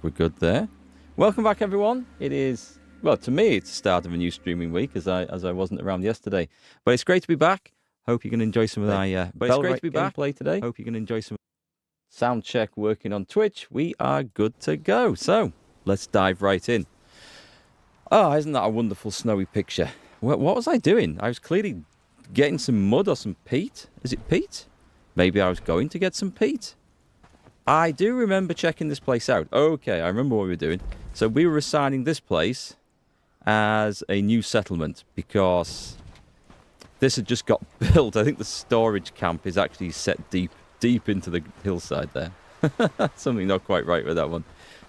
we're good there. Welcome back, everyone. It is, well, to me, it's the start of a new streaming week, as I wasn't around yesterday. But it's great to be back. Hope you can enjoy some of my Bellwright gameplay today. Hope you can enjoy some sound check working on Twitch. We are good to go. So let's dive right in. Oh, isn't that a wonderful snowy picture? What was I doing? I was clearly getting some mud or some peat. Is it peat? Maybe I was going to get some peat. I do remember checking this place out. Okay, I remember what we were doing. So we were assigning this place as a new settlement because this had just got built. I think the storage camp is actually set deep into the hillside there. Something not quite right with that one,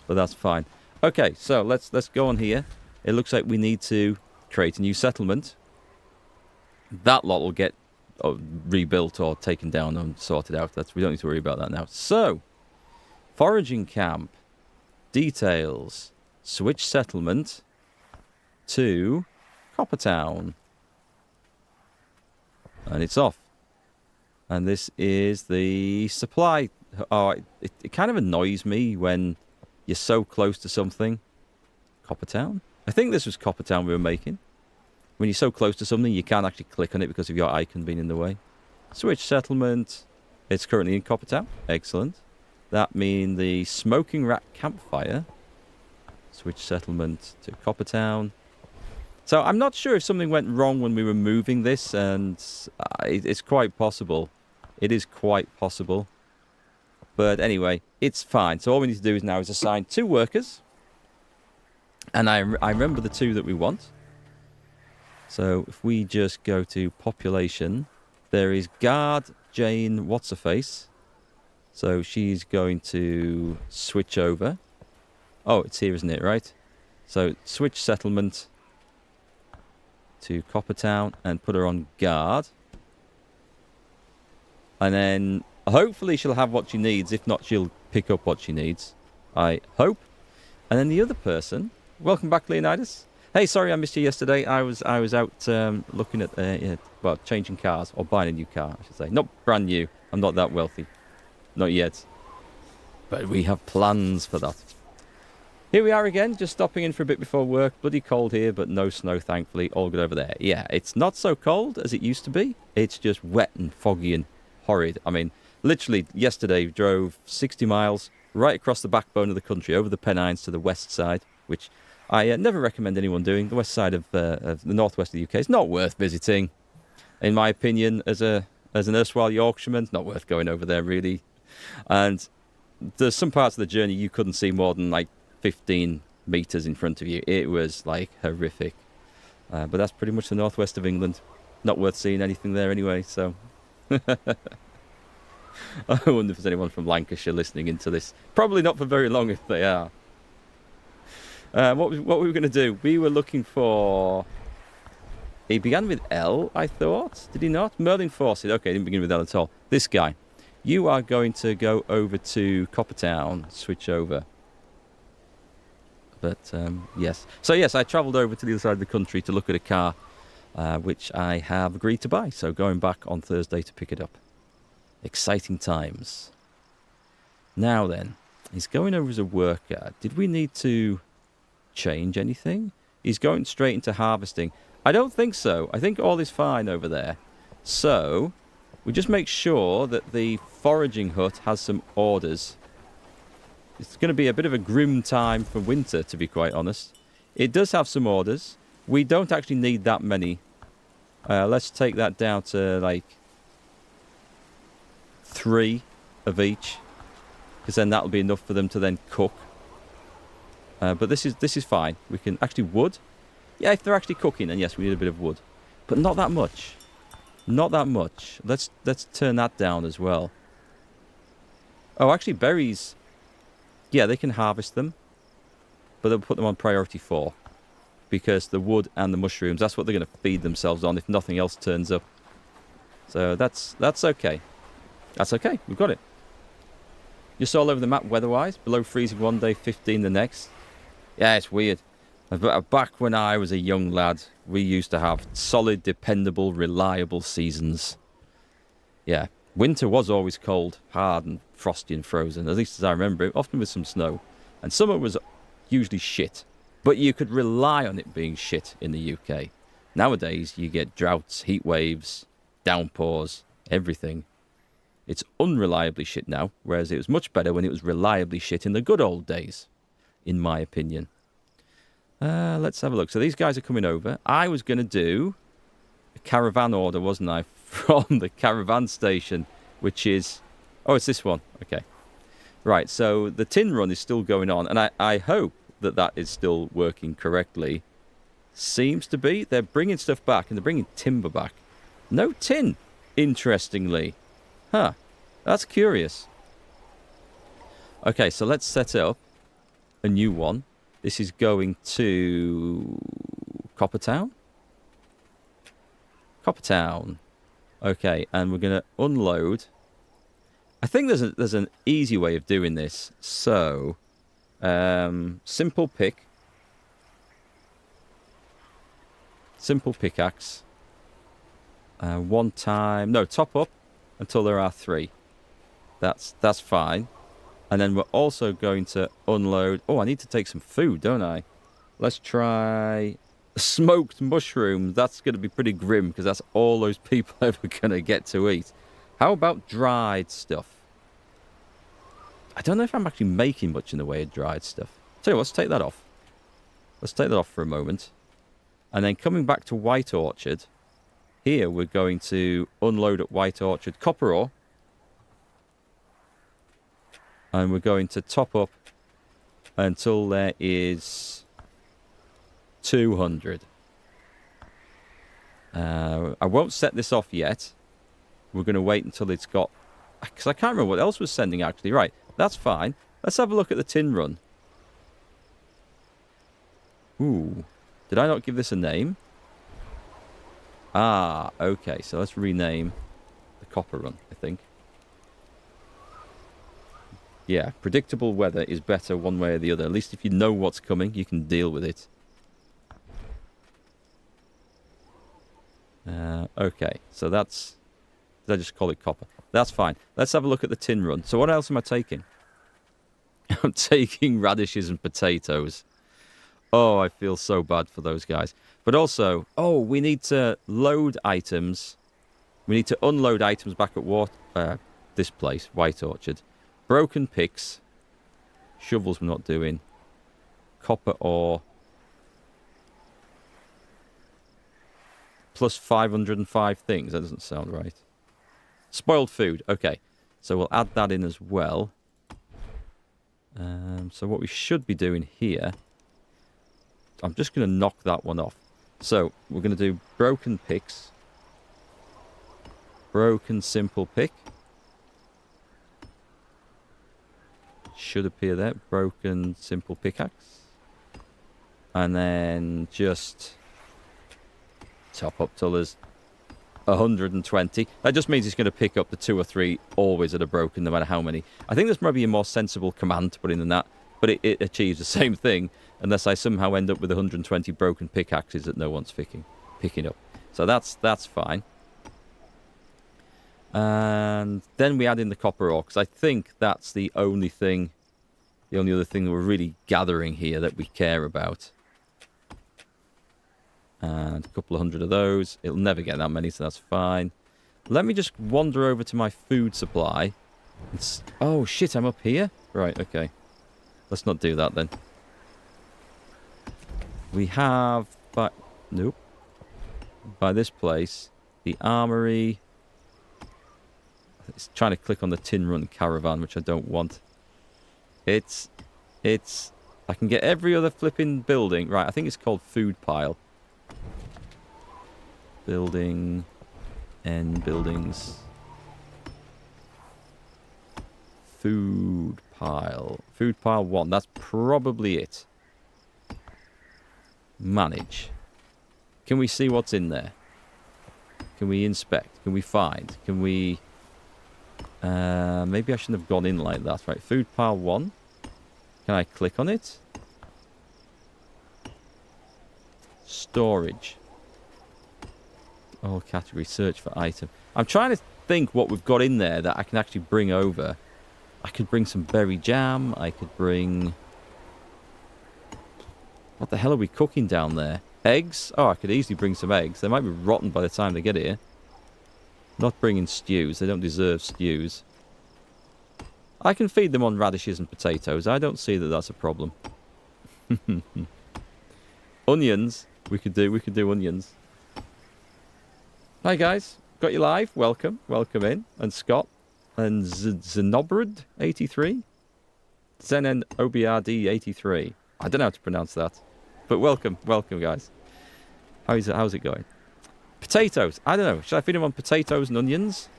but that's fine. Okay, so let's go on here. It looks like we need to create a new settlement. That lot will get rebuilt or taken down and sorted out. We don't need to worry about that now. So, foraging camp, details, switch settlement to Coppertown. And it's off. And this is the supply. Oh, it kind of annoys me when you're so close to something. Coppertown? I think this was Coppertown we were making. When you're so close to something, you can't actually click on it because of your icon being in the way. Switch settlement. It's currently in Coppertown. Excellent. That means the Smoking Rat Campfire. Switch settlement to Coppertown. So I'm not sure if something went wrong when we were moving this, and it's quite possible. It is quite possible. But anyway, it's fine. So all we need to do now is assign 2 workers. And I remember the 2 that we want. So if we just go to population, there is Guard Jane What's-Her-Face. So she's going to switch over. Oh, it's here, isn't it, right? So switch settlement to Coppertown and put her on guard. And then hopefully she'll have what she needs. If not, she'll pick up what she needs. I hope. And then the other person, welcome back, Leonidas. Hey, sorry I missed you yesterday. I was out looking at, well, changing cars, or buying a new car, I should say. Not brand new. I'm not that wealthy. Not yet. But we have plans for that. Here we are again, just stopping in for a bit before work. Bloody cold here, but no snow, thankfully. All good over there. Yeah, it's not so cold as it used to be. It's just wet and foggy and horrid. I mean, literally, yesterday, we drove 60 miles right across the backbone of the country, over the Pennines to the west side, which I never recommend anyone doing. The west side of the northwest of the UK is not worth visiting, in my opinion, as an erstwhile Yorkshireman. It's not worth going over there, really. And there's some parts of the journey you couldn't see more than like 15 meters in front of you. It was like horrific. But that's pretty much the northwest of England. Not worth seeing anything there anyway, so. I wonder if there's anyone from Lancashire listening into this. Probably not for very long if they are. What were we going to do? We were looking for... He began with L, I thought. Did he not? Merlin Fawcett. Okay, he didn't begin with L at all. This guy. You are going to go over to Coppertown. Switch over. But, yes. So, yes, I travelled over to the other side of the country to look at a car, which I have agreed to buy. So, going back on Thursday to pick it up. Exciting times. Now then, he's going over as a worker. Did we need to change anything? He's going straight into harvesting. I don't think so. I think all is fine over there. So, we just make sure that the foraging hut has some orders. It's going to be a bit of a grim time for winter, to be quite honest. It does have some orders. We don't actually need that many. Let's take that down to like 3 of each, because then that'll be enough for them to then cook. But this is fine. We can actually wood. Yeah, if they're actually cooking, then yes, we need a bit of wood, but not that much. Not that much. Let's turn that down as well. Oh, actually, berries. Yeah, they can harvest them, but they'll put them on priority 4 because the wood and the mushrooms, that's what they're going to feed themselves on if nothing else turns up. So that's okay. That's okay. We've got it. Just all over the map weather-wise. Below freezing one day, 15 the next. Yeah, it's weird. Back when I was a young lad, we used to have solid, dependable, reliable seasons. Yeah, winter was always cold, hard and frosty and frozen, at least as I remember it, often with some snow. And summer was usually shit. But you could rely on it being shit in the UK. Nowadays, you get droughts, heat waves, downpours, everything. It's unreliably shit now, whereas it was much better when it was reliably shit in the good old days, in my opinion. Let's have a look. So these guys are coming over. I was going to do a caravan order, wasn't I, from the caravan station, which is... Oh, it's this one. Okay. Right, so the tin run is still going on, and I hope that that is still working correctly. Seems to be. They're bringing stuff back, and they're bringing timber back. No tin, interestingly. Huh, that's curious. Okay, so let's set up a new one. This is going to Coppertown. Coppertown. Okay, and we're going to unload. I think there's an easy way of doing this. So, simple pick. Simple pickaxe. One time. No, top up until there are 3. That's fine. And then we're also going to unload... Oh, I need to take some food, don't I? Let's try smoked mushrooms. That's going to be pretty grim because that's all those people are ever going to get to eat. How about dried stuff? I don't know if I'm actually making much in the way of dried stuff. Tell you what, let's take that off. Let's take that off for a moment. And then coming back to White Orchard... Here we're going to unload at White Orchard copper ore. And we're going to top up until there is 200. I won't set this off yet. We're going to wait until it's got... Because I can't remember what else was sending actually. Right, that's fine. Let's have a look at the tin run. Ooh. Did I not give this a name? Ah, okay. So let's rename the copper run, I think. Yeah, predictable weather is better one way or the other. At least if you know what's coming, you can deal with it. Okay, so that's... Did I just call it copper? That's fine. Let's have a look at the tin run. So what else am I taking? I'm taking radishes and potatoes. Oh, I feel so bad for those guys. But also, oh, we need to load items. We need to unload items back at this place, White Orchard. Broken picks. Shovels we're not doing. Copper ore. Plus 505 things. That doesn't sound right. Spoiled food. Okay. So we'll add that in as well. So what we should be doing here... I'm just going to knock that one off. So, we're going to do broken picks. Broken simple pick. Should appear there. Broken simple pickaxe. And then just top up till there's 120. That just means it's going to pick up the 2 or 3 always that are broken, no matter how many. I think there's maybe a more sensible command to put in than that. But it achieves the same thing, unless I somehow end up with 120 broken pickaxes that no one's picking up. So that's fine. And then we add in the copper ore, because I think that's the only other thing that we're really gathering here that we care about. And a couple of hundred of those. It'll never get that many, so that's fine. Let me just wander over to my food supply. Oh, shit, I'm up here? Right, okay. Let's not do that then. We have... Nope. By this place, the armory... It's trying to click on the tin run caravan, which I don't want. It's... I can get every other flipping building. Right, I think it's called food pile. Building... N buildings... Food pile. Food pile 1. That's probably it. Manage. Can we see what's in there? Can we inspect? Can we find? Can we... maybe I shouldn't have gone in like that. Right, food pile 1. Can I click on it? Storage. All category. Search for item. I'm trying to think what we've got in there that I can actually bring over. I could bring some berry jam. I could bring What the hell are we cooking down there? Eggs? Oh, I could easily bring some eggs. They might be rotten by the time they get here. Not bringing stews. They don't deserve stews. I can feed them on radishes and potatoes. I don't see that that's a problem. Onions. We could do onions. Hi guys. Got you live. Welcome. Welcome in. And Scott. And Zenobrad 83. Zenen OBRD 83. I don't know how to pronounce that. But welcome. Welcome guys. How's it going? Potatoes. I don't know. Should I feed them on potatoes and onions?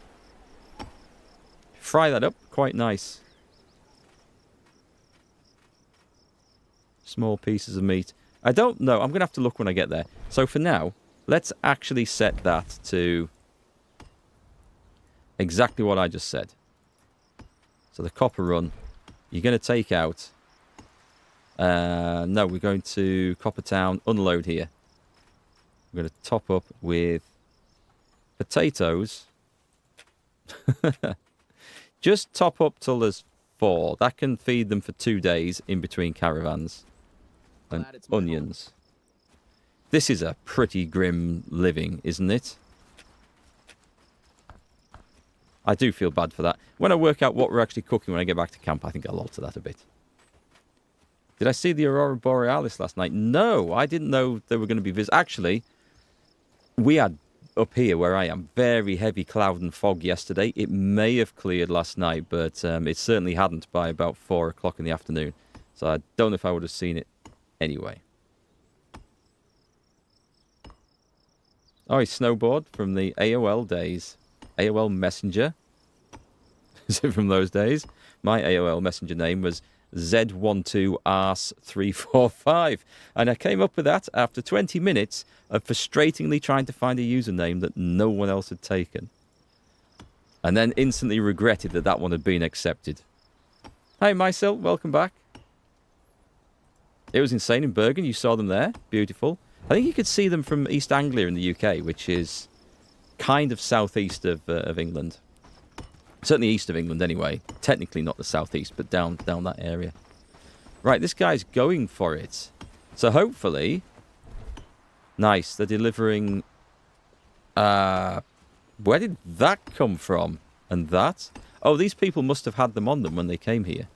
Fry that up. Quite nice. Small pieces of meat. I don't know. I'm going to have to look when I get there. So for now, let's actually set that to exactly what I just said. So the copper run, you're going to take out... no, we're going to Coppertown, unload here. We're going to top up with potatoes. Just top up till there's 4. That can feed them for 2 days in between caravans. And onions. This is a pretty grim living, isn't it? I do feel bad for that. When I work out what we're actually cooking when I get back to camp, I think I'll alter that a bit. Did I see the Aurora Borealis last night? No, I didn't know they were going to be visible. Actually, we had up here where I am very heavy cloud and fog yesterday. It may have cleared last night, but it certainly hadn't by about 4 o'clock in the afternoon. So I don't know if I would have seen it anyway. Oh, he snowboard from the AOL days. AOL Messenger. Is it from those days? My AOL Messenger name was Z12Ars345. And I came up with that after 20 minutes of frustratingly trying to find a username that no one else had taken. And then instantly regretted that that one had been accepted. Hi, Mysil. Welcome back. It was insane in Bergen. You saw them there. Beautiful. I think you could see them from East Anglia in the UK, which is kind of southeast of England. Certainly east of England anyway. Technically not the southeast, but down that area. Right, this guy's going for it. So hopefully... Nice, they're delivering... where did that come from? And that? Oh, these people must have had them on them when they came here.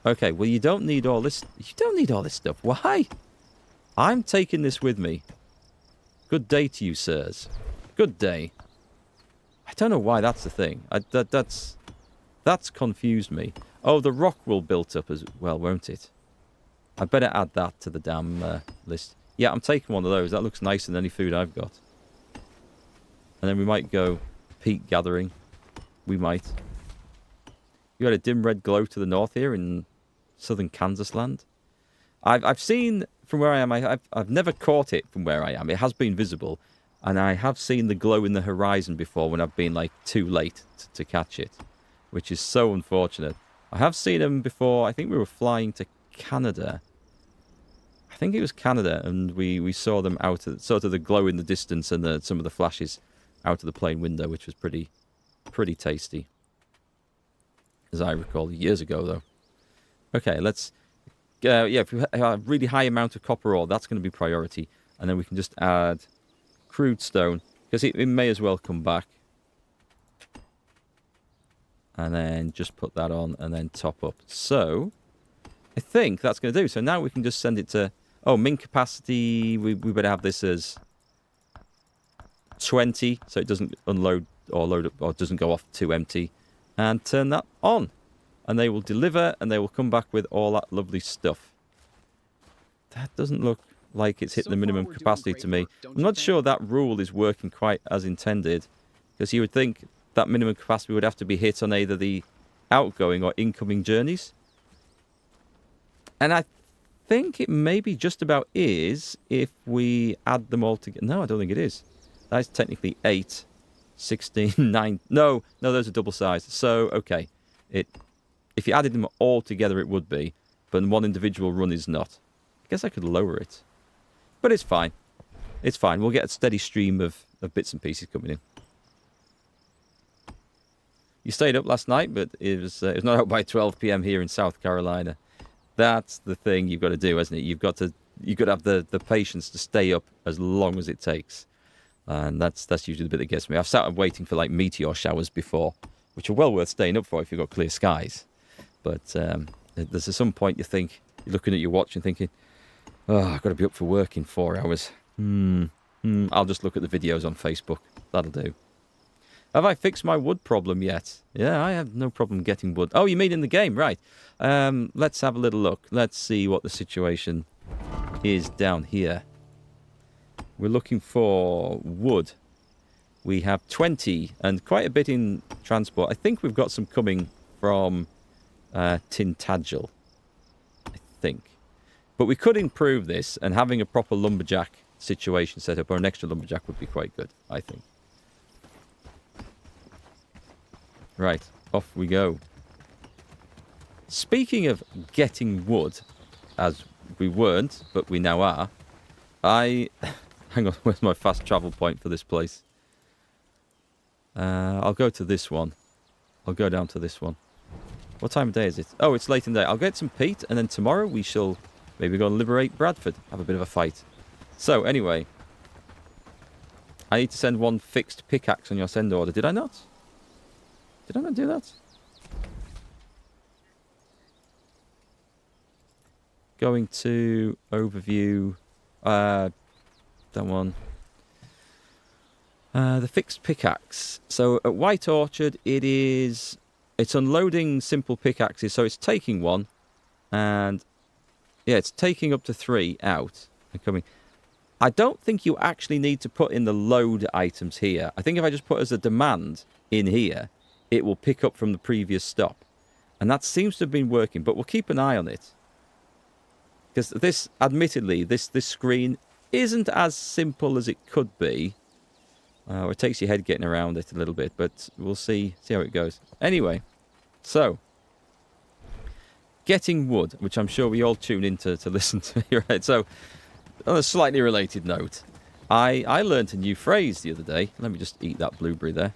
Okay, well you don't need all this... You don't need all this stuff. Why? I'm taking this with me. Good day to you, sirs. Good day. I don't know why that's the thing. That's confused me. Oh, the rock will build up as well, won't it? I better add that to the damn list. Yeah, I'm taking one of those. That looks nicer than any food I've got. And then we might go peat gathering. We might. You got a dim red glow to the north here in southern Kansas land. I've seen from where I am. I've never caught it from where I am. It has been visible. And I have seen the glow in the horizon before when I've been like too late to catch it, which is so unfortunate. I have seen them before. I think we were flying to Canada. I think it was Canada, and we saw them out of sort of the glow in the distance and some of the flashes out of the plane window, which was pretty tasty, as I recall. Years ago, though. Okay, let's. Yeah, if we have a really high amount of copper ore, that's going to be priority, and then we can just add crude stone, because it may as well come back. And then just put that on and then top up. So, I think that's going to do. So now we can just send it to... Oh, min capacity, we better have this as 20, so it doesn't unload or load up, or doesn't go off too empty. And turn that on. And they will deliver, and they will come back with all that lovely stuff. That doesn't look like it's hitting the minimum capacity to me. I'm not sure that rule is working quite as intended, because you would think that minimum capacity would have to be hit on either the outgoing or incoming journeys. And I think it maybe just about is if we add them all together. No, I don't think it is. That is technically 8, 16, 9. No, those are double sized. So, okay. If you added them all together, it would be. But one individual run is not. I guess I could lower it. But it's fine. It's fine. We'll get a steady stream of bits and pieces coming in. You stayed up last night, but it was not out by 12 p.m. here in South Carolina. That's the thing you've got to do, isn't it? You've got to have the patience to stay up as long as it takes. And that's usually the bit that gets me. I've sat waiting for like meteor showers before, which are well worth staying up for if you've got clear skies. But there's at some point you're looking at your watch and thinking, oh, I've got to be up for work in 4 hours. I'll just look at the videos on Facebook. That'll do. Have I fixed my wood problem yet? Yeah, I have no problem getting wood. Oh, you mean in the game? Right. Let's have a little look. Let's see what the situation is down here. We're looking for wood. We have 20 and quite a bit in transport. I think we've got some coming from Tintagel. I think. But we could improve this, and having a proper lumberjack situation set up, or an extra lumberjack, would be quite good, I think. Right, off we go. Speaking of getting wood, as we weren't, but we now are, hang on, where's my fast travel point for this place? I'll go to this one. I'll go down to this one. What time of day is it? Oh, it's late in the day. I'll get some peat, and then tomorrow we shall maybe go and liberate Bradford. Have a bit of a fight. So, anyway. I need to send one fixed pickaxe on your send order. Did I not? Did I not do that? Going to overview. That one. The fixed pickaxe. So at White Orchard, it's unloading simple pickaxes. So it's taking one, and yeah, it's taking up to 3 out and coming. I don't think you actually need to put in the load items here. I think if I just put as a demand in here, it will pick up from the previous stop, and that seems to have been working. But we'll keep an eye on it, because this, admittedly, this screen isn't as simple as it could be. Or it takes your head getting around it a little bit, but we'll see how it goes. Anyway, so getting wood, which I'm sure we all tune in to listen to. Right? So, on a slightly related note, I learnt a new phrase the other day. Let me just eat that blueberry there.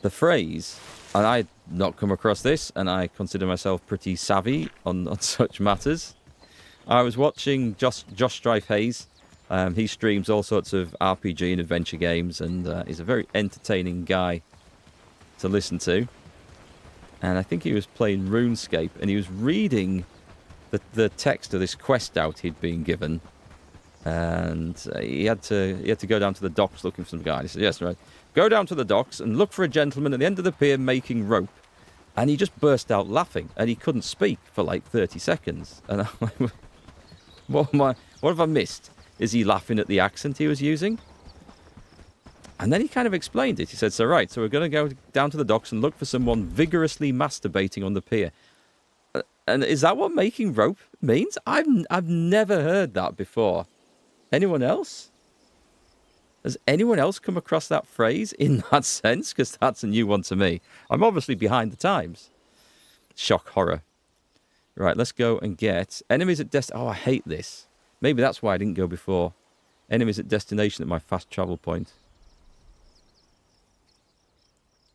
The phrase, and I'd not come across this, and I consider myself pretty savvy on such matters. I was watching Josh Strife Hayes. He streams all sorts of RPG and adventure games, and he's a very entertaining guy to listen to. And I think he was playing RuneScape, and he was reading the text of this quest out he'd been given. And he had to go down to the docks looking for some guy. He said, yes, right. Go down to the docks and look for a gentleman at the end of the pier making rope. And he just burst out laughing, and he couldn't speak for like 30 seconds. And I'm like, what have I missed? Is he laughing at the accent he was using? And then he kind of explained it. He said, so we're going to go down to the docks and look for someone vigorously masturbating on the pier. And is that what making rope means? I've never heard that before. Anyone else? Has anyone else come across that phrase in that sense? Because that's a new one to me. I'm obviously behind the times. Shock horror. Right, let's go and get enemies at oh, I hate this. Maybe that's why I didn't go before. Enemies at destination at my fast travel point.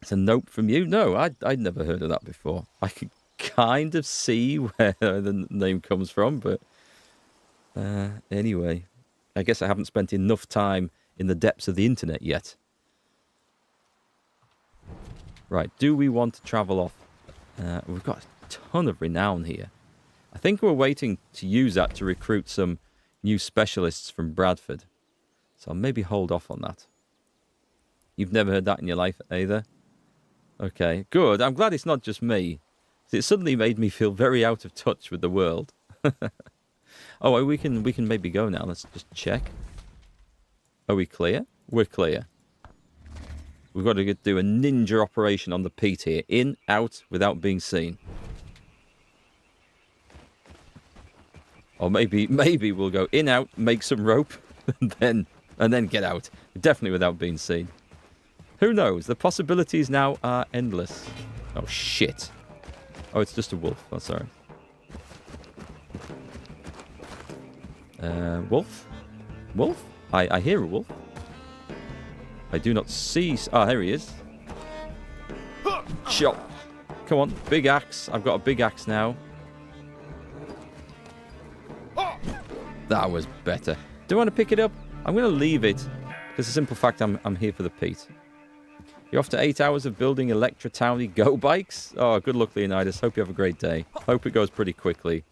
It's a note from you? No, I'd never heard of that before. I could kind of see where the name comes from, but anyway. I guess I haven't spent enough time in the depths of the internet yet. Right, do we want to travel off? We've got a ton of renown here. I think we're waiting to use that to recruit some new specialists from Bradford. So I'll maybe hold off on that. You've never heard that in your life either? Okay, good. I'm glad it's not just me. It suddenly made me feel very out of touch with the world. Oh, we can maybe go now. Let's just check. Are we clear? We're clear. We've got to do a ninja operation on the peat here. In, out, without being seen. Or maybe we'll go in, out, make some rope, and then get out. Definitely without being seen. Who knows? The possibilities now are endless. Oh, shit. Oh, it's just a wolf. Oh, sorry. Wolf? Wolf? I hear a wolf. I do not see... Oh, here he is. Shot. Come on, big axe. I've got a big axe now. That was better. Do I want to pick it up? I'm going to leave it because the simple fact I'm here for the peat. You're off to 8 hours of building Electra Townie Go bikes? Oh, good luck, Leonidas. Hope you have a great day. Hope it goes pretty quickly.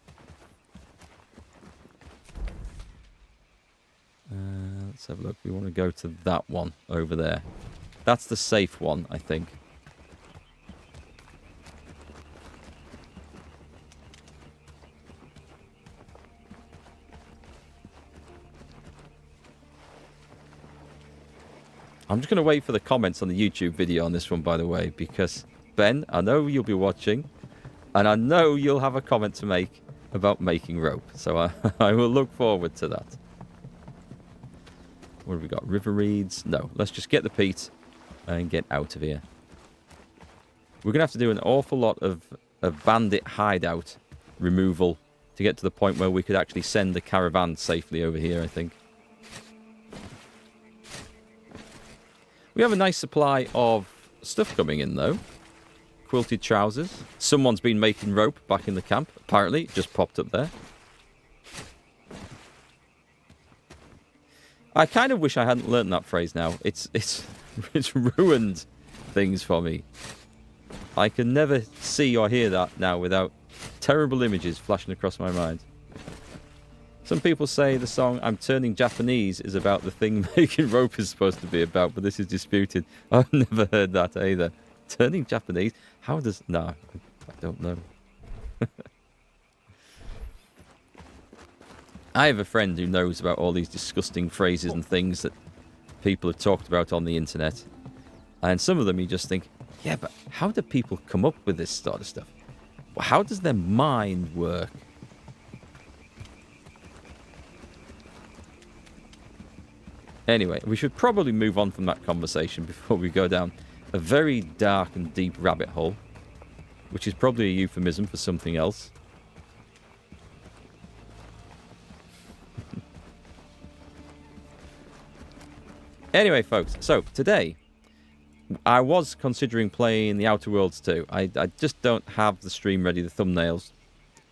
Let's have a look. We want to go to that one over there. That's the safe one, I think. I'm just going to wait for the comments on the YouTube video on this one, by the way, because, Ben, I know you'll be watching, and I know you'll have a comment to make about making rope. So I will look forward to that. What have we got? River reeds? No, let's just get the peat and get out of here. We're going to have to do an awful lot of bandit hideout removal to get to the point where we could actually send the caravan safely over here, I think. We have a nice supply of stuff coming in, though. Quilted trousers. Someone's been making rope back in the camp, apparently. It just popped up there. I kind of wish I hadn't learnt that phrase now. It's ruined things for me. I can never see or hear that now without terrible images flashing across my mind. Some people say the song I'm Turning Japanese is about the thing making rope is supposed to be about, but this is disputed. I've never heard that either. Turning Japanese? How does... No, I don't know. I have a friend who knows about all these disgusting phrases and things that people have talked about on the internet. And some of them you just think, yeah, but how do people come up with this sort of stuff? How does their mind work? Anyway, we should probably move on from that conversation before we go down a very dark and deep rabbit hole, which is probably a euphemism for something else. Anyway, folks, so today I was considering playing the Outer Worlds 2. I just don't have the stream ready, the thumbnails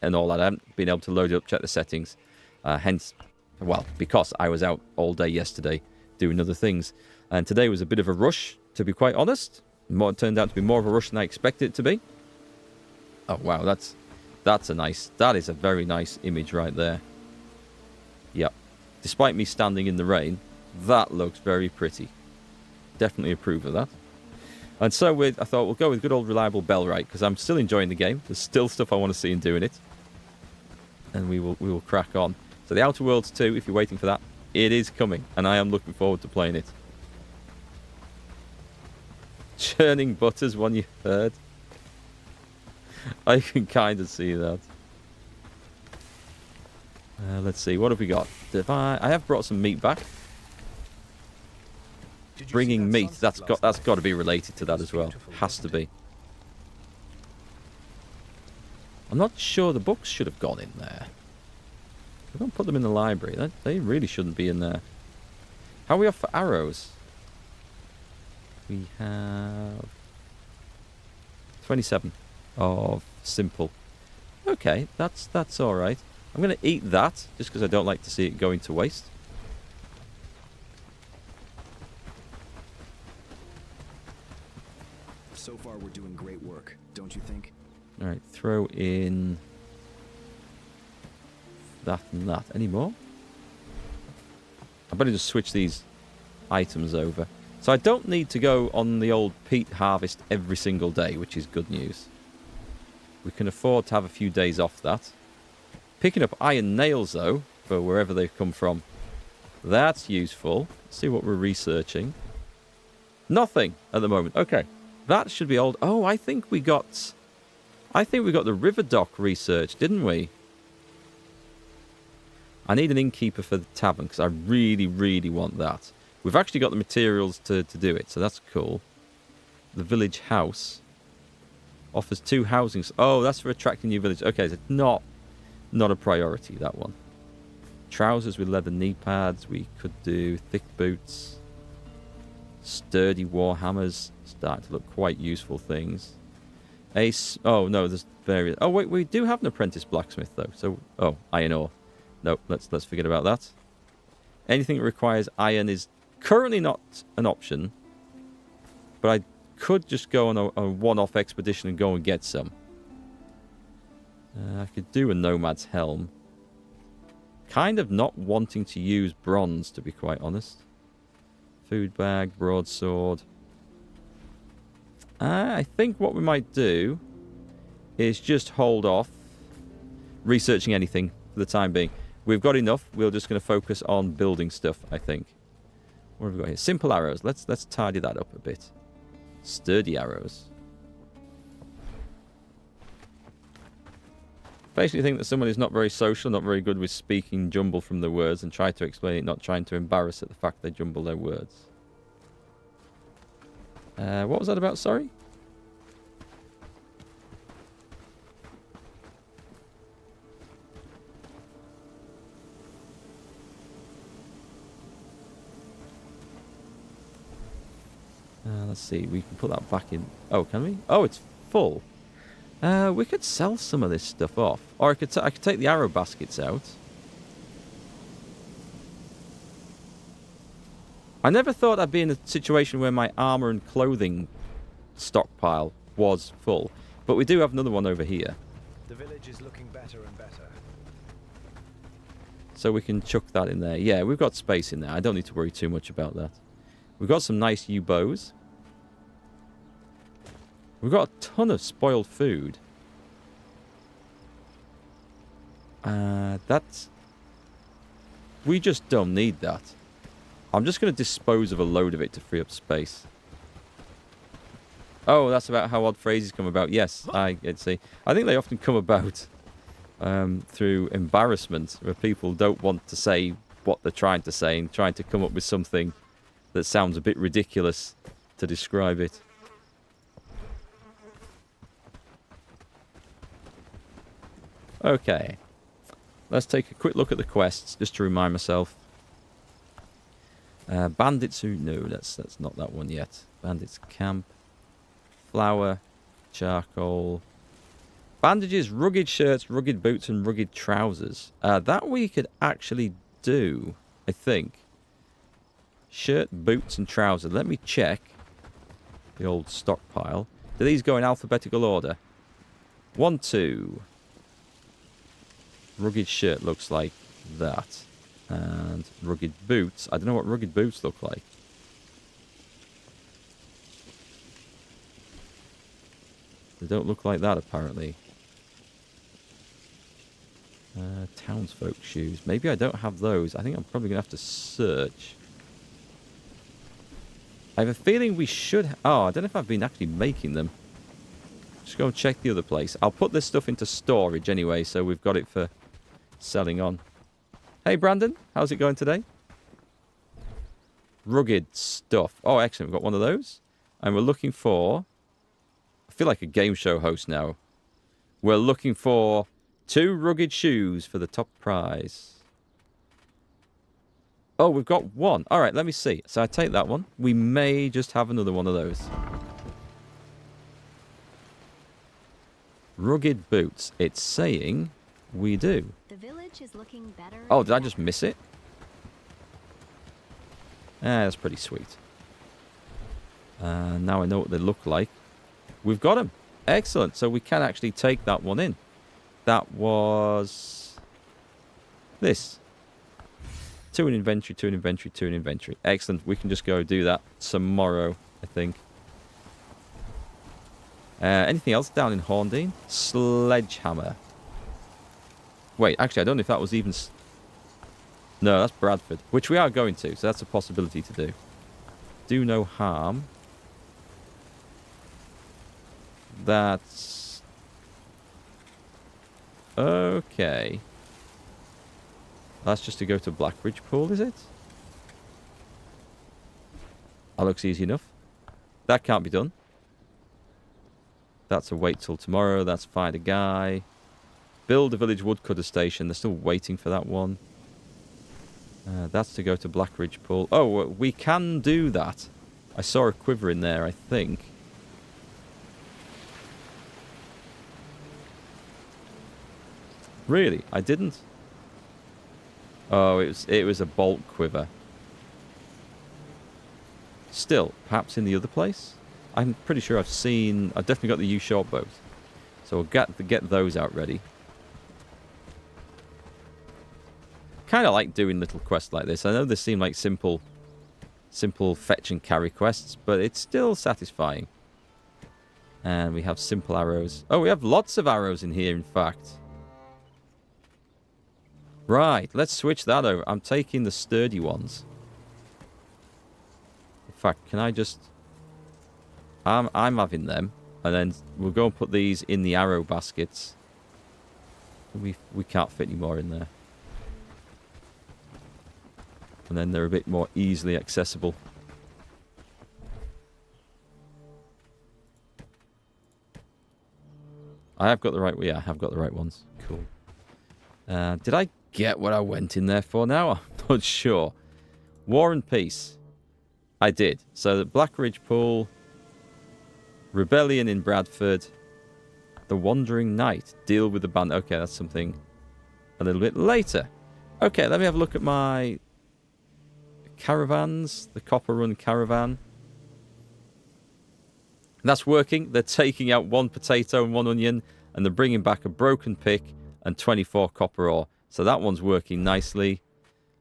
and all that. I haven't been able to load it up, check the settings. Hence... Well, because I was out all day yesterday doing other things. And today was a bit of a rush, to be quite honest. It turned out to be more of a rush than I expected it to be. Oh, wow, that's a nice... That is a very nice image right there. Yep. Despite me standing in the rain, that looks very pretty. Definitely approve of that. And so I thought we'll go with good old reliable Bellwright, because I'm still enjoying the game. There's still stuff I want to see in doing it. And we will crack on. So the Outer Worlds 2, if you're waiting for that, it is coming, and I am looking forward to playing it. Churning butters, one you heard. I can kind of see that. Let's see, what have we got? I have brought some meat back. Bringing meat, that's got to be related to that as well. Has to be. I'm not sure the books should have gone in there. We don't put them in the library. They really shouldn't be in there. How are we off for arrows? We have 27 of simple. Okay, that's all right. I'm going to eat that just because I don't like to see it going to waste. So far, we're doing great work, don't you think? All right, throw in that and that. Any more? I better just switch these items over. So I don't need to go on the old peat harvest every single day, which is good news. We can afford to have a few days off that. Picking up iron nails, though, for wherever they've come from. That's useful. Let's see what we're researching. Nothing at the moment. Okay. That should be old. Oh, I think we got the river dock research, didn't we? I need an innkeeper for the tavern because I really, really want that. We've actually got the materials to do it, so that's cool. The village house offers 2 housings. Oh, that's for attracting new village. Okay, so not a priority, that one. Trousers with leather knee pads. We could do thick boots. Sturdy war hammers. Starting to look quite useful things. Oh, no, there's various... Oh, wait, we do have an apprentice blacksmith, though. So, oh, iron ore. Nope, let's forget about that. Anything that requires iron is currently not an option. But I could just go on a one-off expedition and go and get some. I could do a nomad's helm. Kind of not wanting to use bronze, to be quite honest. Food bag, broadsword. I think what we might do is just hold off researching anything for the time being. We've got enough. We're just going to focus on building stuff, I think. What have we got here? Simple arrows. Let's tidy that up a bit. Sturdy arrows. Basically think that someone who's not very social, not very good with speaking jumble from the words and try to explain it, not trying to embarrass at the fact they jumble their words. What was that about, sorry? Let's see, we can put that back in. Oh, can we? Oh, it's full. We could sell some of this stuff off. Or I could take the arrow baskets out. I never thought I'd be in a situation where my armor and clothing stockpile was full. But we do have another one over here. The village is looking better and better. So we can chuck that in there. Yeah, we've got space in there. I don't need to worry too much about that. We've got some nice yew bows. We've got a ton of spoiled food. We just don't need that. I'm just going to dispose of a load of it to free up space. Oh, that's about how odd phrases come about. Yes, I see. I think they often come about through embarrassment, where people don't want to say what they're trying to say and trying to come up with something that sounds a bit ridiculous to describe it. Okay. Let's take a quick look at the quests, just to remind myself. Bandits who... No, that's not that one yet. Bandits camp. Flour. Charcoal. Bandages, rugged shirts, rugged boots, and rugged trousers. That we could actually do, I think. Shirt, boots, and trousers. Let me check the old stockpile. Do these go in alphabetical order? 1, 2. Rugged shirt looks like that. And rugged boots. I don't know what rugged boots look like. They don't look like that, apparently. Townsfolk shoes. Maybe I don't have those. I think I'm probably going to have to search. I have a feeling we should... Oh, I don't know if I've been actually making them. Just go and check the other place. I'll put this stuff into storage anyway, so we've got it for selling on. Hey, Brandon. How's it going today? Rugged stuff. Oh, excellent. We've got one of those. And we're looking for... I feel like a game show host now. We're looking for 2 rugged shoes for the top prize. Oh, we've got 1. All right, let me see. So I take that one. We may just have another one of those. Rugged boots. It's saying we do. The village is looking better. Oh, did I just miss it? That's pretty sweet. Now I know what they look like. We've got them. Excellent. So we can actually take that one in. That was... this. 2 in inventory, 2 in inventory, 2 in inventory. Excellent. We can just go do that tomorrow, I think. Anything else down in Horndean? Sledgehammer. Wait, actually, I don't know if that was even... No, that's Bradford. Which we are going to, so that's a possibility to do. Do no harm. That's... okay. That's just to go to Blackbridge Pool, is it? That looks easy enough. That can't be done. That's a wait till tomorrow. That's find a guy. Build a village woodcutter station. They're still waiting for that one. That's to go to Blackbridge Pool. Oh, we can do that. I saw a quiver in there, I think. Really? I didn't? Oh, it was a bolt quiver. Still, perhaps in the other place? I'm pretty sure I've definitely got the U short bows. So we'll get those out ready. Kind of like doing little quests like this. I know they seem like simple fetch and carry quests, but it's still satisfying. And we have simple arrows. Oh, we have lots of arrows in here, in fact. Right, let's switch that over. I'm taking the sturdy ones. In fact, can I just... I'm having them. And then we'll go and put these in the arrow baskets. We can't fit any more in there. And then they're a bit more easily accessible. I have got the right... Yeah, I have got the right ones. Cool. Did I get what I went in there for now? I'm not sure. War and Peace. I did. So the Black Ridge Pool... Rebellion in Bradford. The Wandering Knight. Deal with the band. Okay, that's something a little bit later. Okay, let me have a look at my caravans. The Copper Run Caravan. That's working. They're taking out 1 potato and 1 onion. And they're bringing back a broken pick and 24 copper ore. So that one's working nicely.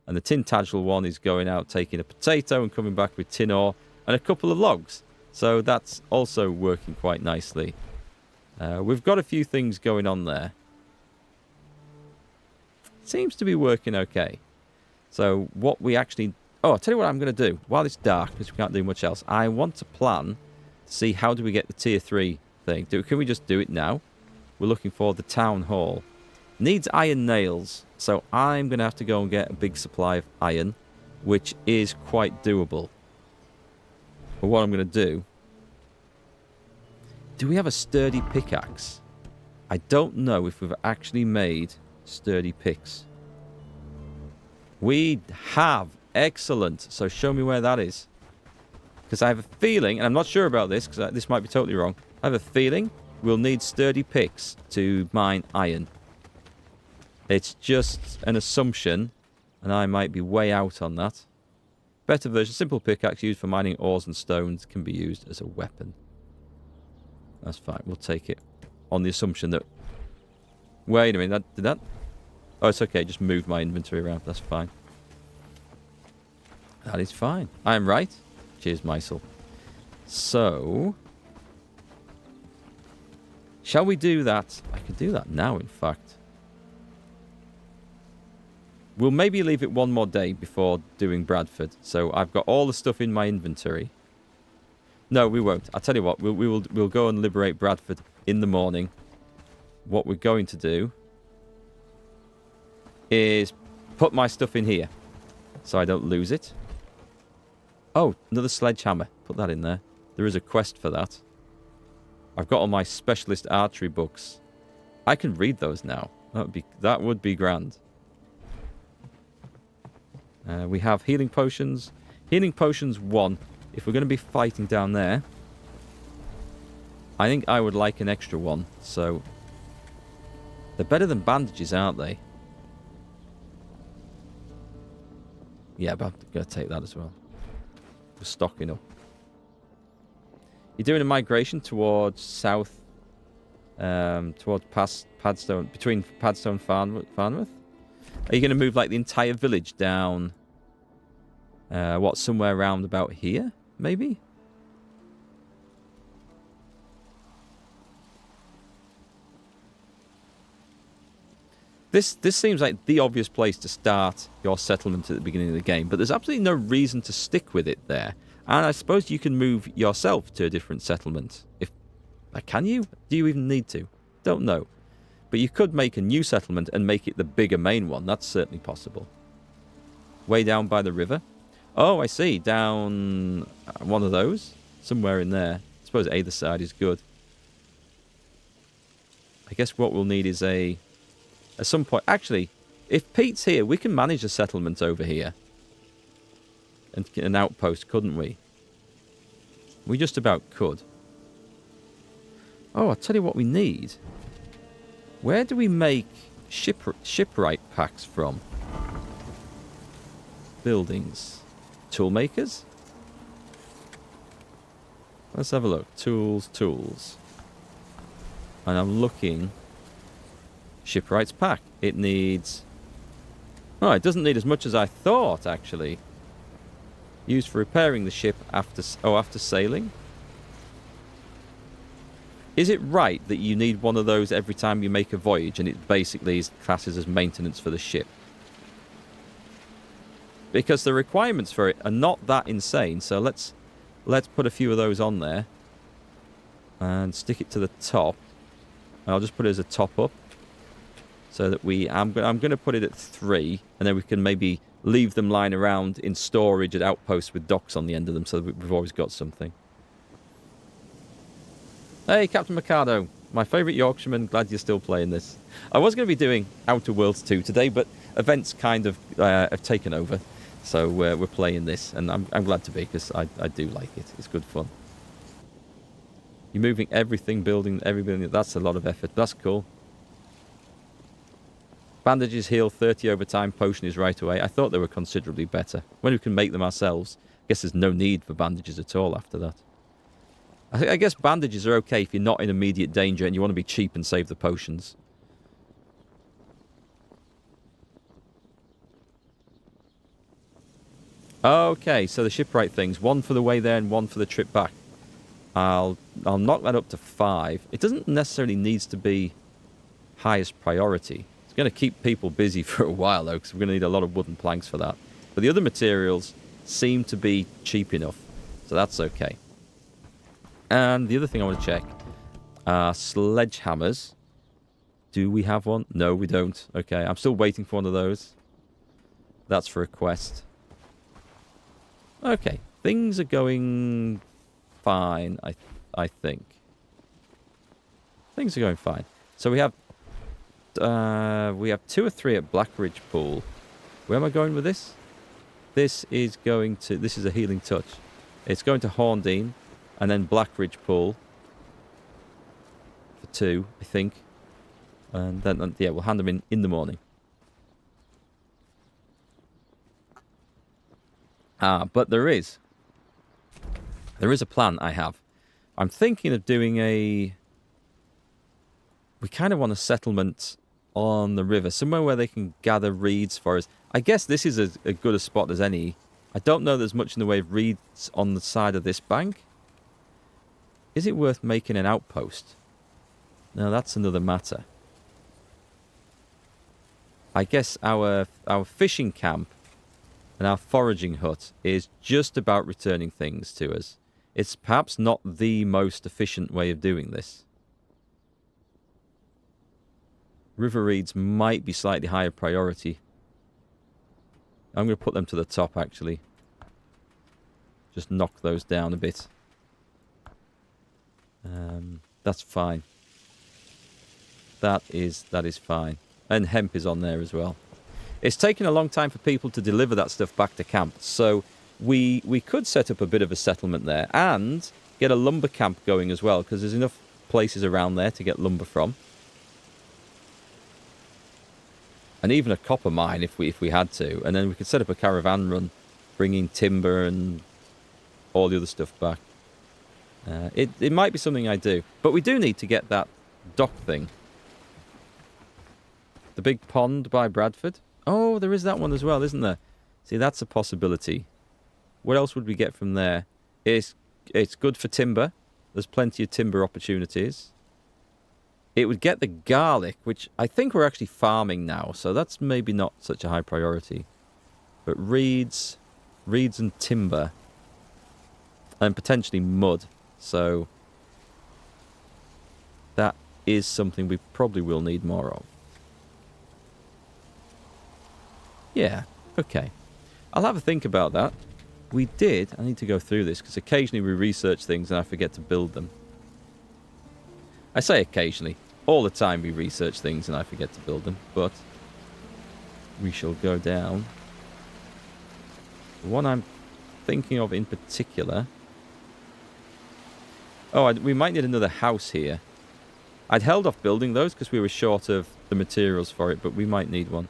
And the Tintagel one is going out, taking a potato and coming back with tin ore and a couple of logs. So that's also working quite nicely. We've got a few things going on there. Seems to be working okay. So what we actually... Oh, I'll tell you what I'm going to do. While it's dark, because we can't do much else, I want to plan to see how do we get the tier 3 thing. Can we just do it now? We're looking for the town hall. Needs iron nails. So I'm going to have to go and get a big supply of iron, which is quite doable. But what I'm going to do... Do we have a sturdy pickaxe? I don't know if we've actually made sturdy picks. We have. Excellent. So show me where that is. Because I have a feeling, and I'm not sure about this, because this might be totally wrong. I have a feeling we'll need sturdy picks to mine iron. It's just an assumption, and I might be way out on that. Better version, simple pickaxe used for mining ores and stones can be used as a weapon. That's fine, we'll take it. On the assumption that... Wait a minute, did that... Oh, it's okay, just moved my inventory around, that's fine. That is fine. I am right. Cheers, Meisel. So... Shall we do that? I could do that now, in fact. We'll maybe leave it one more day before doing Bradford. So I've got all the stuff in my inventory. No, we won't. I'll tell you what. We'll go and liberate Bradford in the morning. What we're going to do is put my stuff in here so I don't lose it. Oh, another sledgehammer. Put that in there. There is a quest for that. I've got all my specialist archery books. I can read those now. That would be grand. We have healing potions. Healing potions 1. If we're going to be fighting down there, I think I would like an extra one. So they're better than bandages, aren't they? Yeah, but I'm going to take that as well. We're stocking up. You're doing a migration towards south, towards past Padstone, between Padstone and Farnworth? Are you going to move like the entire village down, somewhere around about here, maybe? This seems like the obvious place to start your settlement at the beginning of the game, but there's absolutely no reason to stick with it there. And I suppose you can move yourself to a different settlement. Can you? Do you even need to? Don't know. But you could make a new settlement and make it the bigger main one. That's certainly possible. Way down by the river. Oh, I see. Down one of those. Somewhere in there. I suppose either side is good. I guess what we'll need is at some point... Actually, if Pete's here, we can manage a settlement over here. And get an outpost, couldn't we? We just about could. Oh, I'll tell you what we need. Where do we make shipwright packs from? buildings. Tool makers? Let's have a look. Tools, tools. And I'm looking. Shipwright's pack. It needs... Oh, it doesn't need as much as I thought, actually. Used for repairing the ship after sailing. Is it right that you need one of those every time you make a voyage, and it basically is classes as maintenance for the ship? Because the requirements for it are not that insane, so let's put a few of those on there and stick it to the top. I'll just put it as a top up, so that I'm going to put it at 3, and then we can maybe leave them lying around in storage at outposts with docks on the end of them, so that we've always got something. Hey, Captain Mikado, my favourite Yorkshireman, glad you're still playing this. I was going to be doing Outer Worlds 2 today, but events kind of have taken over, so we're playing this, and I'm glad to be, because I do like it. It's good fun. You're moving everything, building everything. That's a lot of effort. That's cool. Bandages heal 30 over time. Potion is right away. I thought they were considerably better. When we can make them ourselves, I guess there's no need for bandages at all after that. I guess bandages are okay if you're not in immediate danger and you want to be cheap and save the potions. Okay, so the shipwright things. 1 for the way there and 1 for the trip back. I'll knock that up to 5. It doesn't necessarily needs to be highest priority. It's going to keep people busy for a while, though, because we're going to need a lot of wooden planks for that. But the other materials seem to be cheap enough, so that's okay. And the other thing I want to check are sledgehammers. Do we have one? No, we don't. Okay, I'm still waiting for one of those. That's for a quest. Okay, things are going fine, I think. Things are going fine. So we have 2 or 3 at Blackridge Pool. Where am I going with this? This is a healing touch. It's going to Horndean and then Blackridge Pool for 2, I think. And then, yeah, we'll hand them in the morning. But there is a plan I have. I'm thinking of doing we kind of want a settlement on the river, somewhere where they can gather reeds for us. I guess this is as good a spot as any. I don't know there's much in the way of reeds on the side of this bank. Is it worth making an outpost? No, that's another matter. I guess our fishing camp and our foraging hut is just about returning things to us. It's perhaps not the most efficient way of doing this. River reeds might be slightly higher priority. I'm going to put them to the top, actually. Just knock those down a bit. That's fine. That is fine. And hemp is on there as well. It's taken a long time for people to deliver that stuff back to camp, so we could set up a bit of a settlement there and get a lumber camp going as well, because there's enough places around there to get lumber from. And even a copper mine if we had to, and then we could set up a caravan run, bringing timber and all the other stuff back. It might be something I do, but we do need to get that dock thing. The big pond by Bradford. Oh, there is that one as well, isn't there? See, that's a possibility. What else would we get from there? It's good for timber. There's plenty of timber opportunities. It would get the garlic, which I think we're actually farming now, so that's maybe not such a high priority. But reeds and timber, and potentially mud. So that is something we probably will need more of. Yeah, okay. I'll have a think about that. I need to go through this, because occasionally we research things and I forget to build them. I say occasionally. All the time we research things and I forget to build them, but we shall go down. The one I'm thinking of in particular... Oh, we might need another house here. I'd held off building those because we were short of the materials for it, but we might need one.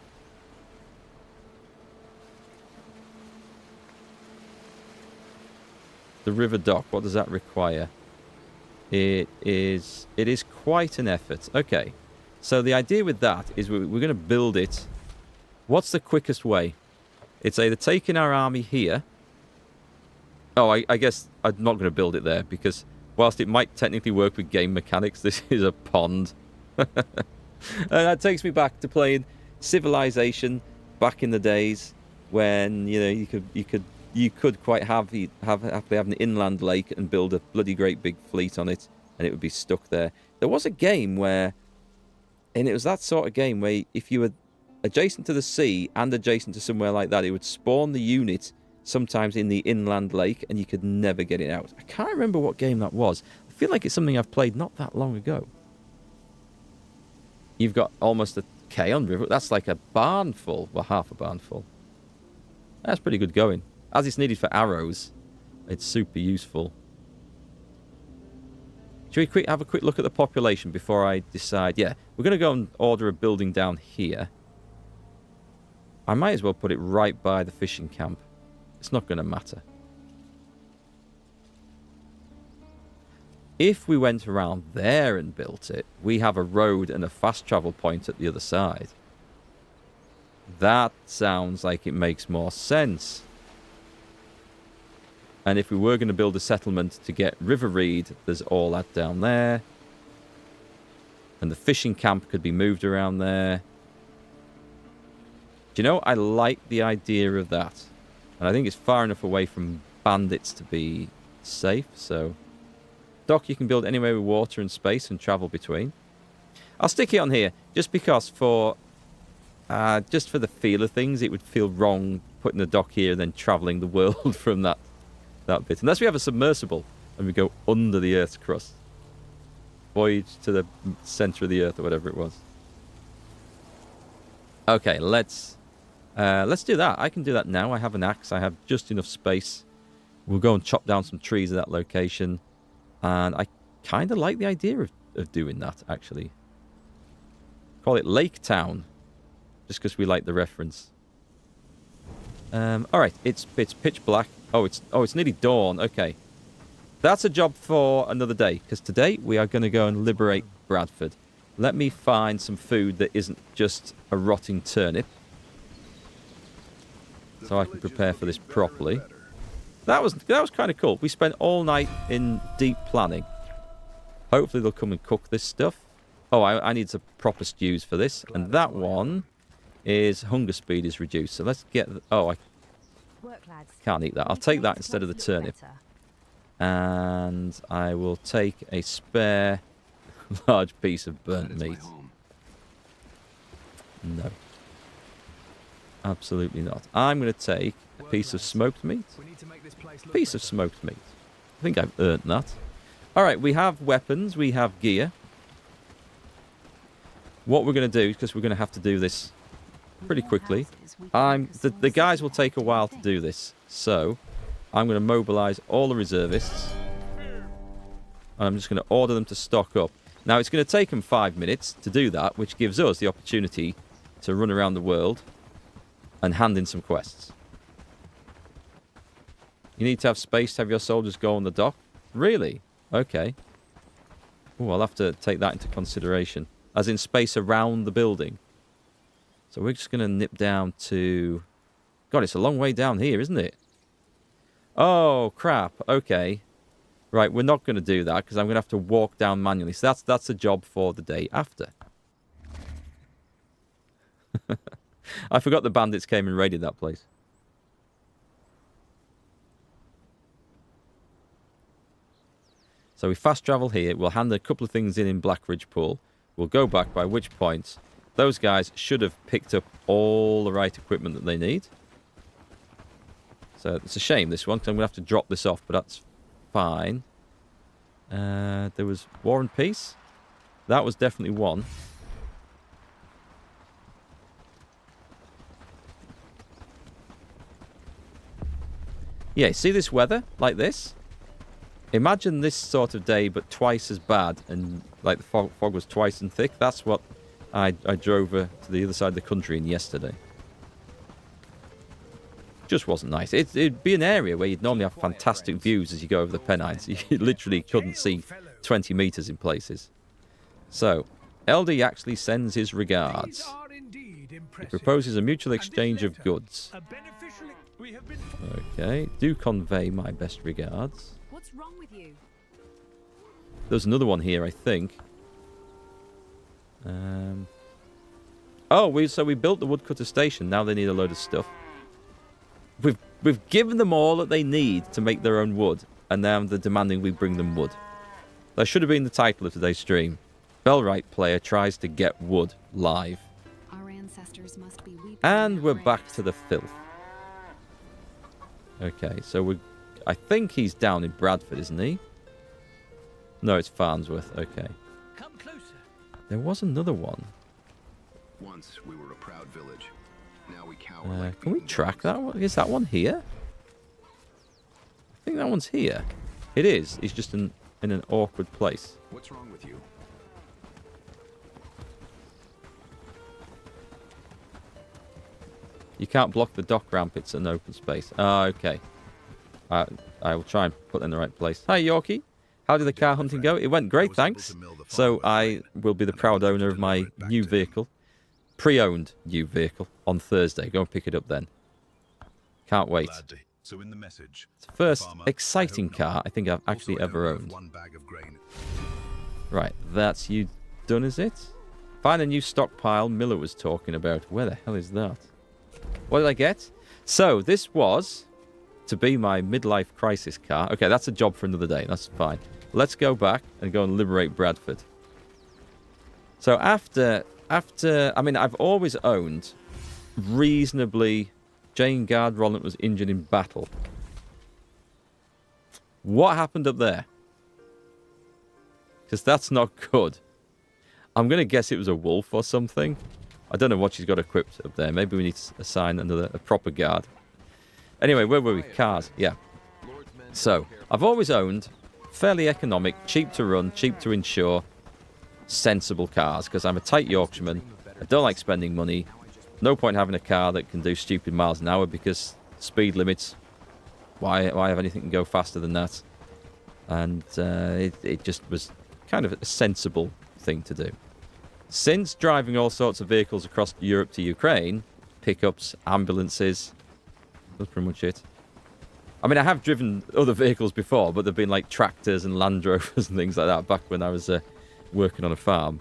the river dock. What does that require? It is quite an effort. Okay. So the idea with that is we're going to build it. What's the quickest way? It's either taking our army here. Oh, I guess I'm not going to build it there because whilst it might technically work with game mechanics, this is a pond. And that takes me back to playing Civilization back in the days when you could quite happily have an inland lake and build a bloody great big fleet on it, and it would be stuck there. There was a game where, and it was that sort of game where if you were adjacent to the sea and adjacent to somewhere like that, it would spawn the unit sometimes in the inland lake, and you could never get it out. I can't remember what game that was. I feel like it's something I've played not that long ago. You've got almost a K-on river. That's like a barn full. Well, half a barn full. That's pretty good going. As it's needed for arrows, it's super useful. Should we have a quick look at the population before I decide? Yeah, we're going to go and order a building down here. I might as well put it right by the fishing camp. It's not going to matter. If we went around there and built it, we have a road and a fast travel point at the other side. That sounds like it makes more sense. And if we were going to build a settlement to get River Reed, there's all that down there. And the fishing camp could be moved around there. Do you know, I like the idea of that. And I think it's far enough away from bandits to be safe, so... Dock, you can build anywhere with water and space and travel between. I'll stick it on here, just because just for the feel of things, it would feel wrong putting the dock here and then travelling the world from that bit. Unless we have a submersible and we go under the Earth's crust. Voyage to the centre of the Earth or whatever it was. Okay, let's do that. I can do that now. I have an axe. I have just enough space. We'll go and chop down some trees at that location. And I kind of like the idea of doing that, actually. Call it Lake Town. Just because we like the reference. Alright, it's pitch black. Oh, it's nearly dawn. Okay. That's a job for another day. Because today we are going to go and liberate Bradford. Let me find some food that isn't just a rotting turnip. So I can prepare for this properly. That was kind of cool. We spent all night in deep planning. Hopefully they'll come and cook this stuff. Oh, I need some proper stews for this. And that one is hunger speed is reduced. So let's get... Oh, I can't eat that. I'll take that instead of the turnip. And I will take a spare large piece of burnt meat. No. Absolutely not. I'm going to take a piece of smoked meat. Piece of smoked meat. I think I've earned that. Alright, we have weapons. We have gear. What we're going to do, because we're going to have to do this pretty quickly. The guys will take a while to do this. So, I'm going to mobilise all the reservists. And I'm just going to order them to stock up. Now, it's going to take them 5 minutes to do that, which gives us the opportunity to run around the world and hand in some quests. You need to have space to have your soldiers go on the dock? Really? Okay. Oh, I'll have to take that into consideration. As in space around the building. So we're just going to nip down to... God, it's a long way down here, isn't it? Oh, crap. Okay. Right, we're not going to do that because I'm going to have to walk down manually. So that's a job for the day after. I forgot the bandits came and raided that place. So we fast travel here. We'll hand a couple of things in Blackridge Pool. We'll go back, by which point those guys should have picked up all the right equipment that they need. So it's a shame, this one, because I'm going to have to drop this off, but that's fine. There was War and Peace. That was definitely one. Yeah, see this weather? Like this? Imagine this sort of day, but twice as bad, and like the fog was twice as thick. That's what I drove to the other side of the country in yesterday. just wasn't nice. It'd be an area where you'd normally have fantastic views as you go over the Pennines. You literally couldn't see 20 metres in places. So, LD actually sends his regards. He proposes a mutual exchange of goods. Okay, do convey my best regards. What's wrong with you? There's another one here, I think. Oh, so we built the woodcutter station. Now they need a load of stuff. We've given them all that they need to make their own wood, and now they're demanding we bring them wood. That should have been the title of today's stream. Bellwright player tries to get wood live. Our ancestors must be weeping. And we're back to the filth. Okay, so I think he's down in Bradford, isn't he? No, it's Farnsworth. Okay. Come closer. There was another one. Once we were a proud village. Now we cower Can we track that one? Is that one here? I think that one's here. It is. It's just in an awkward place. What's wrong with you? You can't block the dock ramp. It's an open space. Ah, okay. I will try and put it in the right place. Hi, Yorkie. How did the car hunting go? It went great, thanks. So I will be the proud owner of my new vehicle. Pre-owned new vehicle on Thursday. Go and pick it up then. Can't wait. So in the message, It's the first exciting car I think I've actually ever owned. Right, that's you done, is it? Find a new stockpile Miller was talking about. Where the hell is that? What did I get? So, this was to be my midlife crisis car. Okay, that's a job for another day. That's fine. Let's go back and go and liberate Bradford. So, I mean, I've always owned reasonably... Jane Guard Rollant was injured in battle. What happened up there? Because that's not good. I'm going to guess it was a wolf or something. I don't know what she's got equipped up there. Maybe we need to assign a proper guard. Anyway, where were we? Cars. Yeah. So, I've always owned fairly economic, cheap to run, cheap to insure, sensible cars. Because I'm a tight Yorkshireman. I don't like spending money. No point having a car that can do stupid miles an hour because speed limits. Why have anything that can go faster than that? And it just was kind of a sensible thing to do. Since driving all sorts of vehicles across Europe to Ukraine, pickups, ambulances, that's pretty much it. I mean, I have driven other vehicles before, but they've been like tractors and Land Rovers and things like that back when I was working on a farm.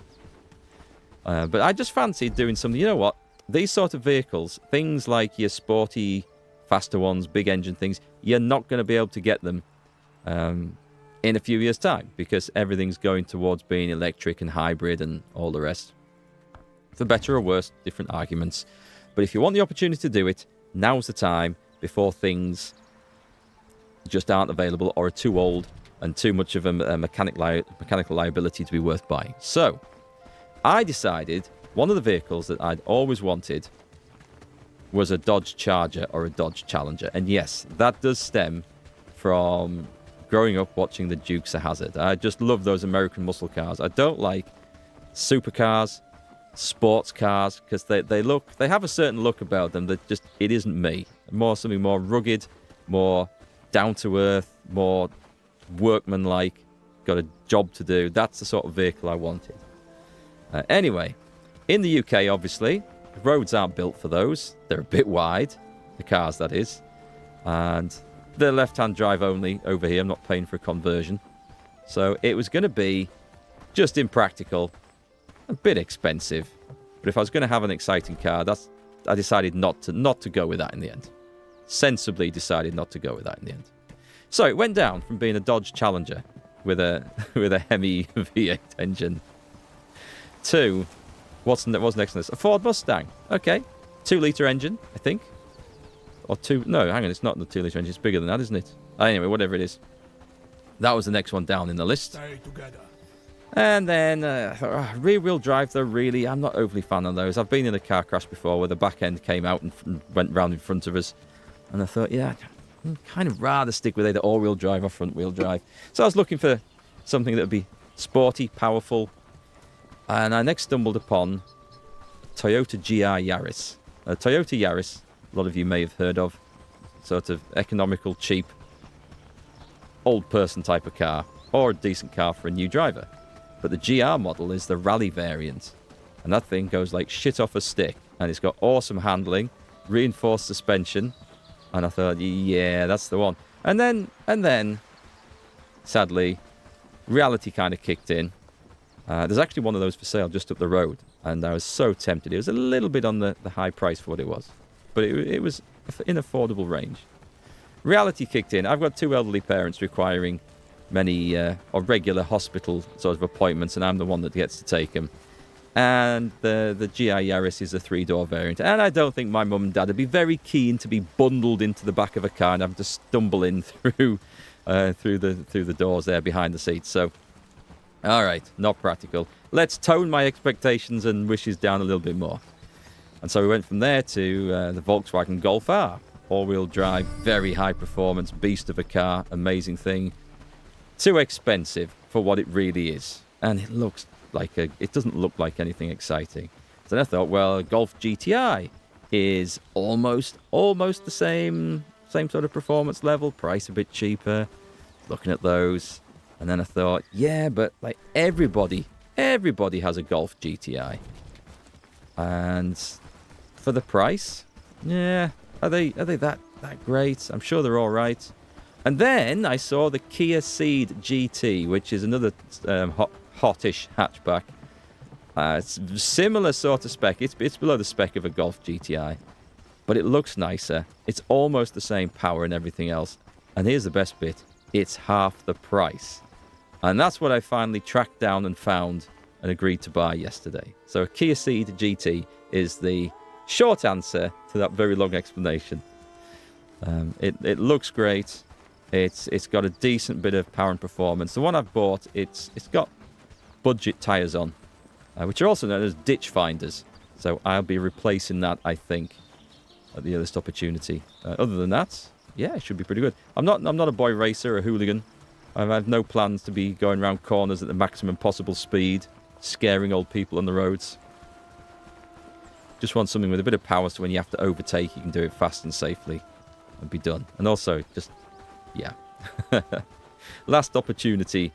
But I just fancied doing something. You know what? These sort of vehicles, things like your sporty, faster ones, big engine things, you're not going to be able to get them in a few years' time because everything's going towards being electric and hybrid and all the rest. For better or worse, different arguments. But if you want the opportunity to do it, now's the time before things just aren't available or are too old and too much of a mechanical liability to be worth buying. So, I decided... one of the vehicles that I'd always wanted was a Dodge Charger or a Dodge Challenger. And yes, that does stem from growing up watching the Dukes of Hazzard. I just love those American muscle cars. I don't like supercars, sports cars, because they have a certain look about them that just, it isn't me. Something more rugged, more down to earth, more workmanlike, got a job to do. That's the sort of vehicle I wanted. Anyway, in the UK, obviously, the roads aren't built for those. They're a bit wide, the cars, that is. And they're left-hand drive only over here. I'm not paying for a conversion. So it was going to be just impractical, a bit expensive. But if I was going to have an exciting car, I decided not to go with that in the end. Sensibly decided not to go with that in the end. So it went down from being a Dodge Challenger with a Hemi V8 engine to... What's next on this? A Ford Mustang. Okay. 2-litre engine, I think. Or two... No, hang on. It's not the 2-litre engine. It's bigger than that, isn't it? Anyway, whatever it is. That was the next one down in the list. And then rear-wheel drive, though, really, I'm not overly fan of those. I've been in a car crash before where the back end came out and went round in front of us. And I thought, yeah, I'd kind of rather stick with either all-wheel drive or front-wheel drive. So I was looking for something that would be sporty, powerful. And I next stumbled upon Toyota GR Yaris. Toyota Yaris, a lot of you may have heard of. sort of economical, cheap, old person type of car, or a decent car for a new driver. But the GR model is the rally variant, and that thing goes like shit off a stick, and it's got awesome handling, reinforced suspension, and I thought, yeah, that's the one. And then, sadly, reality kind of kicked in. There's actually one of those for sale just up the road, and I was so tempted. It was a little bit on the high price for what it was, but it was in affordable range. Reality kicked in. I've got 2 elderly parents requiring many or regular hospital sort of appointments, and I'm the one that gets to take them. And the GI Yaris is a 3-door variant, and I don't think my mum and dad would be very keen to be bundled into the back of a car and having to stumble in through the doors there behind the seats. So, all right, not practical. Let's tone my expectations and wishes down a little bit more. And so we went from there to the Volkswagen Golf R. All-wheel drive, very high performance, beast of a car, amazing thing. Too expensive for what it really is. And it looks like it doesn't look like anything exciting. So then I thought, well, Golf GTI is almost the same sort of performance level, price a bit cheaper. Looking at those. And then I thought, yeah, but like everybody has a Golf GTI. And for the price, yeah, are they that great? I'm sure they're all right. And then I saw the Kia Ceed GT, which is another hottish hatchback. It's similar sort of spec. It's below the spec of a Golf GTI, but it looks nicer. It's almost the same power and everything else. And here's the best bit. It's half the price. And that's what I finally tracked down and found and agreed to buy yesterday. So a Kia Ceed GT is the short answer to that very long explanation. It looks great. It's got a decent bit of power and performance. The one I've bought, it's got budget tyres on, which are also known as ditch finders. So I'll be replacing that, I think, at the earliest opportunity. Other than that, yeah, it should be pretty good. I'm not a boy racer or a hooligan. I have no plans to be going around corners at the maximum possible speed, scaring old people on the roads. Just want something with a bit of power, so when you have to overtake, you can do it fast and safely and be done. And also, just, yeah. Last opportunity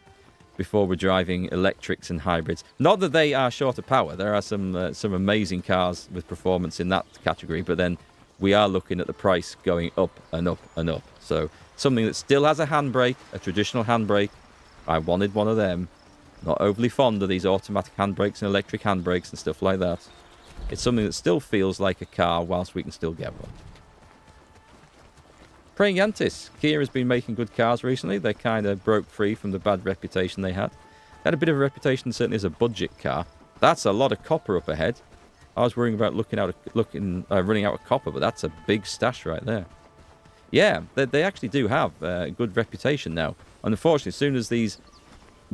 before we're driving electrics and hybrids. Not that they are short of power. There are some amazing cars with performance in that category, but then we are looking at the price going up and up and up. So something that still has a handbrake, a traditional handbrake. I wanted one of them. Not overly fond of these automatic handbrakes and electric handbrakes and stuff like that. It's something that still feels like a car whilst we can still get one. Praying Mantis. Kia has been making good cars recently. They kind of broke free from the bad reputation they had. They had a bit of a reputation certainly as a budget car. That's a lot of copper up ahead. I was worrying about running out of copper, but that's a big stash right there. Yeah, they actually do have a good reputation now. And unfortunately, as soon as these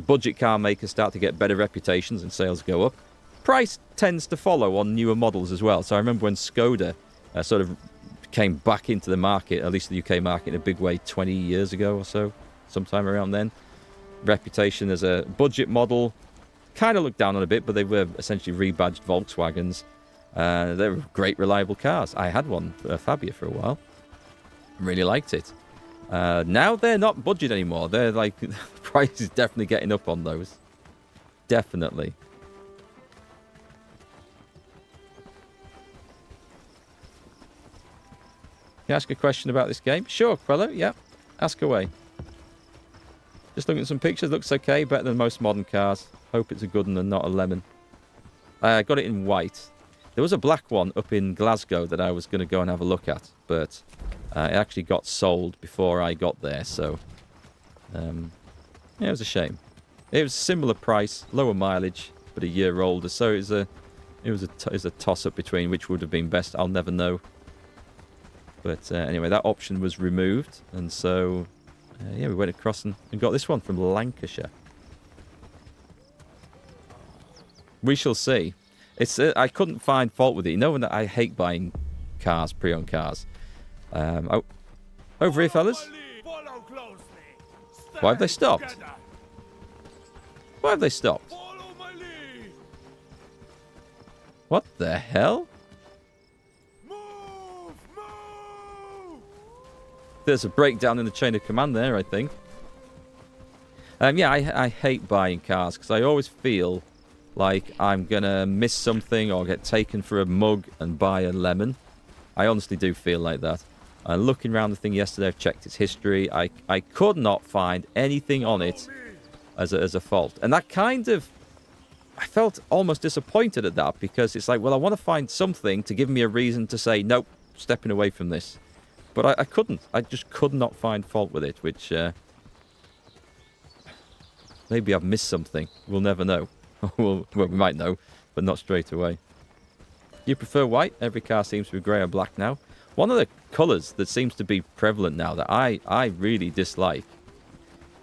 budget car makers start to get better reputations and sales go up, price tends to follow on newer models as well. So I remember when Skoda sort of came back into the market, at least the UK market, in a big way 20 years ago or so, sometime around then. Reputation as a budget model, kind of looked down on a bit, but they were essentially rebadged Volkswagens. They were great, reliable cars. I had one, a Fabia, for a while. Really liked it. Now they're not budget anymore. They're like, the price is definitely getting up on those. Definitely. Can I ask a question about this game? Sure, Quello. Yeah, ask away. Just looking at some pictures. Looks okay. Better than most modern cars. Hope it's a good one and not a lemon. I got it in white. There was a black one up in Glasgow that I was going to go and have a look at, but it actually got sold before I got there. So, yeah, it was a shame. It was a similar price, lower mileage, but a year older. So it was a toss-up between which would have been best. I'll never know. But anyway, that option was removed, and so yeah, we went across and got this one from Lancashire. We shall see. It's I couldn't find fault with it. You know, when I hate buying cars, pre-owned cars. Over here, fellas. Why have they stopped? Why have they stopped? What the hell? There's a breakdown in the chain of command there, I think. Yeah, I hate buying cars because I always feel like I'm going to miss something or get taken for a mug and buy a lemon. I honestly do feel like that. Looking around the thing yesterday, I've checked its history. I could not find anything on it as a fault. And that kind of... I felt almost disappointed at that because it's like, well, I want to find something to give me a reason to say, nope, stepping away from this. But I couldn't. I just could not find fault with it, which... maybe I've missed something. We'll never know. well, we might know, but not straight away. You prefer white? Every car seems to be grey or black now. One of the colours that seems to be prevalent now that I really dislike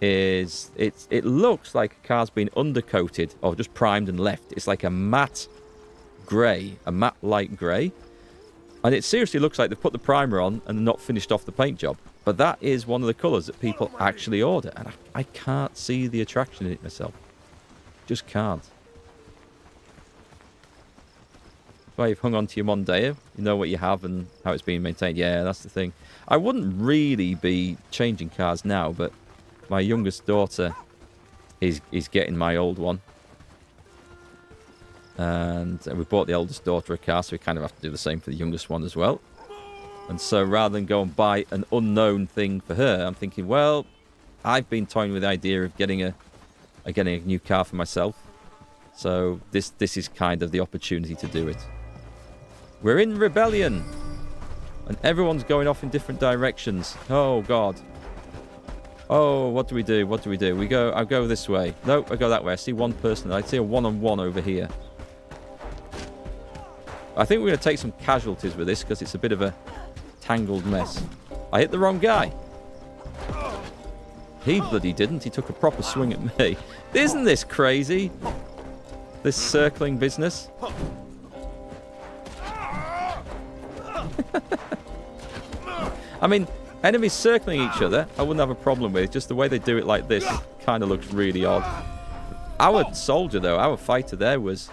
is it looks like a car's been undercoated or just primed and left. It's like a matte grey, a matte light grey. And it seriously looks like they've put the primer on and not finished off the paint job. But that is one of the colours that people actually order. And I can't see the attraction in it myself. Just can't. Well, you've hung on to your Mondeo. You know what you have and how it's being maintained. Yeah, that's the thing. I wouldn't really be changing cars now, but my youngest daughter is getting my old one. And we bought the oldest daughter a car, so we kind of have to do the same for the youngest one as well. And so rather than go and buy an unknown thing for her, I'm thinking, well, I've been toying with the idea of getting a new car for myself. So this is kind of the opportunity to do it. We're in rebellion. And everyone's going off in different directions. Oh, God. Oh, what do we do? What do we do? I'll go this way. Nope, I go that way. I see one person. I see a one-on-one over here. I think we're going to take some casualties with this because it's a bit of a tangled mess. I hit the wrong guy. He bloody didn't. He took a proper swing at me. Isn't this crazy? This circling business. I mean, enemies circling each other, I wouldn't have a problem with. Just the way they do it like this kind of looks really odd. Our soldier, though, our fighter there was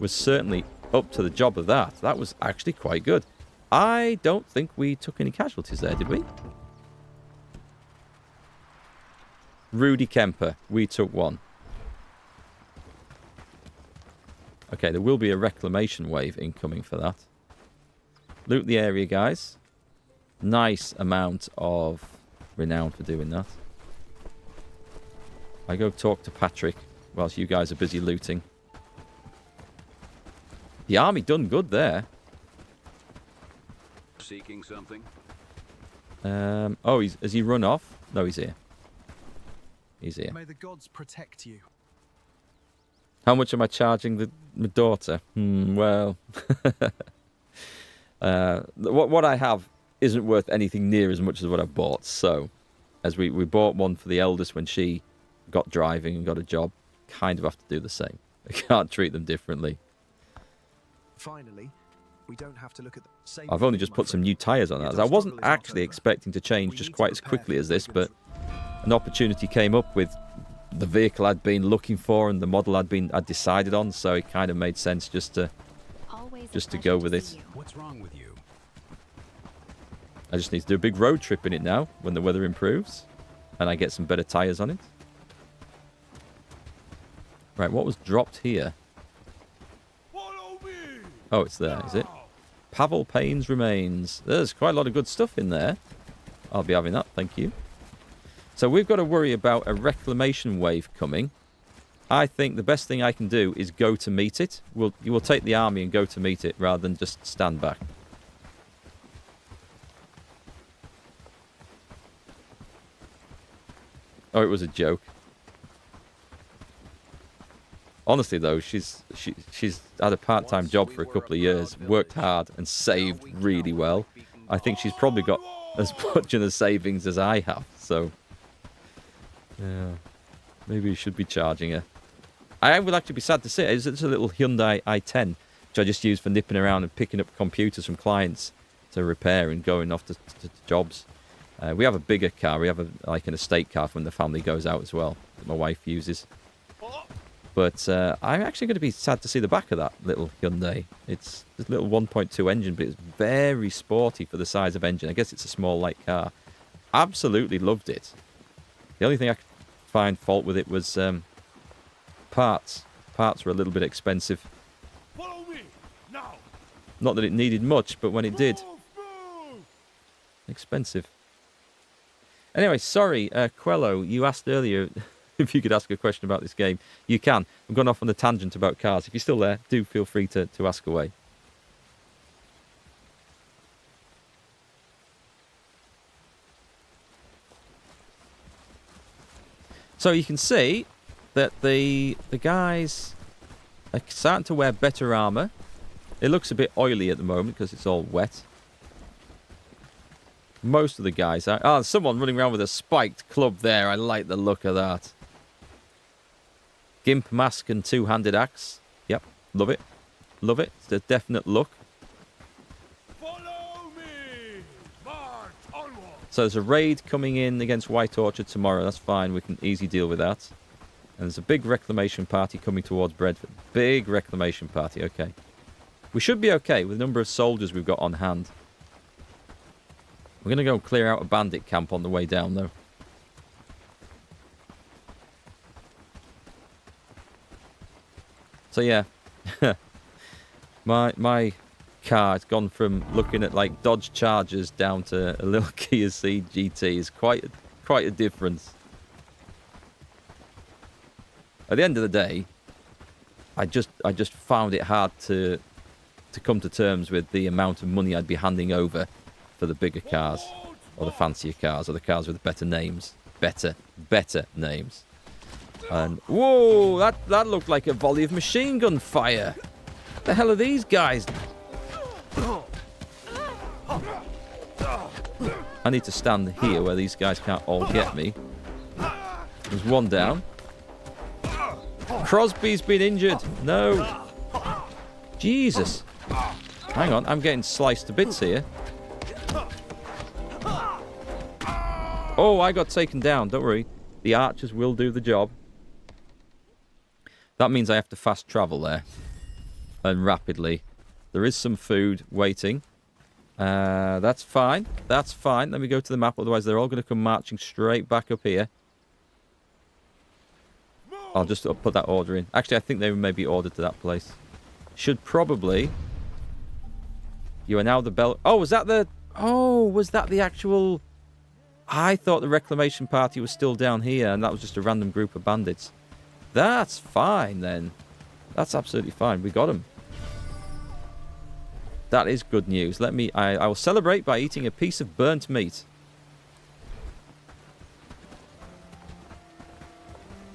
certainly up to the job of that. That was actually quite good. I don't think we took any casualties there, did we? Rudy Kemper. We took one. Okay, there will be a reclamation wave incoming for that. Loot the area, guys. Nice amount of renown for doing that. I go talk to Patrick whilst you guys are busy looting. The army done good there. Seeking something? Oh, has he run off? No, he's here. He's here. May the gods protect you. How much am I charging my daughter? Well, what I have isn't worth anything near as much as what I bought. So, as we bought one for the eldest when she got driving and got a job, kind of have to do the same. I can't treat them differently. Finally, we don't have to look at the same. I've only just put some new tyres on that. I wasn't actually expecting to change just quite as quickly as this, but an opportunity came up with the vehicle I'd been looking for and the model I'd decided on, so it kind of made sense just to go with it. What's wrong with you? I just need to do a big road trip in it now when the weather improves and I get some better tyres on it. Right, what was dropped here? Oh, it's there, is it? Pavel Payne's remains. There's quite a lot of good stuff in there. I'll be having that, thank you. So we've got to worry about a reclamation wave coming. I think the best thing I can do is go to meet it. You will take the army and go to meet it rather than just stand back. Oh, it was a joke. Honestly, though, she's had a part-time job for a couple of years, worked hard, and saved really well. I think she's probably got as much in the savings as I have. So, yeah, maybe we should be charging her. I would actually be sad to see it. It's a little Hyundai i10, which I just use for nipping around and picking up computers from clients to repair and going off to jobs. We have a bigger car. We have like an estate car when the family goes out as well, that my wife uses. But I'm actually going to be sad to see the back of that little Hyundai. It's a little 1.2 engine, but it's very sporty for the size of engine. I guess it's a small, light car. absolutely loved it. The only thing I could find fault with it was parts. Parts were a little bit expensive. Follow me now. Not that it needed much, but when it did, Move. expensive. Anyway, sorry, Quello, you asked earlier if you could ask a question about this game. You can. I've gone off on a tangent about cars. If you're still there, do feel free to ask away. So you can see that the guys are starting to wear better armour. It looks a bit oily at the moment because it's all wet. Most of the guys are... Oh, someone running around with a spiked club there. I like the look of that. Gimp mask and two-handed axe. Yep, love it. Love it. It's a definite look. Follow me. March onward. So there's a raid coming in against White Orchard tomorrow. That's fine. We can easily deal with that. And there's a big reclamation party coming towards Bredford. Big reclamation party. Okay. We should be okay with the number of soldiers we've got on hand. We're going to go and clear out a bandit camp on the way down, though. So, yeah. my car has gone from looking at, like, Dodge Chargers down to a little Kia Ceed GT. It's quite a difference. At the end of the day, I just found it hard to come to terms with the amount of money I'd be handing over for the bigger cars, or the fancier cars, or the cars with better names. Better names. And, whoa, that looked like a volley of machine gun fire. What the hell are these guys? I need to stand here where these guys can't all get me. There's one down. Crosby's been injured. No. Jesus. Hang on, I'm getting sliced to bits here. Oh, I got taken down. Don't worry. The archers will do the job. That means I have to fast travel there. And rapidly. There is some food waiting. That's fine. That's fine. Let me go to the map. Otherwise, they're all going to come marching straight back up here. I'll just put that order in. Actually, I think they may be ordered to that place. Should probably... You are now the Bell... Oh, was that the... Oh, was that the actual... I thought the reclamation party was still down here, and that was just a random group of bandits. That's fine, then. That's absolutely fine. We got them. That is good news. Let me... I will celebrate by eating a piece of burnt meat.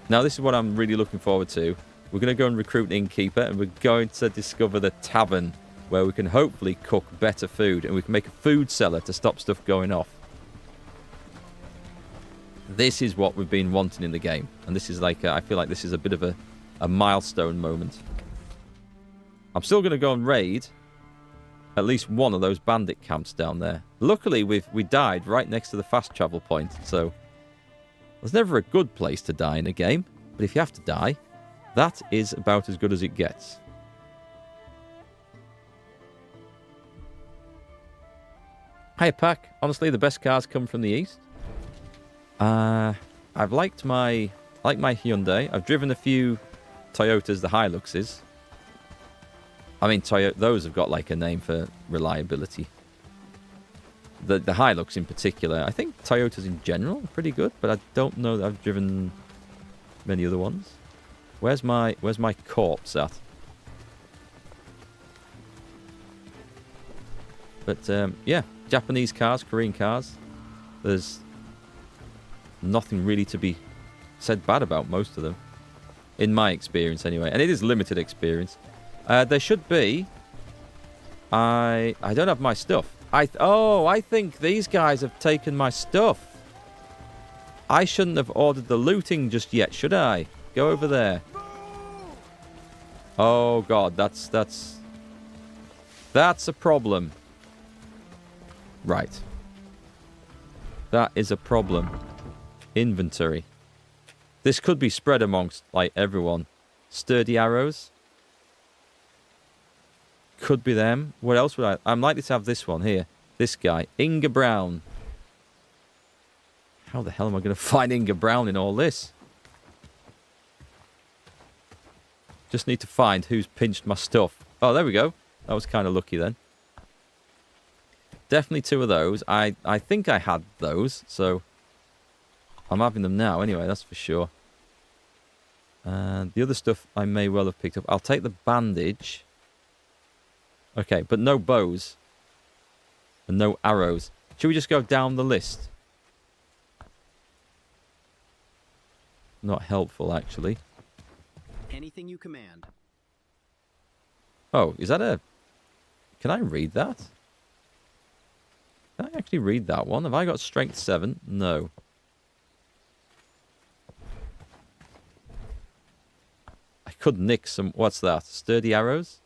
Now, this is what I'm really looking forward to. We're going to go and recruit an innkeeper, and we're going to discover the tavern, where we can hopefully cook better food, and we can make a food cellar to stop stuff going off. This is what we've been wanting in the game, and this is like, I feel like this is a bit of a milestone moment. I'm still going to go and raid at least one of those bandit camps down there. Luckily, we died right next to the fast travel point, so there's never a good place to die in a game, but if you have to die, that is about as good as it gets. Hi, Pack. Honestly, the best cars come from the east. I've liked my Hyundai. I've driven a few Toyotas, the Hiluxes. I mean, those have got like a name for reliability. The Hilux in particular. I think Toyotas in general are pretty good, but I don't know that I've driven many other ones. Where's my corpse at? But yeah, Japanese cars, Korean cars. There's nothing really to be said bad about most of them, in my experience anyway, and it is limited experience. There should be. I don't have my stuff. I think these guys have taken my stuff. I shouldn't have ordered the looting just yet, should I? Go over there. Oh God, that's a problem. Right. That is a problem. Inventory. This could be spread amongst, like, everyone. Sturdy arrows. Could be them. What else would I... I'm likely to have this one here. This guy. Inga Brown. How the hell am I going to find Inga Brown in all this? Just need to find who's pinched my stuff. Oh, there we go. That was kind of lucky then. Definitely 2 of those. I think I had those, so I'm having them now anyway, that's for sure. And the other stuff I may well have picked up. I'll take the bandage. Okay, but no bows. And no arrows. Should we just go down the list? Not helpful, actually. Anything you command. Oh, is that a... Can I read that? Can I actually read that one? Have I got strength 7? No. I could nick some... What's that? Sturdy arrows?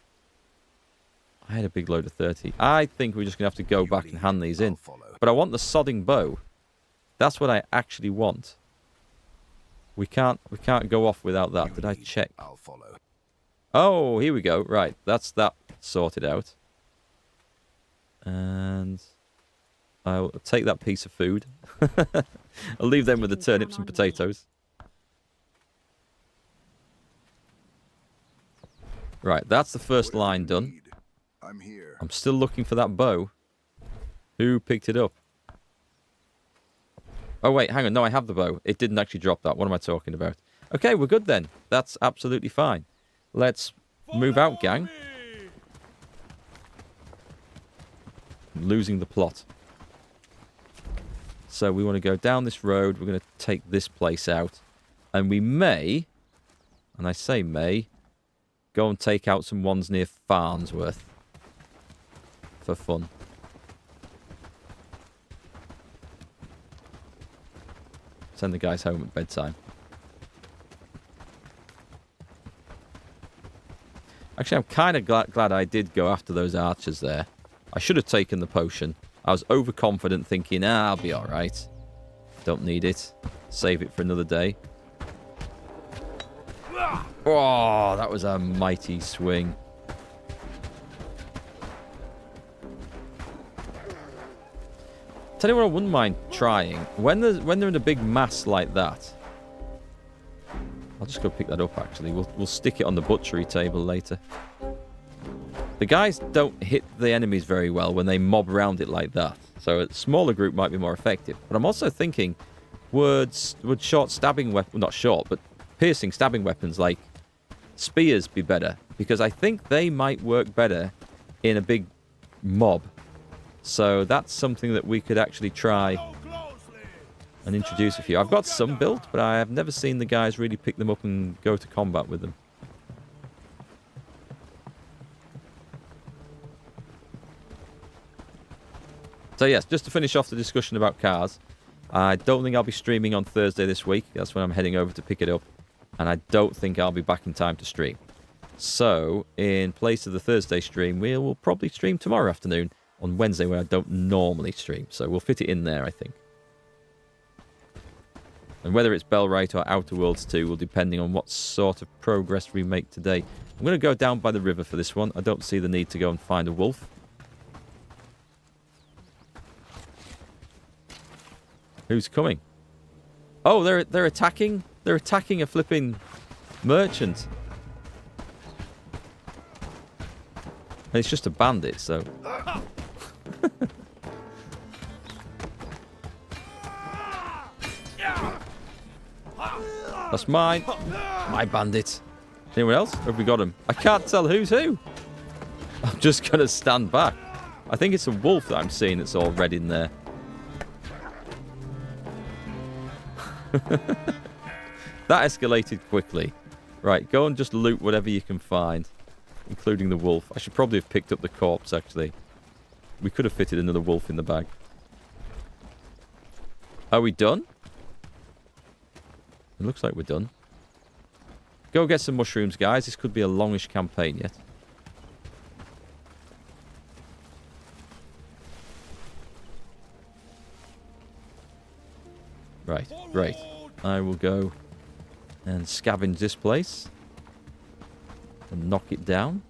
I had a big load of 30. I think we're just going to have to go back and hand these in. But I want the sodding bow. That's what I actually want. We can't go off without that. Did I check? I'll follow. Oh, here we go. Right, that's that sorted out. And I'll take that piece of food. I'll leave them with the turnips and potatoes. Right, that's the first line done. I'm here. I'm still looking for that bow. Who picked it up? Oh, wait, hang on. No, I have the bow. It didn't actually drop that. What am I talking about? Okay, we're good then. That's absolutely fine. Let's move out, gang. I'm losing the plot. So we want to go down this road. We're going to take this place out. And we may, and I say may, go and take out some ones near Farnsworth. For fun. Send the guys home at bedtime. Actually, I'm kind of glad I did go after those archers there. I should have taken the potion. I was overconfident thinking, I'll be alright. Don't need it. Save it for another day. Oh, that was a mighty swing. Tell you what I wouldn't mind trying. When they're in a big mass like that. I'll just go pick that up, actually. We'll stick it on the butchery table later. The guys don't hit the enemies very well when they mob around it like that. So a smaller group might be more effective. But I'm also thinking, would short stabbing weapons... Not short, but piercing stabbing weapons like spears be better? Because I think they might work better in a big mob. So that's something that we could actually try and introduce a few. I've got some built, but I have never seen the guys really pick them up and go to combat with them. So yes, just to finish off the discussion about cars, I don't think I'll be streaming on Thursday this week. That's when I'm heading over to pick it up. And I don't think I'll be back in time to stream. So, in place of the Thursday stream, we will probably stream tomorrow afternoon on Wednesday when I don't normally stream. So we'll fit it in there, I think. And whether it's Bellwright or Outer Worlds 2 will depending on what sort of progress we make today. I'm going to go down by the river for this one. I don't see the need to go and find a wolf. Who's coming? Oh, they're attacking. They're attacking a flipping merchant. And it's just a bandit, so. That's mine. My bandit. Anyone else? Have we got him? I can't tell who's who. I'm just going to stand back. I think it's a wolf that I'm seeing that's all red in there. That escalated quickly. Right, go and just loot whatever you can find. Including the wolf. I should probably have picked up the corpse, actually. We could have fitted another wolf in the bag. Are we done? It looks like we're done. Go get some mushrooms, guys. This could be a longish campaign yet. Right, great. I will go and scavenge this place. And knock it down.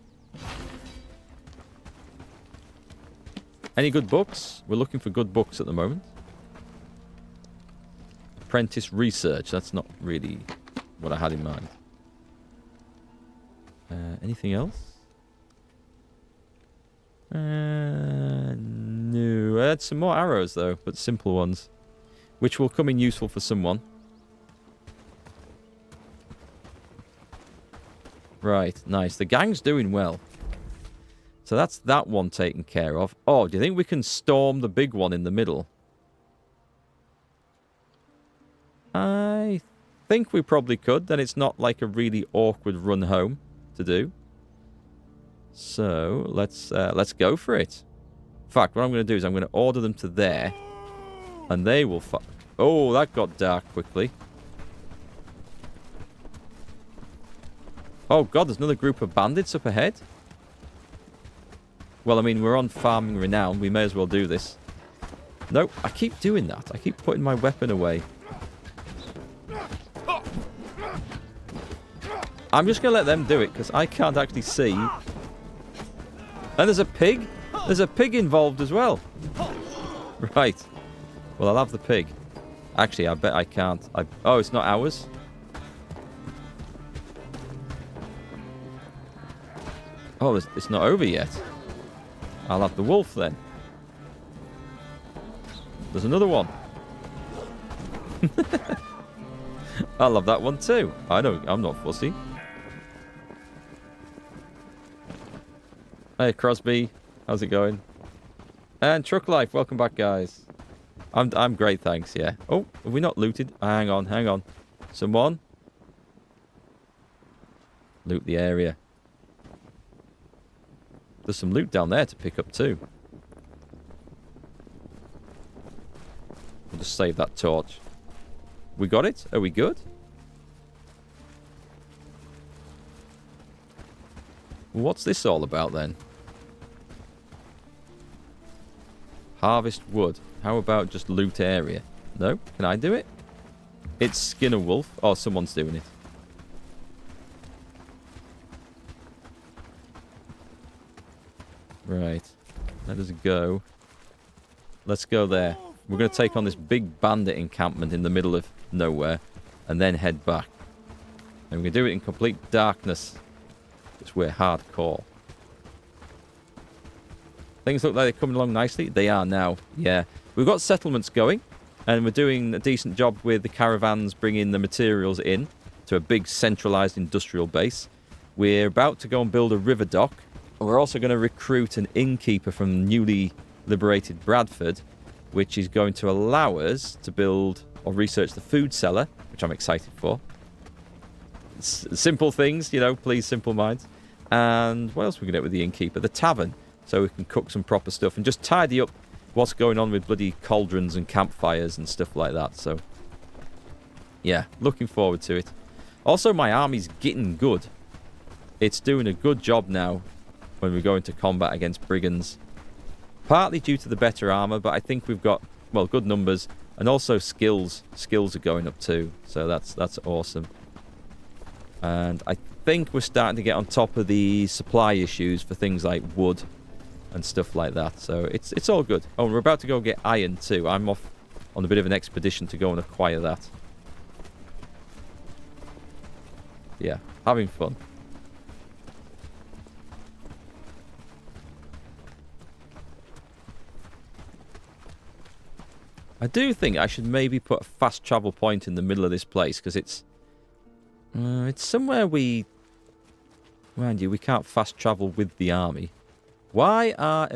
Any good books? We're looking for good books at the moment. apprentice research. That's not really what I had in mind. Anything else? No. I had some more arrows, though, but simple ones, which will come in useful for someone. Right, nice. The gang's doing well. So that's that one taken care of. Oh, do you think we can storm the big one in the middle? I think we probably could. Then it's not like a really awkward run home to do. So let's go for it. In fact, what I'm going to do is I'm going to order them to there, and they will. Oh, that got dark quickly. Oh god, there's another group of bandits up ahead. Well, I mean, we're on farming renown. We may as well do this. Nope, I keep doing that. I keep putting my weapon away. I'm just going to let them do it, because I can't actually see. And there's a pig. There's a pig involved as well. Right. Well, I'll have the pig. Actually, I bet I can't. Oh, it's not ours? Oh, it's not over yet. I'll have the wolf then. There's another one. I'll have that one too. I'm not fussy. Hey Crosby, how's it going? And Truck Life, welcome back, guys. I'm great, thanks. Yeah. Oh, have we not looted? Hang on. Someone loot the area. There's some loot down there to pick up too. We'll just save that torch. We got it? Are we good? What's this all about then? Harvest wood. How about just loot area? No? Can I do it? It's skin a wolf. Oh, someone's doing it. Right. Let us go. Let's go there. We're going to take on this big bandit encampment in the middle of nowhere and then head back. And we're going to do it in complete darkness because we're hardcore. Things look like they're coming along nicely. They are now. Yeah. We've got settlements going and we're doing a decent job with the caravans bringing the materials in to a big centralized industrial base. We're about to go and build a river dock. We're also going to recruit an innkeeper from newly liberated Bradford, which is going to allow us to build or research the food cellar, which I'm excited for. Simple things, you know, please, simple minds. And what else are we going to get with the innkeeper? The tavern, so we can cook some proper stuff and just tidy up what's going on with bloody cauldrons and campfires and stuff like that. So, yeah, looking forward to it. Also, my army's getting good. It's doing a good job now when we go into combat against brigands. Partly due to the better armor, but I think we've got, well, good numbers and also skills. Skills are going up too, so that's awesome. And I think we're starting to get on top of the supply issues for things like wood and stuff like that. So it's all good. Oh, and we're about to go get iron too. I'm off on a bit of an expedition to go and acquire that. Yeah, having fun. I do think I should maybe put a fast travel point in the middle of this place, because it's somewhere mind you, we can't fast travel with the army. Why are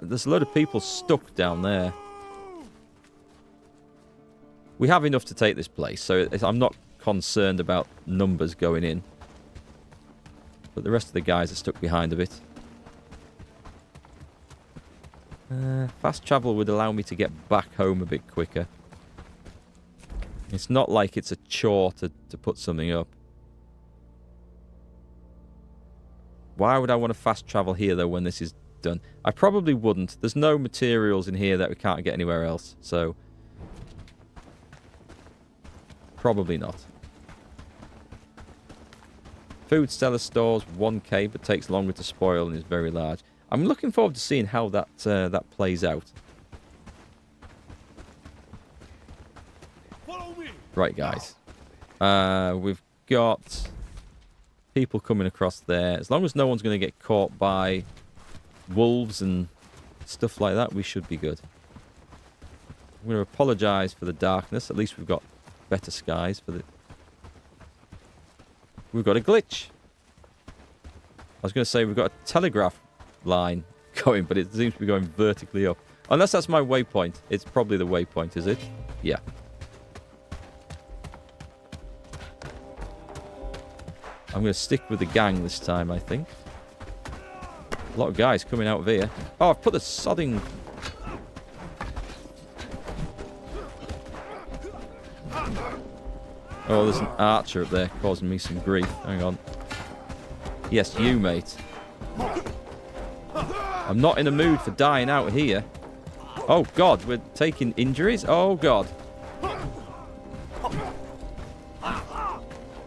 there's a load of people stuck down there. We have enough to take this place, so I'm not concerned about numbers going in. But the rest of the guys are stuck behind a bit. Fast travel would allow me to get back home a bit quicker. It's not like it's a chore to put something up. Why would I want to fast travel here, though, when this is done? I probably wouldn't. There's no materials in here that we can't get anywhere else, so probably not. Food cellar stores 1k, but takes longer to spoil and is very large. I'm looking forward to seeing how that plays out. Follow me. Right, guys. We've got people coming across there. As long as no one's going to get caught by wolves and stuff like that, we should be good. I'm going to apologise for the darkness. At least we've got better skies for the... We've got a glitch. I was going to say we've got a telegraph line going, but it seems to be going vertically up. Unless that's my waypoint. It's probably the waypoint, is it? Yeah. I'm going to stick with the gang this time, I think. A lot of guys coming out of here. Oh, I've put the sodding... Oh, there's an archer up there causing me some grief. Hang on. Yes, you, mate. I'm not in a mood for dying out here. Oh, God, we're taking injuries? Oh, God.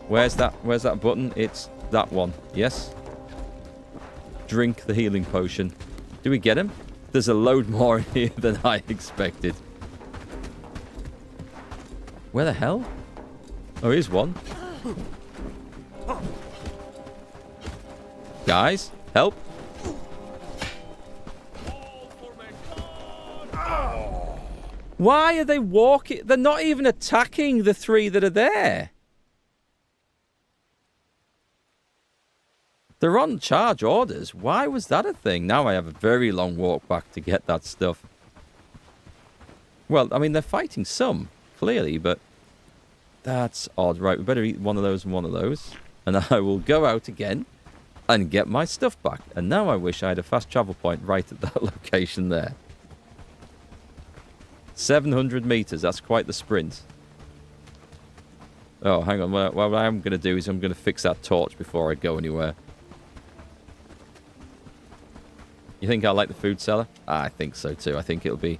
Where's that button? It's that one. Yes? Drink the healing potion. Do we get him? There's a load more in here than I expected. Where the hell? Oh, here's one. Guys, help. Why are they walking? They're not even attacking the three that are there. They're on charge orders. Why was that a thing? Now I have a very long walk back to get that stuff. Well, I mean, they're fighting some, clearly, but that's odd. Right, we better eat one of those and one of those. And I will go out again and get my stuff back. And now I wish I had a fast travel point right at that location there. 700 meters. That's quite the sprint. Oh, hang on. What I'm going to do is I'm going to fix that torch before I go anywhere. You think I like the food cellar? I think so too. I think it'll be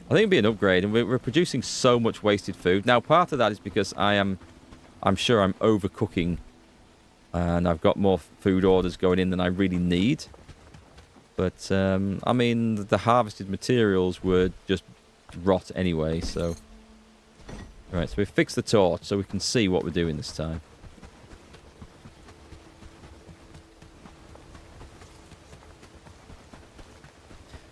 an upgrade, and we're producing so much wasted food. Now, part of that is because I'm sure I'm overcooking, and I've got more food orders going in than I really need. But I mean, the harvested materials were just rot anyway. So, right. So we fixed the torch so we can see what we're doing this time.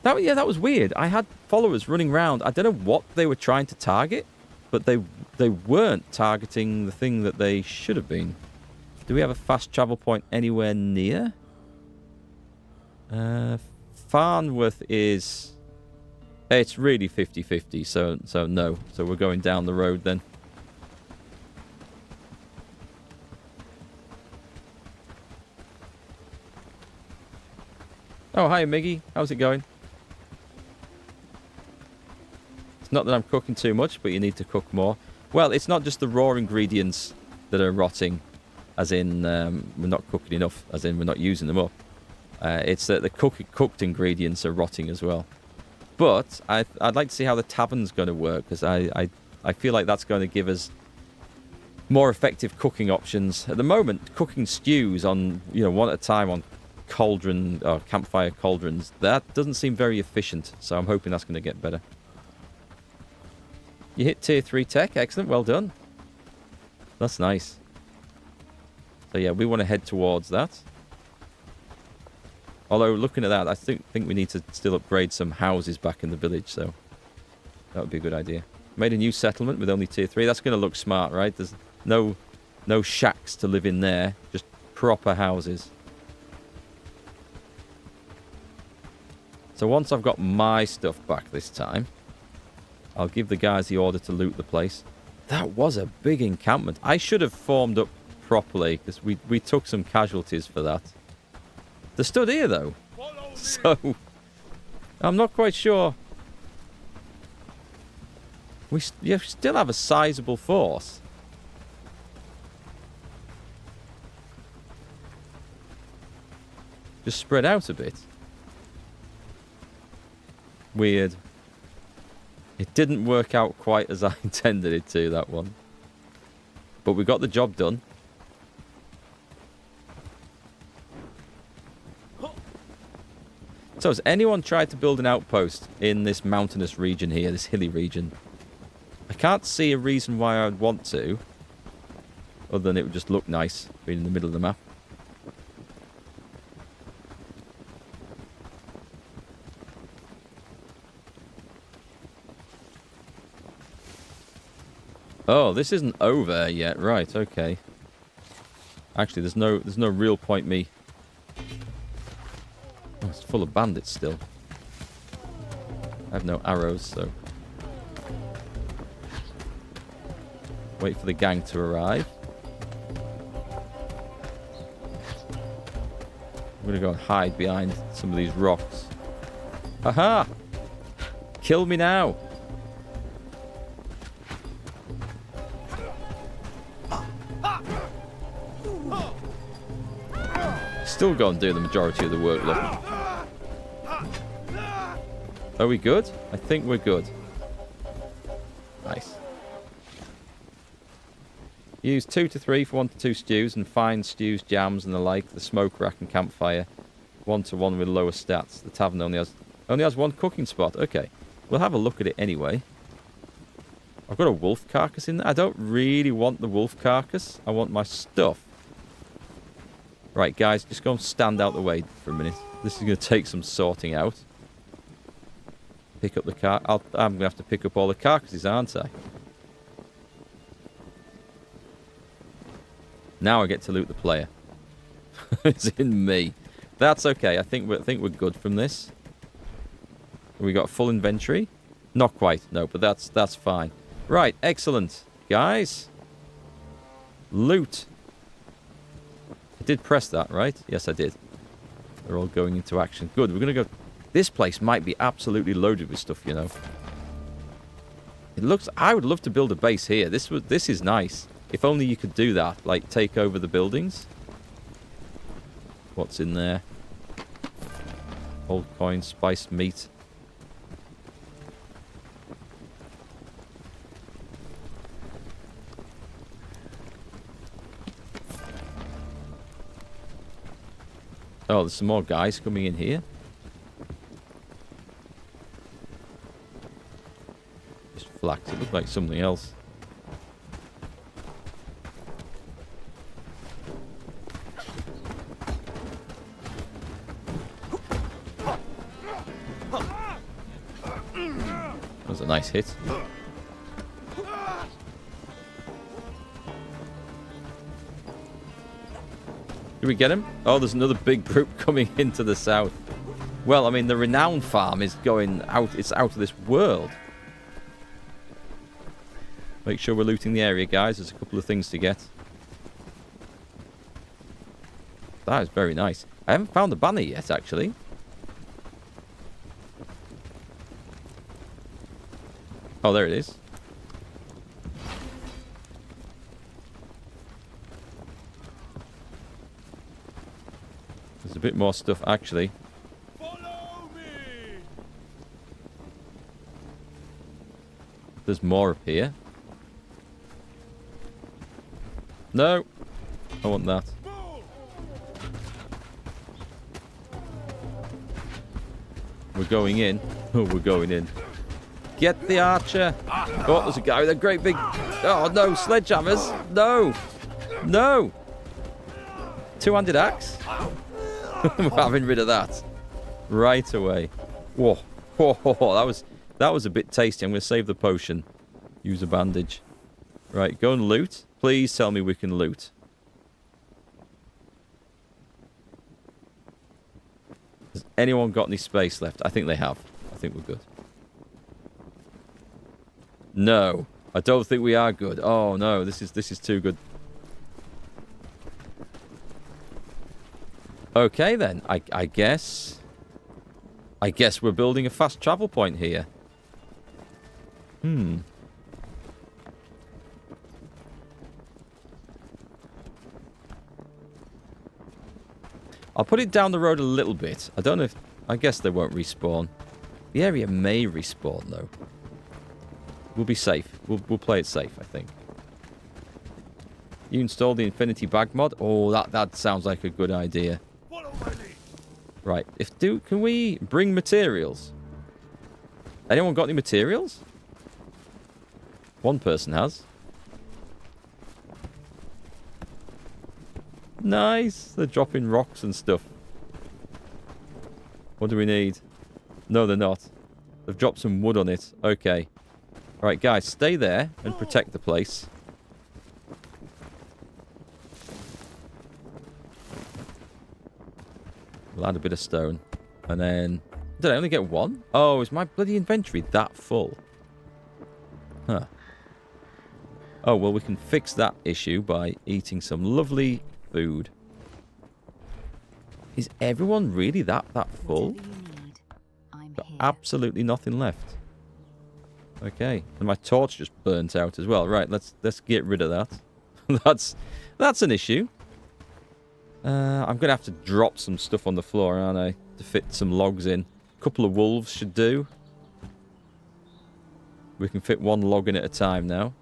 That was weird. I had followers running around. I don't know what they were trying to target, but they weren't targeting the thing that they should have been. Do we have a fast travel point anywhere near? Farnworth is... It's really 50-50, so no. So we're going down the road then. Oh, hi, Miggy. How's it going? Not that I'm cooking too much, but you need to cook more. Well, it's not just the raw ingredients that are rotting, as in we're not cooking enough, as in we're not using them up. It's that the cooked ingredients are rotting as well. But I'd like to see how the tavern's going to work, because I feel like that's going to give us more effective cooking options. At the moment, cooking stews on, one at a time on cauldron or campfire cauldrons, that doesn't seem very efficient. So I'm hoping that's going to get better. You hit tier 3 tech. Excellent. Well done. That's nice. So yeah, we want to head towards that. Although, looking at that, I think we need to still upgrade some houses back in the village, so that would be a good idea. Made a new settlement with only tier 3. That's going to look smart, right? There's no shacks to live in there. Just proper houses. So once I've got my stuff back this time, I'll give the guys the order to loot the place. That was a big encampment. I should have formed up properly, because we took some casualties for that. They're stood here, though. So, I'm not quite sure. We still have a sizable force. Just spread out a bit. Weird. It didn't work out quite as I intended it to, that one. But we got the job done. So has anyone tried to build an outpost in this mountainous region here, this hilly region? I can't see a reason why I'd want to. Other than it would just look nice being in the middle of the map. Oh, this isn't over yet. Right, okay. Actually, there's no real point me... Oh, it's full of bandits still. I have no arrows, so... Wait for the gang to arrive. I'm going to go and hide behind some of these rocks. Aha! Kill me now! Still go and do the majority of the work, look. Are we good? I think we're good. Nice. Use 2 to 3 for 1 to 2 stews and fine stews, jams and the like. The smoke rack and campfire. 1 to 1 with lower stats. The tavern only has 1 cooking spot. Okay. We'll have a look at it anyway. I've got a wolf carcass in there. I don't really want the wolf carcass. I want my stuff. Right, guys, just go and stand out the way for a minute. This is going to take some sorting out. Pick up the car. I'm going to have to pick up all the carcasses, aren't I? Now I get to loot the player. It's in me. That's okay. I think we're good from this. We got a full inventory. Not quite, no, but that's fine. Right, excellent, guys. Loot. I did press that, right? Yes, I did. They're all going into action. Good. We're gonna go. This place might be absolutely loaded with stuff, you know. It looks. I would love to build a base here. This is nice. If only you could do that, like take over the buildings. What's in there? Old coin, spiced meat. Oh, there's some more guys coming in here. Just flax. It looks like something else. That was a nice hit. Did we get him? Oh, there's another big group coming into the south. Well, I mean, the renowned farm is going out. It's out of this world. Make sure we're looting the area, guys. There's a couple of things to get. That is very nice. I haven't found the banner yet, actually. Oh, there it is. There's a bit more stuff, actually. Follow me. There's more up here. No. I want that. We're going in. Oh, we're going in. Get the archer. Oh, there's a guy with a great big... Oh, no. Sledgehammers. No. No. Two-handed axe. We're having rid of that. Right away. Whoa. Whoa. That was a bit tasty. I'm going to save the potion. Use a bandage. Right, go and loot. Please tell me we can loot. Has anyone got any space left? I think they have. I think we're good. No. I don't think we are good. Oh, no. This is too good. Okay, then. I guess we're building a fast travel point here. I'll put it down the road a little bit. I don't know if... I guess they won't respawn. The area may respawn, though. We'll be safe. We'll play it safe, I think. You installed the Infinity Bag mod? Oh, that sounds like a good idea. Follow my lead. Right. Can we bring materials? Anyone got any materials? One person has. Nice. They're dropping rocks and stuff. What do we need? No, they're not. They've dropped some wood on it. Okay. Alright, guys, stay there and protect the place. We'll add a bit of stone. And then... Did I only get one? Oh, is my bloody inventory that full? Huh. Oh, well, we can fix that issue by eating some lovely food. Is everyone really that full? Whatever you need, I'm Got here. absolutely nothing left. Okay, and my torch just burnt out as well. Right, let's get rid of that. that's an issue. I'm gonna have to drop some stuff on the floor, aren't I, to fit some logs in. A couple of wolves should do. We can fit one log in at a time now.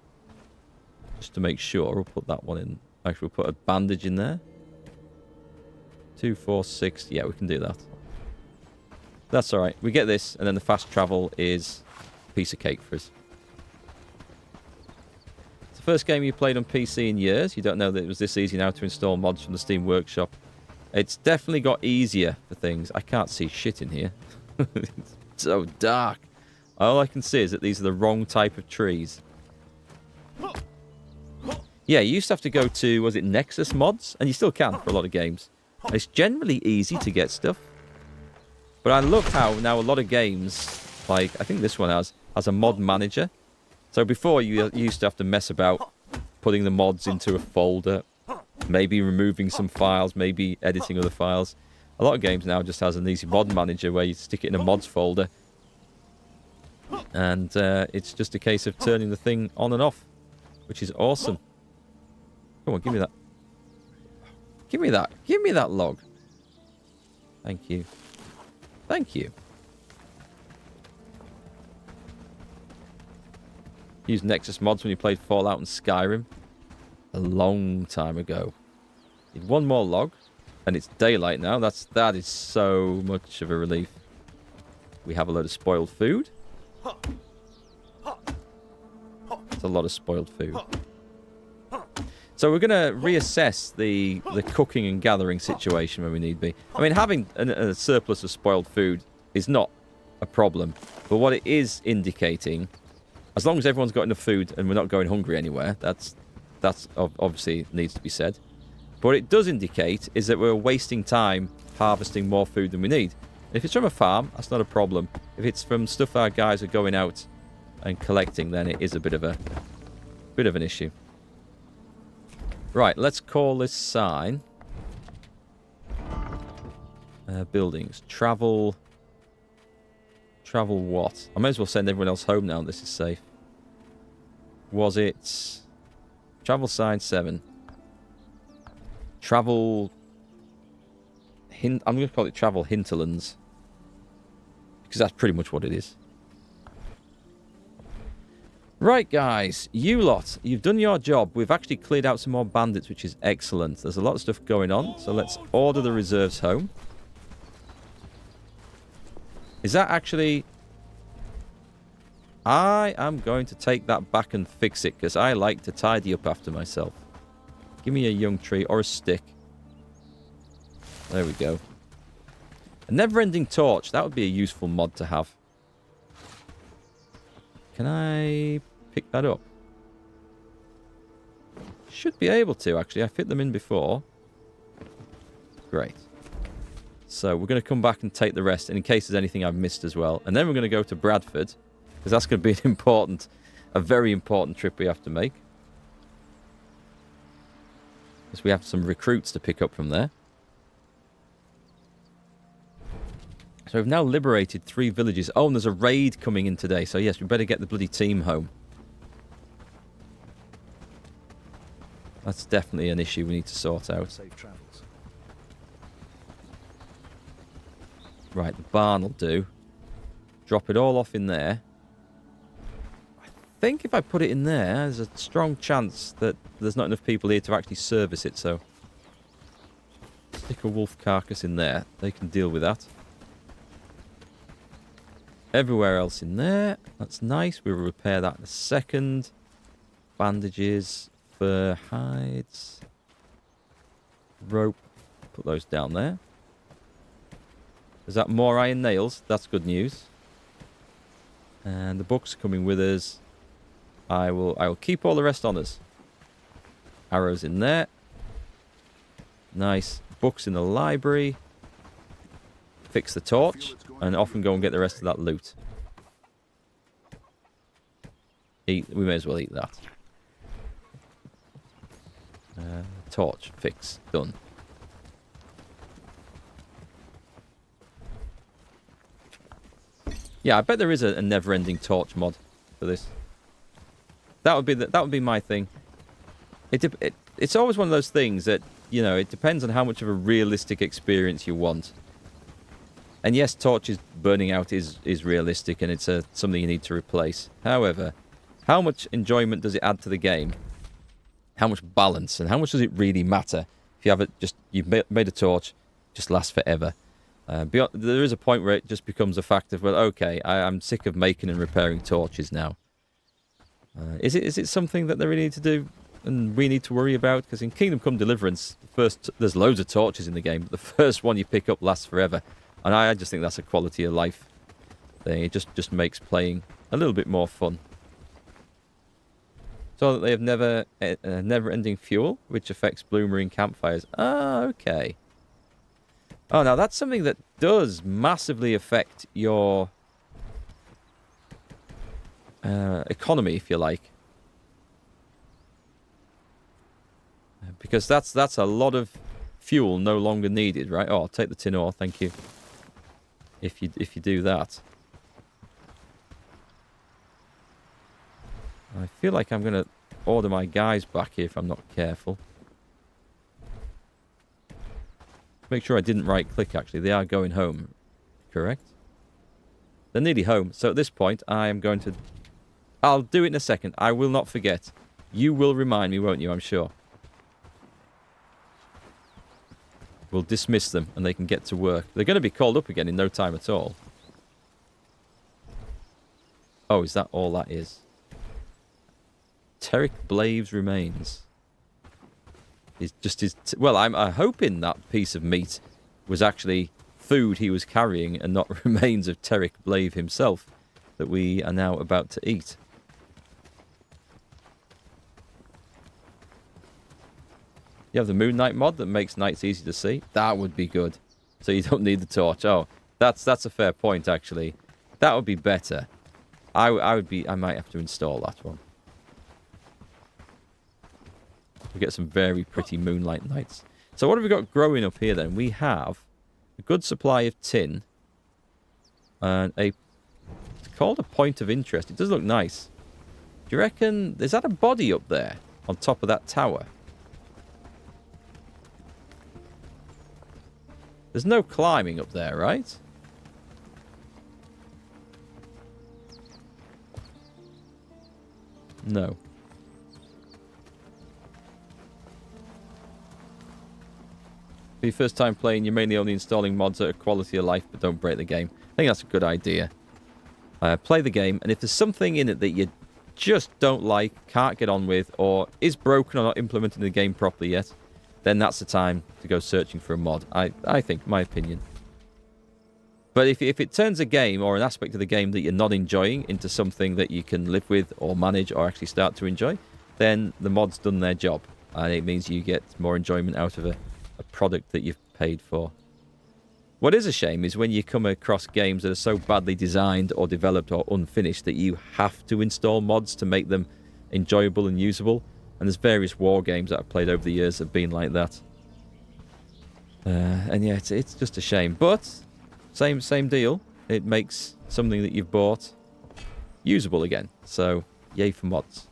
Just to make sure, we'll put that one in. Actually, we'll put a bandage in there. 2, 4, 6. Yeah, we can do that. That's alright. We get this, and then the fast travel is a piece of cake for us. It's the first game you played on PC in years. You don't know that it was this easy now to install mods from the Steam Workshop. It's definitely got easier for things. I can't see shit in here. It's so dark. All I can see is that these are the wrong type of trees. Yeah, you used to have to go to, was it Nexus mods? And you still can for a lot of games. It's generally easy to get stuff. But I love how now a lot of games, like I think this one has a mod manager. So before you used to have to mess about putting the mods into a folder, maybe removing some files, maybe editing other files. A lot of games now just has an easy mod manager where you stick it in a mods folder. And it's just a case of turning the thing on and off, which is awesome. Come on, give me that. Give me that. Give me that log. Thank you. Thank you. Used Nexus mods when you played Fallout and Skyrim. A long time ago. Need one more log. And it's daylight now. That is so much of a relief. We have a load of spoiled food. It's a lot of spoiled food. So we're going to reassess the cooking and gathering situation when we need be. I mean, having a surplus of spoiled food is not a problem. But what it is indicating, as long as everyone's got enough food and we're not going hungry anywhere, that's obviously needs to be said. But what it does indicate is that we're wasting time harvesting more food than we need. If it's from a farm, that's not a problem. If it's from stuff our guys are going out and collecting, then it is a bit of an issue. Right, let's call this sign. Buildings. Travel. Travel what? I may as well send everyone else home now. This is safe. Was it... Travel sign 7. Travel... I'm going to call it Travel Hinterlands. Because that's pretty much what it is. Right, guys. You lot, you've done your job. We've actually cleared out some more bandits, which is excellent. There's a lot of stuff going on. So let's order the reserves home. Is that actually... I am going to take that back and fix it, because I like to tidy up after myself. Give me a young tree or a stick. There we go. A never-ending torch. That would be a useful mod to have. Can I pick that up? Should be able to, actually. I fit them in before. Great. So we're going to come back and take the rest, and in case there's anything I've missed as well. And then we're going to go to Bradford, because that's going to be a very important trip we have to make. Because we have some recruits to pick up from there. So we've now liberated 3 villages. Oh, and there's a raid coming in today. So yes, we better get the bloody team home. That's definitely an issue we need to sort out. Safe travels. Right, the barn will do. Drop it all off in there. I think if I put it in there, there's a strong chance that there's not enough people here to actually service it. So stick a wolf carcass in there. They can deal with that. Everywhere else in there. That's nice. We'll repair that in a second. bandages, fur, hides, rope. Put those down there. Is that more iron nails? That's good news. And the book's coming with us. I will keep all the rest on us. Arrows in there. Nice. Books in the library. Fix the torch. And off and go and get the rest of that loot. We may as well eat that. Torch. Fix. Done. Yeah, I bet there is a never-ending torch mod for this. That would be my thing. It's always one of those things that, you know, it depends on how much of a realistic experience you want. And yes, torches burning out is realistic, and it's something you need to replace. However, how much enjoyment does it add to the game? How much balance, and how much does it really matter if you have it you've made a torch, just lasts forever? There is a point where it just becomes a fact of, well, okay, I'm sick of making and repairing torches now. Is it something that they really need to do and we need to worry about? Because in Kingdom Come Deliverance, there's loads of torches in the game, but the first one you pick up lasts forever. And I just think that's a quality of life thing. It just makes playing a little bit more fun. So that they have never-ending fuel, which affects blue marine campfires. Ah, okay. Oh, now that's something that does massively affect your economy, if you like. Because that's a lot of fuel no longer needed, right? Oh, I'll take the tin ore, thank you. If you do that. I feel like I'm going to order my guys back here if I'm not careful. Make sure I didn't right-click, actually. They are going home, correct? They're nearly home. So at this point, I am going to... I'll do it in a second. I will not forget. You will remind me, won't you? I'm sure. We'll dismiss them and they can get to work. They're going to be called up again in no time at all. Oh, is that all that is? Terrick Blave's remains. Well, I'm hoping that piece of meat was actually food he was carrying and not remains of Terrick Blave himself that we are now about to eat. You have the Moon Knight mod that makes nights easy to see. That would be good. So you don't need the torch. Oh, that's a fair point, actually. That would be better. I might have to install that one. We get some very pretty moonlight nights. So what have we got growing up here then? We have a good supply of tin. And it's called a point of interest. It does look nice. Do you reckon... Is that a body up there? On top of that tower? There's no climbing up there, right? No. For your first time playing, you're mainly only installing mods that are quality of life, but don't break the game. I think that's a good idea. Play the game, and if there's something in it that you just don't like, can't get on with, or is broken or not implemented in the game properly yet, then that's the time to go searching for a mod. I think, my opinion. But if it turns a game or an aspect of the game that you're not enjoying into something that you can live with or manage or actually start to enjoy, then the mod's done their job. And it means you get more enjoyment out of a product that you've paid for. What is a shame is when you come across games that are so badly designed or developed or unfinished that you have to install mods to make them enjoyable and usable. And there's various war games that I've played over the years that have been like that. And yeah, it's just a shame. But same deal. It makes something that you've bought usable again. So yay for mods.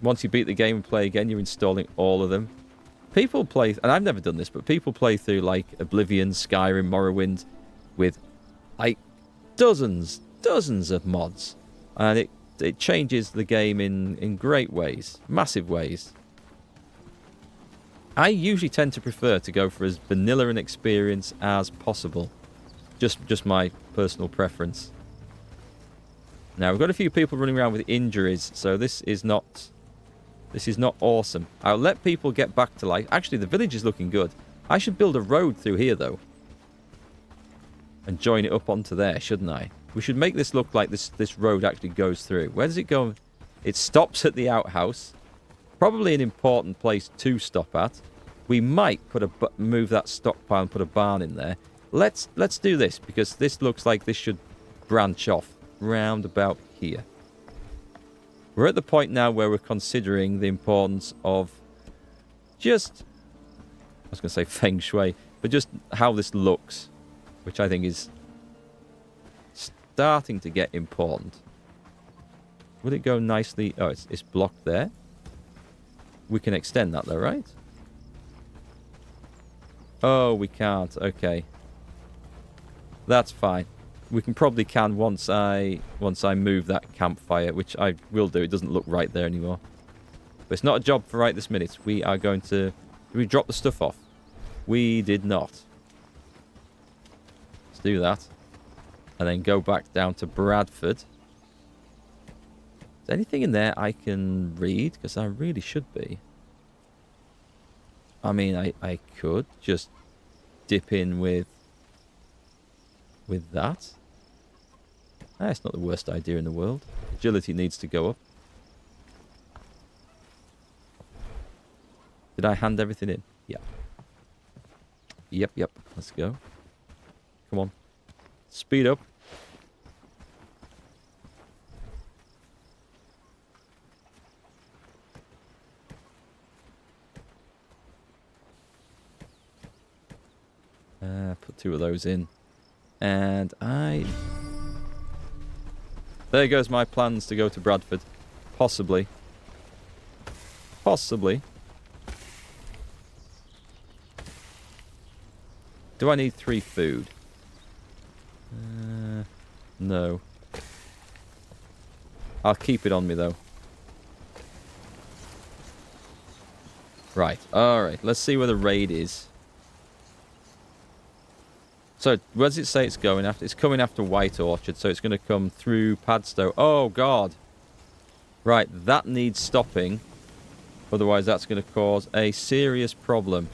Once you beat the game and play again, you're installing all of them. People play, and I've never done this, but people play through like Oblivion, Skyrim, Morrowind with like dozens of mods. And it changes the game in great ways, massive ways. I usually tend to prefer to go for as vanilla an experience as possible. Just my personal preference. Now, we've got a few people running around with injuries, so this is not awesome. I'll let people get back to life. Actually, the village is looking good. I should build a road through here, though. And join it up onto there, shouldn't I? We should make this look like this road actually goes through. Where does it go? It stops at the outhouse. Probably an important place to stop at. We might move that stockpile and put a barn in there. Let's do this, because this looks like this should branch off round about here. We're at the point now where we're considering the importance of just, I was going to say feng shui, but just how this looks, which I think is starting to get important. Will it go nicely? Oh, it's blocked there. We can extend that though, right? Oh, we can't. Okay. That's fine. We probably can once I move that campfire, which I will do. It doesn't look right there anymore. But it's not a job for right this minute. We are going to... Did we drop the stuff off? We did not. Let's do that. And then go back down to Bradford. Is there anything in there I can read? Because I really should be. I mean, I could just dip in with that. That's not the worst idea in the world. Agility needs to go up. Did I hand everything in? Yeah. Yep. Let's go. Come on. Speed up. Put 2 of those in. And there goes my plans to go to Bradford. Possibly. Do I need 3 food? No. I'll keep it on me, though. Right. Alright. Let's see where the raid is. So, where does it say it's going after? It's coming after White Orchard, so it's going to come through Padstow. Oh, God. Right, that needs stopping. Otherwise, that's going to cause a serious problem.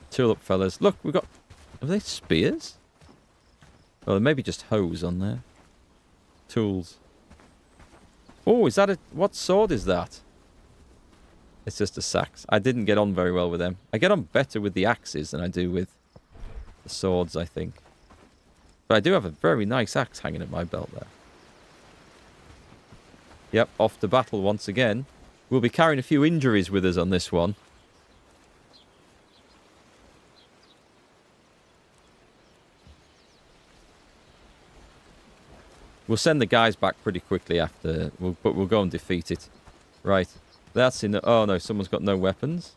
Tulip fellas. Look, we've got... Are they spears? Oh, there may be just hose on there. Tools. Oh, is that a... What sword is that? It's just a sax. I didn't get on very well with them. I get on better with the axes than I do with the swords, I think. But I do have a very nice axe hanging at my belt there. Yep, off to battle once again. We'll be carrying a few injuries with us on this one. We'll send the guys back pretty quickly after, but we'll go and defeat it. Right. That's in the... Oh, no, someone's got no weapons.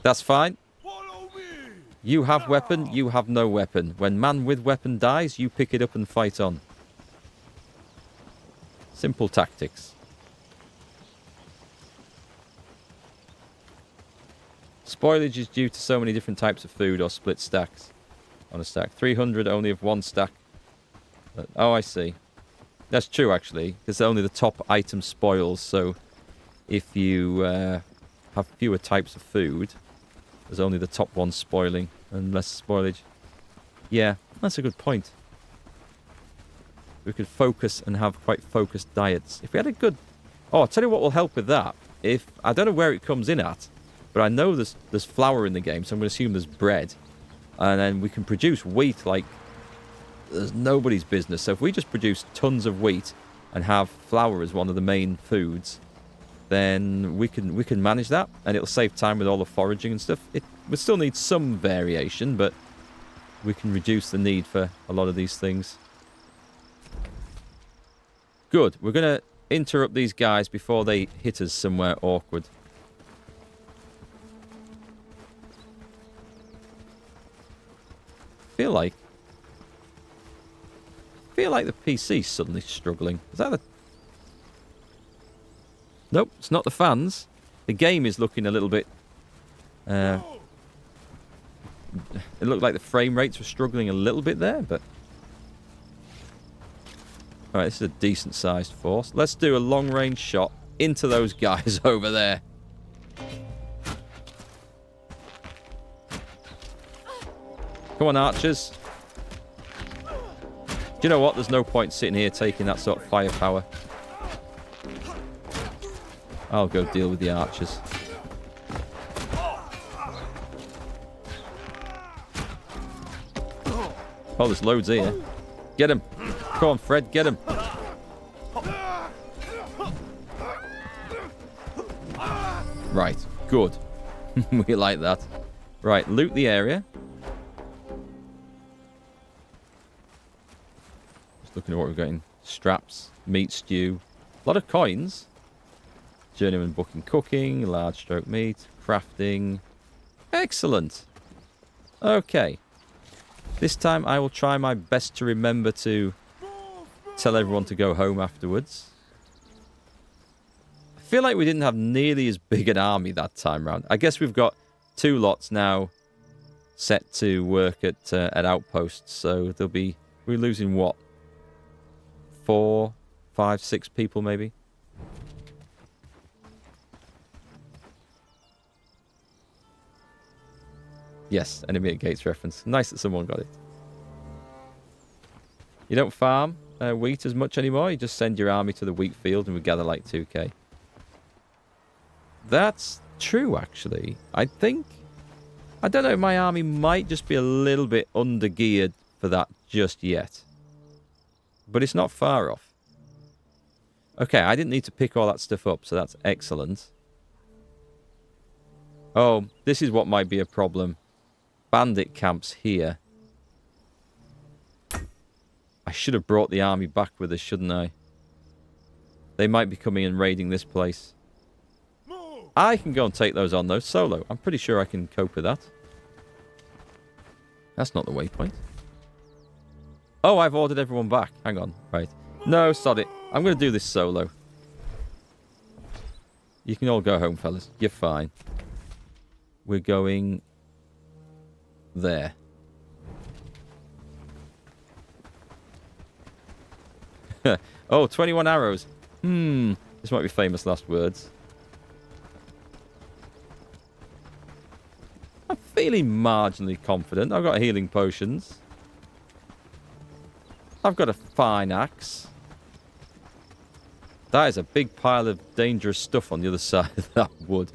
That's fine. Follow me. You have weapon, you have no weapon. When man with weapon dies, you pick it up and fight on. Simple tactics. Spoilage is due to so many different types of food or split stacks on a stack. 300 only of one stack. Oh, I see. That's true, actually, because only the top item spoils, so if you have fewer types of food, there's only the top one spoiling and less spoilage. Yeah, that's a good point. We could focus and have quite focused diets. If we had a good... Oh, I'll tell you what will help with that. If I don't know where it comes in at, but I know there's flour in the game, so I'm going to assume there's bread. And then we can produce wheat like... There's nobody's business. So if we just produce tons of wheat and have flour as one of the main foods, then we can manage that, and it'll save time with all the foraging and stuff. We still need some variation, but we can reduce the need for a lot of these things. Good. We're going to interrupt these guys before they hit us somewhere awkward. Feel like the PC's suddenly struggling. Is that the... Nope, it's not the fans. The game is looking a little bit It looked like the frame rates were struggling a little bit there, but... Alright, this is a decent-sized force. Let's do a long-range shot into those guys over there. Come on, archers. Do you know what? There's no point sitting here taking that sort of firepower. I'll go deal with the archers. Oh, there's loads here. Get him. Come on, Fred, get him. Right, good. We like that. Right, loot the area. Just looking at what we're getting. Straps, meat stew, a lot of coins. Journeyman booking cooking, large stroke meat, crafting. Excellent. Okay. This time I will try my best to remember to tell everyone to go home afterwards. I feel like we didn't have nearly as big an army that time round. I guess we've got 2 lots now set to work at outposts, so there'll be... We're losing what? 4, 5, 6 people maybe? Yes, enemy at gates reference. Nice that someone got it. You don't farm wheat as much anymore. You just send your army to the wheat field and we gather like 2k. That's true, actually. I think... I don't know, my army might just be a little bit under-geared for that just yet. But it's not far off. Okay, I didn't need to pick all that stuff up, so that's excellent. Oh, this is what might be a problem. Bandit camps here. I should have brought the army back with us, shouldn't I? They might be coming and raiding this place. I can go and take those on, though, solo. I'm pretty sure I can cope with that. That's not the waypoint. Oh, I've ordered everyone back. Hang on. Right. No, sod it. I'm going to do this solo. You can all go home, fellas. You're fine. We're going... there. Oh, 21 arrows. This might be famous last words. I'm feeling marginally confident. I've got healing potions. I've got a fine axe. That is a big pile of dangerous stuff on the other side of that wood.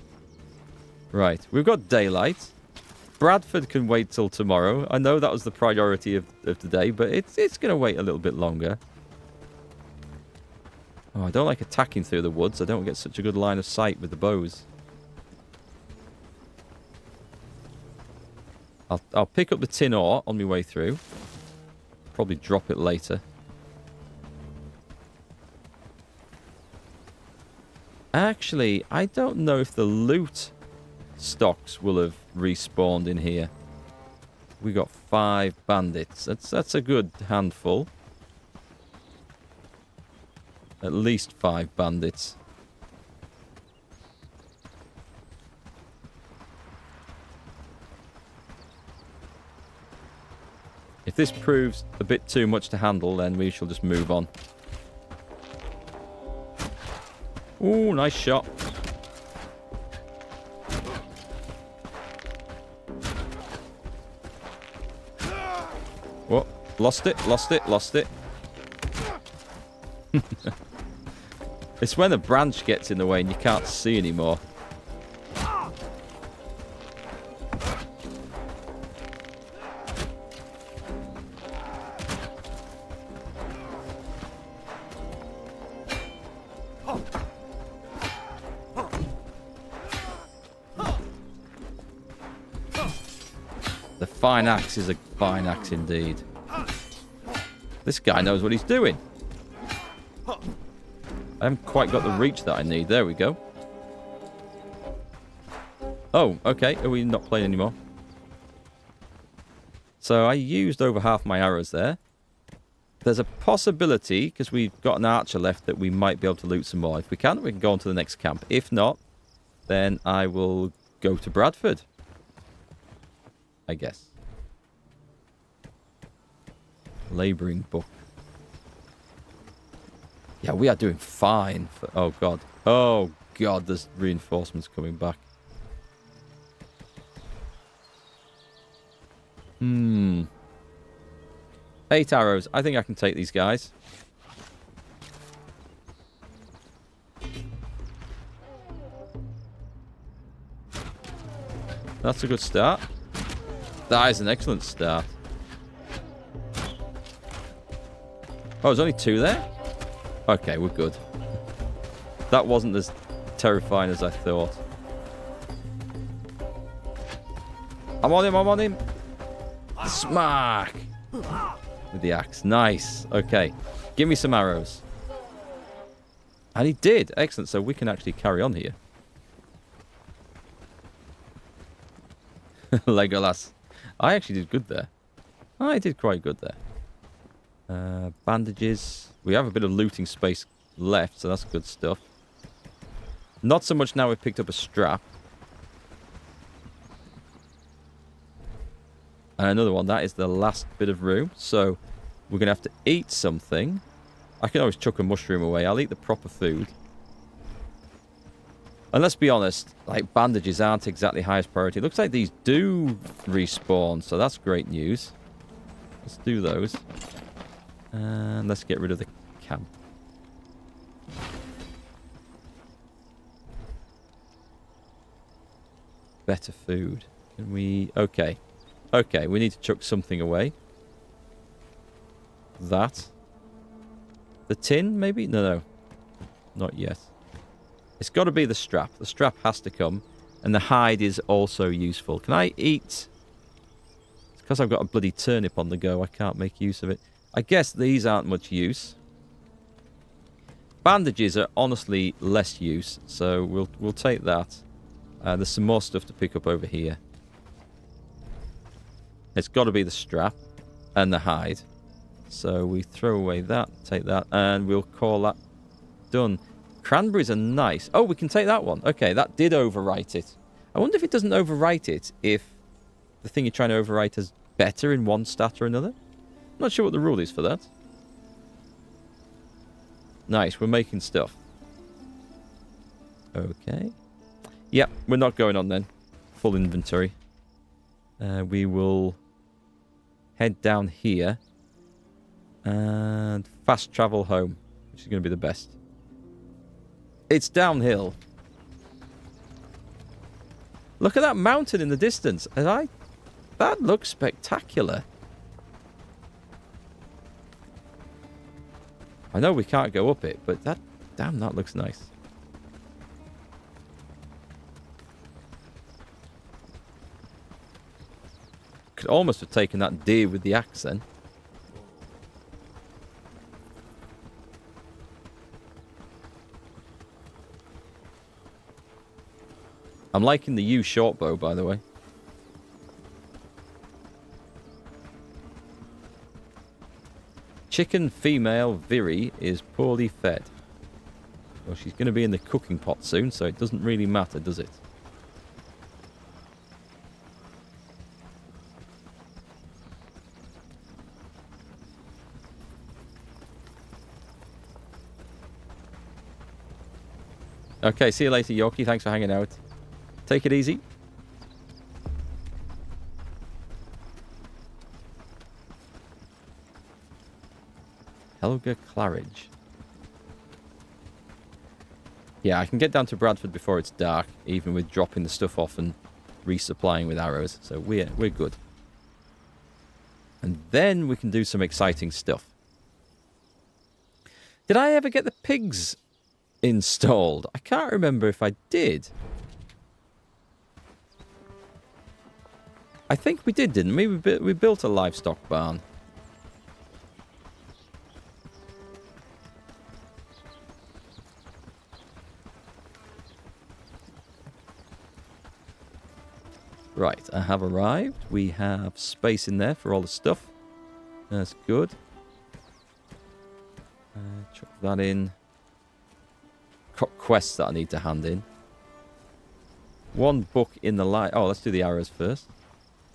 Right, we've got daylight. Bradford can wait till tomorrow. I know that was the priority of today, but it's going to wait a little bit longer. Oh, I don't like attacking through the woods. I don't get such a good line of sight with the bows. I'll pick up the tin ore on my way through. Probably drop it later. Actually, I don't know if the loot stocks will have respawned in here. We got 5 bandits. That's a good handful. At least 5 bandits. If this proves a bit too much to handle, then we shall just move on. Ooh, nice shot. Whoa, lost it, lost it, lost it. It's when the branch gets in the way and you can't see anymore. The fine axe is a fine axe indeed. This guy knows what he's doing. I haven't quite got the reach that I need. There we go. Oh, okay. Are we not playing anymore? So I used over half my arrows there. There's a possibility, because we've got an archer left, that we might be able to loot some more. If we can go on to the next camp. If not, then I will go to Bradford. I guess. Labouring book. Yeah, we are doing fine. Oh, God. Oh, God, there's reinforcements coming back. 8 arrows. I think I can take these guys. That's a good start. That is an excellent start. Oh, there's only 2 there? Okay, we're good. That wasn't as terrifying as I thought. I'm on him, I'm on him. Smack! With the axe. Nice. Okay. Give me some arrows. And he did. Excellent. So we can actually carry on here. Legolas. I actually did good there. I did quite good there. Bandages. We have a bit of looting space left, so that's good stuff. Not so much now we've picked up a strap. And another one. That is the last bit of room. So we're going to have to eat something. I can always chuck a mushroom away. I'll eat the proper food. And let's be honest, like, bandages aren't exactly highest priority. Looks like these do respawn, so that's great news. Let's do those. And let's get rid of the camp. Better food. Can we... Okay. Okay, we need to chuck something away. That. The tin, maybe? No. Not yet. It's got to be the strap. The strap has to come. And the hide is also useful. Can I eat? It's because I've got a bloody turnip on the go. I can't make use of it. I guess these aren't much use. Bandages are honestly less use. So we'll take that. There's some more stuff to pick up over here. It's got to be the strap and the hide. So we throw away that, take that, and we'll call that done. Cranberries are nice. Oh, we can take that one. Okay, that did overwrite it. I wonder if it doesn't overwrite it if the thing you're trying to overwrite is better in one stat or another. I'm not sure what the rule is for that. Nice, we're making stuff. Okay. Yep, we're not going on then. Full inventory. We will head down here and fast travel home, which is going to be the best. It's downhill. Look at that mountain in the distance. That looks spectacular. I know we can't go up it, but damn, that looks nice. Could almost have taken that deer with the axe then. I'm liking the U short bow, by the way. Chicken female Viri is poorly fed. Well, she's going to be in the cooking pot soon, so it doesn't really matter, does it? Okay, see you later, Yorkie. Thanks for hanging out. Take it easy. Helga Claridge. Yeah, I can get down to Bradford before it's dark, even with dropping the stuff off and resupplying with arrows. So we're good. And then we can do some exciting stuff. Did I ever get the pigs installed? I can't remember if I did. I think we did, didn't we? We built a livestock barn. Right, I have arrived. We have space in there for all the stuff. That's good. Chuck that in. Got quests that I need to hand in. One book in the light. Oh, let's do the arrows first.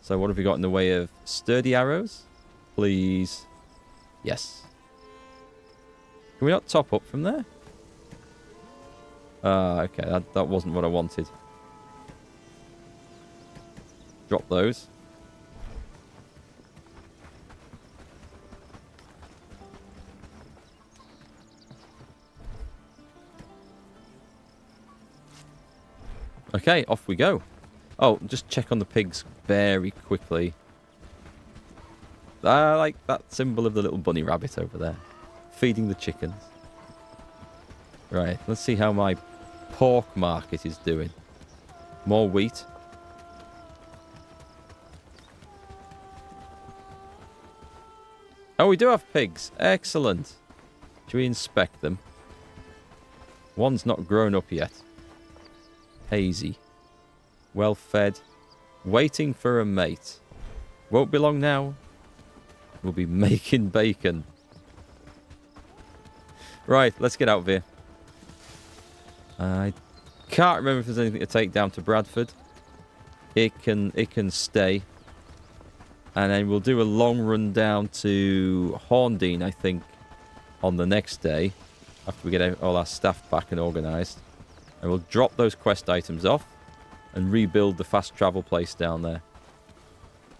So what have we got in the way of sturdy arrows? Please. Yes. Can we not top up from there? Okay, that wasn't what I wanted. Drop those. Okay, off we go. Oh, just check on the pigs very quickly. I like that symbol of the little bunny rabbit over there. Feeding the chickens. Right, let's see how my pork market is doing. More wheat. Oh, we do have pigs. Excellent. Should we inspect them? One's not grown up yet. Hazy. Well fed. Waiting for a mate. Won't be long now. We'll be making bacon. Right, let's get out of here. I can't remember if there's anything to take down to Bradford. It can stay. And then we'll do a long run down to Horndean, I think, on the next day. After we get all our staff back and organised. And we'll drop those quest items off. And rebuild the fast travel place down there.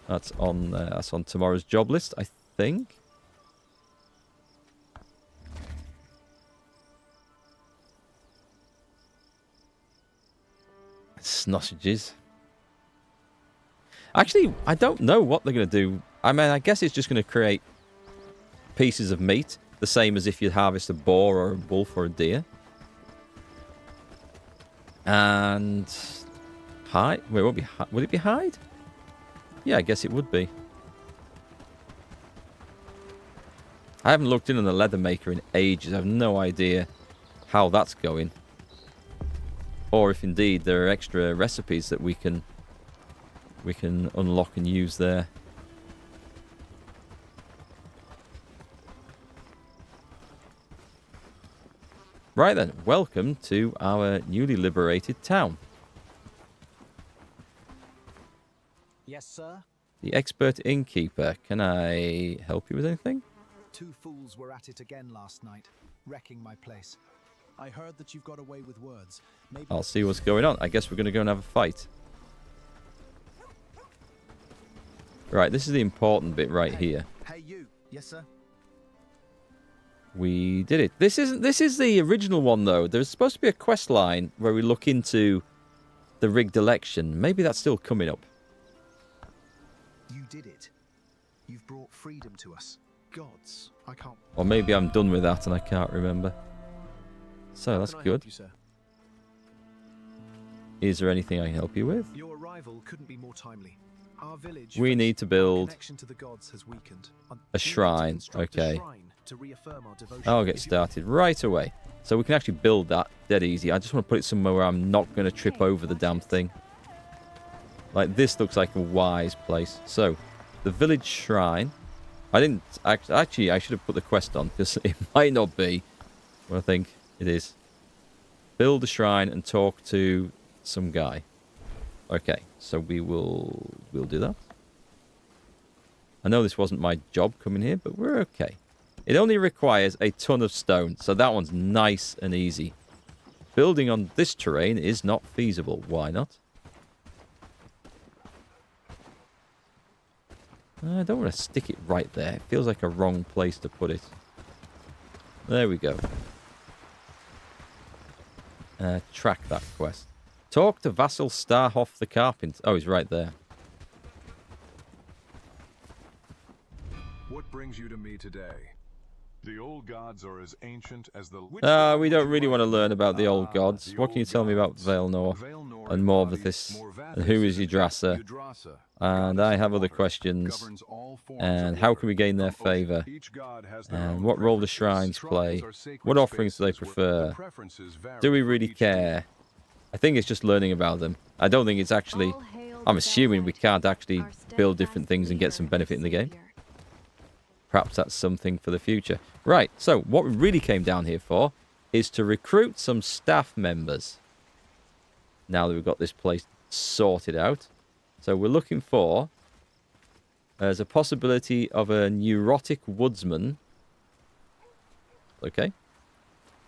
That's on tomorrow's job list, I think. Sausages. Actually, I don't know what they're going to do. I mean, I guess it's just going to create pieces of meat. The same as if you harvest a boar or a wolf or a deer. And... hide? Wait, would it be hide? Yeah, I guess it would be. I haven't looked in on the leather maker in ages. I have no idea how that's going. Or if indeed there are extra recipes that we can unlock and use there. Right then, welcome to our newly liberated town. Yes, sir. The expert innkeeper. Can I help you with anything? 2 fools were at it again last night, wrecking my place. I heard that you've got away with words. Maybe I'll see what's going on. I guess we're going to go and have a fight. Right, this is the important bit right here. Hey, you. Yes, sir. We did it. This is the original one, though. There's supposed to be a quest line where we look into the rigged election. Maybe that's still coming up. You did it. You've brought freedom to us. Gods, I can't. Or maybe I'm done with that and I can't remember. So that's good. You, sir? Is there anything I can help you with? Your arrival couldn't be more timely. Our village. We need to build connection to the gods has weakened. a shrine. Okay. To reaffirm our devotion. I'll get started right away. So we can actually build that dead easy. I just want to put it somewhere where I'm not going to trip over the damn thing. Like, this looks like a wise place. So, the village shrine. I didn't... Actually, I should have put the quest on, because it might not be. But I think it is. Build a shrine and talk to some guy. Okay, so we'll do that. I know this wasn't my job coming here, but we're okay. It only requires a ton of stone, so that one's nice and easy. Building on this terrain is not feasible. Why not? I don't want to stick it right there. It feels like a wrong place to put it. There we go. Track that quest. Talk to Vassal Starhoff the Carpenter. Oh, he's right there. What brings you to me today? The old gods are as ancient as the... We don't really want to learn about the old gods. What can you tell me about Vailnor and Morvithis? And who is Yggdrasil? And I have other questions. And how can we gain their favour? And what role do shrines play? What offerings do they prefer? Do we really care? I think it's just learning about them. I don't think it's actually... I'm assuming we can't actually build different things and get some benefit in the game. Perhaps that's something for the future. Right, so what we really came down here for is to recruit some staff members. Now that we've got this place sorted out. So we're looking for There's a possibility of a neurotic woodsman. Okay.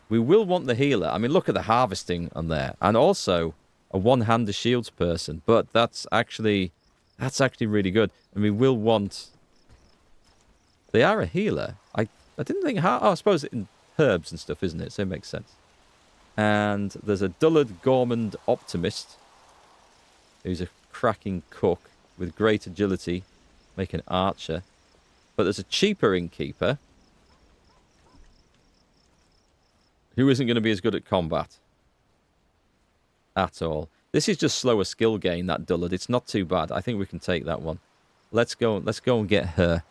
We will want the healer. I mean, look at the harvesting on there. And also a one-hander shields person. But that's actually really good. And we will want... They are a healer. I didn't think... I suppose in herbs and stuff, isn't it? So it makes sense. And there's a dullard gourmand optimist. Who's a cracking cook with great agility. Make an archer. But there's a cheaper innkeeper. Who isn't going to be as good at combat. At all. This is just slower skill gain, that dullard. It's not too bad. I think we can take that one. Let's go and get her.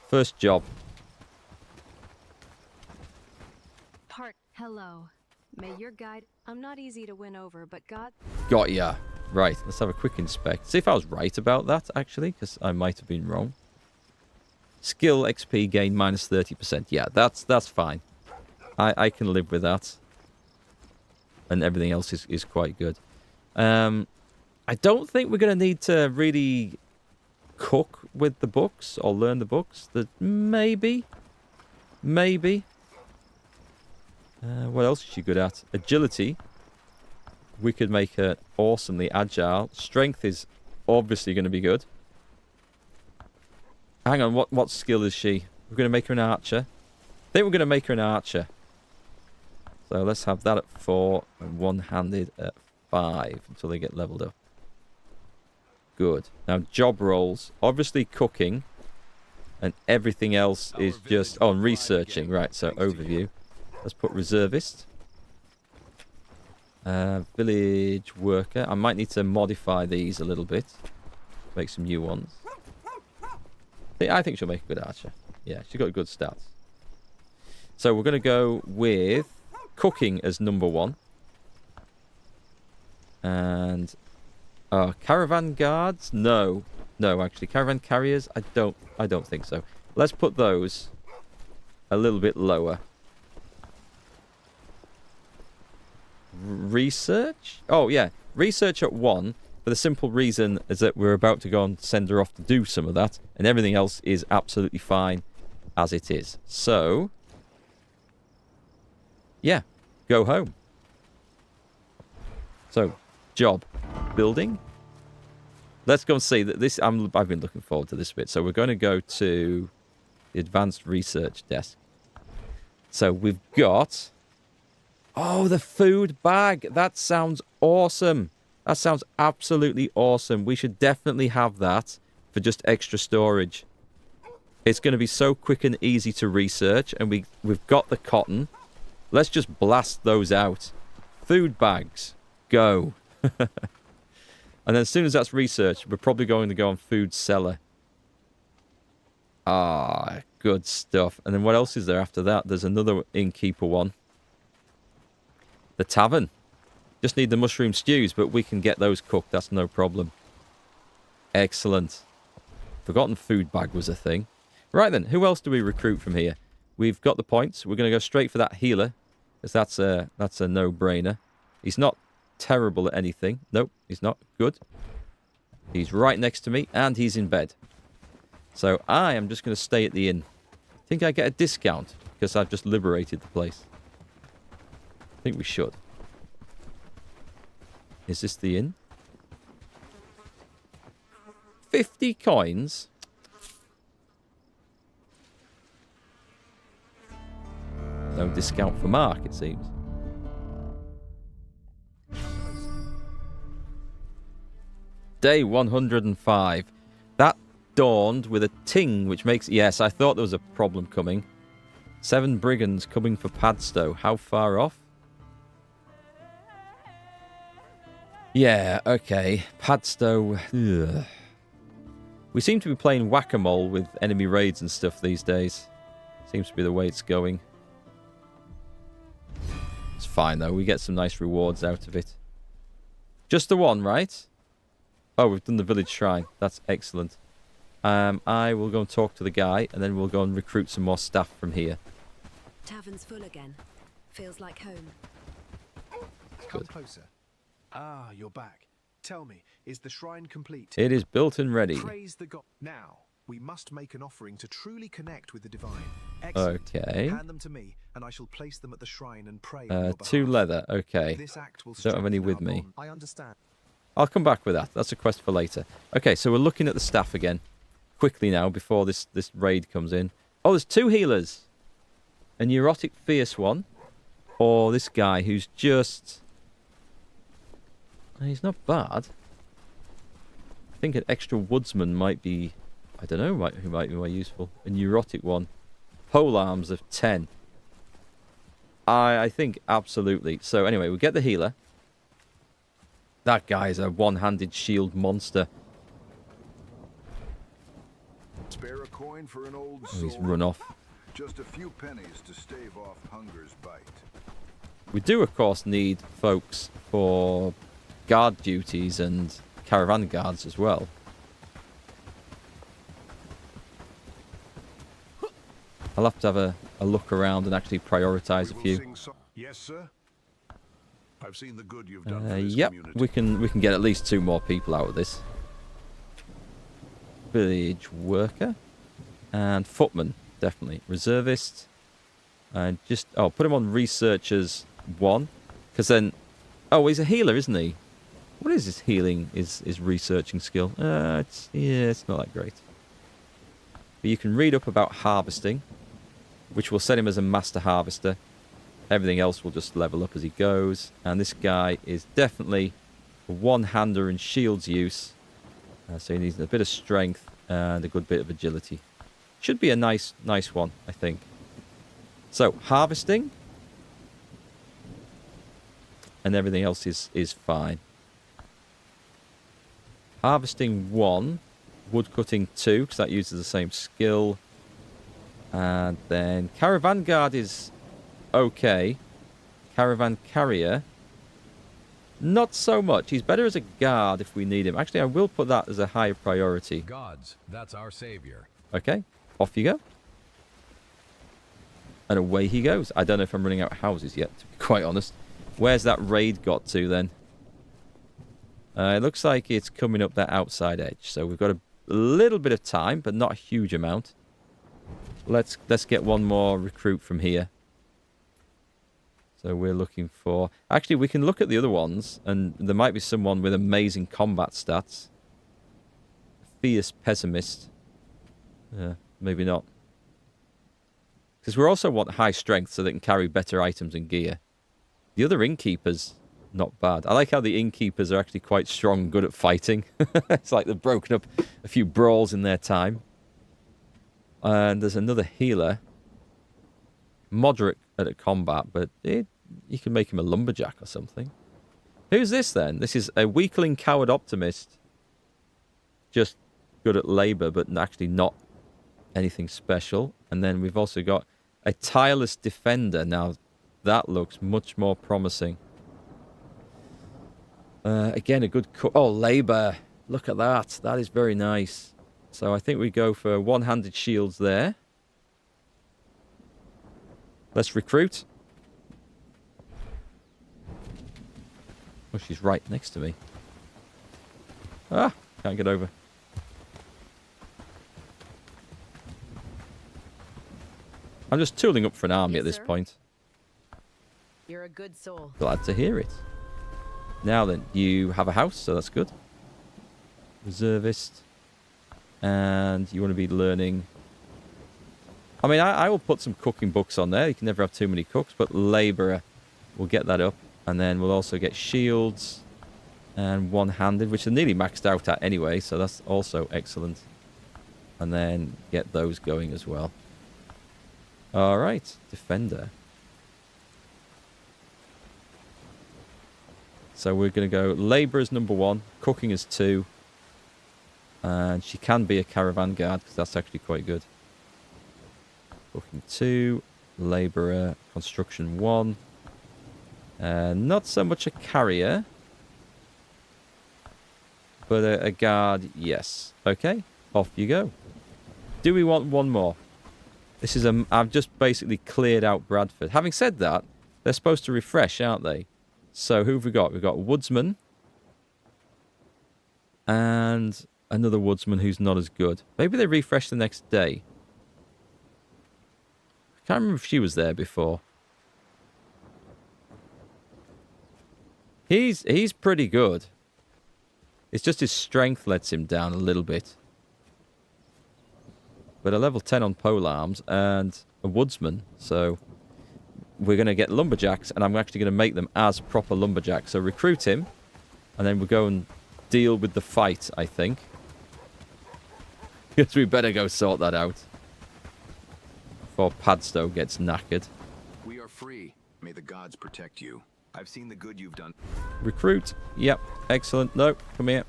First job. Hello. May your guide... I'm not easy to win over, but God... Got ya. Right, let's have a quick inspect. See if I was right about that, actually, because I might have been wrong. Skill XP gain minus 30%. Yeah, that's fine. I can live with that. And everything else is quite good. I don't think we're going to need to really cook with the books or learn the books. Maybe. What else is she good at? Agility. We could make her awesomely agile. Strength is obviously going to be good. Hang on, what skill is she? We're going to make her an archer. I think we're going to make her an archer. So let's have that at 4 and one-handed at 5 until they get leveled up. Good. Now, job roles. Obviously cooking. And everything else is just... Oh, and researching. Right, so overview. Let's put reservist. Village worker. I might need to modify these a little bit. Make some new ones. I think she'll make a good archer. Yeah, she's got good stats. So we're going to go with cooking as number 1. And caravan guards? No, actually, caravan carriers. I don't think so. Let's put those a little bit lower. Research? Oh yeah, research at 1. For the simple reason is that we're about to go and send her off to do some of that, and everything else is absolutely fine as it is. So, yeah, go home. So, job building. Let's go and see that this. I've been looking forward to this bit. So we're going to go to the advanced research desk. So we've got. Oh, the food bag. That sounds awesome. That sounds absolutely awesome. We should definitely have that for just extra storage. It's going to be so quick and easy to research, and we've got the cotton. Let's just blast those out. Food bags. Go. And then as soon as that's researched, we're probably going to go on food cellar. Ah, good stuff. And then what else is there after that? There's another innkeeper one. The tavern. Just need the mushroom stews, but we can get those cooked. That's no problem. Excellent. Forgotten food bag was a thing. Right then, who else do we recruit from here? We've got the points. We're going to go straight for that healer, because that's a no-brainer. He's not terrible at anything. Nope, he's not. Good. He's right next to me, and he's in bed. So I am just going to stay at the inn. I think I get a discount, because I've just liberated the place. I think we should. Is this the inn? 50 coins? No discount for Mark, it seems. Day 105. That dawned with a ting, which makes... Yes, I thought there was a problem coming. 7 brigands coming for Padstow. How far off? Yeah, okay. Padstow. Ugh. We seem to be playing whack-a-mole with enemy raids and stuff these days. Seems to be the way it's going. It's fine, though. We get some nice rewards out of it. Just the one, right? Oh, we've done the village shrine. That's excellent. I will go and talk to the guy, and then we'll go and recruit some more staff from here. Tavern's full again. Feels like home. Come closer. Ah, you're back. Tell me, is the shrine complete? It is built and ready. Praise the god. Now, we must make an offering to truly connect with the divine. Excellent. Okay. Hand them to me, and I shall place them at the shrine and pray on your 2 behalf. leather. Okay. This act will Don't have any strengthen with our me. bond. I understand. I'll come back with that. That's a quest for later. Okay, so we're looking at the staff again. Quickly now, before this raid comes in. Oh, there's 2 healers. A neurotic fierce one. Or this guy who's just... He's not bad. I think an extra woodsman might be... I don't know who might be more useful. A neurotic one. Pole arms of 10. I think absolutely. So anyway, we get the healer. That guy's a one-handed shield monster. Spare a coin for an old Oh, he's soul. run off. Just a few pennies to stave off hunger's bite. We do, of course, need folks for guard duties and caravan guards as well. I'll have to have a look around and actually prioritise a few. Yes, sir. I've seen the good you've done for this Yep, community. we can get at least 2 more people out of this. Village worker and footman, definitely. Reservist. And put him on researchers 1, because then he's a healer, isn't he? What is his healing? His researching skill? It's not that great. But you can read up about harvesting, which will set him as a master harvester. Everything else will just level up as he goes. And this guy is definitely a one-hander and shields use. So he needs a bit of strength and a good bit of agility. Should be a nice one, I think. So, harvesting. And everything else is fine. Harvesting 1. Woodcutting 2, because that uses the same skill. And then caravan guard is okay. Caravan carrier, not so much. He's better as a guard if we need him. Actually, I will put that as a higher priority. Gods, that's our savior. Okay, off you go. And away he goes. I don't know if I'm running out of houses yet, to be quite honest. Where's that raid got to then? It looks like it's coming up that outside edge. So we've got a little bit of time, but not a huge amount. Let's get one more recruit from here. So we're looking for... Actually, we can look at the other ones, and there might be someone with amazing combat stats. Fierce pessimist. Maybe not. Because we also want high strength so they can carry better items and gear. The other innkeepers, not bad. I like how the innkeepers are actually quite strong and good at fighting. It's like they've broken up a few brawls in their time. And there's another healer. Moderate at combat, but you can make him a lumberjack or something. Who's this then? This is a weakling coward optimist. Just good at labour, but actually not anything special. And then we've also got a tireless defender. Now, that looks much more promising. Again, a good... labour. Look at that. That is very nice. So I think we go for one-handed shields there. Let's recruit. Oh, she's right next to me. Ah, can't get over. I'm just tooling up for an army Yes, at this sir. point. You're a good soul. Glad to hear it. Now then, you have a house, so that's good. Reservist. And you want to be learning... I mean, I will put some cooking books on there. You can never have too many cooks, but labourer, we'll get that up. And then we'll also get shields and one-handed, which are nearly maxed out at anyway, so that's also excellent. And then get those going as well. All right, defender. So we're going to go labour as number 1, cooking as 2. And she can be a caravan guard, because that's actually quite good. Cooking 2, labourer, construction 1. Not so much a carrier, but a guard, yes. Okay, off you go. Do we want one more? This is I've just basically cleared out Bradford. Having said that, they're supposed to refresh, aren't they? So who have we got? We've got Woodsman. and another woodsman who's not as good. Maybe they refresh the next day. I can't remember if she was there before. He's pretty good. It's just his strength lets him down a little bit. But a level 10 on polearms and a woodsman, so we're going to get lumberjacks, and I'm actually going to make them as proper lumberjacks. So recruit him, and then we'll go and deal with the fight, I think. Because we better go sort that out before Padstow gets knackered. We are free. May the gods protect you. I've seen the good you've done. Recruit. Yep. Excellent. No, come here.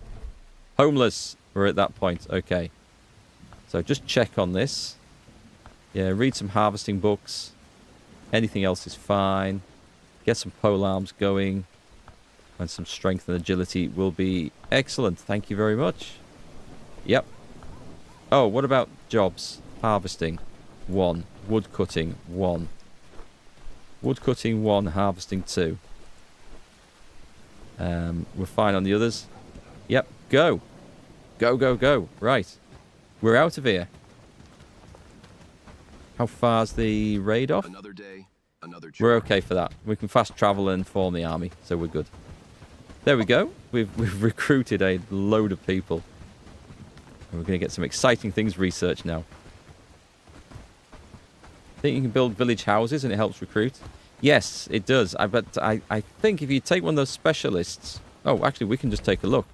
Homeless. We're at that point. Okay. So just check on this. Yeah, read some harvesting books. Anything else is fine. Get some polearms going. And some strength and agility will be excellent. Thank you very much. Yep. Oh, what about jobs? Harvesting. 1. Wood cutting. 1. Wood cutting 1. Harvesting 2. We're fine on the others. Yep. Go. Go, go, go. Right. We're out of here. How far's the raid off? Another day, another We're okay for that. We can fast travel and form the army, so we're good. There we go. We've recruited a load of people. And we're going to get some exciting things researched now. Think you can build village houses and it helps recruit? Yes, it does. But I think if you take one of those specialists... Oh, actually, we can just take a look.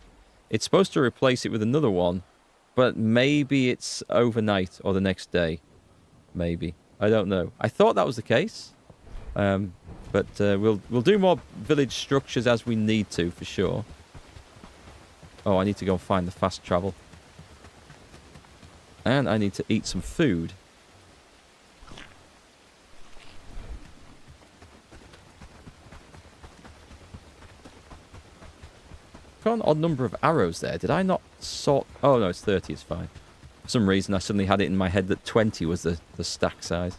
It's supposed to replace it with another one, but maybe it's overnight or the next day. Maybe. I don't know. I thought that was the case. But we'll do more village structures as we need to, for sure. Oh, I need to go and find the fast travel. And I need to eat some food. Got an odd number of arrows there. Did I not sort... Oh, no, it's 30. It's fine. For some reason, I suddenly had it in my head that 20 was the stack size.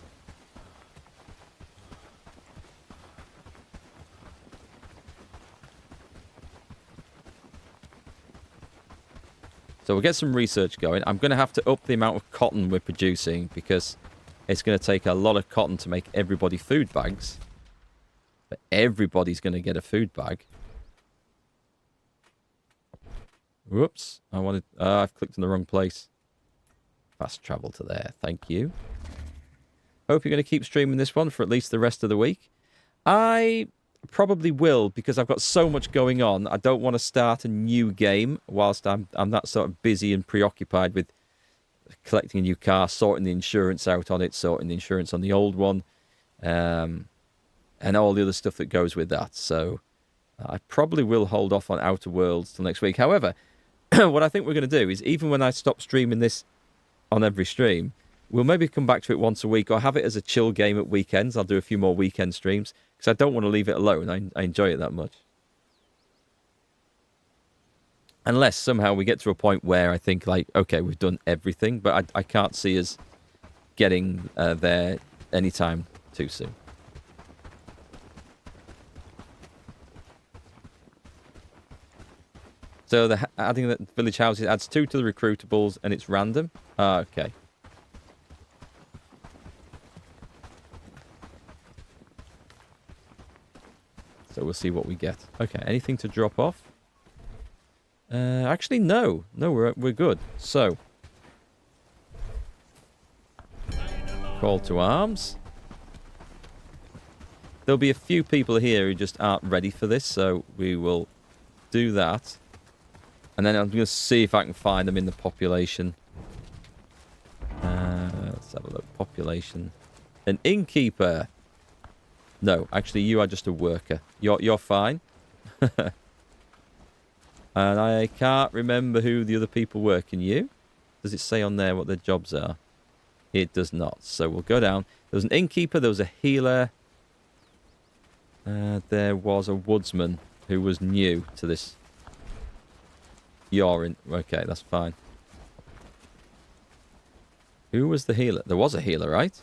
So we'll get some research going. I'm going to have to up the amount of cotton we're producing because it's going to take a lot of cotton to make everybody food bags. But everybody's going to get a food bag. Whoops. I wanted... I've clicked on the wrong place. Fast travel to there. Thank you. Hope you're going to keep streaming this one for at least the rest of the week. I probably will because I've got so much going on. I don't want to start a new game whilst I'm that sort of busy and preoccupied with collecting a new car, sorting the insurance out on it, sorting the insurance on the old one, and all the other stuff that goes with that. So I probably will hold off on Outer Worlds till next week. However, what I think we're going to do is even when I stop streaming this on every stream, we'll maybe come back to it once a week or have it as a chill game at weekends. I'll do a few more weekend streams because I don't want to leave it alone. I enjoy it that much. Unless somehow we get to a point where I think, like, okay, we've done everything, but I can't see us getting there anytime too soon. So adding the village houses adds 2 to the recruitables and it's random. Okay. So we'll see what we get. Okay, anything to drop off? Actually, no. No, we're good. So. Call to arms. There'll be a few people here who just aren't ready for this, so we will do that. And then I'm going to see if I can find them in the population. Let's have a look. Population. An innkeeper. No, actually, you are just a worker. You're fine. And I can't remember who the other people were. Can you? Does it say on there what their jobs are? It does not. So we'll go down. There was an innkeeper. There was a healer. There was a woodsman who was new to this. You're in. Okay, that's fine. Who was the healer? There was a healer, right?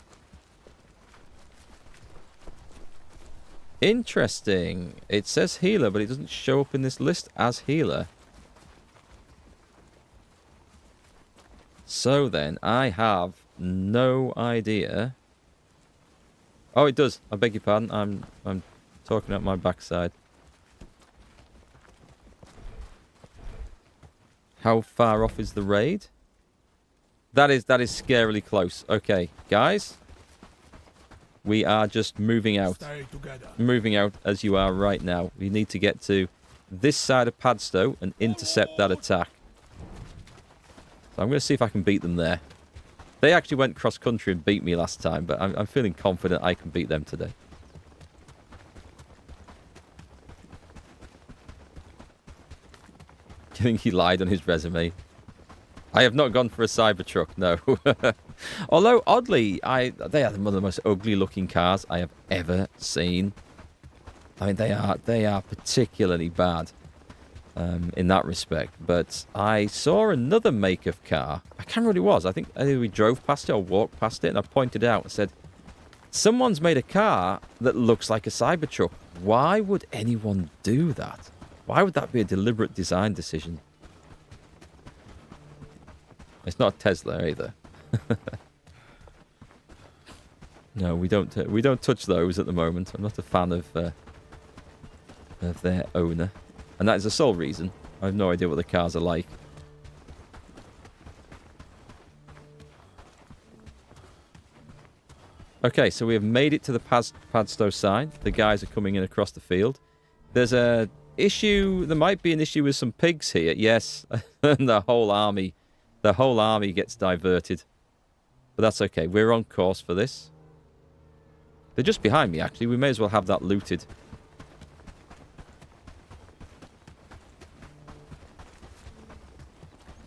Interesting. It says healer, but it doesn't show up in this list as healer. So then, I have no idea. Oh, it does. I beg your pardon. I'm talking out my backside. How far off is the raid? That is scarily close. Okay, guys. We are just moving out. Moving out as you are right now. We need to get to this side of Padstow and intercept that attack. So I'm going to see if I can beat them there. They actually went cross-country and beat me last time, but I'm feeling confident I can beat them today. I think he lied on his resume. I have not gone for a Cybertruck, no. Although, oddly, they are one of the most ugly-looking cars I have ever seen. I mean, they are particularly bad in that respect. But I saw another make of car. I can't remember what it was. I think either we drove past it or walked past it, and I pointed out and said, someone's made a car that looks like a Cybertruck. Why would anyone do that? Why would that be a deliberate design decision? It's not a Tesla either. No, we don't touch those at the moment. I'm not a fan of their owner, and that is the sole reason. I have no idea what the cars are like. Okay, so we have made it to the Padstow side. The guys are coming in across the field. There's a issue. There might be an issue with some pigs here. Yes, and the whole army gets diverted. But that's okay. We're on course for this. They're just behind me, actually. We may as well have that looted.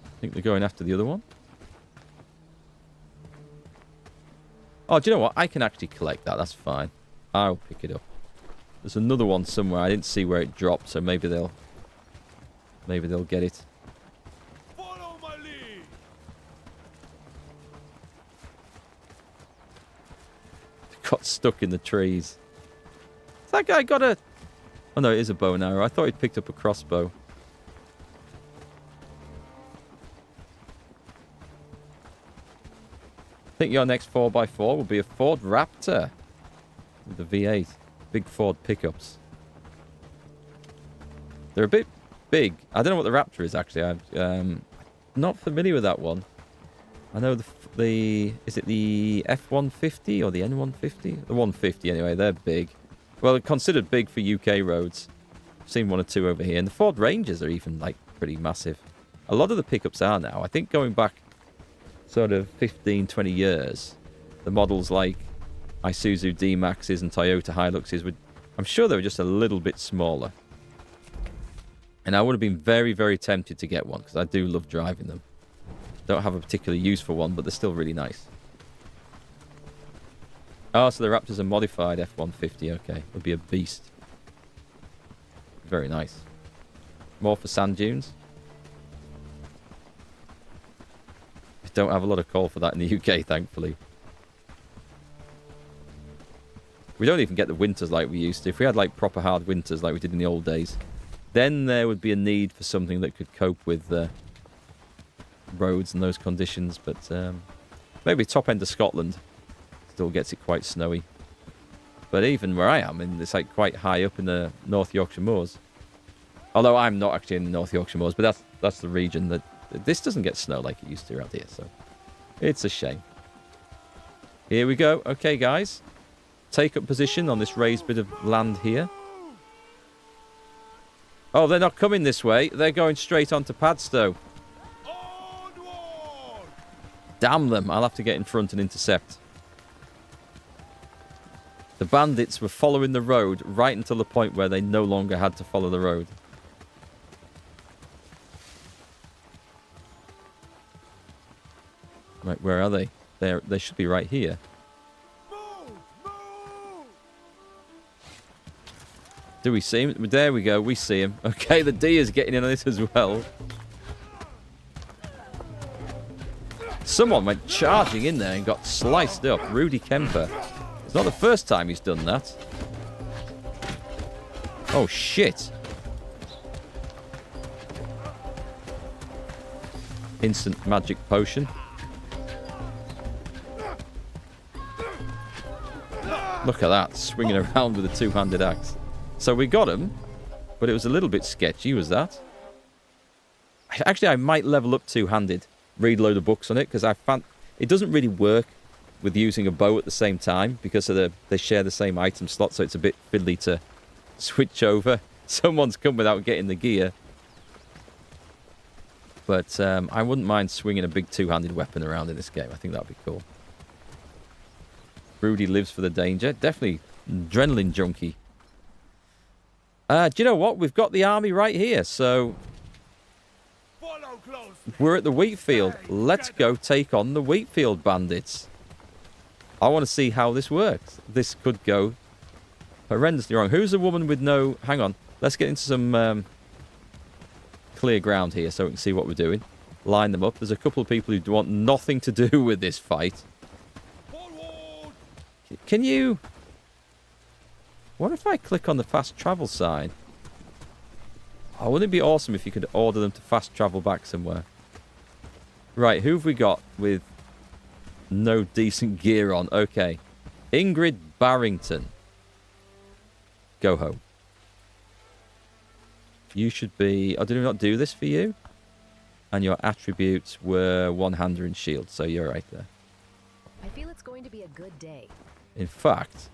I think they're going after the other one. Oh, do you know what? I can actually collect that. That's fine. I'll pick it up. There's another one somewhere. I didn't see where it dropped, so maybe they'll get it. Follow my lead. Got stuck in the trees. That guy got a... Oh no, it is a bow and arrow. I thought he'd picked up a crossbow. I think your next 4x4 will be a Ford Raptor with the V8. Big Ford pickups. They're a bit big. I don't know what the Raptor is, actually. I'm not familiar with that one. I know the is it the F-150 or the N-150? The 150 anyway. They're big. Well, they're considered big for UK roads. I've seen one or two over here. And the Ford Rangers are even, like, pretty massive. A lot of the pickups are now. I think going back sort of 15, 20 years, the models like Isuzu D-Maxes and Toyota Hiluxes, I'm sure they were just a little bit smaller. And I would have been very, very tempted to get one, because I do love driving them. Don't have a particular use for one, but they're still really nice. Oh, so the Raptor's a modified F-150. Okay, would be a beast. Very nice. More for sand dunes. I don't have a lot of call for that in the UK, thankfully. We don't even get the winters like we used to. If we had like proper hard winters like we did in the old days, then there would be a need for something that could cope with roads and those conditions. But maybe top end of Scotland still gets it quite snowy. But even where I am, and it's like quite high up in the North Yorkshire Moors. Although I'm not actually in the North Yorkshire Moors, but that's the region that this doesn't get snow like it used to around here. So it's a shame. Here we go. Okay, guys. Take up position on this raised bit of land here. Oh, they're not coming this way. They're going straight onto Padstow. Damn them. I'll have to get in front and intercept. The bandits were following the road right until the point where they no longer had to follow the road. Right, where are they? They should be right here. Do we see him? There we go. We see him. Okay, the D is getting in on this as well. Someone went charging in there and got sliced up. Rudy Kemper. It's not the first time he's done that. Oh, shit. Instant magic potion. Look at that, swinging around with a two-handed axe. So we got him, but it was a little bit sketchy, was that? Actually, I might level up two-handed, read a load of books on it, because I found it doesn't really work with using a bow at the same time, because they share the same item slot, so it's a bit fiddly to switch over. Someone's come without getting the gear. But I wouldn't mind swinging a big two-handed weapon around in this game. I think that would be cool. Rudy lives for the danger. Definitely adrenaline junkie. Do you know what? We've got the army right here, so we're at the wheat field. Let's go take on the wheat field bandits. I want to see how this works. This could go horrendously wrong. Who's the woman with no... Hang on. Let's get into some clear ground here so we can see what we're doing. Line them up. There's a couple of people who want nothing to do with this fight. Can you... What if I click on the fast travel sign? Oh, wouldn't it be awesome if you could order them to fast travel back somewhere? Right, who have we got with no decent gear on? Okay. Ingrid Barrington. Go home. You should be... Oh, did we not do this for you? And your attributes were one-hander and shield, so you're right there. I feel it's going to be a good day. In fact,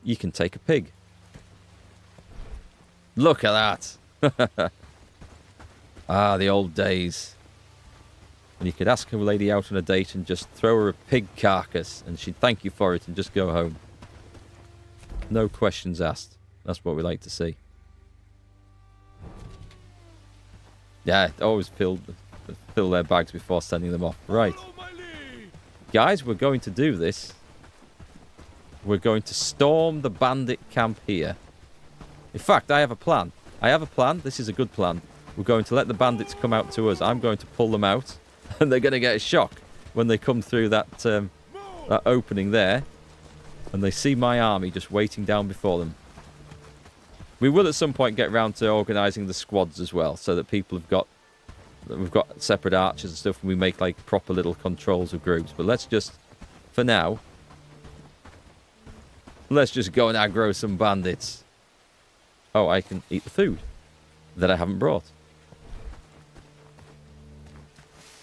you can take a pig. Look at that. Ah, the old days. And you could ask a lady out on a date and just throw her a pig carcass and she'd thank you for it and just go home. No questions asked. That's what we like to see. Yeah, always fill their bags before sending them off. Right. Guys, we're going to do this. We're going to storm the bandit camp here. In fact, I have a plan. This is a good plan. We're going to let the bandits come out to us. I'm going to pull them out. And they're going to get a shock when they come through that opening there. And they see my army just waiting down before them. We will at some point get round to organising the squads as well. So that people have got... We've got separate archers and stuff, and we make like proper little controls of groups. But let's just, for now, let's just go and aggro some bandits. Oh, I can eat the food that I haven't brought.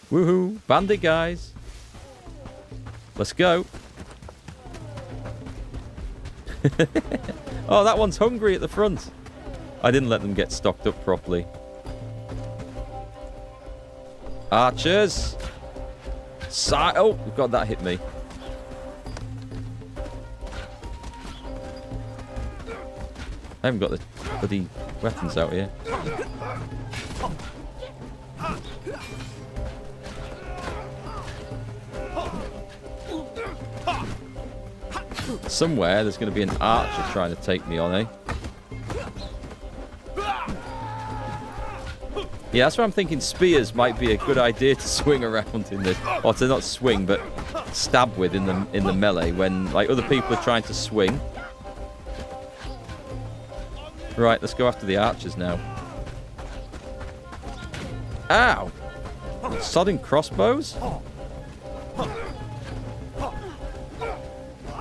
Woohoo! Bandit guys! Let's go! Oh, that one's hungry at the front. I didn't let them get stocked up properly. Archers! Oh, God, that hit me. I haven't got the bloody weapons out here. Somewhere there's going to be an archer trying to take me on, eh? Yeah, that's why I'm thinking spears might be a good idea to swing around in this, or to not swing, but stab with in the melee when like other people are trying to swing. Right, let's go after the archers now. Ow! Sodding crossbows?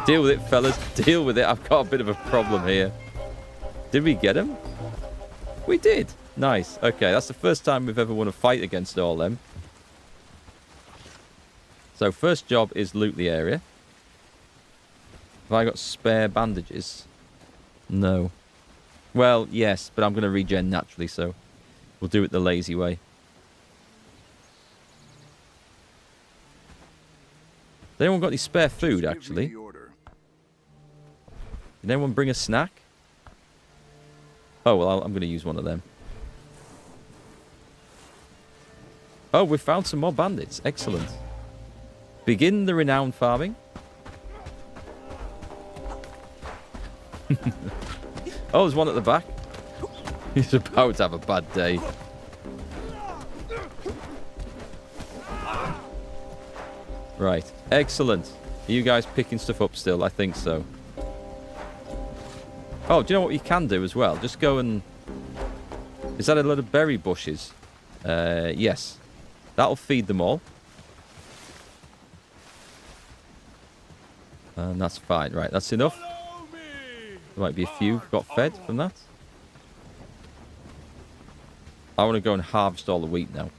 Deal with it, fellas. Deal with it. I've got a bit of a problem here. Did we get him? We did. Nice. Okay, that's the first time we've ever won a fight against all them. So first job is loot the area. Have I got spare bandages? No. Well, yes, but I'm going to regen naturally, so we'll do it the lazy way. Has anyone got any spare food, actually? Did anyone bring a snack? Oh, well, I'm going to use one of them. Oh, we found some more bandits. Excellent. Begin the renowned farming. Oh, there's one at the back. He's about to have a bad day. Right. Excellent. Are you guys picking stuff up still? I think so. Oh, do you know what you can do as well? Just go and... Is that a lot of berry bushes? Yes. That'll feed them all. And that's fine. Right, that's enough. There might be a few got fed from that. I want to go and harvest all the wheat now.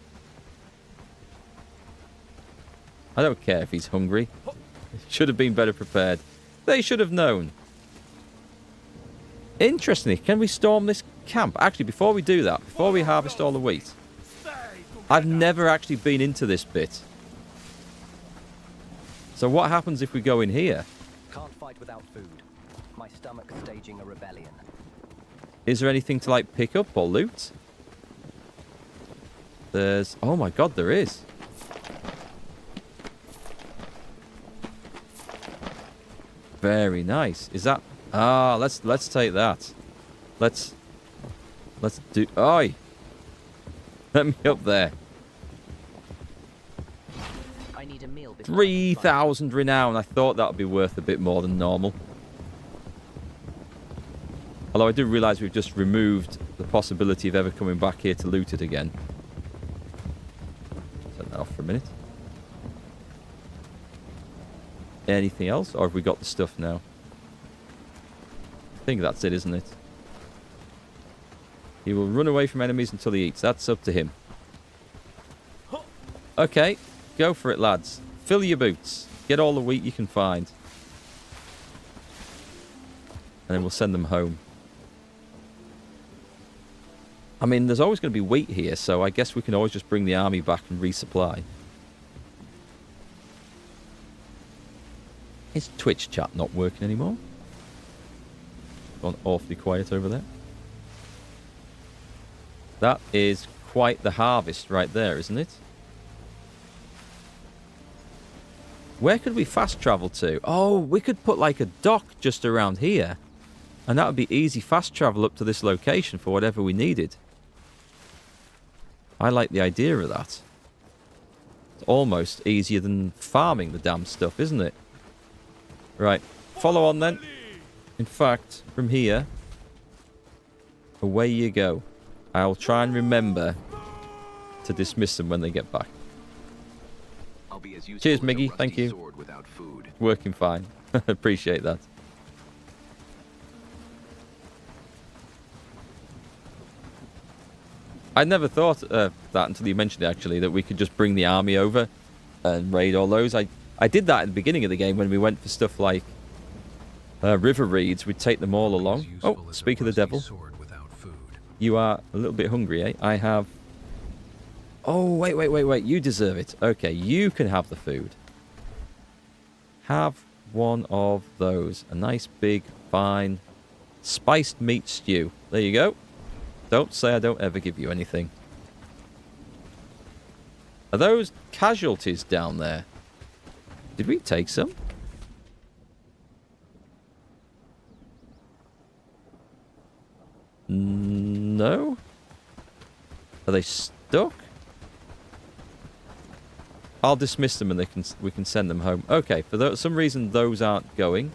I don't care if he's hungry. Should have been better prepared. They should have known. Interestingly, can we storm this camp? Actually, before we do that, before we harvest all the wheat, I've never actually been into this bit. So what happens if we go in here? Can't fight without food. My stomach's staging a rebellion. Is there anything to, like, pick up or loot? There's... Oh my god, there is. Very nice. Is that... Ah, let's take that. Let's do... Oi! Let me up there. I need a meal. 3,000 renown. I thought that would be worth a bit more than normal. Although I do realise we've just removed the possibility of ever coming back here to loot it again. Set that off for a minute. Anything else? Or have we got the stuff now? I think that's it, isn't it? He will run away from enemies until he eats. That's up to him. Okay, go for it, lads. Fill your boots. Get all the wheat you can find. And then we'll send them home. I mean, there's always going to be wheat here, so I guess we can always just bring the army back and resupply. Is Twitch chat not working anymore? Gone awfully quiet over there. That is quite the harvest right there, isn't it? Where could we fast travel to? Oh, we could put like a dock just around here. And that would be easy fast travel up to this location for whatever we needed. I like the idea of that. It's almost easier than farming the damn stuff, isn't it? Right, follow on then. In fact, from here, away you go. I'll try and remember to dismiss them when they get back. I'll be as useful Cheers, as a Miggy. rusty Thank you. sword without food. Working fine. Appreciate that. I never thought that until you mentioned it, actually, that we could just bring the army over and raid all those. I did that at the beginning of the game when we went for stuff like river reeds. We'd take them all along. Oh, speak of the devil. You are a little bit hungry, eh? I have... Oh, wait. You deserve it. Okay, you can have the food. Have one of those. A nice, big, fine, spiced meat stew. There you go. Don't say I don't ever give you anything. Are those casualties down there? Did we take some? No? Are they stuck? I'll dismiss them and we can send them home. Okay, for some reason those aren't going.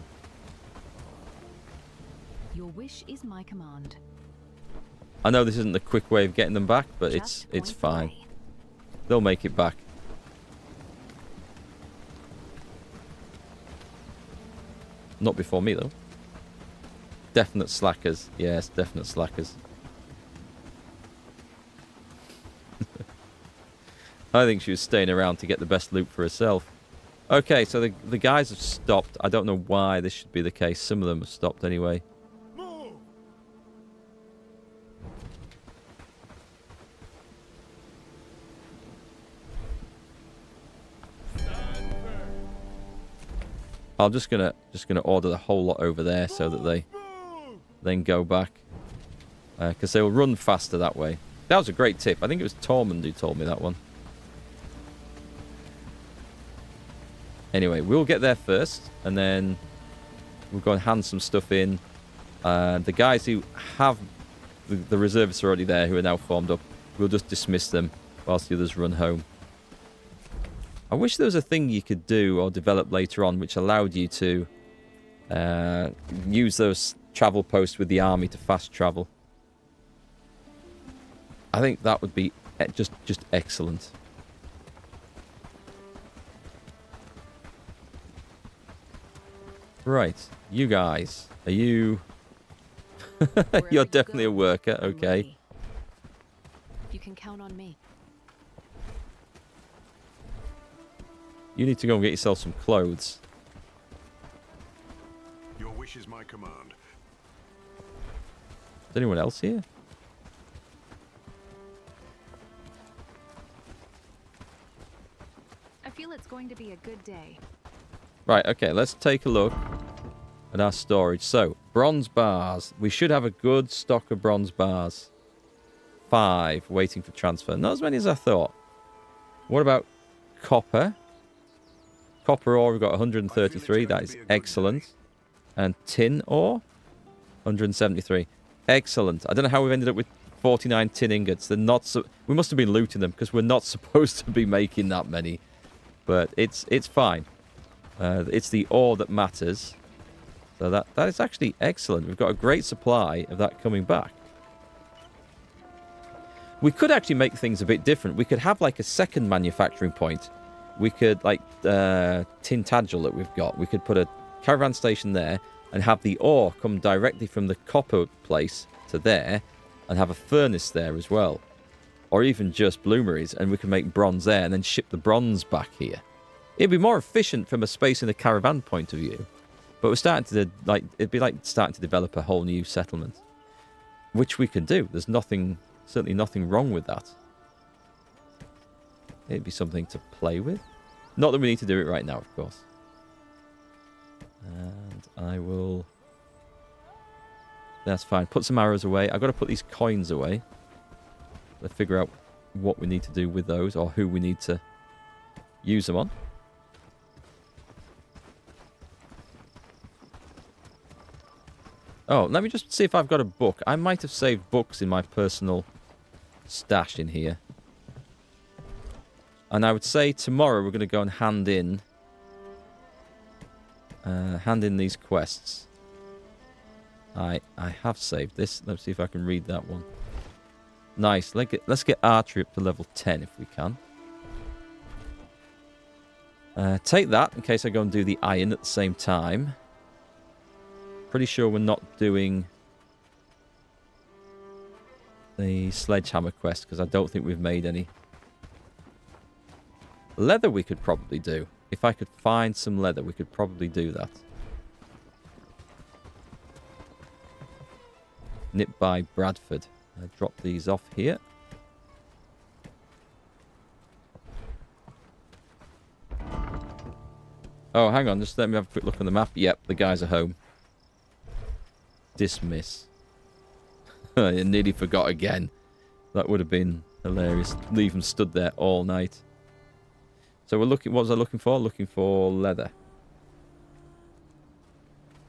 Your wish is my command. I know this isn't the quick way of getting them back, but it's fine. They'll make it back. Not before me, though. Definite slackers. Yes, definite slackers. I think she was staying around to get the best loot for herself. Okay, so the guys have stopped. I don't know why this should be the case. Some of them have stopped anyway. I'm just gonna order the whole lot over there so that they then go back, because they will run faster that way. That was a great tip. I think it was Tormund who told me that one. Anyway, we'll get there first, and then we'll go and hand some stuff in. The guys who have the reservists are already there, who are now formed up, we'll just dismiss them whilst the others run home. I wish there was a thing you could do or develop later on which allowed you to use those travel posts with the army to fast travel. I think that would be just excellent. Right. You guys. Are you... You're definitely a worker. Okay. You can count on me. You need to go and get yourself some clothes. Your wish is my command. Is anyone else here? I feel it's going to be a good day. Right, okay, let's take a look at our storage. So, bronze bars. We should have a good stock of bronze bars. 5 waiting for transfer. Not as many as I thought. What about copper? Copper ore, we've got 133. That is excellent. And tin ore? 173. Excellent. I don't know how we've ended up with 49 tin ingots. They're not so... We must have been looting them because we're not supposed to be making that many. But it's fine. It's the ore that matters. So that is actually excellent. We've got a great supply of that coming back. We could actually make things a bit different. We could have like a second manufacturing point. We could, like Tintagel that we've got. We could put a caravan station there and have the ore come directly from the copper place to there and have a furnace there as well. Or even just bloomeries, and we can make bronze there and then ship the bronze back here. It'd be more efficient from a space in the caravan point of view. But we're starting to, it'd be like starting to develop a whole new settlement. Which we could do. There's nothing, certainly nothing wrong with that. It'd be something to play with. Not that we need to do it right now, of course. And I will... That's fine. Put some arrows away. I've got to put these coins away. Let's figure out what we need to do with those, or who we need to use them on. Oh, let me just see if I've got a book. I might have saved books in my personal stash in here. And I would say tomorrow we're going to go and hand in these quests. I have saved this. Let's see if I can read that one. Nice. Let's get archery up to level 10 if we can. Take that in case I go and do the iron at the same time. Pretty sure we're not doing the sledgehammer quest because I don't think we've made any. Leather we could probably do. If I could find some leather, we could probably do that. Knit by Bradford. I drop these off here. Oh, hang on. Just let me have a quick look on the map. Yep, the guys are home. Dismiss. I nearly forgot again. That would have been hilarious. Leave them stood there all night. So we're looking... What was I looking for? Looking for leather.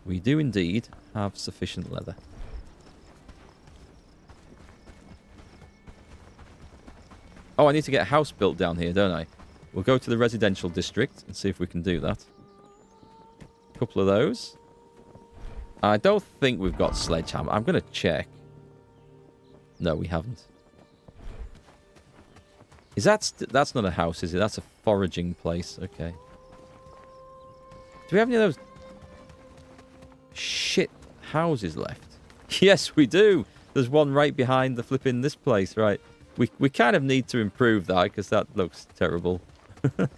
We do indeed have sufficient leather. Oh, I need to get a house built down here, don't I? We'll go to the residential district and see if we can do that. A couple of those. I don't think we've got sledgehammer. I'm going to check. No, we haven't. Is that's not a house, is it? That's a foraging place. Okay. Do we have any of those shit houses left? Yes, we do. There's one right behind the flipping this place, right? We kind of need to improve that because that looks terrible. And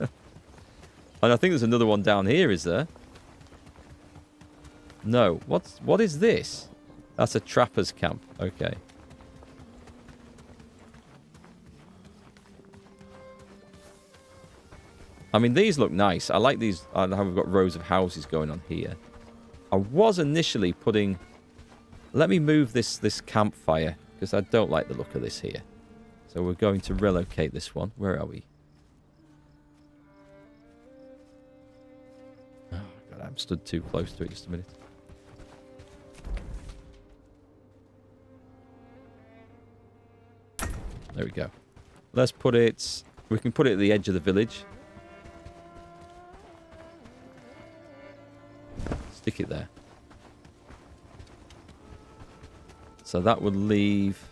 I think there's another one down here, is there? No. What is this? That's a trapper's camp. Okay. I mean, these look nice. I like these. I know how we've got rows of houses going on here. I was initially putting... Let me move this campfire because I don't like the look of this here. So we're going to relocate this one. Where are we? Oh, God, I'm stood too close to it. Just a minute. There we go. Let's put it... We can put it at the edge of the village. Stick it there. So that would leave...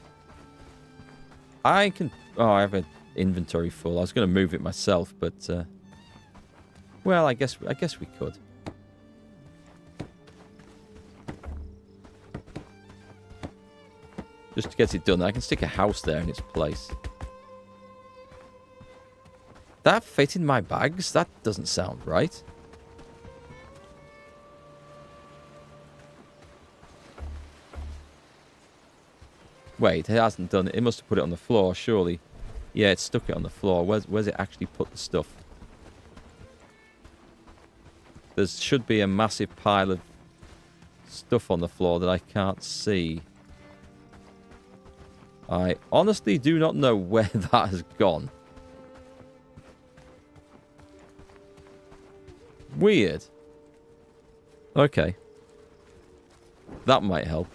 I can... Oh, I have an inventory full. I was going to move it myself, but... well, I guess we could. just to get it done. I can stick a house there in its place. That fit in my bags? That doesn't sound right. Wait, it hasn't done it. It must have put it on the floor, surely. Yeah, it stuck it on the floor. Where's it actually put the stuff? There should be a massive pile of stuff on the floor that I can't see. I honestly do not know where that has gone. Weird. Okay. That might help.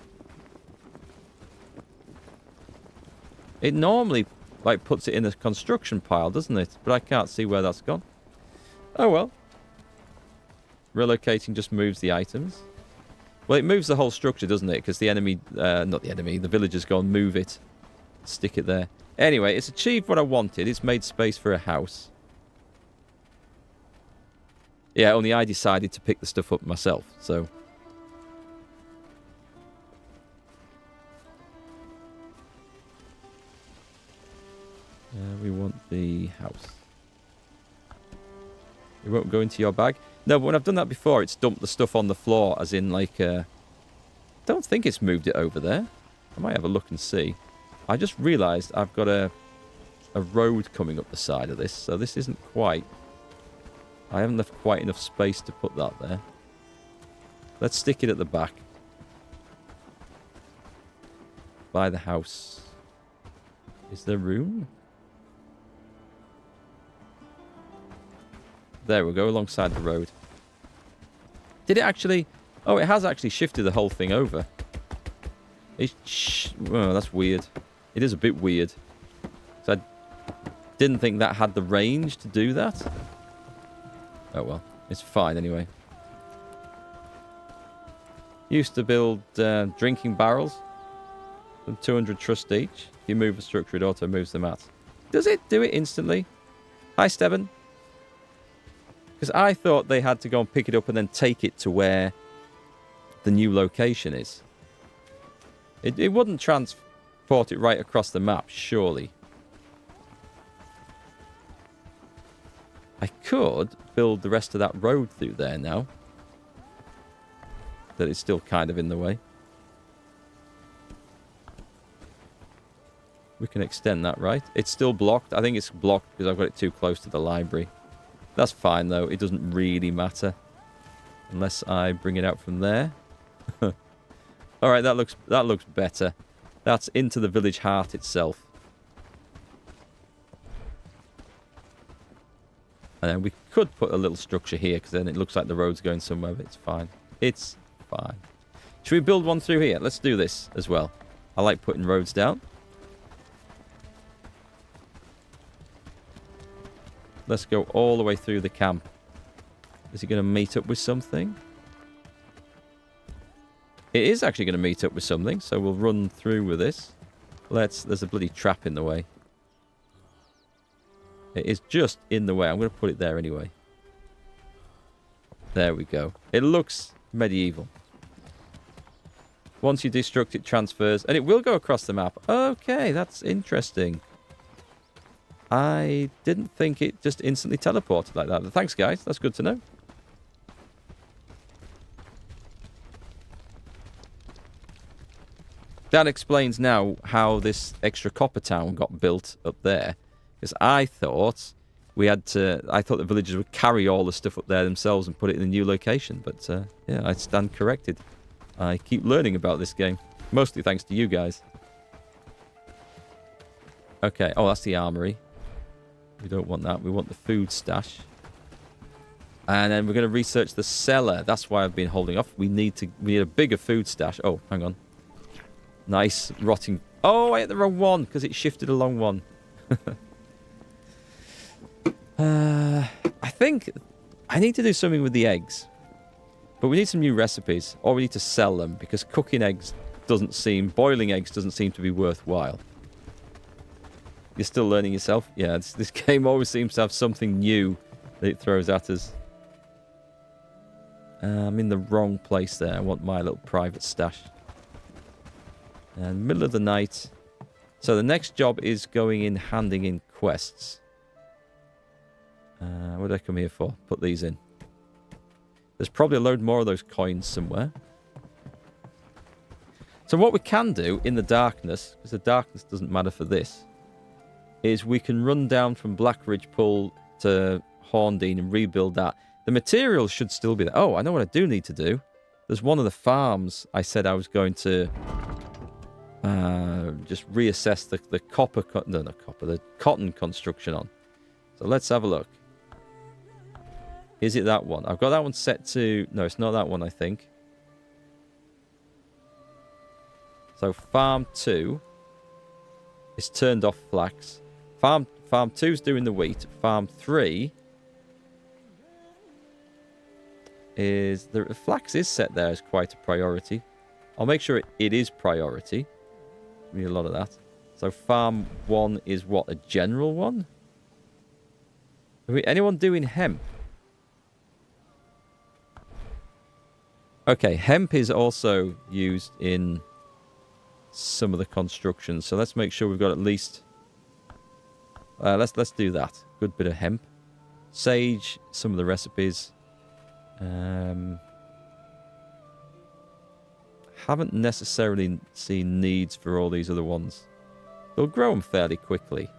It normally, like, puts it in a construction pile, doesn't it? But I can't see where that's gone. Oh, well. Relocating just moves the items. Well, it moves the whole structure, doesn't it? Because the enemy, not the enemy, the villagers go and move it. Stick it there. Anyway, it's achieved what I wanted. It's made space for a house. Yeah, only I decided to pick the stuff up myself, so... we want the house. It won't go into your bag. No, but when I've done that before, it's dumped the stuff on the floor, as in, like, I don't think it's moved it over there. I might have a look and see. I just realised I've got a road coming up the side of this, so this isn't quite... I haven't left quite enough space to put that there. Let's stick it at the back. By the house. Is there room? There we go, alongside the road. Did it actually... Oh, it has actually shifted the whole thing over. Oh, that's weird. It is a bit weird. So I didn't think that had the range to do that. Oh well, it's fine anyway. Used to build drinking barrels. From 200 trust each. If you move a structure, it auto moves the mat. Does it do it instantly? Hi, Steban. Because I thought they had to go and pick it up and then take it to where the new location is. It wouldn't transport it right across the map, surely. I could build the rest of that road through there now. That is still kind of in the way. We can extend that, right? It's still blocked. I think it's blocked because I've got it too close to the library. That's fine, though. It doesn't really matter. Unless I bring it out from there. Alright, that looks better. That's into the village heart itself. And then we could put a little structure here, because then it looks like the road's going somewhere, but it's fine. It's fine. Should we build one through here? Let's do this as well. I like putting roads down. Let's go all the way through the camp. Is it going to meet up with something? It is actually going to meet up with something, so we'll run through with this. There's a bloody trap in the way. It is just in the way. I'm going to put it there anyway. There we go. It looks medieval. Once you destruct, it transfers. And it will go across the map. Okay, that's interesting. I didn't think it just instantly teleported like that. But thanks, guys. That's good to know. That explains now how this extra copper town got built up there. Because I thought the villagers would carry all the stuff up there themselves and put it in a new location. But yeah, I stand corrected. I keep learning about this game. Mostly thanks to you guys. Okay, oh, that's the armory. We don't want that. We want the food stash. And then we're going to research the cellar. That's why I've been holding off. We need a bigger food stash. Oh, hang on. Nice rotting. Oh, I hit the wrong one because it shifted along one. I think I need to do something with the eggs. But we need some new recipes. Or we need to sell them because boiling eggs doesn't seem to be worthwhile. You're still learning yourself? Yeah, this game always seems to have something new that it throws at us. I'm in the wrong place there. I want my little private stash. And middle of the night. So the next job is going in, handing in quests. What did I come here for? Put these in. There's probably a load more of those coins somewhere. So what we can do in the darkness, because the darkness doesn't matter for this, is we can run down from Blackridge Pool to Horndean and rebuild that. The materials should still be there. Oh, I know what I do need to do. There's one of the farms I said I was going to just reassess the the cotton construction on. So let's have a look. Is it that one? I've got that one set to... No, it's not that one, I think. So Farm 2 is turned off flax. Farm 2 is doing the wheat. Farm 3 is... The flax is set there as quite a priority. I'll make sure it is priority. We need a lot of that. So Farm 1 is what? A general one? Anyone doing hemp? Okay, hemp is also used in some of the constructions, so let's make sure we've got at least... let's do that. Good bit of hemp. Sage, some of the recipes. Haven't necessarily seen needs for all these other ones. They'll grow them fairly quickly.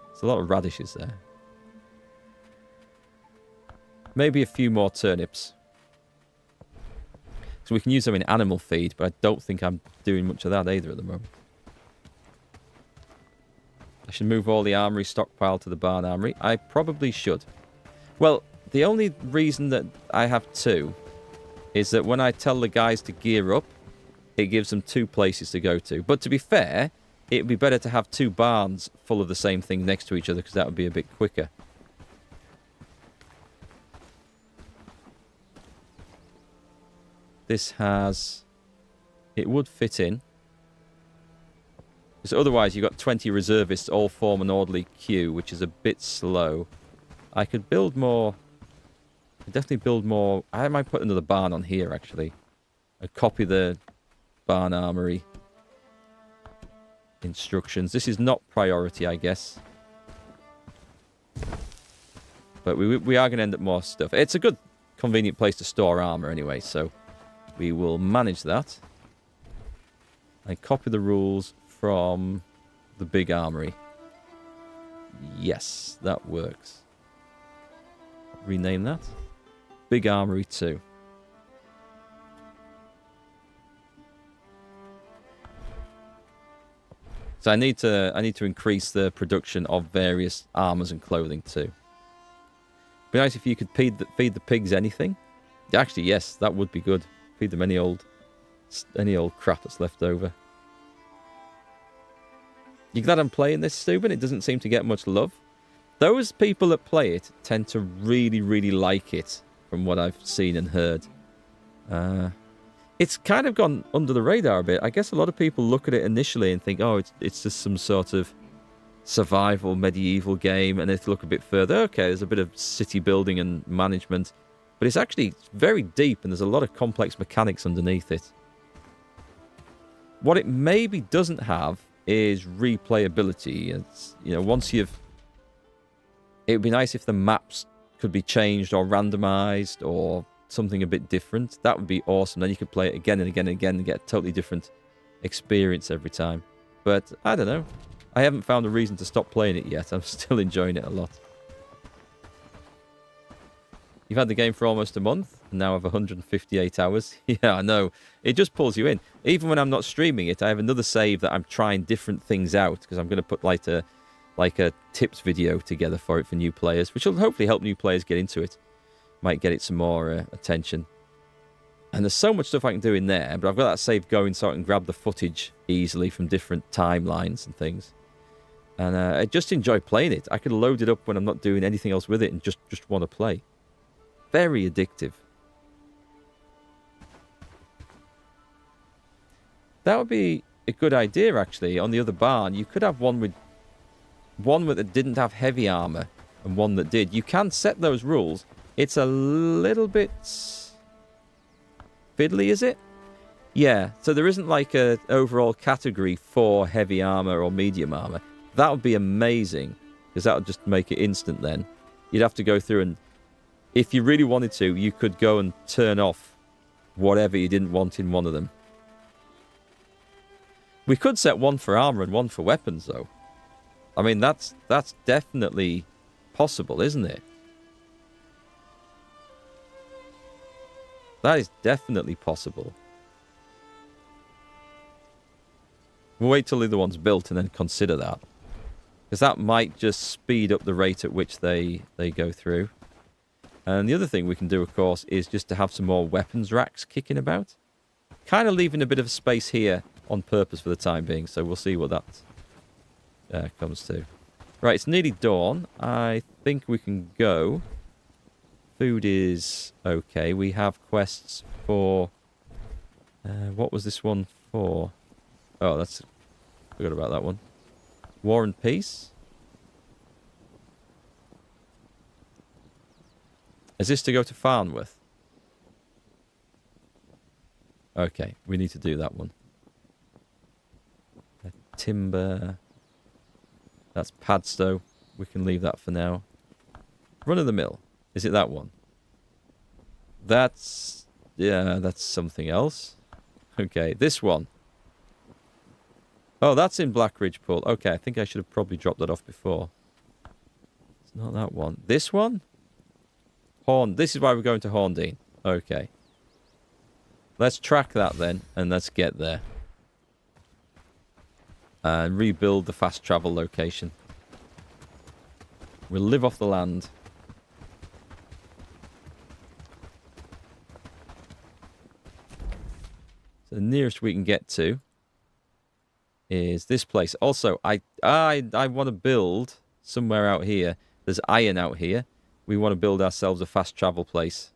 There's a lot of radishes there. Maybe a few more turnips. So we can use them in animal feed, but I don't think I'm doing much of that either at the moment. I should move all the armory stockpile to the barn armory. I probably should. Well, the only reason that I have 2 is that when I tell the guys to gear up, it gives them 2 places to go to. But to be fair, it would be better to have 2 barns full of the same thing next to each other, because that would be a bit quicker. This has... It would fit in. Because otherwise you've got 20 reservists all form an orderly queue, which is a bit slow. I could build more... I could definitely build more... I might put another barn on here, actually. I'd copy the barn armory instructions. This is not priority, I guess. But we are going to end up more stuff. It's a good, convenient place to store armor anyway, so... We will manage that. I copy the rules from the big armory. Yes, that works. Rename that. Big Armory 2. So I need to increase the production of various armors and clothing too. Be nice if you could feed the pigs anything. Actually, yes, that would be good. Feed them any old crap that's left over. You glad I'm playing this, Steuben? It doesn't seem to get much love. Those people that play it tend to really, really like it, from what I've seen and heard. It's kind of gone under the radar a bit. I guess a lot of people look at it initially and think, oh, it's just some sort of survival medieval game, and if you look a bit further, okay, there's a bit of city building and management. But it's actually very deep, and there's a lot of complex mechanics underneath it. What it maybe doesn't have is replayability. It's, you know, once you've... It would be nice if the maps could be changed or randomized or something a bit different. That would be awesome. Then you could play it again and again and again and get a totally different experience every time. But I don't know. I haven't found a reason to stop playing it yet. I'm still enjoying it a lot. You've had the game for almost a month, and now have 158 hours. Yeah, I know. It just pulls you in. Even when I'm not streaming it, I have another save that I'm trying different things out, because I'm going to put like a tips video together for it for new players, which will hopefully help new players get into it. Might get it some more attention. And there's so much stuff I can do in there, but I've got that save going so I can grab the footage easily from different timelines and things. And I just enjoy playing it. I can load it up when I'm not doing anything else with it and just want to play. Very addictive. That would be a good idea, actually. On the other barn, you could have one that didn't have heavy armor and one that did. You can set those rules. It's a little bit fiddly, is it? Yeah, so there isn't like a overall category for heavy armor or medium armor. That would be amazing, because that would just make it instant then. You'd have to go through and, if you really wanted to, you could go and turn off whatever you didn't want in one of them. We could set one for armor and one for weapons, though. I mean, that's definitely possible, isn't it? That is definitely possible. We'll wait till the other one's built and then consider that. Because that might just speed up the rate at which they go through. And the other thing we can do, of course, is just to have some more weapons racks kicking about. Kind of leaving a bit of space here on purpose for the time being. So we'll see what that comes to. Right, it's nearly dawn. I think we can go. Food is okay. We have quests for... what was this one for? Oh, that's... forgot about that one. War and Peace. Is this to go to Farnworth? Okay, we need to do that one. Timber. That's Padstow. We can leave that for now. Run of the mill. Is it that one? That's... yeah, that's something else. Okay, this one. Oh, that's in Blackridge Pool. Okay, I think I should have probably dropped that off before. It's not that one. This one? Horn. This is why we're going to Horndean. Okay. Let's track that then, and let's get there. And rebuild the fast travel location. We'll live off the land. So the nearest we can get to is this place. Also, I want to build somewhere out here. There's iron out here. We want to build ourselves a fast travel place.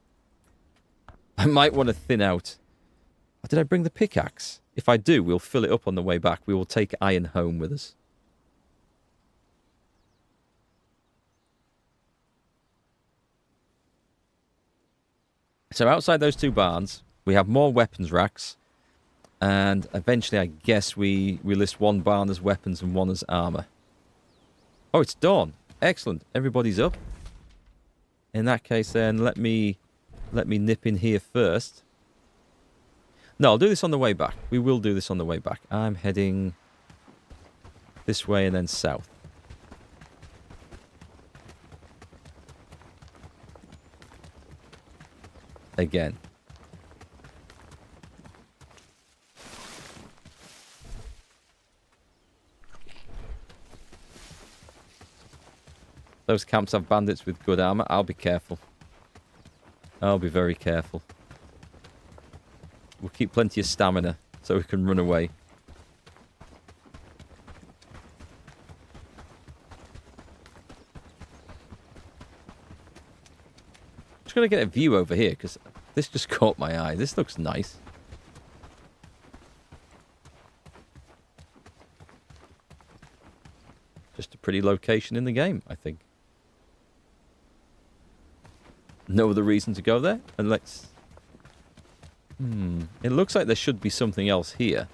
I might want to thin out. Did I bring the pickaxe? If I do, we'll fill it up on the way back. We will take iron home with us. So outside those two barns, we have more weapons racks. And eventually, I guess we list one barn as weapons and one as armor. Oh, it's dawn. Excellent. Everybody's up. In that case, then, let me nip in here first. No, I'll do this on the way back. We will do this on the way back. I'm heading this way and then south. Again. Those camps have bandits with good armor. I'll be careful. I'll be very careful. We'll keep plenty of stamina so we can run away. Just going to get a view over here because this just caught my eye. This looks nice. Just a pretty location in the game, I think. No other reason to go there. And let's... It looks like there should be something else here.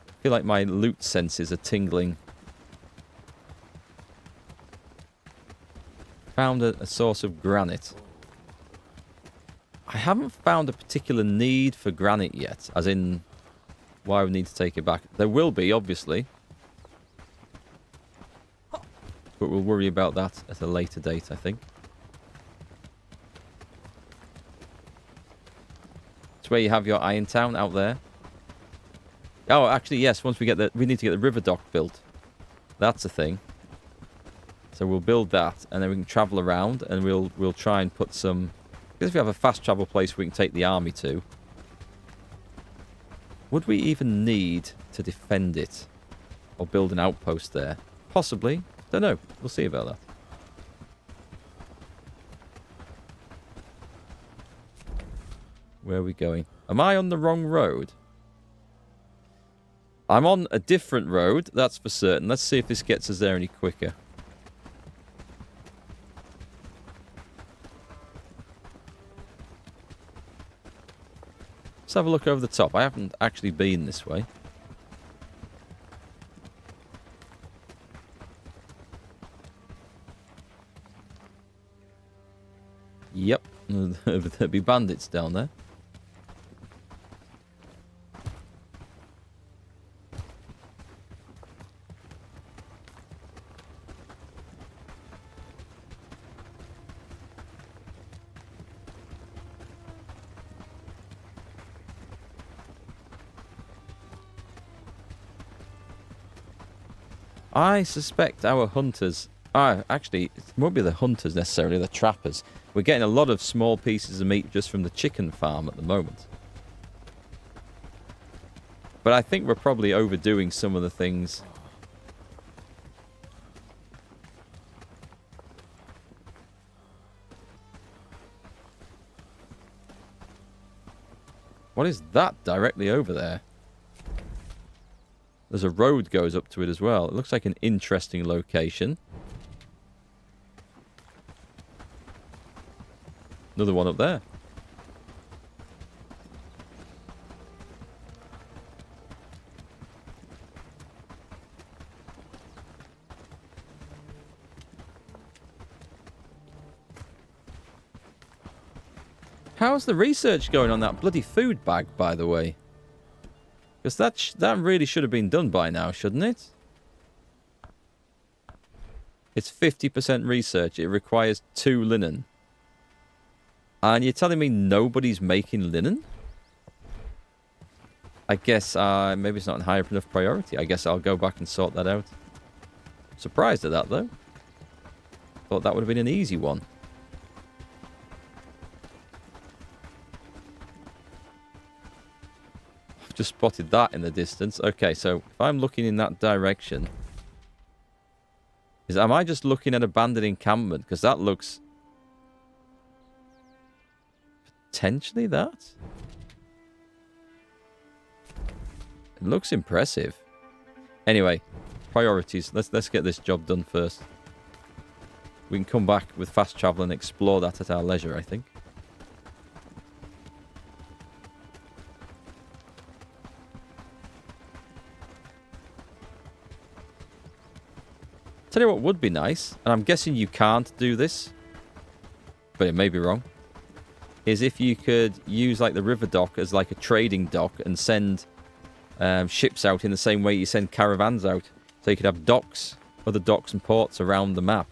I feel like my loot senses are tingling. Found a source of granite. I haven't found a particular need for granite yet. As in, why we need to take it back. There will be, obviously. But we'll worry about that at a later date, I think. It's where you have your Iron Town out there. Oh, actually, yes. Once we get we need to get the river dock built. That's a thing. So we'll build that, and then we can travel around, and we'll try and put some... Because if we have a fast travel place we can take the army to, would we even need to defend it or build an outpost there? Possibly. Don't know. We'll see about that. Where are we going? Am I on the wrong road? I'm on a different road, that's for certain. Let's see if this gets us there any quicker. have a look over the top. I haven't actually been this way. Yep. There'd be bandits down there. I suspect our hunters... actually, it won't be the hunters necessarily, the trappers. We're getting a lot of small pieces of meat just from the chicken farm at the moment. But I think we're probably overdoing some of the things. What is that directly over there? There's a road goes up to it as well. It looks like an interesting location. Another one up there. How's the research going on that bloody food bag, by the way? Because that really should have been done by now, shouldn't it? It's 50% research. It requires 2 linen. And you're telling me nobody's making linen? I guess maybe it's not a high enough priority. I guess I'll go back and sort that out. Surprised at that, though. Thought that would have been an easy one. Just spotted that in the distance. Okay, so if I'm looking in that direction, am I just looking at abandoned encampment? Because that looks potentially that. It looks impressive. Anyway, priorities. Let's get this job done first. We can come back with fast travel and explore that at our leisure, I think. Tell you what would be nice, and I'm guessing you can't do this, but it may be wrong, is if you could use like the river dock as like a trading dock and send ships out in the same way you send caravans out. So you could have docks, other docks and ports around the map,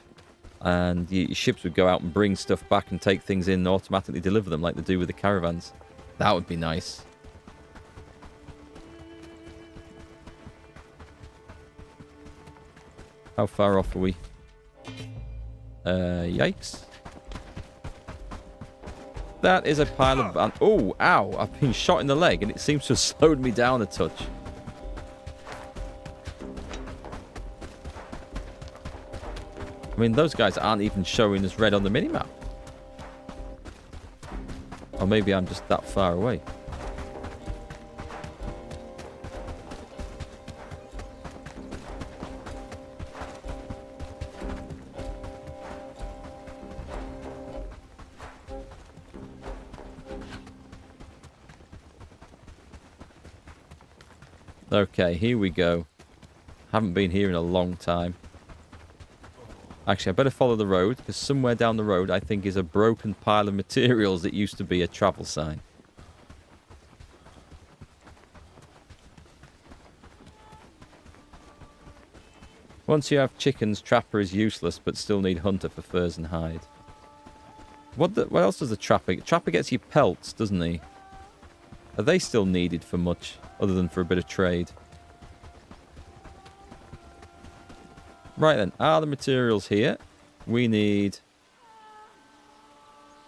and your ships would go out and bring stuff back and take things in and automatically deliver them like they do with the caravans. That would be nice. How far off are we? Yikes. That is a pile of... Oh, ow. I've been shot in the leg and it seems to have slowed me down a touch. I mean, those guys aren't even showing as red on the minimap. Or maybe I'm just that far away. Okay, here we go. Haven't been here in a long time. Actually, I better follow the road, because somewhere down the road, I think, is a broken pile of materials that used to be a travel sign. Once you have chickens, trapper is useless, but still need hunter for furs and hide. What else does the trapper... Trapper gets you pelts, doesn't he? Are they still needed for much, other than for a bit of trade? Right then, are the materials here? We need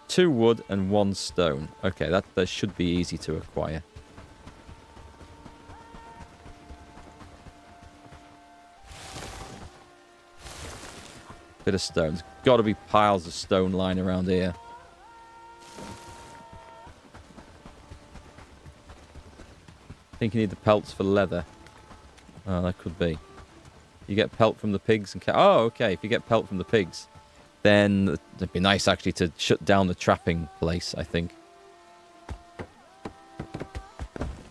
2 wood and 1 stone. Okay, that should be easy to acquire. Bit of stone. There's got to be piles of stone lying around here. I think you need the pelts for leather. Oh, that could be. You get pelt from the pigs and oh, okay. If you get pelt from the pigs, then it'd be nice actually to shut down the trapping place, I think.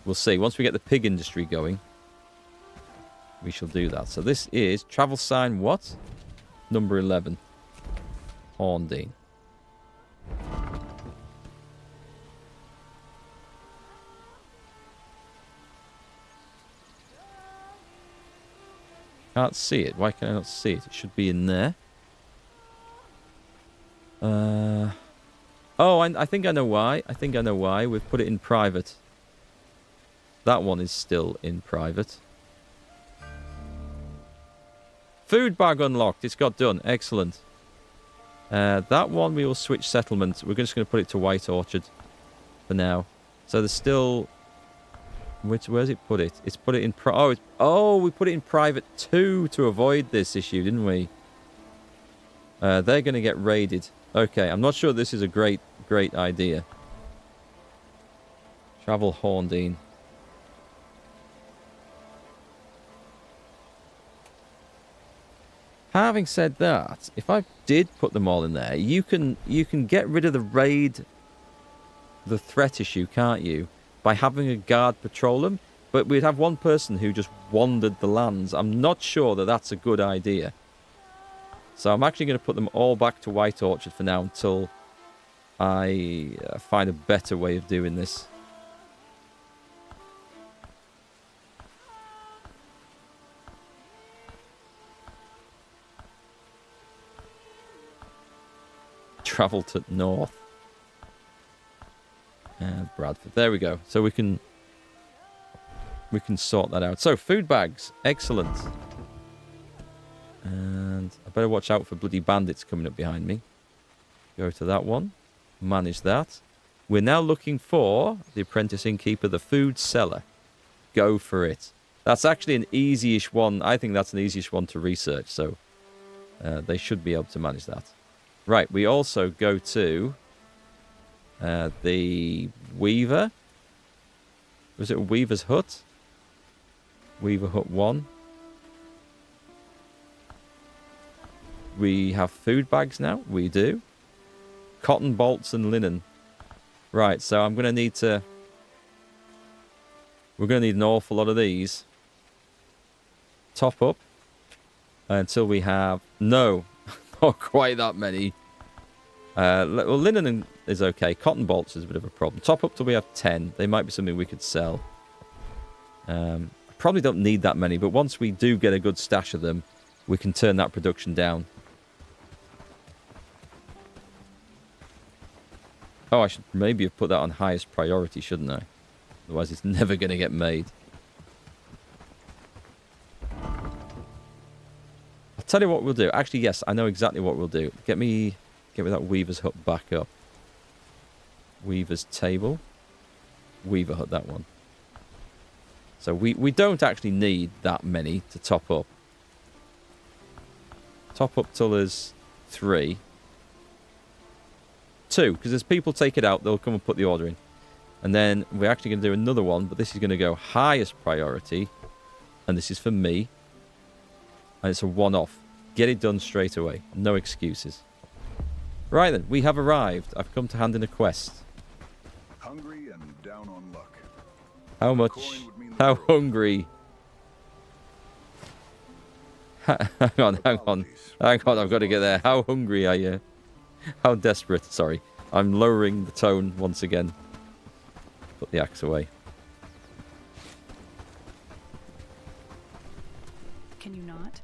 We'll see. Once we get the pig industry going, we shall do that. So this is travel sign what? Number 11. Horndean. Can't see it. Why can I not see it? It should be in there. Oh, I think I know why. I think I know why. We've put it in private. That one is still in private. Food bag unlocked. It's got done. Excellent. That one we will switch settlement. We're just going to put it to White Orchard for now. So there's still... Where's it put it? It's put it in... we put it in private too to avoid this issue, didn't we? They're going to get raided. Okay, I'm not sure this is a great idea. Travel Horndean. Having said that, if I did put them all in there, you can get rid of the threat issue, can't you? By having a guard patrol them. But we'd have one person who just wandered the lands. I'm not sure that that's a good idea. So I'm actually going to put them all back to White Orchard for now until I find a better way of doing this. Travel to north. And Bradford. There we go. So we can sort that out. So food bags. Excellent. And I better watch out for bloody bandits coming up behind me. Go to that one. Manage that. We're now looking for the apprentice innkeeper, the food seller. Go for it. That's actually an easy-ish one. I think that's an easy-ish one to research. So they should be able to manage that. Right. We also go to the Weaver. Was it a Weaver's Hut? Weaver Hut 1. We have food bags now. We do. Cotton bolts and linen. Right, so I'm going to need to... We're going to need an awful lot of these. Top up. Until we have... No, not quite that many. Well, linen is okay. Cotton bolts is a bit of a problem. Top up till we have 10. They might be something we could sell. I probably don't need that many, but once we do get a good stash of them, we can turn that production down. Oh, I should maybe have put that on highest priority, shouldn't I? Otherwise, it's never going to get made. I'll tell you what we'll do. Actually, yes, I know exactly what we'll do. Get me that Weaver's Hut back up. Weaver's Table. Weaver Hut, that one. So we don't actually need that many to top up. Top up till there's 3. 2, because as people take it out, they'll come and put the order in. And then we're actually going to do another one, but this is going to go highest priority. And this is for me. And it's a one-off. Get it done straight away. No excuses. Right then, we have arrived. I've come to hand in a quest. Hungry and down on luck. How much? How hungry? Hang on. I've got to get there. How hungry are you? How desperate. Sorry. I'm lowering the tone once again. Put the axe away. Can you not?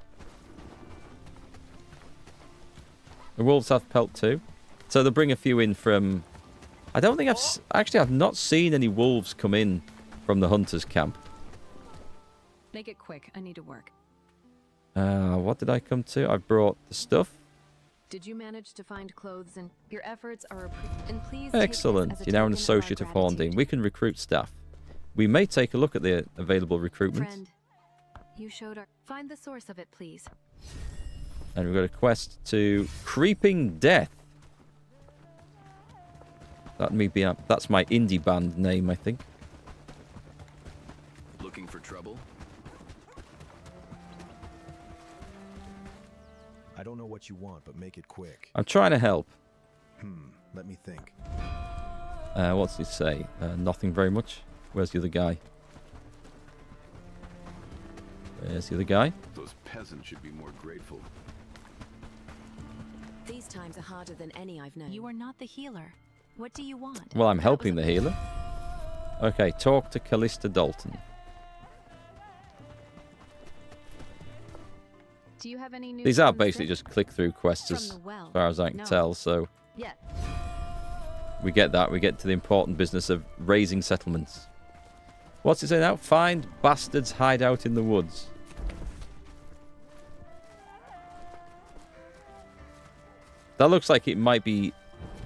The wolves have pelt too. So they'll bring a few in from... I don't think I've not seen any wolves come in from the hunters' camp. Make it quick. I need to work. What did I come to? I brought the stuff. Did you manage to find clothes and your efforts are and please excellent. You're now an associate of Horndean. We can recruit staff. We may take a look at the available recruitment. Friend, you showed our find the source of it, please. And we've got a quest to Creeping Death. That's my indie band name, I think. Looking for trouble? I don't know what you want, but make it quick. I'm trying to help. Let me think. What's it say? Nothing very much. Where's the other guy? There's the other guy. Those peasants should be more grateful. These times are harder than any I've known. You are not the healer. What do you want? Well, I'm helping the healer. Okay, talk to Callista Dalton. Do you have any news? These are from the basically city? just click-through quests From as the well. far as I can No. tell, so Yes. we get that. We get to the important business of raising settlements. What's it say now? Find bastards hideout in the woods. That looks like it might be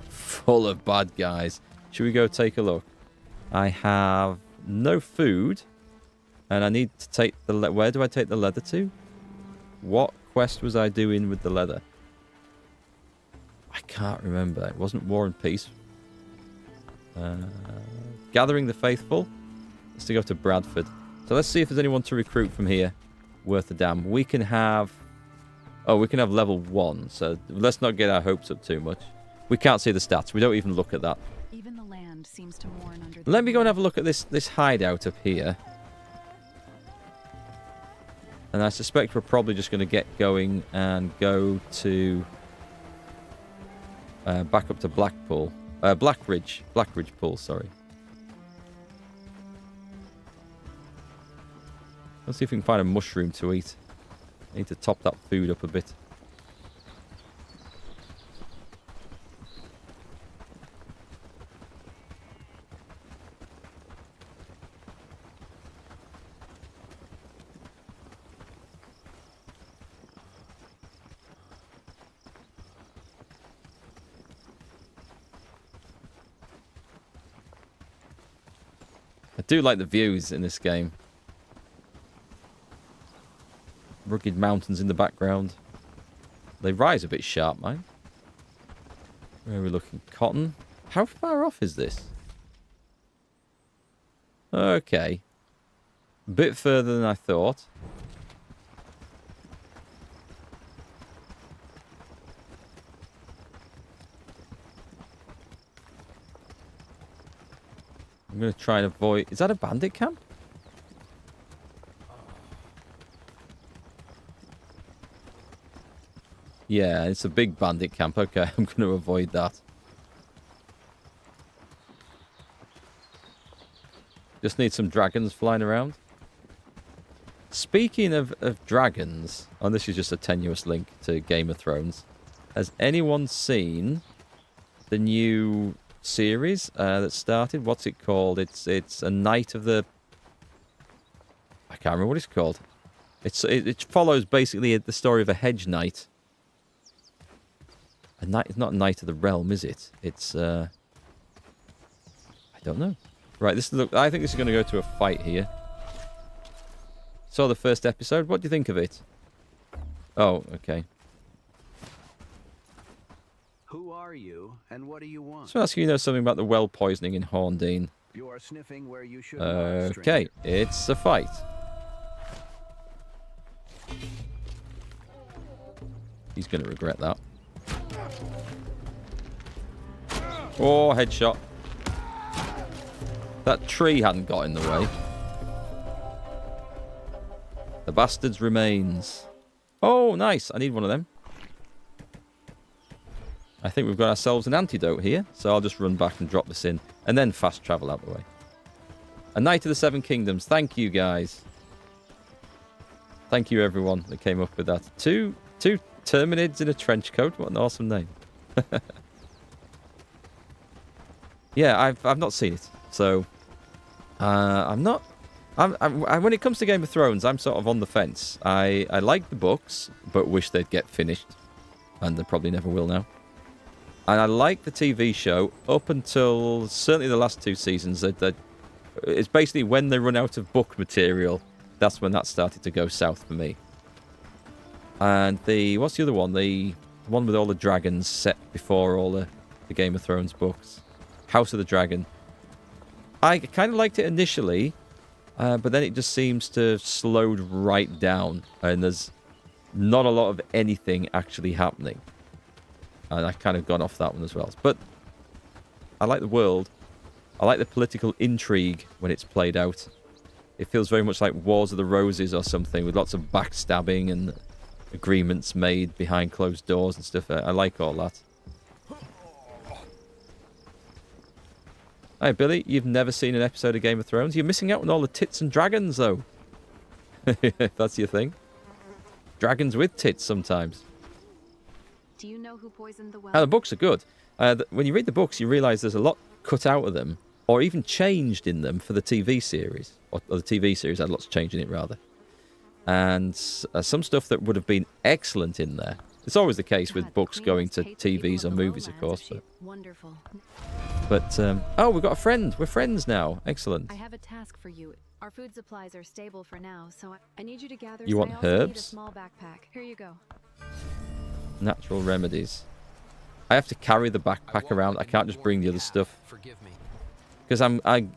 full of bad guys. Should we go take a look? I have no food, and I need to take the... Where do I take the leather to? What quest was I doing with the leather? I can't remember. It wasn't War and Peace. Gathering the Faithful. Let's to go to Bradford. So let's see if there's anyone to recruit from here worth a damn. We can have... Oh, we can have level 1, so let's not get our hopes up too much. We can't see the stats. We don't even look at that. Even the land seems to mourn under Let me go and have a look at this hideout up here. And I suspect we're probably just going to get going and go to... back up to Blackpool. Blackridge Pool, sorry. Let's see if we can find a mushroom to eat. I need to top that food up a bit. I do like the views in this game. Rugged mountains in the background. They rise a bit sharp, mate. Where are we looking? Cotton? How far off is this? Okay. A bit further than I thought. I'm going to try and avoid... Is that a bandit camp? Yeah, it's a big bandit camp. Okay, I'm going to avoid that. Just need some dragons flying around. Speaking of dragons, and this is just a tenuous link to Game of Thrones. Has anyone seen the new series that started? What's it called? It's a Knight of the... I can't remember what it's called. It follows basically the story of a hedge knight. A knight, it's not Knight of the Realm, is it? It's I don't know. Right, I think this is going to go to a fight here. Saw the first episode. What do you think of it? Oh, okay. Who are you, and what do you want? So ask you know something about the well poisoning in Horndean. You are sniffing where you should. Okay, it's a fight. He's going to regret that. Oh, headshot. That tree hadn't got in the way. The bastard's remains. Oh, nice. I need one of them. I think we've got ourselves an antidote here. So I'll just run back and drop this in. And then fast travel out the way. A Knight of the Seven Kingdoms. Thank you, guys. Thank you, everyone that came up with that. Two Terminids in a trench coat. What an awesome name. Yeah, I've not seen it. So, I'm not... when it comes to Game of Thrones, I'm sort of on the fence. I like the books, but wish they'd get finished. And they probably never will now. And I like the TV show up until certainly the last 2 seasons. It's basically when they run out of book material, that's when that started to go south for me. And what's the other one? The one with all the dragons set before all the Game of Thrones books. House of the Dragon. I kind of liked it initially, but then it just seems to have slowed right down. And there's not a lot of anything actually happening. And I've kind of gone off that one as well. But I like the world. I like the political intrigue when it's played out. It feels very much like Wars of the Roses or something, with lots of backstabbing and agreements made behind closed doors and stuff. I like all that. Hey, Billy, you've never seen an episode of Game of Thrones? You're missing out on all the tits and dragons, though. If that's your thing. Dragons with tits sometimes. Do you know who poisoned the well? The books are good. When you read the books, you realise there's a lot cut out of them, or even changed in them for the TV series. Or the TV series had lots changed in it, rather. And some stuff that would have been excellent in there. It's always the case with books going to TVs or movies, of course. Wonderful. But oh, we've got a friend. We're friends now. Excellent. I have a task for you. Our food supplies are stable for now, so I need you to gather. You want herbs? Need a small backpack. Here you go. Natural remedies. I have to carry the backpack around. I can't just bring the other stuff. Forgive me. Because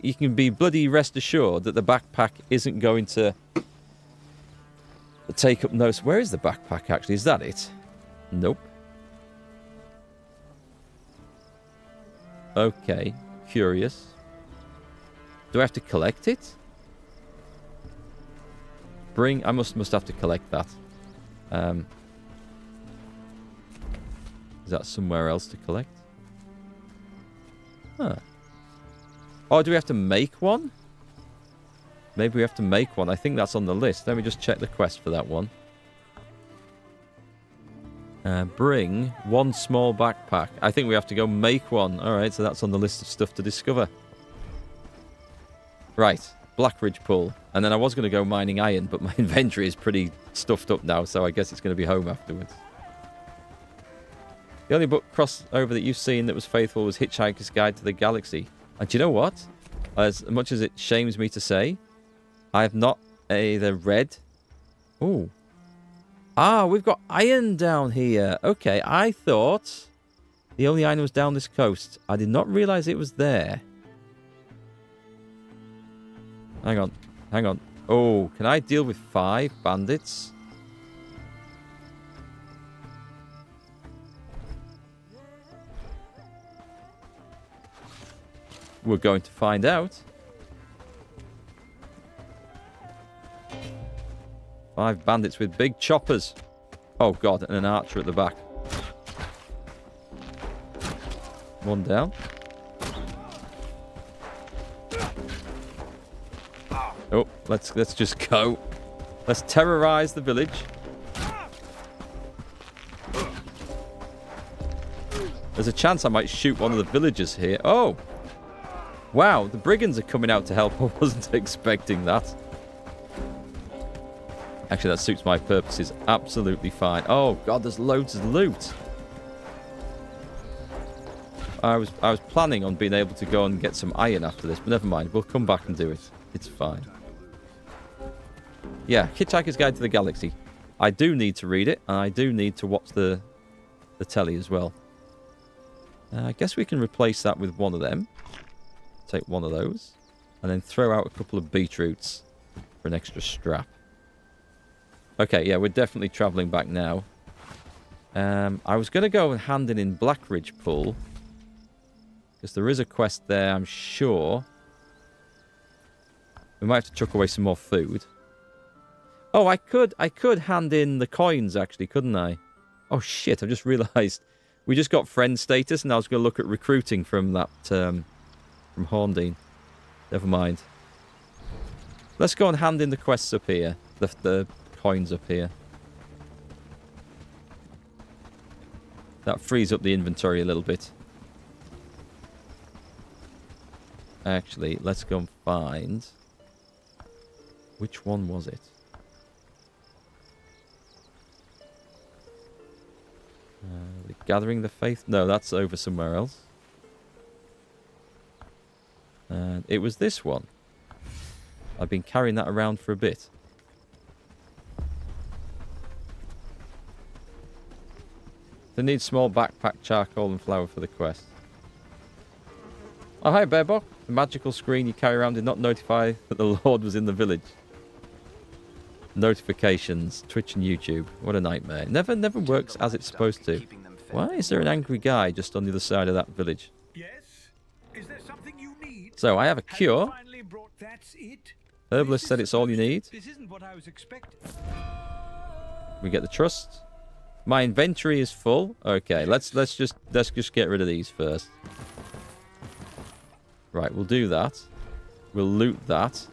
you can be bloody rest assured that the backpack isn't going to take up notice. Where is the backpack, actually? Is that it? Nope. Okay. Curious. Do I have to collect it? I must have to collect that. Is that somewhere else to collect? Huh. Oh, do we have to make one? Maybe we have to make one. I think that's on the list. Let me just check the quest for that one. Bring one small backpack. I think we have to go make one. Alright, so that's on the list of stuff to discover. Right. Blackridge Pool. And then I was going to go mining iron, but my inventory is pretty stuffed up now, so I guess it's going to be home afterwards. The only book crossover that you've seen that was faithful was Hitchhiker's Guide to the Galaxy. And do you know what? As much as it shames me to say, I have not either read... Ooh. Ah, we've got iron down here. Okay, I thought the only iron was down this coast. I did not realise it was there. Hang on. Hang on. Oh, can I deal with 5 bandits? We're going to find out. 5 bandits with big choppers. Oh, God, and an archer at the back. One down. Oh, let's just go. Let's terrorize the village. There's a chance I might shoot one of the villagers here. Oh! Wow, the brigands are coming out to help. I wasn't expecting that. Actually, that suits my purposes absolutely fine. Oh, God, there's loads of loot. I was planning on being able to go and get some iron after this, but never mind. We'll come back and do it. It's fine. Yeah, Hitchhiker's Guide to the Galaxy. I do need to read it, and I do need to watch the telly as well. I guess we can replace that with one of them. Take one of those. And then throw out a couple of beetroots for an extra strap. Okay, yeah, we're definitely travelling back now. I was going to go and hand in Blackridge Pool. Because there is a quest there, I'm sure. We might have to chuck away some more food. Oh, I could hand in the coins, actually, couldn't I? Oh, shit, I just realised. We just got friend status, and I was going to look at recruiting from that, from Horndean. Never mind. Let's go and hand in the quests up here. The coins up here. That frees up the inventory a little bit. Actually, let's go and find... Which one was it? Gathering the Faith? No, that's over somewhere else. And it was this one. I've been carrying that around for a bit. They need small backpack, charcoal and flour for the quest. Oh, hi, Bearbock. The magical screen you carry around did not notify that the Lord was in the village. Notifications, Twitch and YouTube. What a nightmare. Never works as it's supposed to. Why is there an angry guy just on the other side of that village? Yes? Is there something you need? So, I have a cure. Finally brought that's it? Herbalist said it's all you need. This isn't what I was expecting. We get the trust. My inventory is full. Okay, let's just get rid of these first. Right, we'll do that. We'll loot that.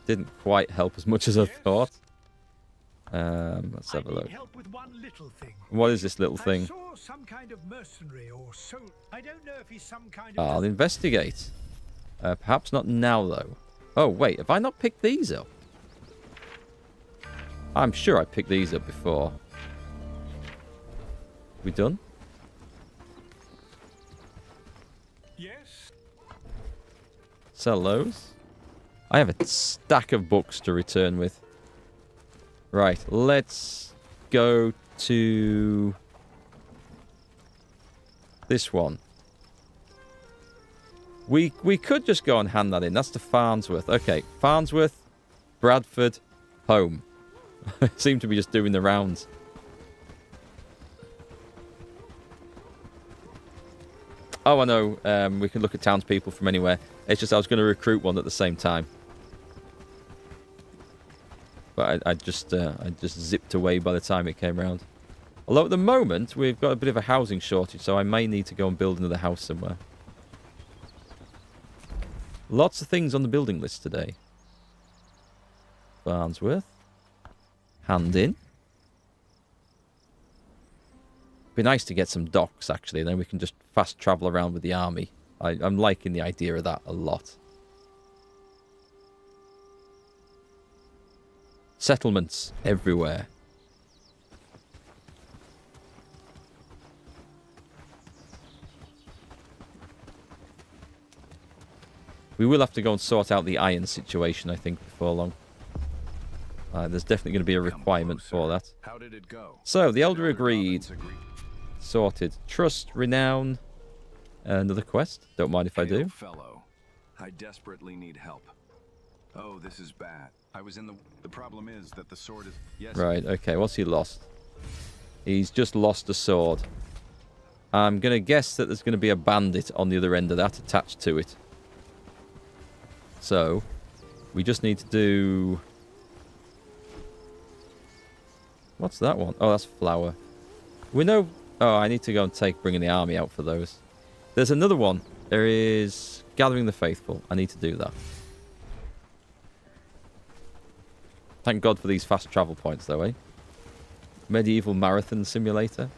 Didn't quite help as much as I thought. Let's have a look. Help with one little thing. What is this little I thing? saw some kind of mercenary or so. I don't know if he's some kind I'll of. investigate. Perhaps not now, though. Oh, wait. Have I not picked these up? I'm sure I picked these up before. We done? Yes. Sell those. I have a stack of books to return with. Right, let's go to this one. We could just go and hand that in. That's to Farnsworth. Okay, Farnsworth, Bradford, home. Seem to be just doing the rounds. Oh, I know. We can look at townspeople from anywhere. It's just I was going to recruit one at the same time. But I just zipped away by the time it came around. Although at the moment, we've got a bit of a housing shortage, so I may need to go and build another house somewhere. Lots of things on the building list today. Farnsworth. Hand in. Be nice to get some docks, actually. Then we can just fast travel around with the army. I'm liking the idea of that a lot. Settlements everywhere. We will have to go and sort out the iron situation, I think, before long. There's definitely going to be a requirement for that. How did it go? So, the Elder agreed. Sorted. Trust, renown, another quest. Don't mind if I do. Fellow, I desperately need help. Oh, this is bad. I was in the problem is that the sword is... Yes. Right, okay. What's he lost? He's just lost a sword. I'm going to guess that there's going to be a bandit on the other end of that attached to it. So, we just need to do... What's that one? Oh, that's flour. We know... Oh, I need to go and bringing the army out for those. There's another one. There is Gathering the Faithful. I need to do that. Thank God for these fast travel points, though, eh? Medieval Marathon Simulator.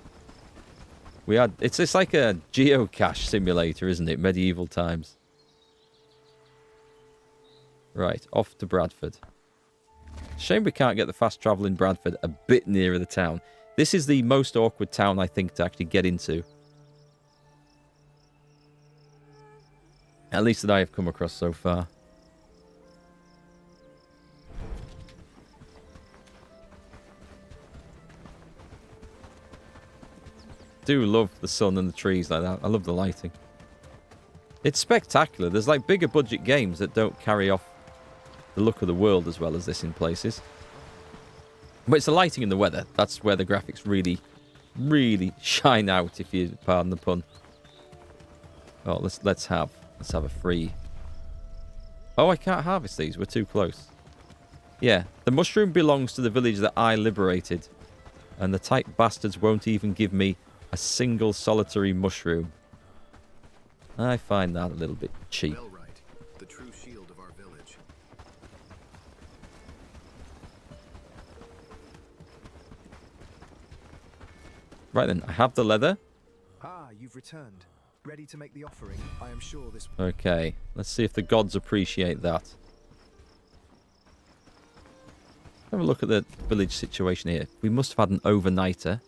We had... It's like a geocache simulator, isn't it? Medieval times. Right, off to Bradford. Shame we can't get the fast travel in Bradford a bit nearer the town. This is the most awkward town, I think, to actually get into. At least that I have come across so far. Do love the sun and the trees like that. I love the lighting. It's spectacular. There's like bigger budget games that don't carry off the look of the world as well as this in places. But it's the lighting and the weather. That's where the graphics really, really shine out, if you pardon the pun. Oh, let's have a free. Oh, I can't harvest these. We're too close. Yeah, the mushroom belongs to the village that I liberated. And the tight bastards won't even give me a single solitary mushroom. I find that a little bit cheap. Bellwright, the true shield of our village. Right then, I have the leather. Ah, you've returned. Ready to make the offering. I am sure this... Okay, let's see if the gods appreciate that. Have a look at the village situation here. We must have had an overnighter.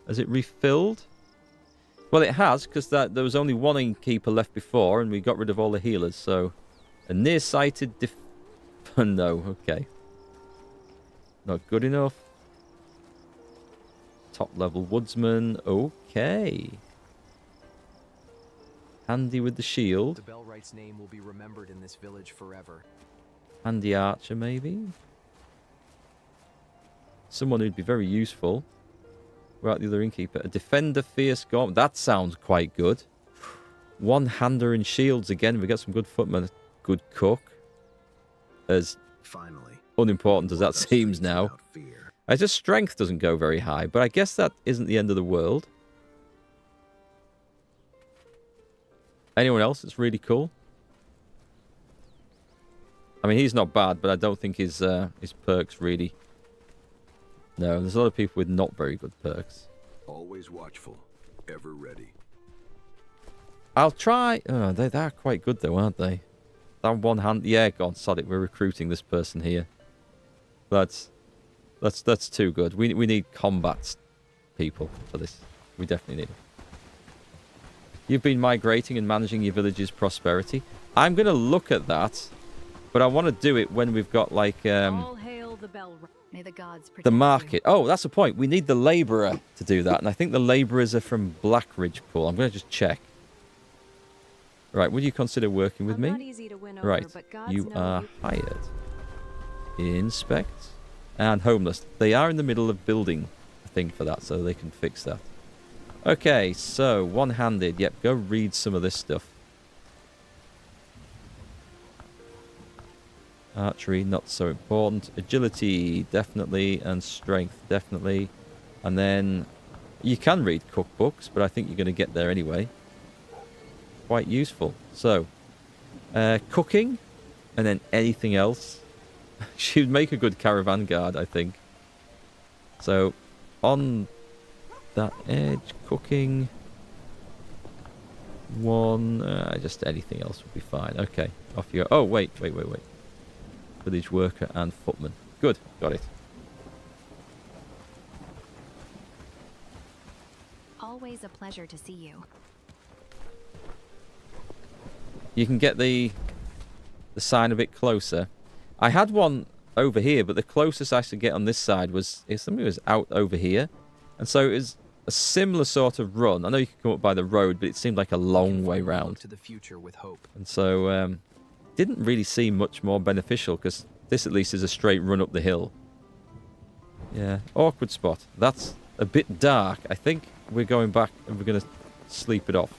Has it refilled? Well, it has, because there was only one innkeeper left before, and we got rid of all the healers, so... A nearsighted no, okay. Not good enough. Top-level woodsman, okay. Handy with the shield. The Bellwright's name will be remembered in this village forever. Handy archer, maybe? Someone who'd be very useful. Right, the other innkeeper. A defender, fierce gaunt. That sounds quite good. One-hander and shields again. We got some good footmen. Good cook. As Finally, unimportant as that seems now. I just strength doesn't go very high, but I guess that isn't the end of the world. Anyone else that's really cool? I mean, he's not bad, but I don't think his perks really... No, there's a lot of people with not very good perks. Always watchful, ever ready. I'll try... Oh, they're quite good though, aren't they? That one hand... Yeah, God, sod it. We're recruiting this person here. That's too good. We need combat people for this. We definitely need it. You've been migrating and managing your village's prosperity. I'm going to look at that, but I want to do it when we've got, like, All hail the Bellwright. May the gods protect the market. Oh, that's the point. We need the labourer to do that, and I think the labourers are from Blackridge Pool. I'm going to just check. Right, would you consider working with me? Not easy to win over, Right, but gods you know are you. hired. Inspect. And homeless. They are in the middle of building a thing for that, so they can fix that. Okay, so one-handed. Yep, go read some of this stuff. Archery, not so important. Agility, definitely. And strength, definitely. And then you can read cookbooks, but I think you're going to get there anyway. Quite useful. So, cooking, and then anything else. She'd make a good caravan guard, I think. So, on that edge, cooking. One, just anything else would be fine. Okay, off you go. Oh, wait. Village worker and footman. Good, got it. Always a pleasure to see you. You can get the sign a bit closer. I had one over here, but the closest I could get on this side was somebody was out over here, and so it was a similar sort of run. I know you can come up by the road, but it seemed like a long way round. To the future with hope. And so didn't really seem much more beneficial, because this at least is a straight run up the hill. Yeah, awkward spot. That's a bit dark. I think we're going back and we're going to sleep it off.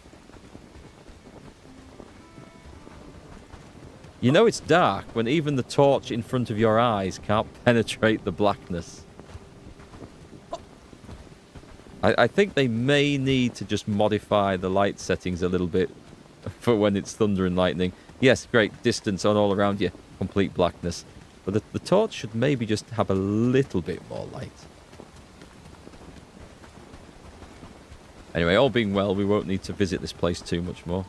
You know it's dark when even the torch in front of your eyes can't penetrate the blackness. I think they may need to just modify the light settings a little bit for when it's thunder and lightning. Yes, great distance on all around you, complete blackness. But the torch should maybe just have a little bit more light. Anyway, all being well, we won't need to visit this place too much more.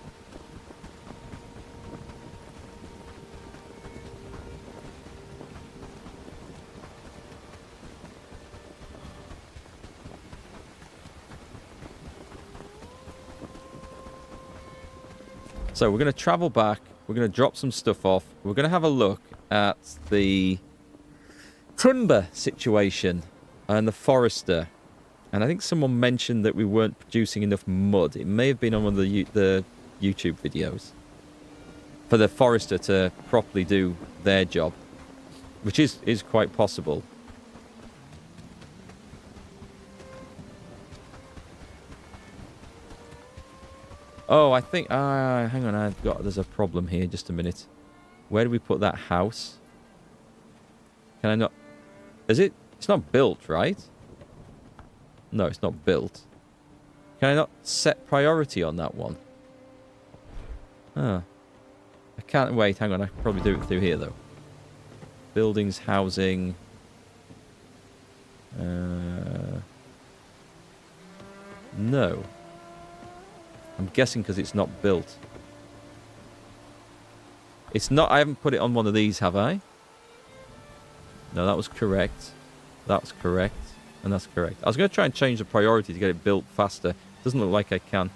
So we're going to travel back. We're going to drop some stuff off. We're going to have a look at the timber situation and the forester. And I think someone mentioned that we weren't producing enough mud. It may have been on one of the YouTube videos for the forester to properly do their job, which is quite possible. Oh, I think... hang on, there's a problem here. Just a minute. Where do we put that house? Can I not... Is it... It's not built, right? No, it's not built. Can I not set priority on that one? I can't... Wait, hang on. I can probably do it through here, though. Buildings, housing... No. I'm guessing because it's not built. It's not... I haven't put it on one of these, have I? No, that was correct. That was correct. And that's correct. I was going to try and change the priority to get it built faster. Doesn't look like I can.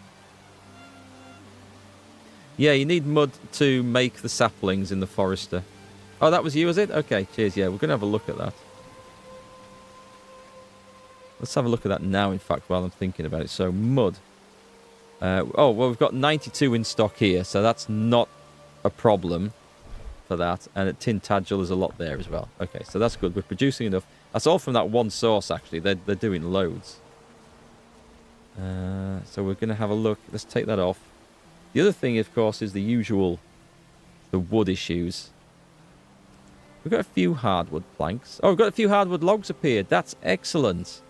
Yeah, you need mud to make the saplings in the forester. Oh, that was you, was it? Okay, cheers. Yeah, we're going to have a look at that. Let's have a look at that now, in fact, while I'm thinking about it. So, mud. Oh, well, we've got 92 in stock here, so that's not a problem for that. And at Tintagel, there's a lot there as well. Okay, so that's good. We're producing enough. That's all from that one source, actually. They're doing loads. So we're going to have a look. Let's take that off. The other thing, of course, is the wood issues. We've got a few hardwood planks. Oh, we've got a few hardwood logs appeared. That's excellent.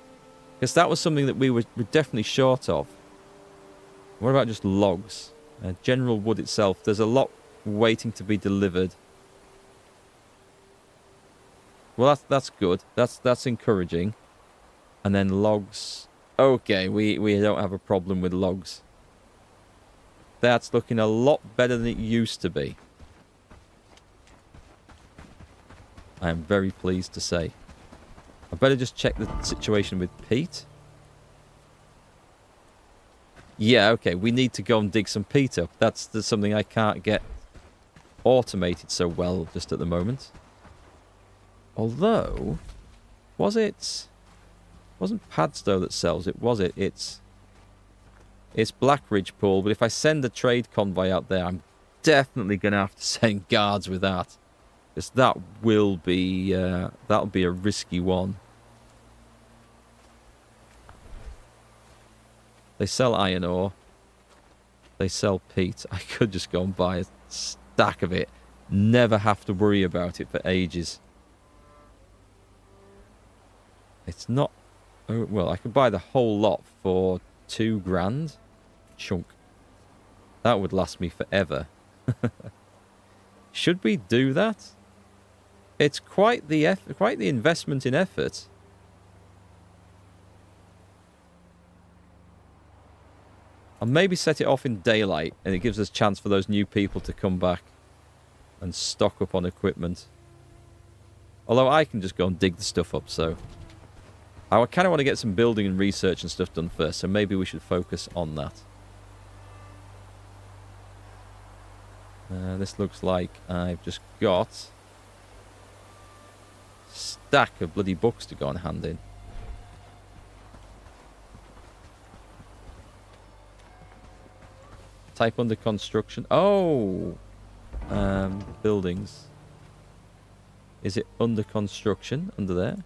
Because that was something that we were definitely short of. What about just logs? General wood itself. There's a lot waiting to be delivered. Well, that's good. That's encouraging. And then logs. Okay, we don't have a problem with logs. That's looking a lot better than it used to be. I am very pleased to say. I better just check the situation with peat. Yeah, okay, we need to go and dig some peat up. That's something I can't get automated so well just at the moment. Although, wasn't Padstow that sells it, was it? It's Blackridge Pool, but if I send a trade convoy out there, I'm definitely going to have to send guards with that. Because that will be, that'll be a risky one. They sell iron ore. They sell peat. I could just go and buy a stack of it. Never have to worry about it for ages. It's not... Oh, well, I could buy the whole lot for $2,000. Chunk. That would last me forever. Should we do that? It's quite the investment in effort. I'll maybe set it off in daylight, and it gives us a chance for those new people to come back and stock up on equipment. Although I can just go and dig the stuff up, so... I kind of want to get some building and research and stuff done first, so maybe we should focus on that. This looks like I've just got a stack of bloody books to go and hand in. Type under construction. Oh! Buildings. Is it under construction? Under there?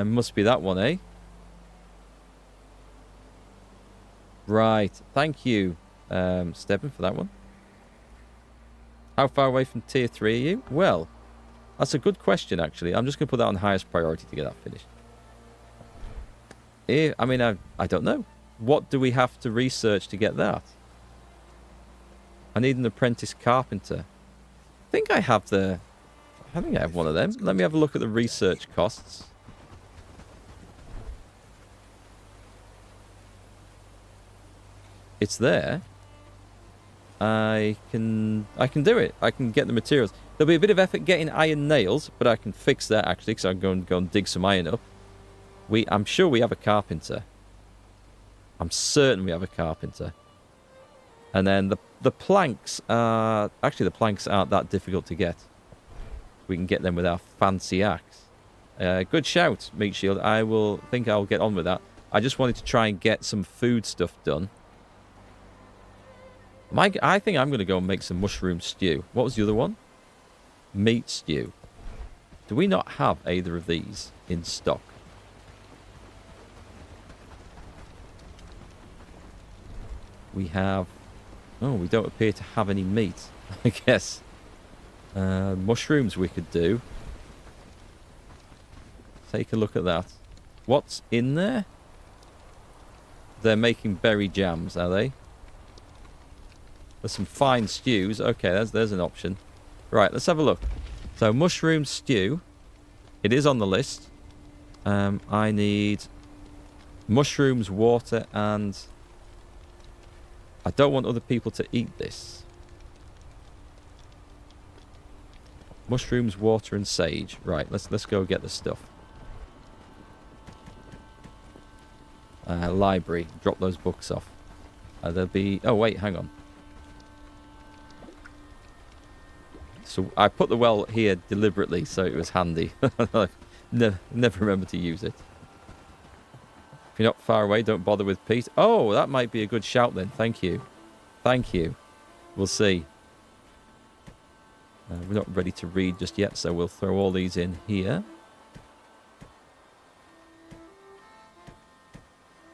Must be that one, eh? Right. Thank you, Stebbin, for that one. How far away from tier 3 are you? Well, that's a good question, actually. I'm just going to put that on highest priority to get that finished. I mean, I don't know. What do we have to research to get that? I need an apprentice carpenter. I think I have one of them. Let me have a look at the research costs. It's there. I can do it. I can get the materials. There'll be a bit of effort getting iron nails, but I can fix that actually, because I'm going to go and dig some iron up. I'm sure we have a carpenter. I'm certain we have a carpenter. And then the planks are... Actually, the planks aren't that difficult to get. We can get them with our fancy axe. Good shout, Meat Shield. Think I'll get on with that. I just wanted to try and get some food stuff done. I think I'm going to go and make some mushroom stew. What was the other one? Meat stew. Do we not have either of these in stock? We have... Oh, we don't appear to have any meat, I guess. Mushrooms we could do. Take a look at that. What's in there? They're making berry jams, are they? There's some fine stews. Okay, there's an option. Right, let's have a look. So, mushroom stew. It is on the list. I need mushrooms, water, and... I don't want other people to eat this. Mushrooms, water, and sage. Right, let's go get the stuff. Library. Drop those books off. There'll be... Oh, wait, hang on. So I put the well here deliberately, so it was handy. Never remember to use it. If you're not far away, don't bother with peat. Oh, that might be a good shout then. Thank you. Thank you. We'll see. We're not ready to read just yet, so we'll throw all these in here.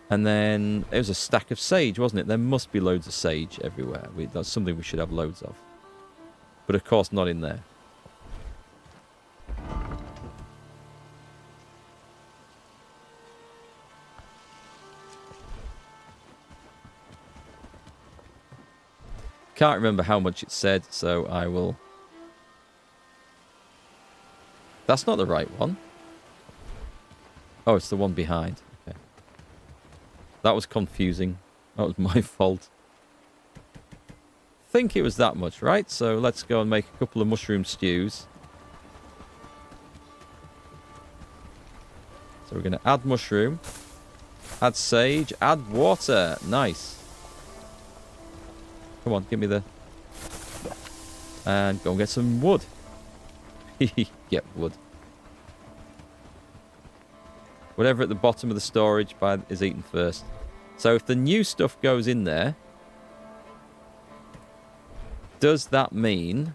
And then it was a stack of sage, wasn't it? There must be loads of sage everywhere. That's something we should have loads of. But of course not in there. Can't remember how much it said, so I will... That's not the right one. Oh, it's the one behind. Okay. That was confusing. That was my fault. I think it was that much, right? So let's go and make a couple of mushroom stews. So we're going to add mushroom, add sage, add water. Nice. Come on, give me the... And go and get some wood. Get wood. Whatever at the bottom of the storage is eaten first. So if the new stuff goes in there, does that mean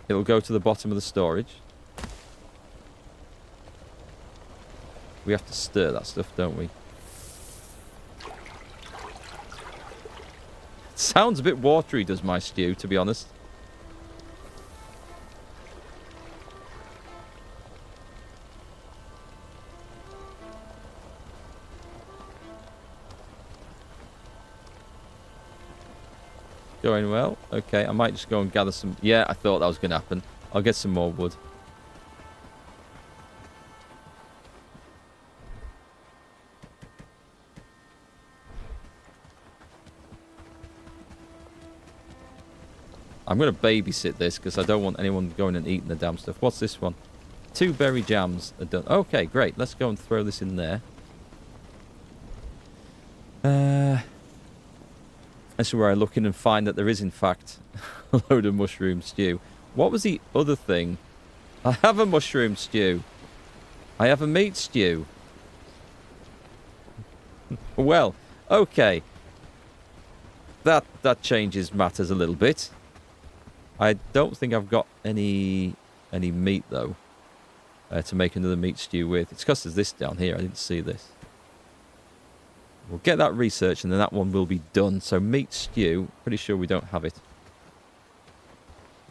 it'll go to the bottom of the storage? We have to stir that stuff, don't we? Sounds a bit watery, does my stew, to be honest. Going well. Okay, I might just go and gather some... Yeah, I thought that was going to happen. I'll get some more wood. I'm going to babysit this because I don't want anyone going and eating the damn stuff. What's this one? 2 berry jams are done. Okay, great. Let's go and throw this in there. This is where I look in and find that there is, in fact, a load of mushroom stew. What was the other thing? I have a mushroom stew. I have a meat stew. Well, okay. That changes matters a little bit. I don't think I've got any meat, though, to make another meat stew with. It's because there's this down here. I didn't see this. We'll get that research, and then that one will be done. So meat stew, pretty sure we don't have it.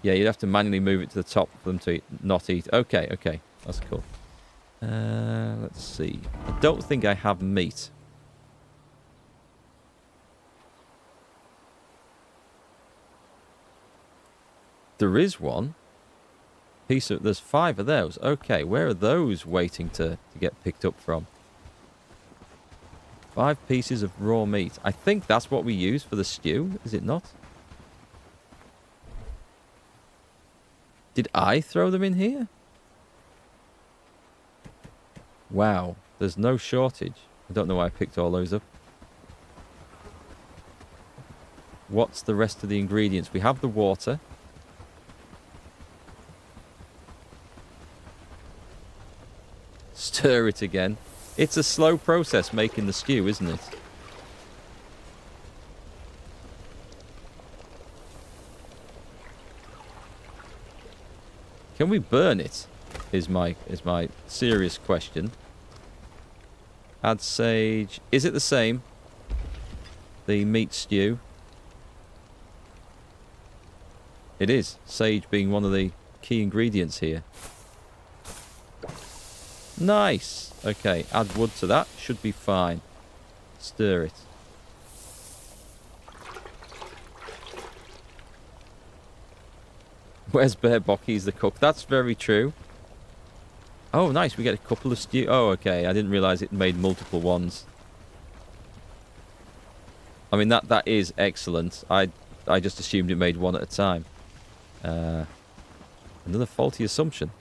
Yeah, you'd have to manually move it to the top for them to not eat. Okay, okay. That's cool. Let's see. I don't think I have meat. There is one. There's 5 of those. Okay, where are those waiting to get picked up from? 5 pieces of raw meat. I think that's what we use for the stew, is it not? Did I throw them in here? Wow, there's no shortage. I don't know why I picked all those up. What's the rest of the ingredients? We have the water. Stir it again. It's a slow process making the stew, isn't it? Can we burn it? Is my serious question. Add sage. Is it the same? The meat stew. It is. Sage being one of the key ingredients here. Nice. Okay, add wood to that. Should be fine. Stir it. Where's Bear Bocky's the cook? That's very true. Oh, nice. We get a couple of stew. Oh, okay. I didn't realise it made multiple ones. I mean, that is excellent. I just assumed it made one at a time. Another faulty assumption.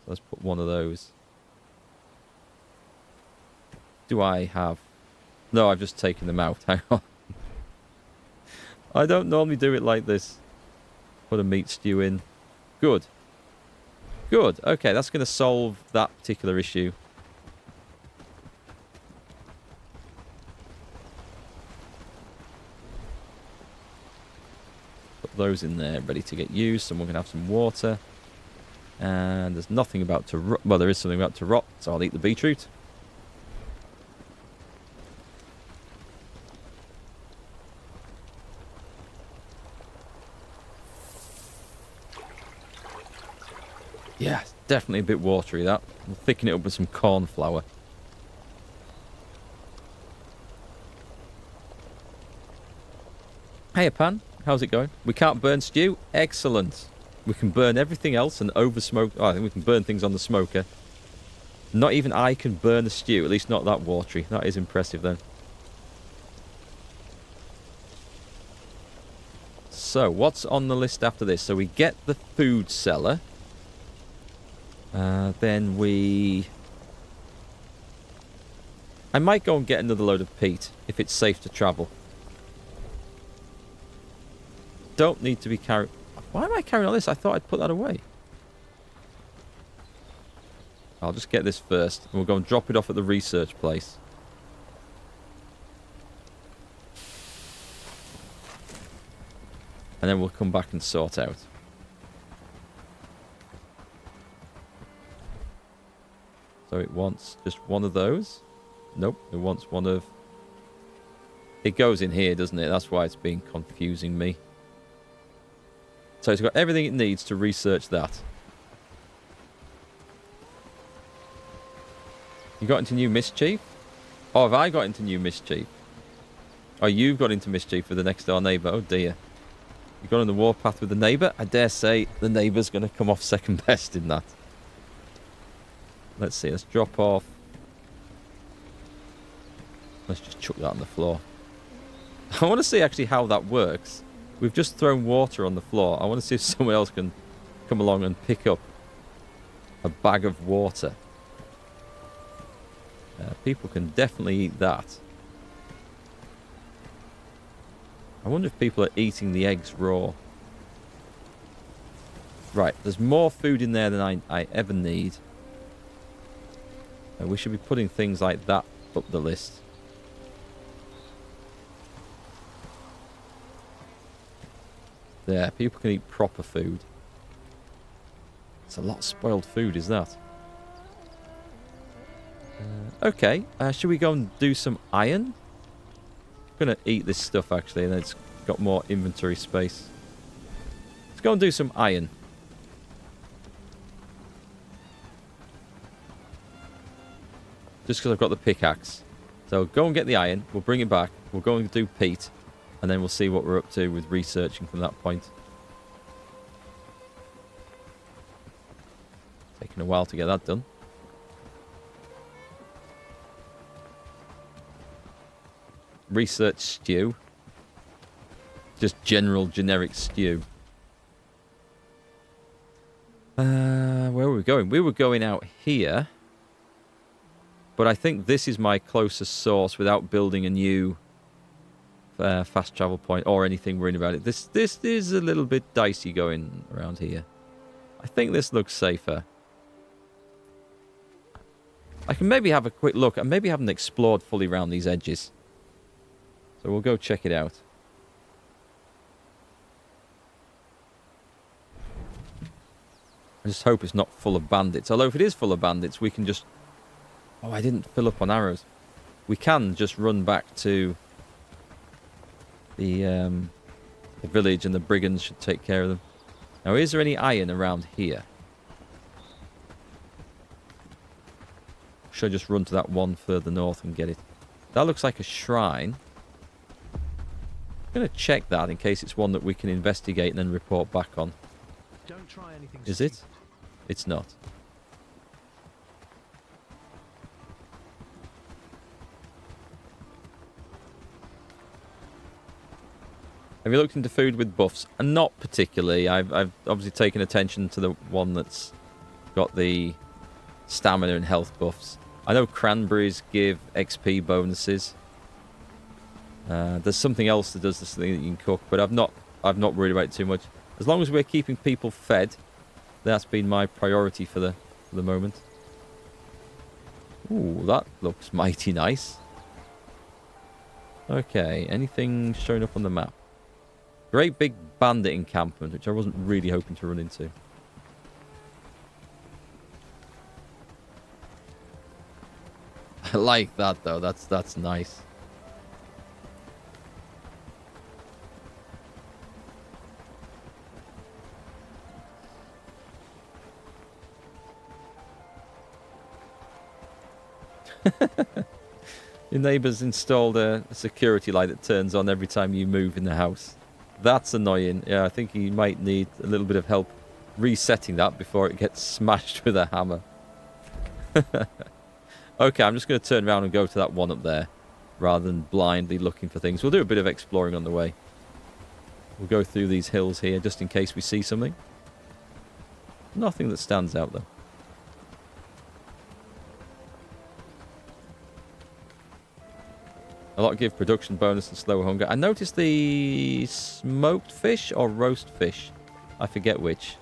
Let's put one of those. Do I have... No, I've just taken them out. Hang on. I don't normally do it like this. Put a meat stew in. Good. Good. Okay, that's going to solve that particular issue. Put those in there, ready to get used. Someone can have some water. And there's nothing about to rot. Well, there is something about to rot, so I'll eat the beetroot. Yeah, it's definitely a bit watery, that. We'll thicken it up with some corn flour. Hey, Pan. How's it going? We can't burn stew? Excellent. We can burn everything else and over-smoke. Oh, I think we can burn things on the smoker. Not even I can burn the stew, at least not that watery. That is impressive, then. So, what's on the list after this? So, we get the food cellar. Then we... I might go and get another load of peat, if it's safe to travel. Don't need to be carried... Why am I carrying all this? I thought I'd put that away. I'll just get this first. And we'll go and drop it off at the research place. And then we'll come back and sort out. So it wants just one of those. Nope, it wants one of... It goes in here, doesn't it? That's why it's been confusing me. So it's got everything it needs to research that. You got into new mischief? Oh, have I got into new mischief? Oh, you've got into mischief with the next door neighbour. Oh, dear. You got on the warpath with the neighbour? I dare say the neighbour's going to come off second best in that. Let's see. Let's drop off. Let's just chuck that on the floor. I want to see actually how that works. We've just thrown water on the floor. I want to see if someone else can come along and pick up a bag of water. People can definitely eat that. I wonder if people are eating the eggs raw. Right, there's more food in there than I ever need. We should be putting things like that up the list. There, people can eat proper food. It's a lot of spoiled food, is that? Okay, should we go and do some iron? I'm going to eat this stuff, actually, and it's got more inventory space. Let's go and do some iron. Just because I've got the pickaxe. So go and get the iron. We'll bring it back. We'll go and do peat. And then we'll see what we're up to with researching from that point. Taking a while to get that done. Research stew. Just general generic stew. Where were we going? We were going out here. But I think this is my closest source without building a new fast travel point or anything worrying about it. This is a little bit dicey going around here. I think this looks safer. I can maybe have a quick look. I maybe haven't explored fully around these edges. So we'll go check it out. I just hope it's not full of bandits. Although if it is full of bandits, we can just... Oh, I didn't fill up on arrows. We can just run back to the village and the brigands should take care of them. Now, is there any iron around here? Should I just run to that one further north and get it? That looks like a shrine. I'm going to check that in case it's one that we can investigate and then report back on. Don't try anything. Is it? It's not. Have you looked into food with buffs? Not particularly. I've obviously taken attention to the one that's got the stamina and health buffs. I know cranberries give XP bonuses. There's something else that does this thing that you can cook, but I've not worried about it too much. As long as we're keeping people fed, that's been my priority for the moment. Ooh, that looks mighty nice. Okay, anything showing up on the map? Great big bandit encampment, which I wasn't really hoping to run into. I like that, though. That's nice. Your neighbour's installed a security light that turns on every time you move in the house. That's annoying. Yeah, I think he might need a little bit of help resetting that before it gets smashed with a hammer. Okay, I'm just going to turn around and go to that one up there rather than blindly looking for things. We'll do a bit of exploring on the way. We'll go through these hills here just in case we see something. Nothing that stands out, though. A lot give production bonus and slow hunger. I noticed the smoked fish or roast fish. I forget which.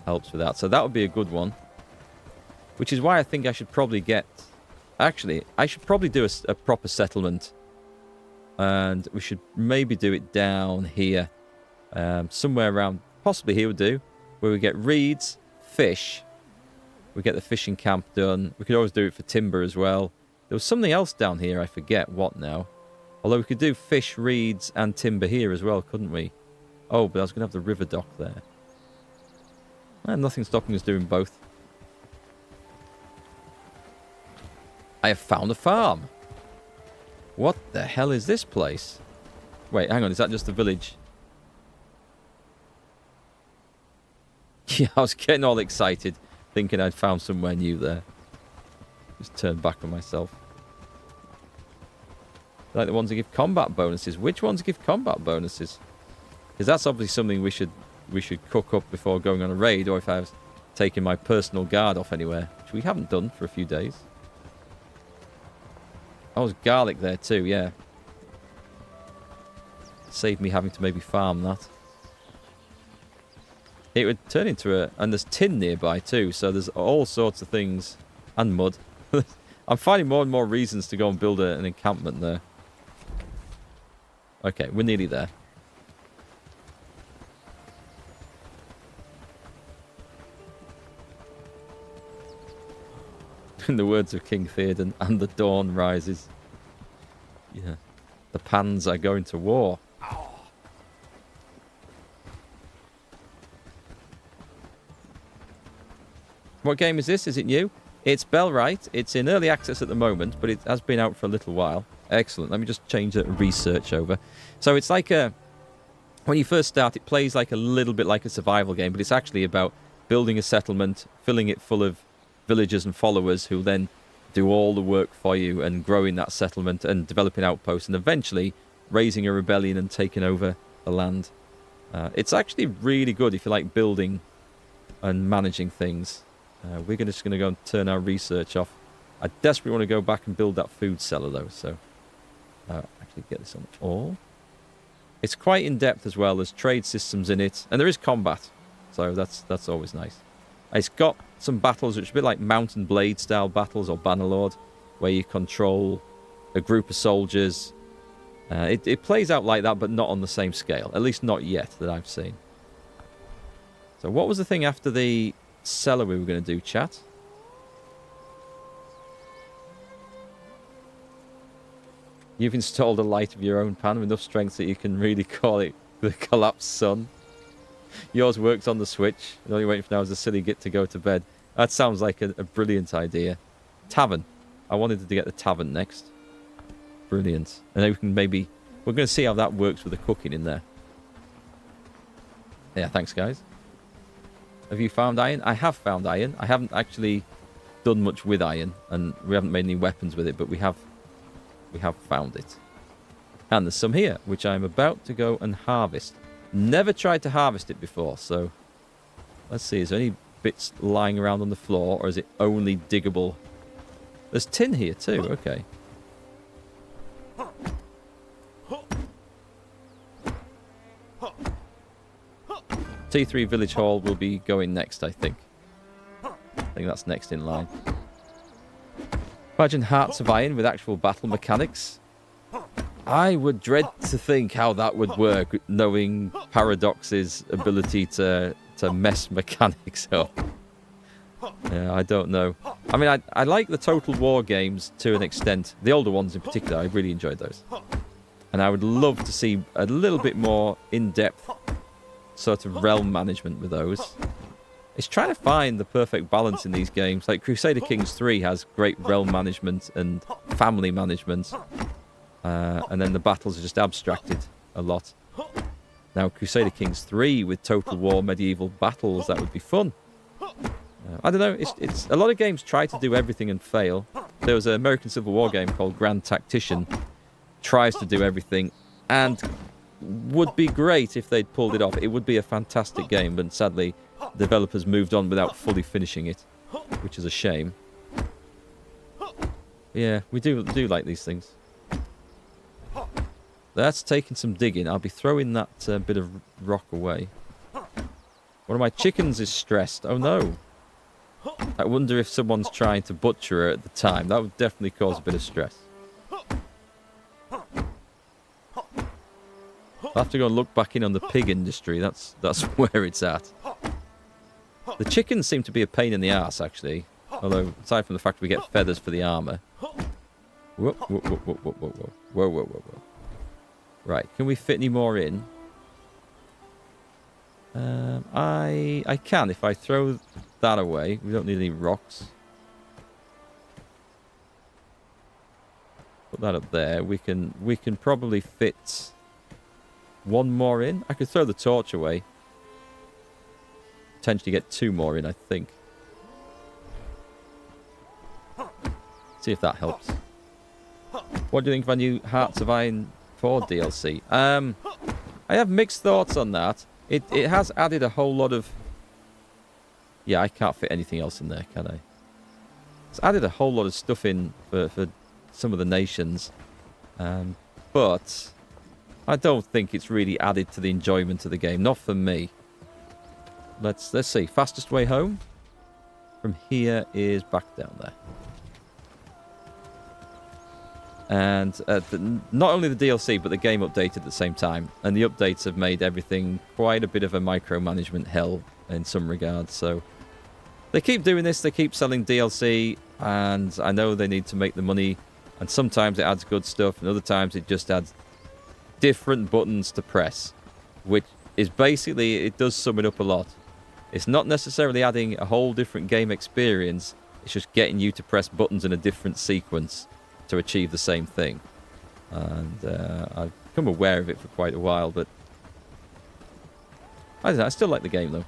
Helps with that. So that would be a good one. Which is why I think I should probably get... Actually, I should probably do a proper settlement. And we should maybe do it down here. Somewhere around... Possibly here would do. Where we get reeds, fish. We get the fishing camp done. We could always do it for timber as well. There was something else down here, I forget what now. Although we could do fish, reeds, and timber here as well, couldn't we? Oh, but I was going to have the river dock there. And nothing stopping us doing both. I have found a farm. What the hell is this place? Wait, hang on, is that just the village? Yeah, I was getting all excited, thinking I'd found somewhere new there. Just turned back on myself. Like the ones that give combat bonuses. Which ones give combat bonuses? Because that's obviously something we should cook up before going on a raid, or if I was taking my personal guard off anywhere, which we haven't done for a few days. Oh, there's garlic there too, yeah. Saved me having to maybe farm that. It would turn into a... And there's tin nearby too, so there's all sorts of things. And mud. I'm finding more and more reasons to go and build an encampment there. Okay, we're nearly there. In the words of King Theoden, and the dawn rises. Yeah. The pans are going to war. What game is this? Is it new? It's Bellwright. It's in early access at the moment, but it has been out for a little while. Excellent. Let me just change the research over. So it's like a... When you first start, it plays like a little bit like a survival game, but it's actually about building a settlement, filling it full of villagers and followers who then do all the work for you and growing that settlement and developing outposts and eventually raising a rebellion and taking over the land. It's actually really good if you like building and managing things. We're just going to go and turn our research off. I desperately want to go back and build that food cellar though, so actually get this on all. It's quite in-depth as well. There's trade systems in it, and there is combat, so that's always nice. It's got some battles which are a bit like Mountain Blade style battles or Bannerlord, where you control a group of soldiers. It plays out like that, but not on the same scale, at least not yet that I've seen. So what was the thing after the cellar we were going to do, chat? You've installed a light of your own pan with enough strength that you can really call it the collapsed sun. Yours works on the Switch. The only waiting for now is a silly git to go to bed. That sounds like a brilliant idea. Tavern. I wanted to get the tavern next. Brilliant. And then we can maybe... We're going to see how that works with the cooking in there. Yeah, thanks, guys. Have you found iron? I have found iron. I haven't actually done much with iron, and we haven't made any weapons with it, but we have found it. And there's some here, which I'm about to go and harvest. Never tried to harvest it before, so let's see. Is there any bits lying around on the floor, or is it only diggable? There's tin here too. Okay. T3 Village Hall will be going next, I think. I think that's next in line. Imagine Hearts of Iron with actual battle mechanics. I would dread to think how that would work, knowing Paradox's ability to mess mechanics up. Yeah, I don't know. I mean, I like the Total War games to an extent. The older ones in particular, I really enjoyed those. And I would love to see a little bit more in-depth sort of realm management with those. It's trying to find the perfect balance in these games. Like Crusader Kings 3 has great realm management and family management. And then the battles are just abstracted a lot. Now, Crusader Kings 3 with Total War medieval battles, that would be fun. I don't know, it's a lot of games try to do everything and fail. There was an American Civil War game called Grand Tactician. Tries to do everything and would be great if they'd pulled it off. It would be a fantastic game, but sadly, developers moved on without fully finishing it, which is a shame. Yeah, we do like these things. That's taking some digging. I'll be throwing that bit of rock away. One of my chickens is stressed. Oh no. I wonder if someone's trying to butcher her at the time. That would definitely cause a bit of stress. I'll have to go and look back in on the pig industry. That's where it's at. The chickens seem to be a pain in the ass, actually. Although, aside from the fact we get feathers for the armor. Whoa, whoa, whoa, whoa, whoa, whoa, whoa. Whoa, whoa, whoa, whoa. Right, can we fit any more in? I can if I throw that away. We don't need any rocks. Put that up there. We can probably fit one more in. I could throw the torch away. Potentially get two more in, I think. See if that helps. What do you think of our new Hearts of Iron 4 DLC? I have mixed thoughts on that. It has added a whole lot of... Yeah, I can't fit anything else in there, can I? It's added a whole lot of stuff in for some of the nations. But I don't think it's really added to the enjoyment of the game. Not for me. Let's see. Fastest way home from here is back down there. And not only the DLC, but the game updated at the same time. And the updates have made everything quite a bit of a micromanagement hell in some regards. So they keep doing this. They keep selling DLC. And I know they need to make the money. And sometimes it adds good stuff. And other times it just adds different buttons to press. Which is basically, it does sum it up a lot. It's not necessarily adding a whole different game experience. It's just getting you to press buttons in a different sequence to achieve the same thing. And I've become aware of it for quite a while, but I don't know, I still like the game though.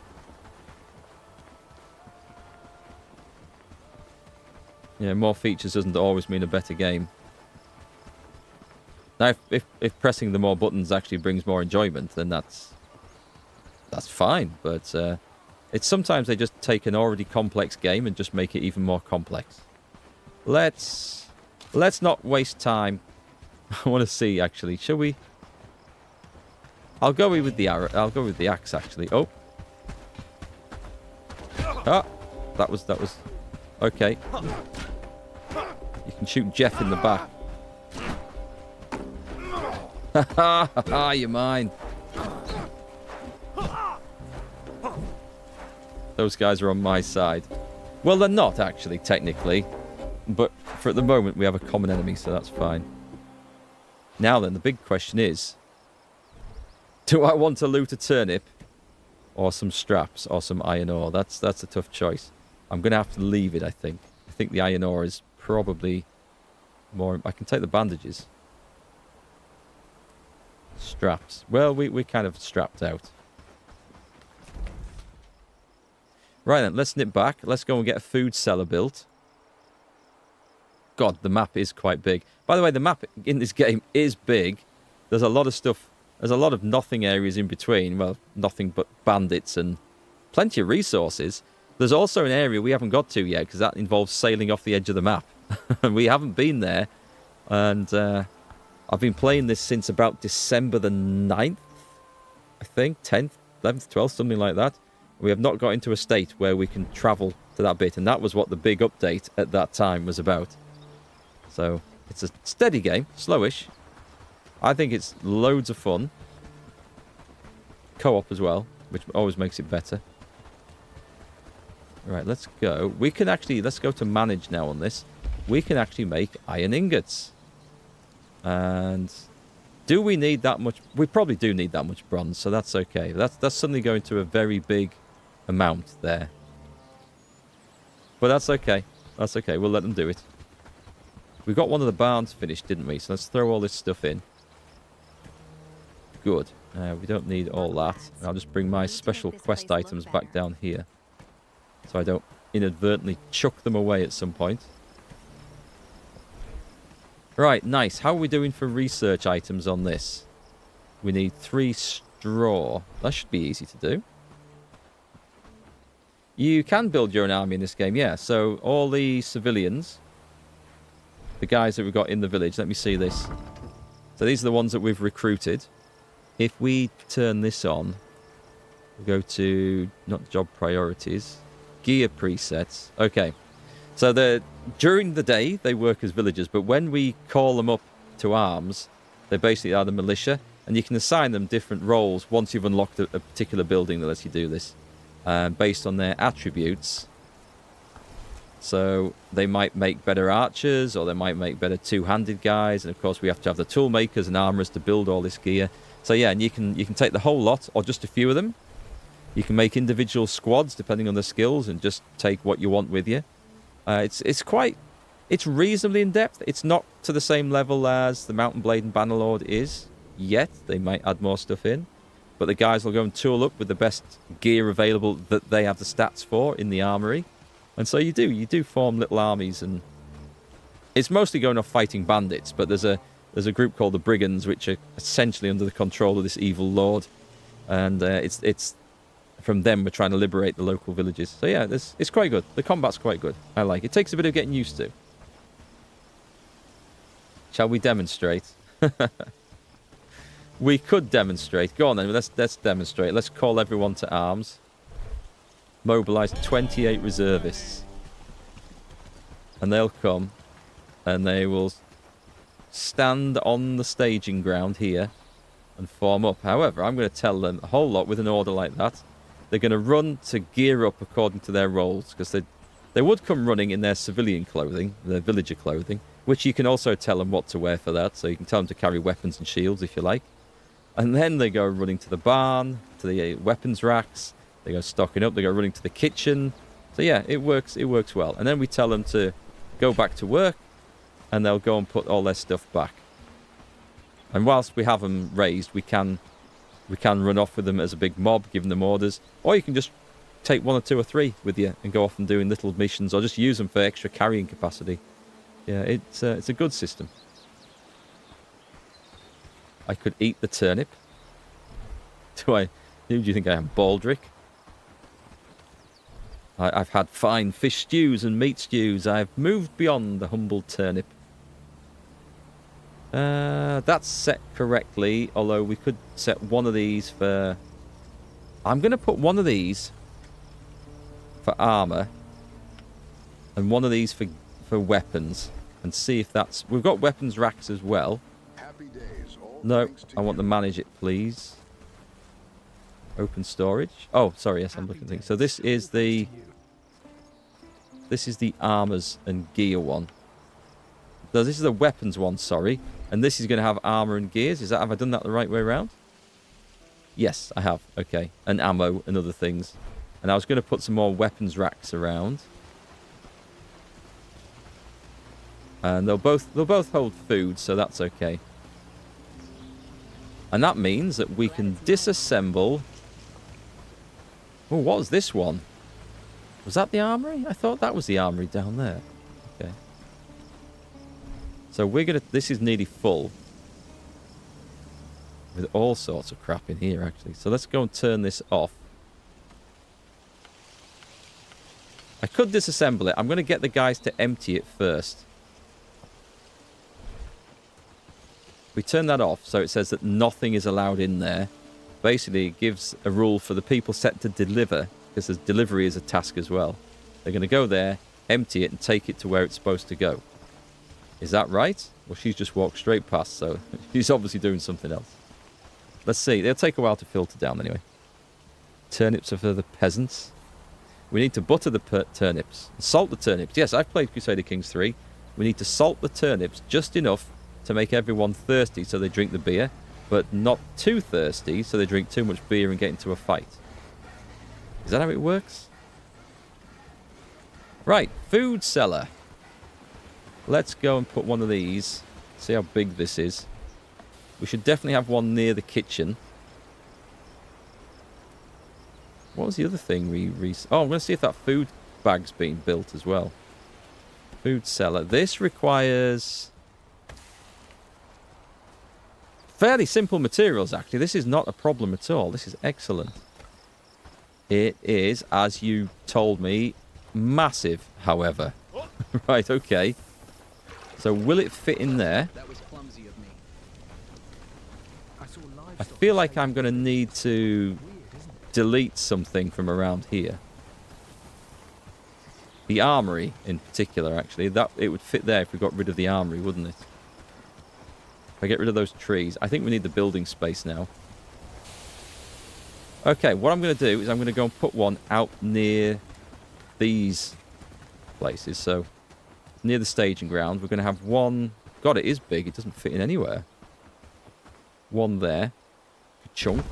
Yeah, more features doesn't always mean a better game. Now, if pressing the more buttons actually brings more enjoyment, then that's fine. But it's sometimes they just take an already complex game and just make it even more complex. Let's not waste time. I want to see, actually. Shall we? I'll go with the arrow. I'll go with the axe, actually. Oh. Ah. That was... Okay. You can shoot Jeff in the back. Ha ha ha, you're mine. Those guys are on my side. Well, they're not, actually, technically. But for at the moment, we have a common enemy, so that's fine. Now then, the big question is... Do I want to loot a turnip? Or some straps? Or some iron ore? That's a tough choice. I'm going to have to leave it, I think. I think the iron ore is probably more... I can take the bandages. Straps. Well, we're kind of strapped out. Right then, let's nip back. Let's go and get a food cellar built. God, the map is quite big. By the way, the map in this game is big. There's a lot of stuff. There's a lot of nothing areas in between. Well, nothing but bandits and plenty of resources. There's also an area we haven't got to yet because that involves sailing off the edge of the map. And we haven't been there. And I've been playing this since about December the 9th, I think. 10th, 11th, 12th, something like that. We have not got into a state where we can travel to that bit. And that was what the big update at that time was about. So, it's a steady game, slowish. I think it's loads of fun. Co-op as well, which always makes it better. Right, let's go. We can actually... Let's go to manage now on this. We can actually make iron ingots. And... Do we need that much? We probably do need that much bronze, so that's okay. That's suddenly going to a very big amount there. But that's okay. That's okay. We'll let them do it. We got one of the barns finished, didn't we? So let's throw all this stuff in. Good. We don't need all that. I'll just bring my special quest items back down here. So I don't inadvertently chuck them away at some point. Right, nice. How are we doing for research items on this? We need 3 straw. That should be easy to do. You can build your own army in this game, yeah. So all the civilians, the guys that we've got in the village, let me see this. So these are the ones that we've recruited. If we turn this on, we go to, not job priorities, gear presets. Okay. So during the day, they work as villagers, but when we call them up to arms, they basically are the militia, and you can assign them different roles once you've unlocked a particular building that lets you do this, based on their attributes. So they might make better archers, or they might make better two-handed guys, and of course we have to have the tool makers and armorers to build all this gear. So yeah, and you can take the whole lot, or just a few of them. You can make individual squads depending on the skills, and just take what you want with you. It's reasonably in depth. It's not to the same level as the Mountain Blade and Bannerlord is yet. They might add more stuff in, but the guys will go and tool up with the best gear available that they have the stats for in the armory, and so you do form little armies, and it's mostly going off fighting bandits. But there's a group called the Brigands, which are essentially under the control of this evil lord, and it's from them we're trying to liberate the local villages. So yeah, it's quite good. The combat's quite good. I like it. It takes a bit of getting used to. Shall we demonstrate? We could demonstrate. Go on then, let's demonstrate. Let's call everyone to arms. Mobilize 28 reservists. And they'll come, and they will stand on the staging ground here and form up. However, I'm going to tell them a whole lot with an order like that. They're going to run to gear up according to their roles, because they would come running in their civilian clothing, their villager clothing, which you can also tell them what to wear for that. So you can tell them to carry weapons and shields if you like. And then they go running to the barn, to the weapons racks. They go stocking up. They go running to the kitchen. So yeah, it works well. And then we tell them to go back to work, and they'll go and put all their stuff back. And whilst we have them raised, we can run off with them as a big mob, giving them orders. Or you can just take 1 or 2 or 3 with you and go off and doing little missions, or just use them for extra carrying capacity. Yeah, it's a good system. I could eat the turnip. Who do you think I am, Baldric? I've had fine fish stews and meat stews. I've moved beyond the humble turnip. That's set correctly, although we could set one of these for... I'm going to put one of these for armor and one of these for weapons, and see if that's... We've got weapons racks as well. Happy days, no, I want to manage it, please. Open storage. Oh, sorry, yes, I'm looking at things. So this is the armors and gear one. No, this is the weapons one, sorry. And this is going to have armor and gears. Have I done that the right way around? Yes, I have. Okay. And ammo and other things. And I was going to put some more weapons racks around. And they'll both hold food, so that's okay. And that means that we can disassemble... Oh, what was this one? Was that the armory? I thought that was the armory down there. Okay. So we're going to... This is nearly full. With all sorts of crap in here, actually. So let's go and turn this off. I could disassemble it. I'm going to get the guys to empty it first. We turn that off, so it says that nothing is allowed in there. Basically, it gives a rule for the people set to deliver, because delivery is a task as well. They're going to go there, empty it, and take it to where it's supposed to go. Is that right? Well, she's just walked straight past, so she's obviously doing something else. Let's see. They'll take a while to filter down anyway. Turnips are for the peasants. We need to butter the turnips. Salt the turnips. Yes, I've played Crusader Kings 3. We need to salt the turnips just enough to make everyone thirsty so they drink the beer, but not too thirsty so they drink too much beer and get into a fight. Is that how it works? Right, food cellar. Let's go and put one of these. See how big this is. We should definitely have one near the kitchen. What was the other thing oh, I'm going to see if that food bag's been built as well. Food cellar. This requires fairly simple materials, actually. This is not a problem at all. This is excellent. It is, as you told me, massive, however. Right, okay. So will it fit in there? That was clumsy of me. I feel like I'm going to need to delete something from around here. The armory, in particular, actually. That it would fit there if we got rid of the armory, wouldn't it? If I get rid of those trees. I think we need the building space now. Okay, what I'm going to do is I'm going to go and put one out near these places. So, near the staging ground, we're going to have one... God, it is big. It doesn't fit in anywhere. One there. Chunk.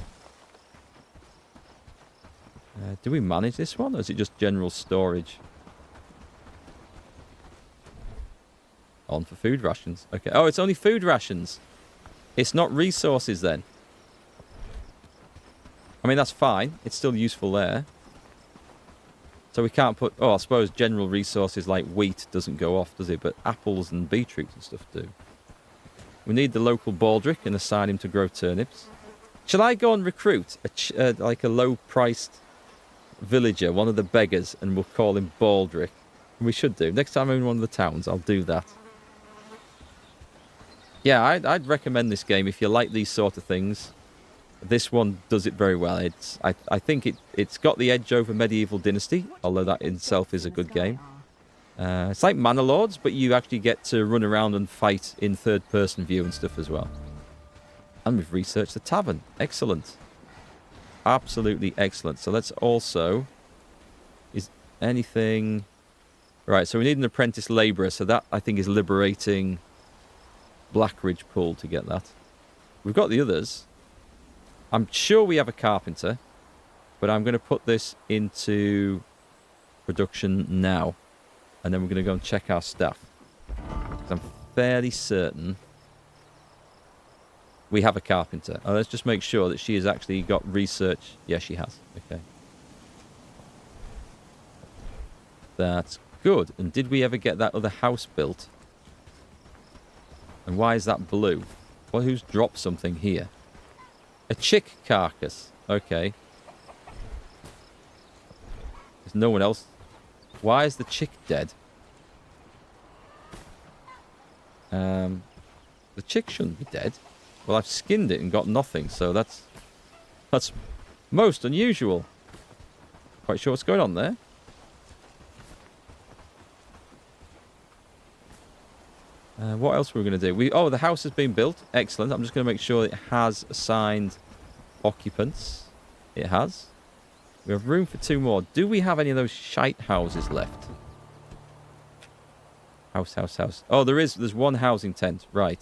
Do we manage this one, or is it just general storage? On for food rations. Okay. Oh, it's only food rations. It's not resources then. I mean, that's fine. It's still useful there. So we can't put... Oh, I suppose general resources like wheat doesn't go off, does it? But apples and beetroots and stuff do. We need the local baldric and assign him to grow turnips. Shall I go and recruit like a low-priced villager, one of the beggars, and we'll call him Baldric? We should do. Next time I'm in one of the towns, I'll do that. Yeah, I'd recommend this game if you like these sort of things. This one does it very well. I think it's got the edge over Medieval Dynasty, although that in itself is a good game. It's like Manor Lords, but you actually get to run around and fight in third-person view and stuff as well. And we've researched the tavern. Excellent. Absolutely excellent. So let's also... Is anything... Right, so we need an apprentice labourer. So that, I think, is liberating Blackridge Pool to get that. We've got the others. I'm sure we have a carpenter. But I'm going to put this into production now. And then we're going to go and check our staff. 'Cause I'm fairly certain... We have a carpenter. Oh, let's just make sure that she has actually got research. Yes, she has. Okay. That's good. And did we ever get that other house built? And why is that blue? Well, who's dropped something here? A chick carcass. Okay. There's no one else. Why is the chick dead? The chick shouldn't be dead. Well, I've skinned it and got nothing, so that's most unusual. Quite sure what's going on there. What else were we going to do? Oh, the house has been built. Excellent. I'm just going to make sure it has assigned occupants. It has. We have room for 2 more. Do we have any of those shite houses left? House. Oh, there's one housing tent. Right.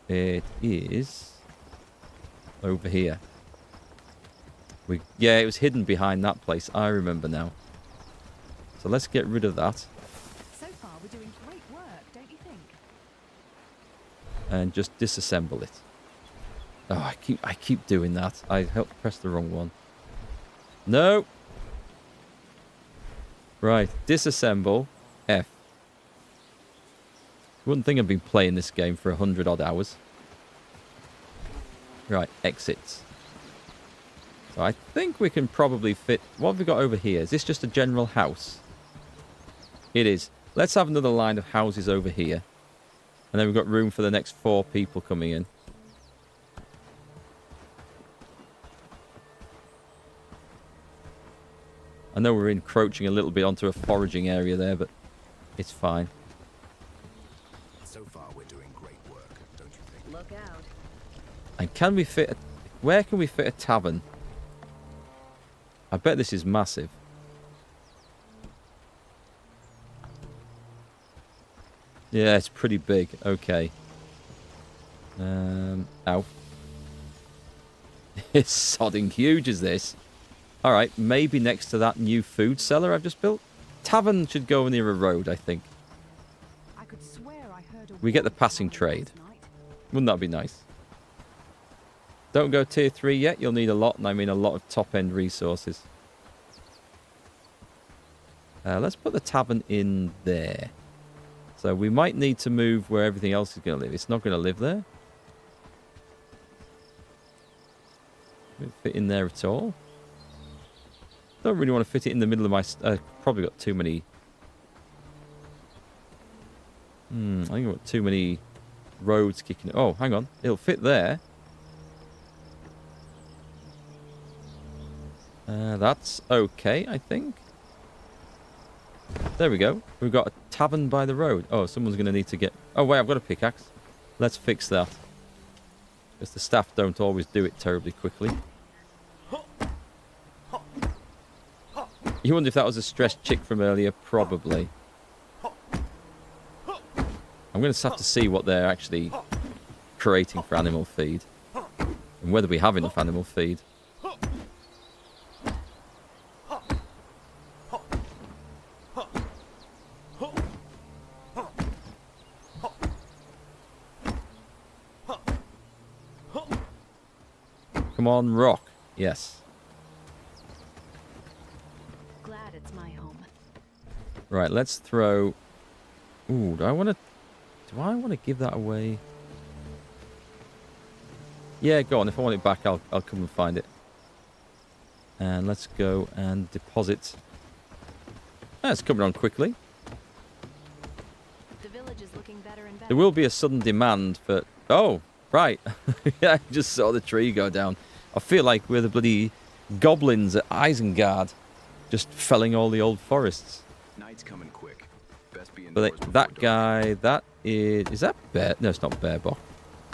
It is over here. Yeah, it was hidden behind that place. I remember now. So let's get rid of that. So far, we're doing great work, don't you think? And just disassemble it. Oh, I keep doing that. I helped press the wrong one. No. Right, disassemble. F. Wouldn't think I've been playing this game for 100 odd hours. Right, exits. So I think we can probably fit... What have we got over here? Is this just a general house? It is. Let's have another line of houses over here. And then we've got room for the next 4 people coming in. I know we're encroaching a little bit onto a foraging area there, but it's fine. So far, we're doing great work, don't you think? Look out. And can we fit... Where can we fit a tavern? I bet this is massive. Yeah, it's pretty big. Okay. Ow. It's sodding huge, is this? All right, maybe next to that new food cellar I've just built. Tavern should go near a road, I think. I could swear I heard a We get the wolf passing howling trade. last night. Wouldn't that be nice? Don't go tier 3 yet. You'll need a lot, and I mean a lot of top-end resources. Let's put the tavern in there. So we might need to move where everything else is going to live. It's not going to live there. Won't fit in there at all. Don't really want to fit it in the middle of my... probably got too many... I think I've got too many roads kicking... Oh, hang on. It'll fit there. That's okay, I think. There we go. We've got a tavern by the road. Oh, someone's going to need to get... Oh, wait, I've got a pickaxe. Let's fix that. Because the staff don't always do it terribly quickly. You wonder if that was a stressed chick from earlier? Probably. I'm going to have to see what they're actually creating for animal feed. And whether we have enough animal feed. Come on, rock. Yes. Glad it's my home. Right, let's throw... Ooh, do I want to give that away? Yeah, go on. If I want it back, I'll come and find it. And let's go and deposit. That's coming on quickly. The village is looking better and better. There will be a sudden demand for... Oh, right. Yeah, I just saw the tree go down. I feel like we're the bloody goblins at Isengard, just felling all the old forests. Night's coming quick. Best be But indoors that before guy, that is that Bear? No, it's not Bearbok.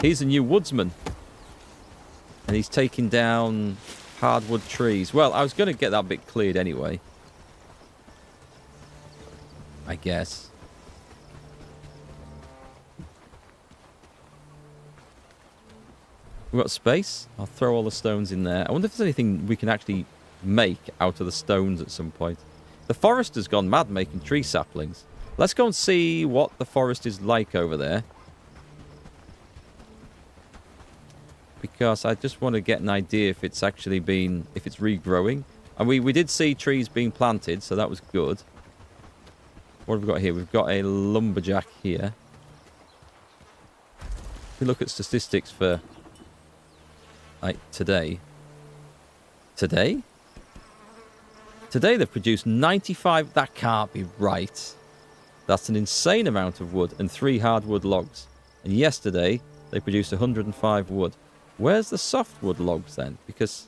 He's a new woodsman. And he's taking down hardwood trees. Well, I was going to get that bit cleared anyway. I guess. We've got space. I'll throw all the stones in there. I wonder if there's anything we can actually make out of the stones at some point. The forest has gone mad making tree saplings. Let's go and see what the forest is like over there. Because I just want to get an idea if it's actually been... if it's regrowing. And we did see trees being planted, so that was good. What have we got here? We've got a lumberjack here. If we look at statistics for... like today. Today they've produced 95... That can't be right. That's an insane amount of wood and 3 hardwood logs. And yesterday they produced 105 wood. Where's the softwood logs then? Because...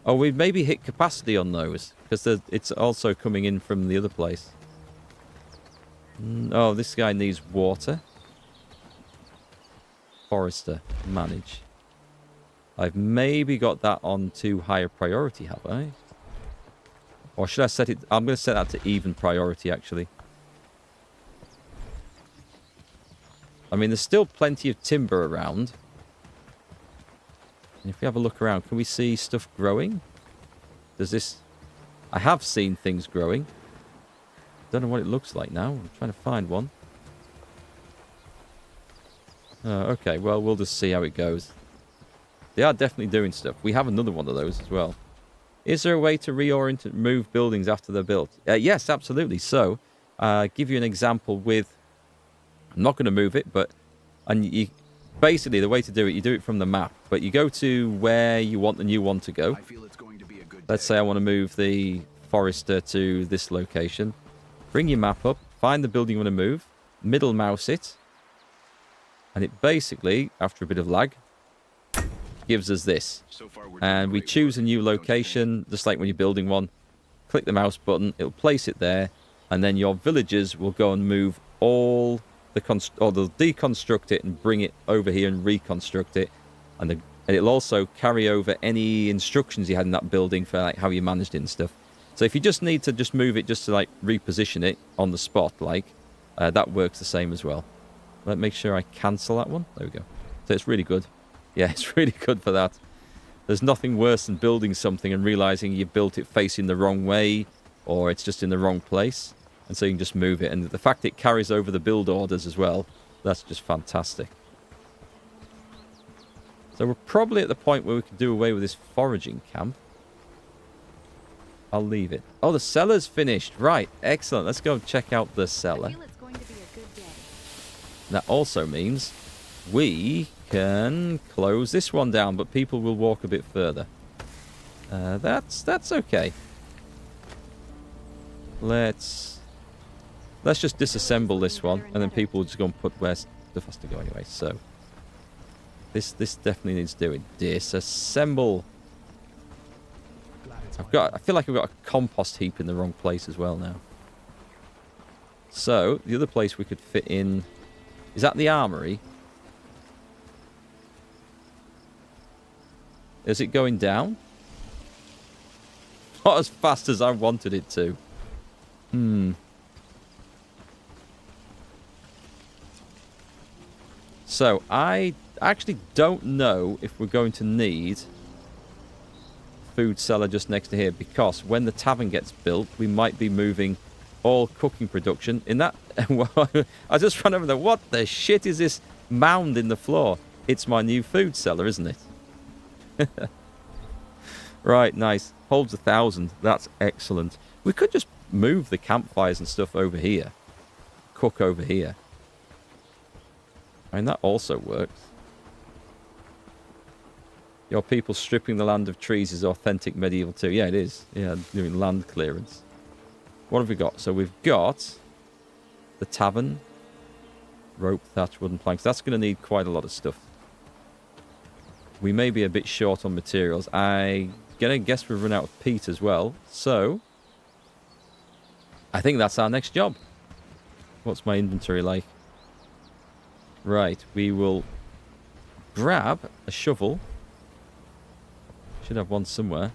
oh, we've maybe hit capacity on those. Because it's also coming in from the other place. Oh, this guy needs water. Forester. Manage. I've maybe got that on too high a priority, have I? Or should I set it... I'm going to set that to even priority, actually. I mean, there's still plenty of timber around. And if we have a look around, can we see stuff growing? Does this... I have seen things growing. Don't know what it looks like now. I'm trying to find one. Okay, well, we'll just see how it goes. They are definitely doing stuff. We have another one of those as well. Is there a way to move buildings after they're built? Yes, absolutely. So, give you an example with... I'm not going to move it, but... and you basically, the way to do it, you do it from the map. But you go to where you want the new one to go. I feel it's going to be a good Let's say I want to move the forester to this location. Bring your map up. Find the building you want to move. Middle mouse it. And it basically, after a bit of lag... gives us this. And we choose a new location, just like when you're building one. Click the mouse button, it'll place it there, and then your villagers will go and move all the or they'll deconstruct it and bring it over here and reconstruct it, and it'll also carry over any instructions you had in that building for like how you managed it and stuff. So if you just need to just move it just to like reposition it on the spot, like that works the same as well. Let me make sure I cancel that one. There we go. So it's really good. Yeah, it's really good for that. There's nothing worse than building something and realizing you built it facing the wrong way, or it's just in the wrong place, and so you can just move it. And the fact it carries over the build orders as well, that's just fantastic. So we're probably at the point where we can do away with this foraging camp. I'll leave it. Oh, the cellar's finished. Right, excellent. Let's go check out the cellar. I feel it's going to be a good day. That also means we can close this one down, but people will walk a bit further. That's okay. Let's just disassemble this one, and then people will just go and put where stuff has to go anyway. So this definitely needs doing. Disassemble. I feel like I've got a compost heap in the wrong place as well now. So the other place we could fit in is that the armory. Is it going down? Not as fast as I wanted it to. So I actually don't know if we're going to need food cellar just next to here, because when the tavern gets built, we might be moving all cooking production in that. I just ran over there. What the shit is this mound in the floor? It's my new food cellar, isn't it? Right, nice. Holds 1,000. That's excellent. We could just move the campfires and stuff over here. Cook over here. I mean, that also works. Your people stripping the land of trees is authentic medieval too. Yeah, it is. Yeah, doing land clearance. What have we got? So we've got the tavern, rope, thatch, wooden planks. That's going to need quite a lot of stuff. We may be a bit short on materials. I'm going to guess we've run out of peat as well. So I think that's our next job. What's my inventory like? Right, we will grab a shovel. Should have one somewhere.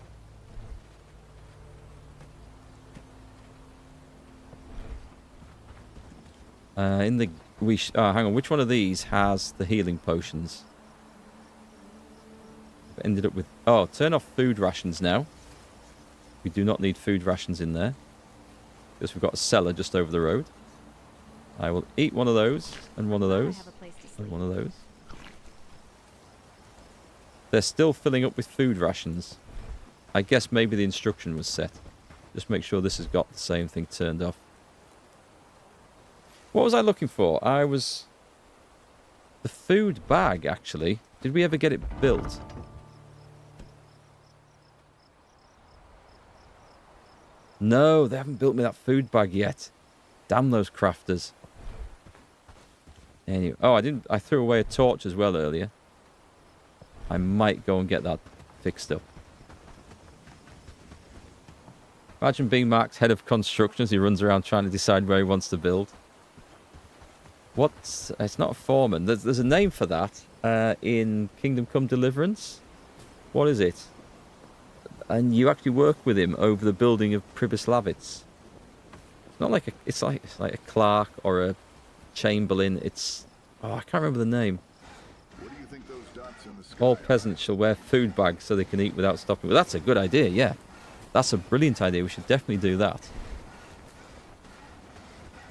Hang on, which one of these has the healing potions? I've ended up with... Oh, turn off food rations now. We do not need food rations in there, because we've got a cellar just over the road. I will eat one of those, and one of those, and one of those. They're still filling up with food rations. I guess maybe the instruction was set. Just make sure this has got the same thing turned off. What was I looking for? The food bag, actually. Did we ever get it built? No, they haven't built me that food bag yet. Damn those crafters. Anyway, I threw away a torch as well earlier. I might go and get that fixed up. Imagine being Mark's head of construction as he runs around trying to decide where he wants to build. It's not a foreman. There's a name for that in Kingdom Come Deliverance. What is it? And you actually work with him over the building of Pribyslavitz. It's not like it's like a clerk or a chamberlain. I can't remember the name. What do you think those dots in the sky All peasants shall wear food bags so they can eat without stopping. Well, that's a good idea, yeah. That's a brilliant idea. We should definitely do that.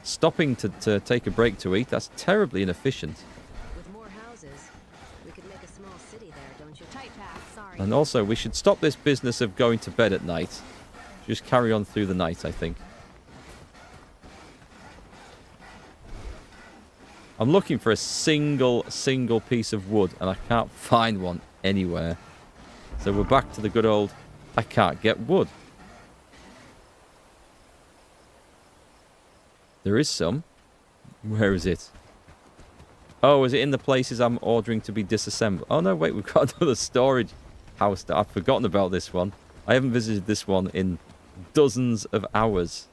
Stopping to take a break to eat, that's terribly inefficient. With more houses, we could make a small city there, don't you? Tight path, sorry. And also, we should stop this business of going to bed at night. Just carry on through the night, I think. I'm looking for a single piece of wood, and I can't find one anywhere. So we're back to the good old, I can't get wood. There is some. Where is it? Oh, is it in the places I'm ordering to be disassembled? Oh no, wait, we've got another storage house. I've forgotten about this one. I haven't visited this one in dozens of hours.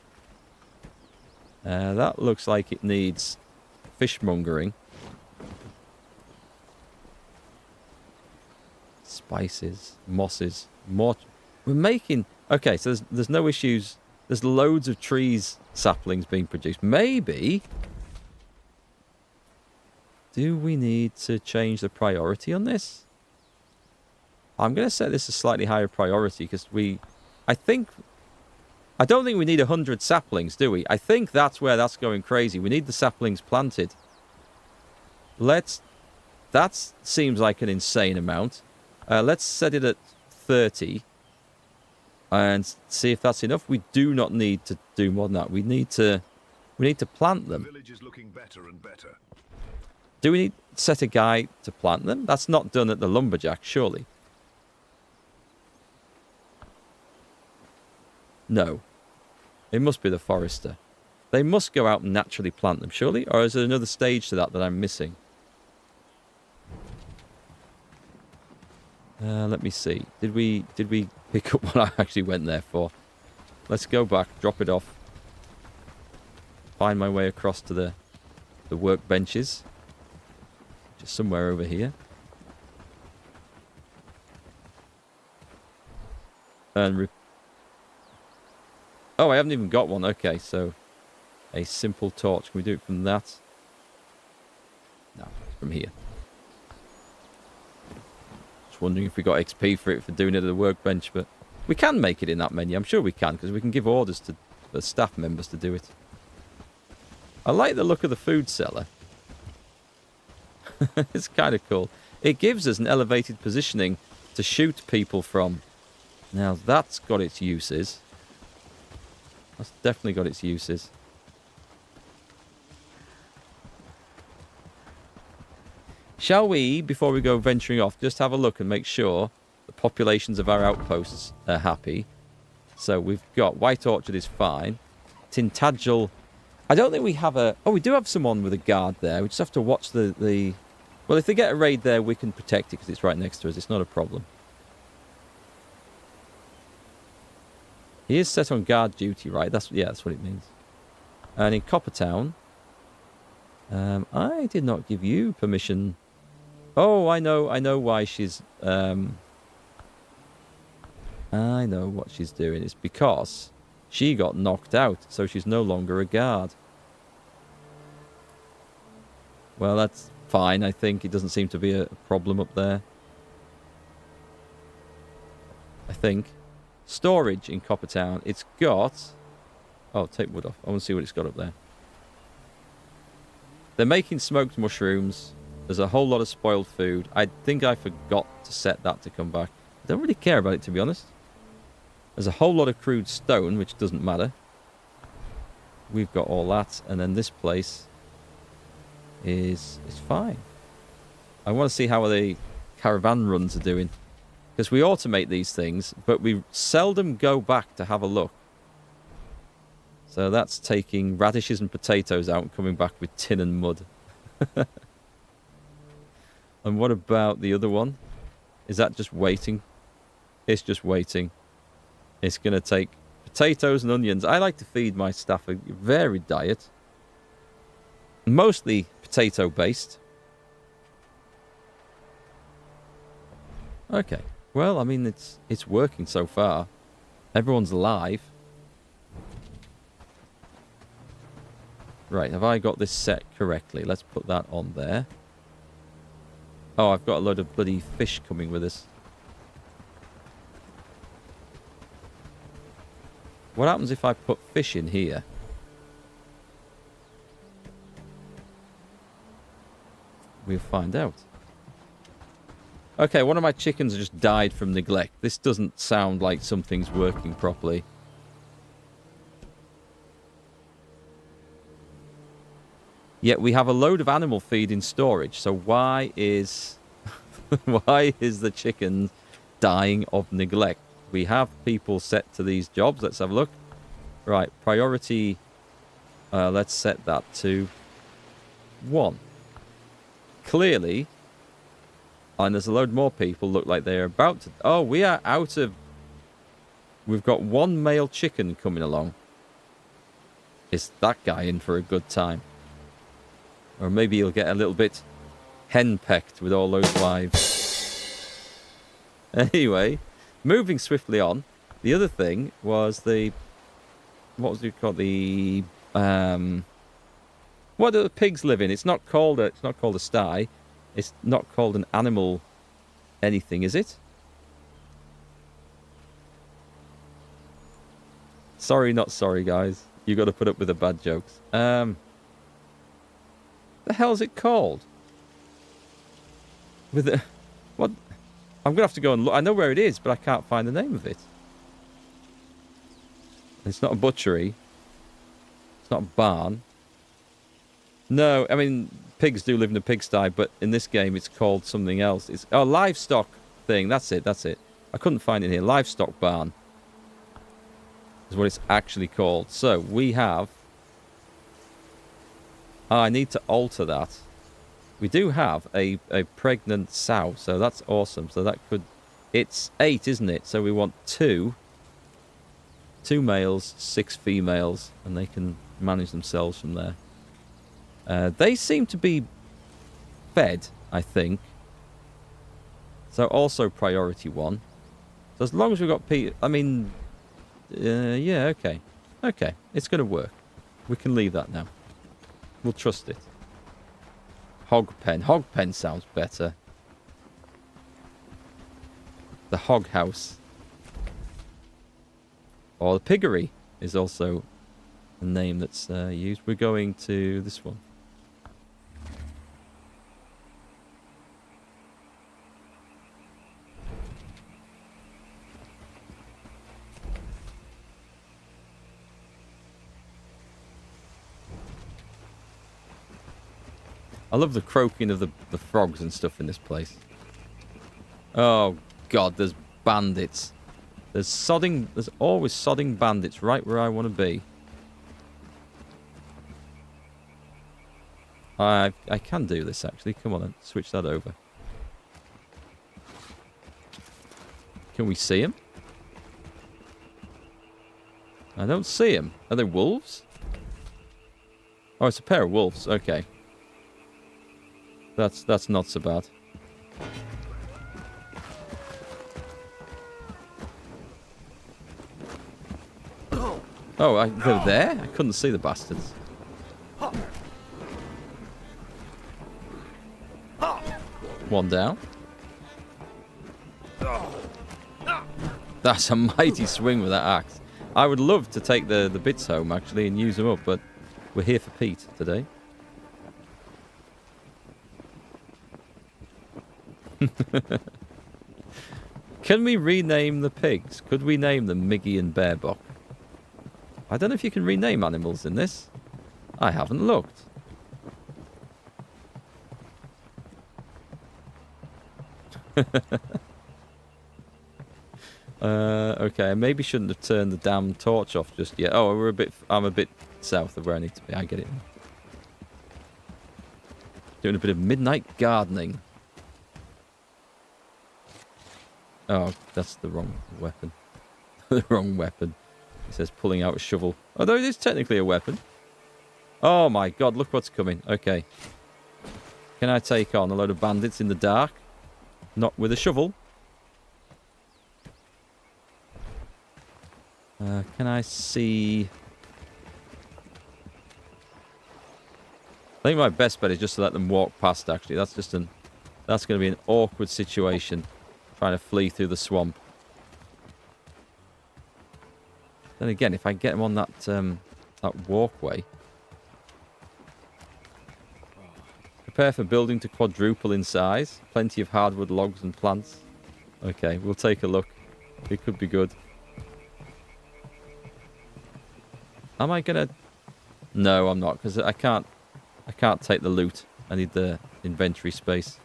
That looks like it needs fishmongering. Spices, mosses, more. We're making... Okay, so there's no issues. There's loads of trees, saplings being produced. Maybe Do we need to change the priority on this? I'm going to set this a slightly higher priority because I don't think we need 100 saplings, do we? I think that's where that's going crazy. We need the saplings planted. That seems like an insane amount. Let's set it at 30 and see if that's enough. We do not need to do more than that. We need to plant them. The village is looking better and better. Do we need to set a guy to plant them? That's not done at the lumberjack, surely. No. It must be the forester. They must go out and naturally plant them, surely? Or is there another stage to that I'm missing? Let me see. Did we pick up what I actually went there for? Let's go back, drop it off. Find my way across to the workbenches. Just somewhere over here. And oh, I haven't even got one. Okay, so a simple torch. Can we do it from that? No, it's from here. Just wondering if we got XP for doing it at the workbench, but we can make it in that menu. I'm sure we can, because we can give orders to the staff members to do it. I like the look of the food cellar. It's kind of cool. It gives us an elevated positioning to shoot people from. Now, that's got its uses. That's definitely got its uses. Shall we, before we go venturing off, just have a look and make sure the populations of our outposts are happy? So we've got White Orchard is fine. Tintagel, I don't think we have a... Oh, we do have someone with a guard there. We just have to watch the... Well, if they get a raid there, we can protect it because it's right next to us. It's not a problem. He is set on guard duty, right? That's what it means. And in Coppertown, I did not give you permission. Oh, I know why she's. I know what she's doing. It's because she got knocked out, so she's no longer a guard. Well, that's fine. I think it doesn't seem to be a problem up there. I think. Storage in Coppertown. It's got... Oh, take wood off. I want to see what it's got up there. They're making smoked mushrooms. There's a whole lot of spoiled food. I think I forgot to set that to come back. I don't really care about it, to be honest. There's a whole lot of crude stone, which doesn't matter. We've got all that. And then this place is fine. I want to see how the caravan runs are doing. Because we automate these things, but we seldom go back to have a look. So that's taking radishes and potatoes out and coming back with tin and mud. And what about the other one? Is that just waiting? It's just waiting. It's going to take potatoes and onions. I like to feed my staff a varied diet. Mostly potato-based. Okay. Well, I mean, it's working so far. Everyone's alive. Right, have I got this set correctly? Let's put that on there. Oh, I've got a load of bloody fish coming with us. What happens if I put fish in here? We'll find out. Okay, one of my chickens just died from neglect. This doesn't sound like something's working properly. Yet we have a load of animal feed in storage. So why is why is the chicken dying of neglect? We have people set to these jobs. Let's have a look. Right, priority. Let's set that to 1. Clearly. And there's a load more people look like they're about to... Oh, we are out of... We've got 1 male chicken coming along. Is that guy in for a good time? Or maybe he'll get a little bit henpecked with all those wives. Anyway, moving swiftly on. The other thing was the... What was it called? The... What do the pigs live in? It's not called a sty. It's not called an animal anything, is it? Sorry, not sorry, guys. You got to put up with the bad jokes. The hell's it called? With the what? I'm gonna have to go and look. I know where it is, but I can't find the name of it. It's not a butchery. It's not a barn. No, I mean pigs do live in a pigsty, but in this game it's called something else. It's livestock thing. That's it. That's it. I couldn't find it here. Livestock barn is what it's actually called. So we have. I need to alter that. We do have a pregnant sow, so that's awesome. So that could... It's 8, isn't it? So we want 2 males, 6 females, and they can manage themselves from there. They seem to be fed, I think. So also priority 1. So as long as we've got people... I mean... yeah, okay. Okay, it's going to work. We can leave that now. We'll trust it. Hog pen. Hog pen sounds better. The hog house. Or the piggery is also a name that's used. We're going to this one. I love the croaking of the frogs and stuff in this place. Oh, God, there's bandits. There's always sodding bandits right where I want to be. I can do this, actually. Come on, then. Switch that over. Can we see him? I don't see him. Are they wolves? Oh, it's a pair of wolves. Okay. That's not so bad. Oh, they're there? I couldn't see the bastards. One down. That's a mighty swing with that axe. I would love to take the bits home, actually, and use them up, but we're here for Pete today. Can we rename the pigs? Could we name them Miggy and Bearbuck? I don't know if you can rename animals in this. I haven't looked. Okay, I maybe shouldn't have turned the damn torch off just yet. Oh, I'm a bit south of where I need to be. I get it. Doing a bit of midnight gardening. Oh, that's the wrong weapon. The wrong weapon. It says pulling out a shovel. Although it is technically a weapon. Oh my God, look what's coming. Okay. Can I take on a load of bandits in the dark? Not with a shovel. Can I see... I think my best bet is just to let them walk past, actually. That's going to be an awkward situation. Trying to flee through the swamp. Then again, if I get them on that walkway. Prepare for building to quadruple in size. Plenty of hardwood logs and plants. Okay, we'll take a look. It could be good. Am I gonna... No, I'm not, because I can't take the loot. I need the inventory space.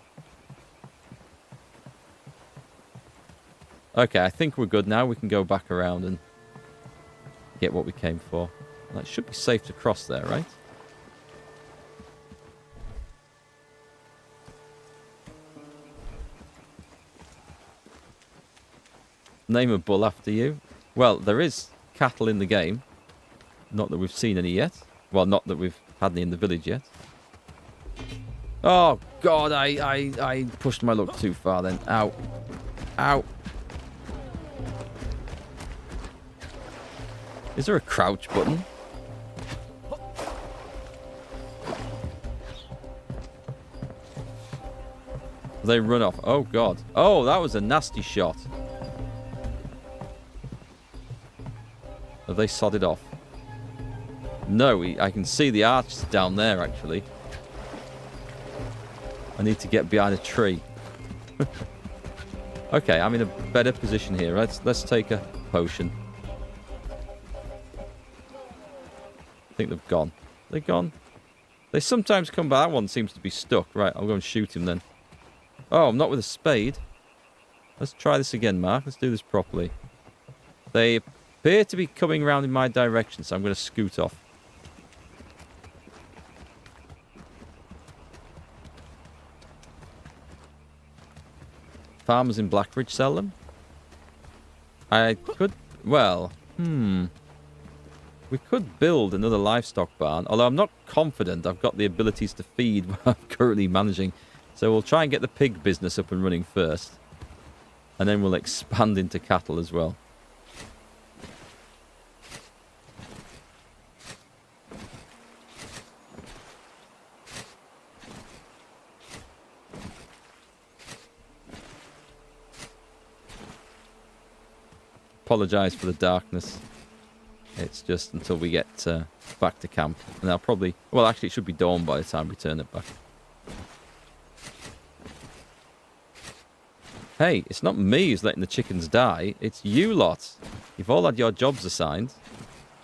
Okay, I think we're good now. We can go back around and get what we came for. That should be safe to cross there, right? Name a bull after you. Well, there is cattle in the game. Not that we've seen any yet. Well, not that we've had any in the village yet. Oh, God, I pushed my luck too far then. Ow. Ow. Is there a crouch button? They run off. Oh, God. Oh, that was a nasty shot. Have they sodded off? No, I can see the archers down there, actually. I need to get behind a tree. Okay, I'm in a better position here. Let's take a potion. I think they've gone. They're gone. They sometimes come back. That one seems to be stuck. Right, I'll go and shoot him then. Oh, I'm not with a spade. Let's try this again, Mark. Let's do this properly. They appear to be coming round in my direction, so I'm going to scoot off. Farmers in Blackridge sell them? I could... Well, we could build another livestock barn, although I'm not confident I've got the abilities to feed what I'm currently managing. So we'll try and get the pig business up and running first. And then we'll expand into cattle as well. Apologise for the darkness. It's just until we get back to camp. And I'll probably... Well, actually, it should be dawn by the time we turn it back. Hey, it's not me who's letting the chickens die. It's you lot. You've all had your jobs assigned.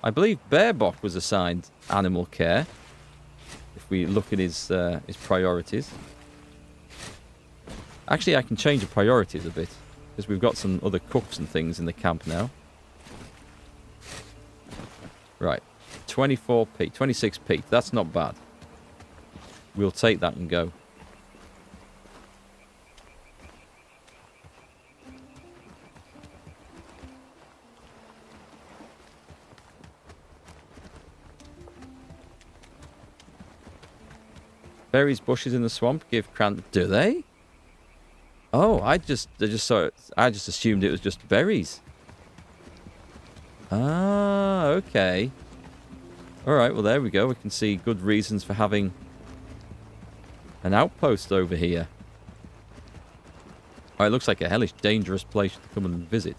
I believe Bearbok was assigned animal care. If we look at his priorities. Actually, I can change the priorities a bit. Because we've got some other cooks and things in the camp now. Right. 24p. 26p. That's not bad. We'll take that and go. Berries, bushes in the swamp give cran... Do they? Oh, I just assumed it was just berries. Ah, okay. Alright, well there we go. We can see good reasons for having an outpost over here. Oh, it looks like a hellish dangerous place to come and visit.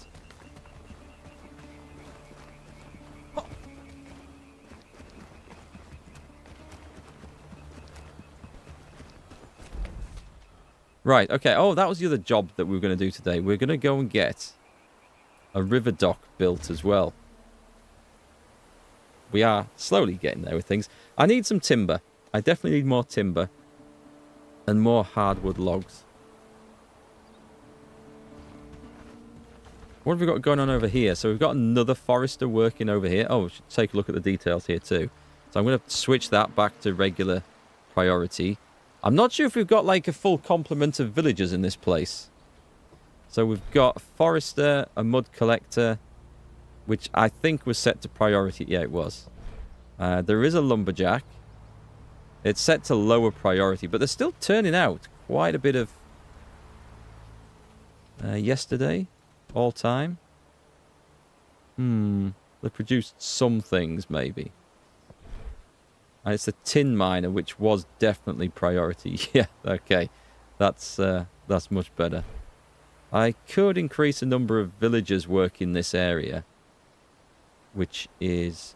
Right, okay. Oh, that was the other job that we were going to do today. We're going to go and get a river dock built as well. We are slowly getting there with things. I need some timber. I definitely need more timber. And more hardwood logs. What have we got going on over here? So we've got another forester working over here. Oh, we should take a look at the details here too. So I'm going to switch that back to regular priority. I'm not sure if we've got like a full complement of villagers in this place. So we've got a forester, a mud collector, which I think was set to priority. Yeah, it was. There is a lumberjack. It's set to lower priority, but they're still turning out quite a bit of yesterday, all time. They produced some things maybe. And it's a tin miner, which was definitely priority. Yeah, okay. That's much better. I could increase the number of villagers working this area, which is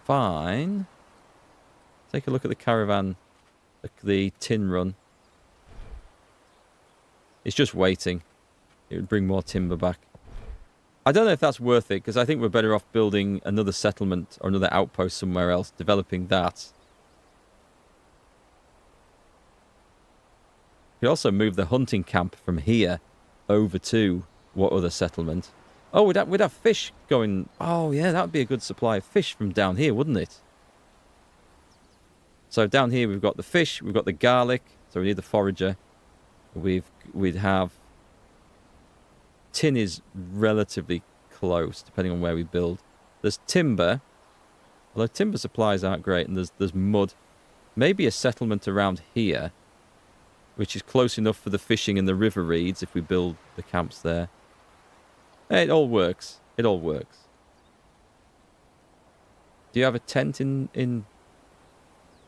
fine. Take a look at the caravan, the tin run. It's just waiting. It would bring more timber back. I don't know if that's worth it, because I think we're better off building another settlement or another outpost somewhere else, developing that. We could also move the hunting camp from here over to what other settlement? Oh, we'd have fish going. Oh, yeah, that would be a good supply of fish from down here, wouldn't it? So down here we've got the fish, we've got the garlic, so we need the forager. We'd have... Tin is relatively close, depending on where we build. There's timber, although timber supplies aren't great, and there's mud. Maybe a settlement around here, which is close enough for the fishing and the river reeds if we build the camps there. It all works. It all works. Do you have a tent in...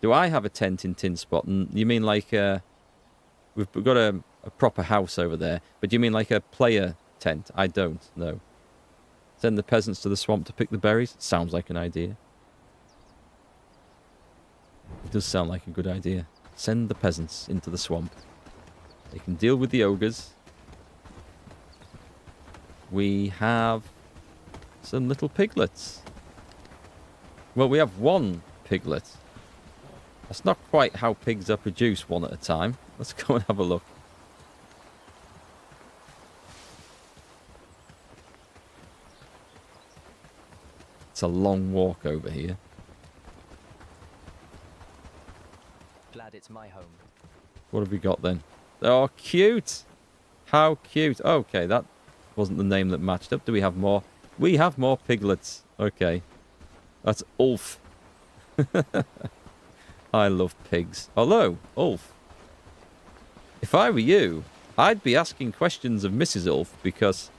Do I have a tent in Tin Spot? And you mean like we've got a proper house over there. But do you mean like a player tent? I don't know. Send the peasants to the swamp to pick the berries? Sounds like an idea. It does sound like a good idea. Send the peasants into the swamp. They can deal with the ogres. We have some little piglets. Well, we have one piglet. That's not quite how pigs are produced, one at a time. Let's go and have a look. It's a long walk over here. Glad it's my home. What have we got then? Oh, cute! How cute. Okay, that wasn't the name that matched up. Do we have more? We have more piglets. Okay. That's Ulf. I love pigs. Hello, Ulf. If I were you, I'd be asking questions of Mrs. Ulf because,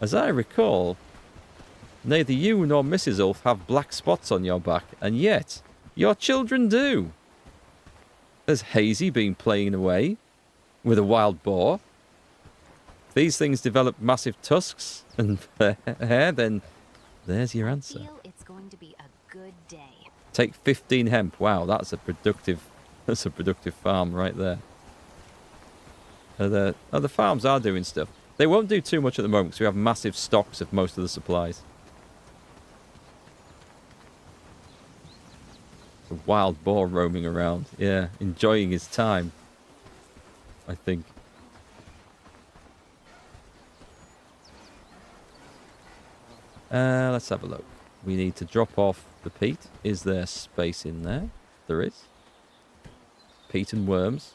as I recall, neither you nor Mrs. Ulf have black spots on your back, and yet your children do. Has Hazy been playing away with a wild boar? If these things develop massive tusks and hair, then there's your answer. I feel it's going to be a good day. Take 15 hemp. Wow, that's a productive farm right there. The farms are doing stuff. They won't do too much at the moment because we have massive stocks of most of the supplies. A wild boar roaming around. Yeah, enjoying his time, I think. Let's have a look. We need to drop off the peat. Is there space in there? There is. Peat and worms.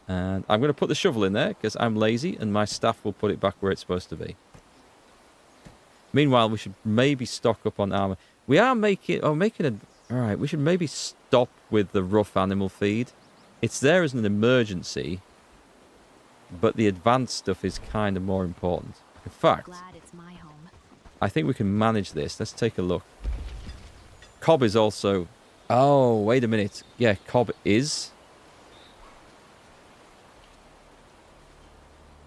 And I'm going to put the shovel in there because I'm lazy and my staff will put it back where it's supposed to be. Meanwhile, we should maybe stock up on armor. We are making... Oh, making a... Alright, we should maybe stop with the rough animal feed. It's there as an emergency. But the advanced stuff is kind of more important. In fact, Glad it's my home. I think we can manage this. Let's take a look. Cob is also... Oh, wait a minute. Yeah, Cob is...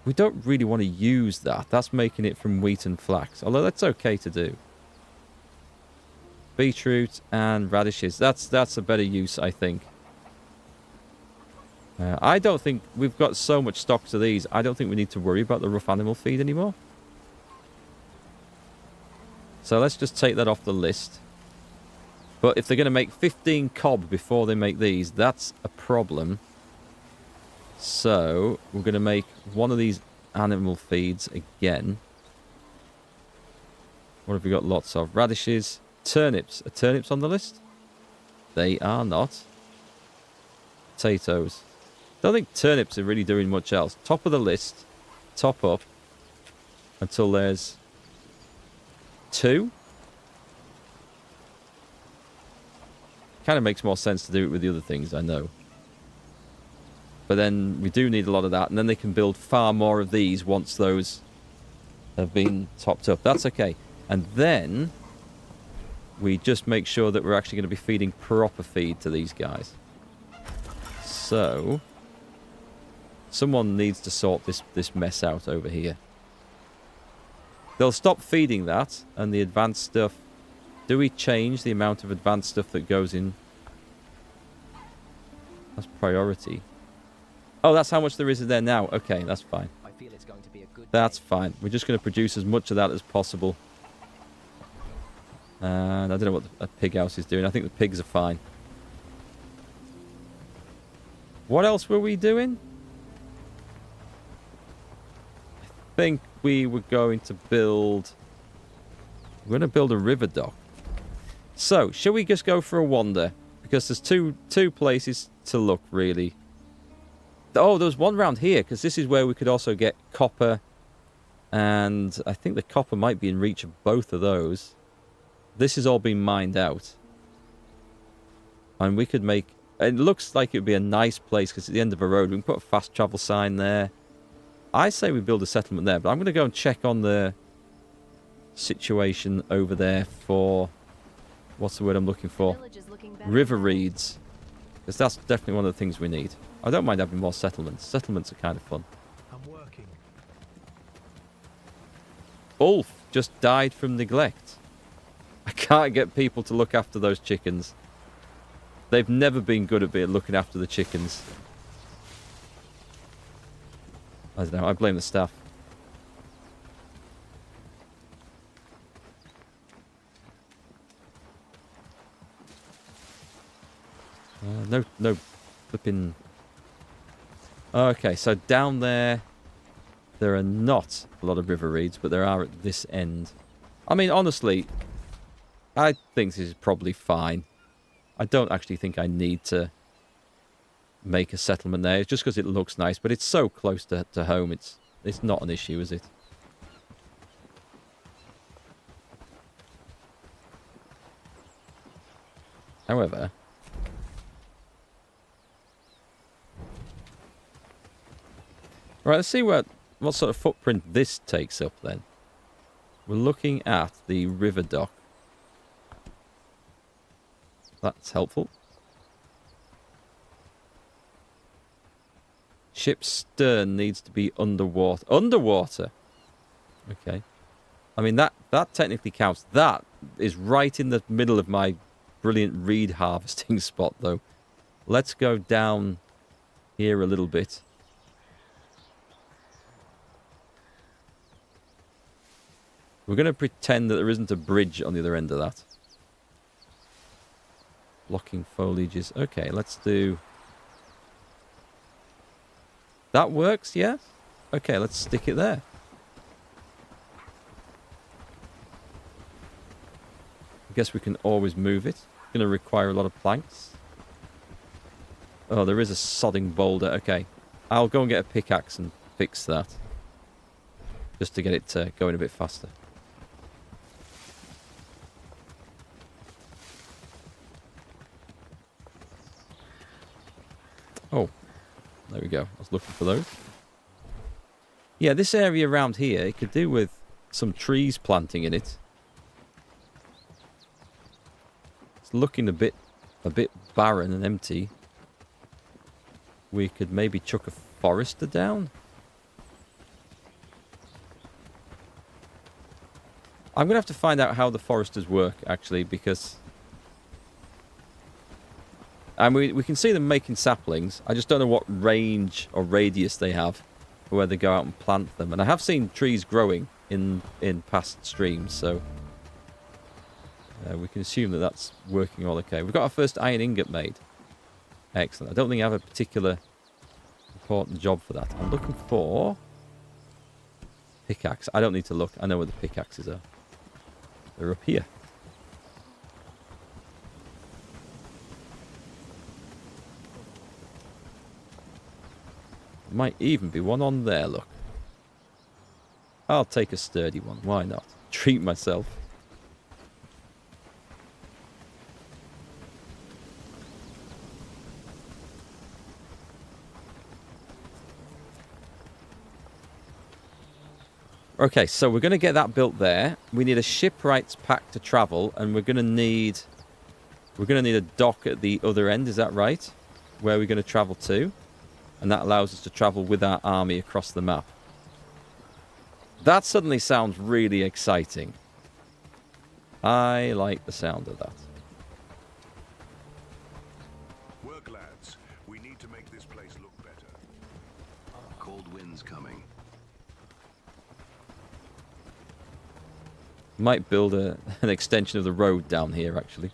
We don't really want to use that. That's making it from wheat and flax. Although that's okay to do. Beetroot and radishes. That's a better use, I think. I don't think... We've got so much stocks of these. I don't think we need to worry about the rough animal feed anymore. So let's just take that off the list. But if they're going to make 15 cob before they make these, that's a problem. So we're going to make one of these animal feeds again. What have we got lots of? Radishes, turnips. Are turnips on the list? They are not. Potatoes. Don't think turnips are really doing much else. Top of the list. Top up. Until there's 2. Kind of makes more sense to do it with the other things, I know. But then we do need a lot of that. And then they can build far more of these once those have been topped up. That's okay. And then we just make sure that we're actually going to be feeding proper feed to these guys. So someone needs to sort this mess out over here. They'll stop feeding that and the advanced stuff. Do we change the amount of advanced stuff that goes in? That's priority. Oh, that's how much there is there now. Okay, that's fine. I feel it's going to be a good That's day. fine. We're just going to produce as much of that as possible. And I don't know what the pig house is doing. I think the pigs are fine. What else were we doing? I think we were going to build... We're going to build a river dock. So, shall we just go for a wander? Because there's two places to look, really. Oh, there was one round here, because this is where we could also get copper. And I think the copper might be in reach of both of those. This has all been mined out. And we could make... It looks like it would be a nice place, because at the end of a road, we can put a fast travel sign there. I say we build a settlement there, but I'm going to go and check on the situation over there for... What's the word I'm looking for? River reeds. Because that's definitely one of the things we need. I don't mind having more settlements. Settlements are kind of fun. I'm working. Ulf just died from neglect. I can't get people to look after those chickens. They've never been good at looking after the chickens. I don't know. I blame the staff. No flipping... Okay, so down there are not a lot of river reeds, but there are at this end. I mean, honestly, I think this is probably fine. I don't actually think I need to make a settlement there. It's just because it looks nice, but it's so close to home. It's not an issue, is it? However... Right, let's see what sort of footprint this takes up then. We're looking at the river dock. That's helpful. Ship's stern needs to be underwater. Underwater? Okay. I mean, that technically counts. That is right in the middle of my brilliant reed harvesting spot, though. Let's go down here a little bit. We're going to pretend that there isn't a bridge on the other end of that. Blocking foliages. Okay, let's do... That works, yeah? Okay, let's stick it there. I guess we can always move it. It's going to require a lot of planks. Oh, there is a sodding boulder. Okay, I'll go and get a pickaxe and fix that. Just to get it going a bit faster. Oh, there we go. I was looking for those. Yeah, this area around here, it could do with some trees planting in it. It's looking a bit barren and empty. We could maybe chuck a forester down. I'm going to have to find out how the foresters work, actually, because... And we can see them making saplings. I just don't know what range or radius they have for where they go out and plant them. And I have seen trees growing in past streams, so we can assume that that's working all okay. We've got our first iron ingot made. Excellent. I don't think I have a particular important job for that. I'm looking for pickaxe. I don't need to look. I know where the pickaxes are. They're up here. Might even be one on there, look. I'll take a sturdy one. Why not? Treat myself. Okay, so we're going to get that built there. We need a shipwright's pack to travel, and we're going to need a dock at the other end. Is that right? Where we're going to travel to. And that allows us to travel with our army across the map. That suddenly sounds really exciting. I like the sound of that. Work, lads. We need to make this place look better. Cold winds coming. Might build an extension of the road down here, actually.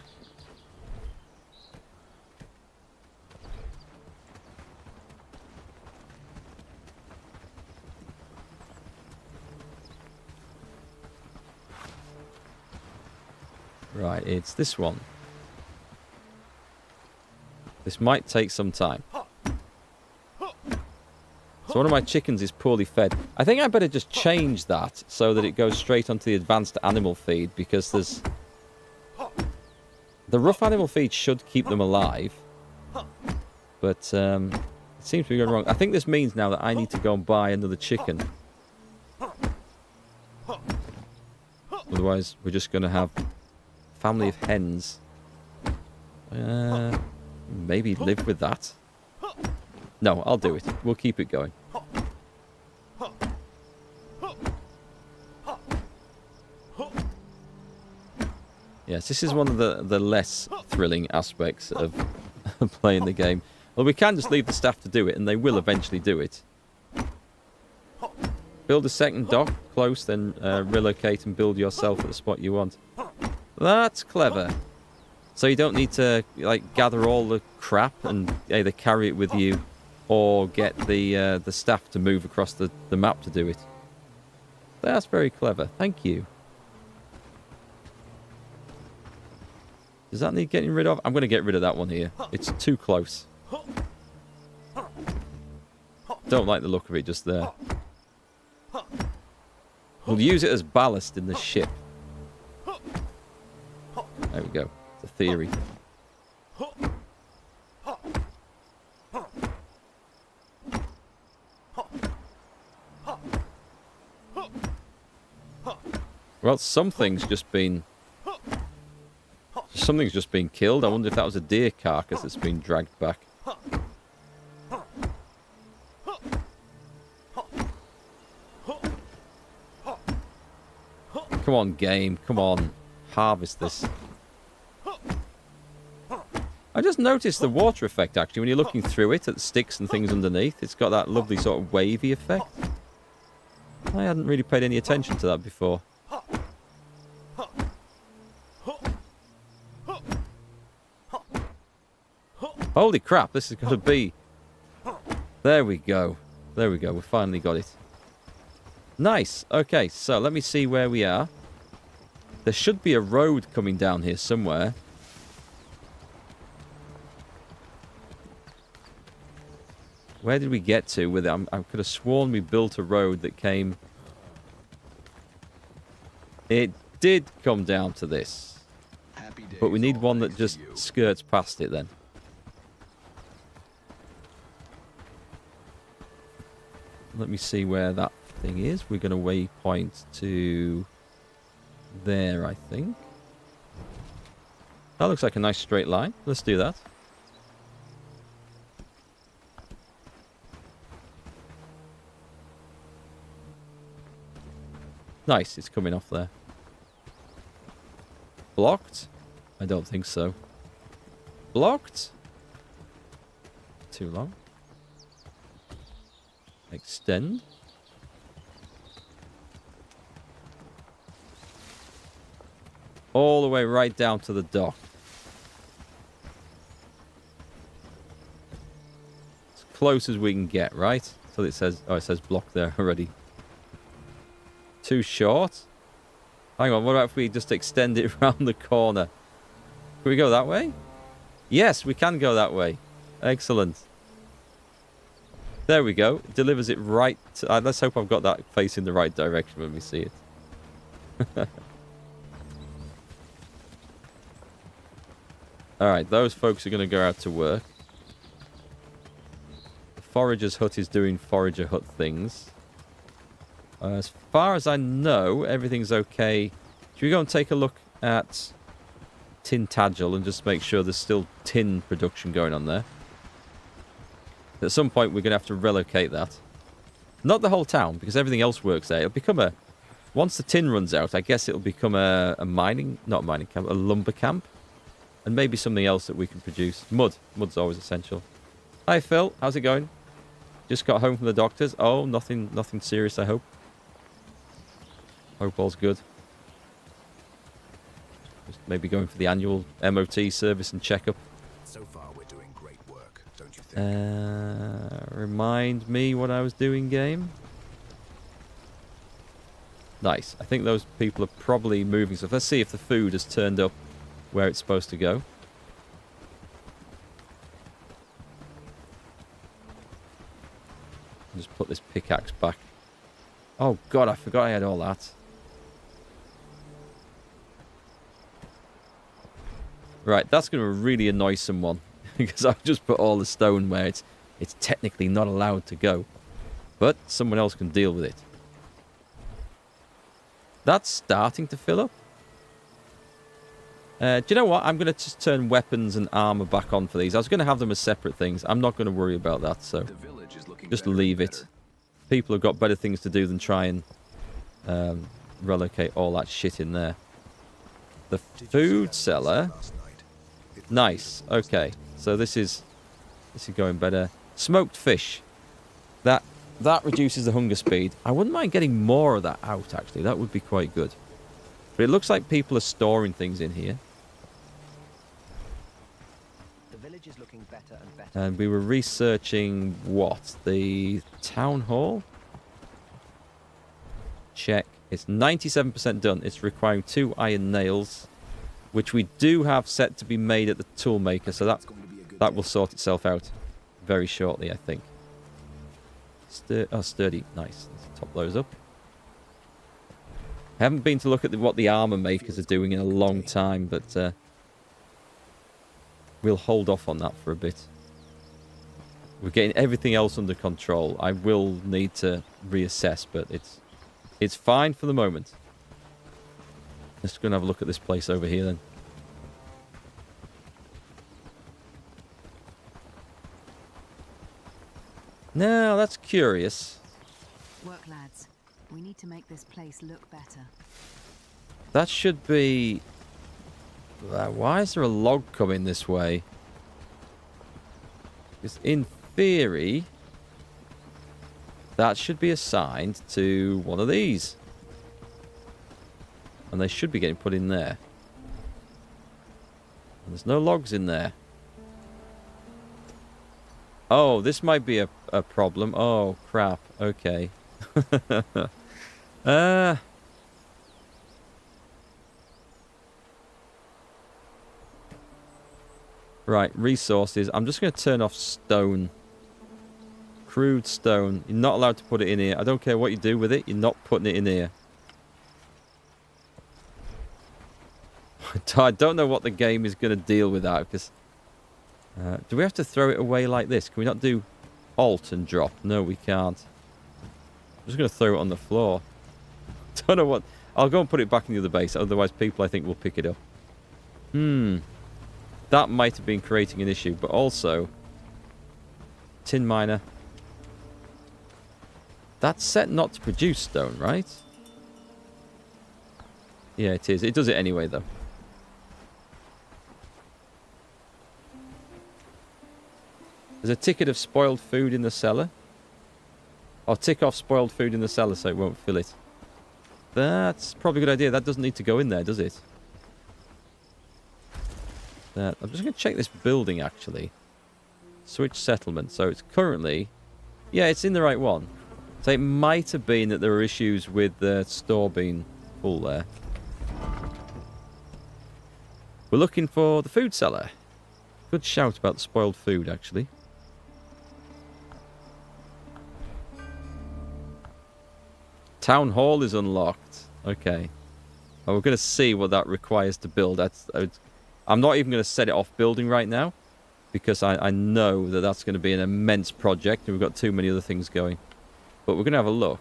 Right, it's this one. This might take some time. So one of my chickens is poorly fed. I think I better just change that so that it goes straight onto the advanced animal feed, because there's... The rough animal feed should keep them alive. But it seems to be going wrong. I think this means now that I need to go and buy another chicken. Otherwise, we're just going to have... family of hens. maybe live with that. No, I'll do it. We'll keep it going. Yes, this is one of the less thrilling aspects of playing the game. Well, we can just leave the staff to do it, and they will eventually do it. Build a second dock close, then relocate and build yourself at the spot you want. That's clever. So you don't need to like gather all the crap and either carry it with you or get the staff to move across the map to do it. That's very clever. Thank you. Does that need getting rid of? I'm going to get rid of that one here. It's too close. Don't like the look of it just there. We'll use it as ballast in the ship. There we go. It's a theory. Well, something's just been killed. I wonder if that was a deer carcass that's been dragged back. Come on, game. Come on. Harvest this. I just noticed the water effect, actually, when you're looking through it at the sticks and things underneath. It's got that lovely sort of wavy effect. I hadn't really paid any attention to that before. Holy crap, this has got to be... There we go. There we go. We finally got it. Nice. Okay, so let me see where we are. There should be a road coming down here somewhere. Where did we get to with it? I could have sworn we built a road that came... It did come down to this. But we need one that just skirts past it then. Let me see where that thing is. We're going to waypoint to there, I think. That looks like a nice straight line. Let's do that. Nice, it's coming off there. Blocked? I don't think so. Blocked? Too long. Extend. All the way right down to the dock. As close as we can get, right? So it says, oh, it says block there already. Too short? Hang on, what about if we just extend it around the corner? Can we go that way? Yes, we can go that way. Excellent. There we go. It delivers it right... let's hope I've got that facing the right direction when we see it. Alright, those folks are going to go out to work. The forager's hut is doing forager hut things. As far as I know, everything's okay. Should we go and take a look at Tintagel and just make sure there's still tin production going on there? At some point, we're going to have to relocate that. Not the whole town, because everything else works there. It'll become a... Once the tin runs out, I guess it'll become a mining... Not a mining camp, a lumber camp. And maybe something else that we can produce. Mud. Mud's always essential. Hi, Phil. How's it going? Just got home from the doctors. Oh, nothing serious, I hope. Hope all's good. Just maybe going for the annual MOT service and checkup. So far, we're doing great work, don't you think? Remind me what I was doing, game. Nice. I think those people are probably moving stuff. Let's see if the food has turned up where it's supposed to go. Just put this pickaxe back. Oh god, I forgot I had all that. Right, that's going to really annoy someone. Because I've just put all the stone where it's technically not allowed to go. But someone else can deal with it. That's starting to fill up. Do you know what? I'm going to just turn weapons and armor back on for these. I was going to have them as separate things. I'm not going to worry about that, so just leave it. People have got better things to do than try and relocate all that shit in there. The food cellar. Nice. Okay. So this is going better. Smoked fish. That reduces the hunger speed. I wouldn't mind getting more of that out, actually. That would be quite good. But it looks like people are storing things in here. The village is looking better and better. And we were researching what? The town hall? Check. It's 97% done. It's requiring 2 iron nails, which we do have set to be made at the tool maker, so that will sort itself out very shortly, I think. Sturdy. Nice. Let's top those up. I haven't been to look at what the armor makers are doing in a long time, but we'll hold off on that for a bit. We're getting everything else under control. I will need to reassess, but it's fine for the moment. Let's go and have a look at this place over here then. Now, that's curious. Work, lads. We need to make this place look better. That should be... why is there a log coming this way? Because in theory, that should be assigned to one of these. And they should be getting put in there. And there's no logs in there. Oh, this might be a problem. Oh, crap. Okay. Right, resources. I'm just going to turn off stone. Crude stone. You're not allowed to put it in here. I don't care what you do with it. You're not putting it in here. I don't know what the game is going to deal with that, because... do we have to throw it away like this? Can we not do Alt and drop? No, we can't. I'm just going to throw it on the floor. Don't know what... I'll go and put it back in the other base. Otherwise, people, I think, will pick it up. That might have been creating an issue. But also... tin miner. That's set not to produce stone, right? Yeah, it is. It does it anyway, though. There's a ticket of spoiled food in the cellar. I'll tick off spoiled food in the cellar so it won't fill it. That's probably a good idea. That doesn't need to go in there, does it? I'm just going to check this building, actually. Switch settlement. So it's currently... yeah, it's in the right one. So it might have been that there were issues with the store being full there. We're looking for the food cellar. Good shout about the spoiled food, actually. Town hall is unlocked. Okay. Well, we're going to see what that requires to build. I'm not even going to set it off building right now, because I know that that's going to be an immense project and we've got too many other things going. But we're going to have a look.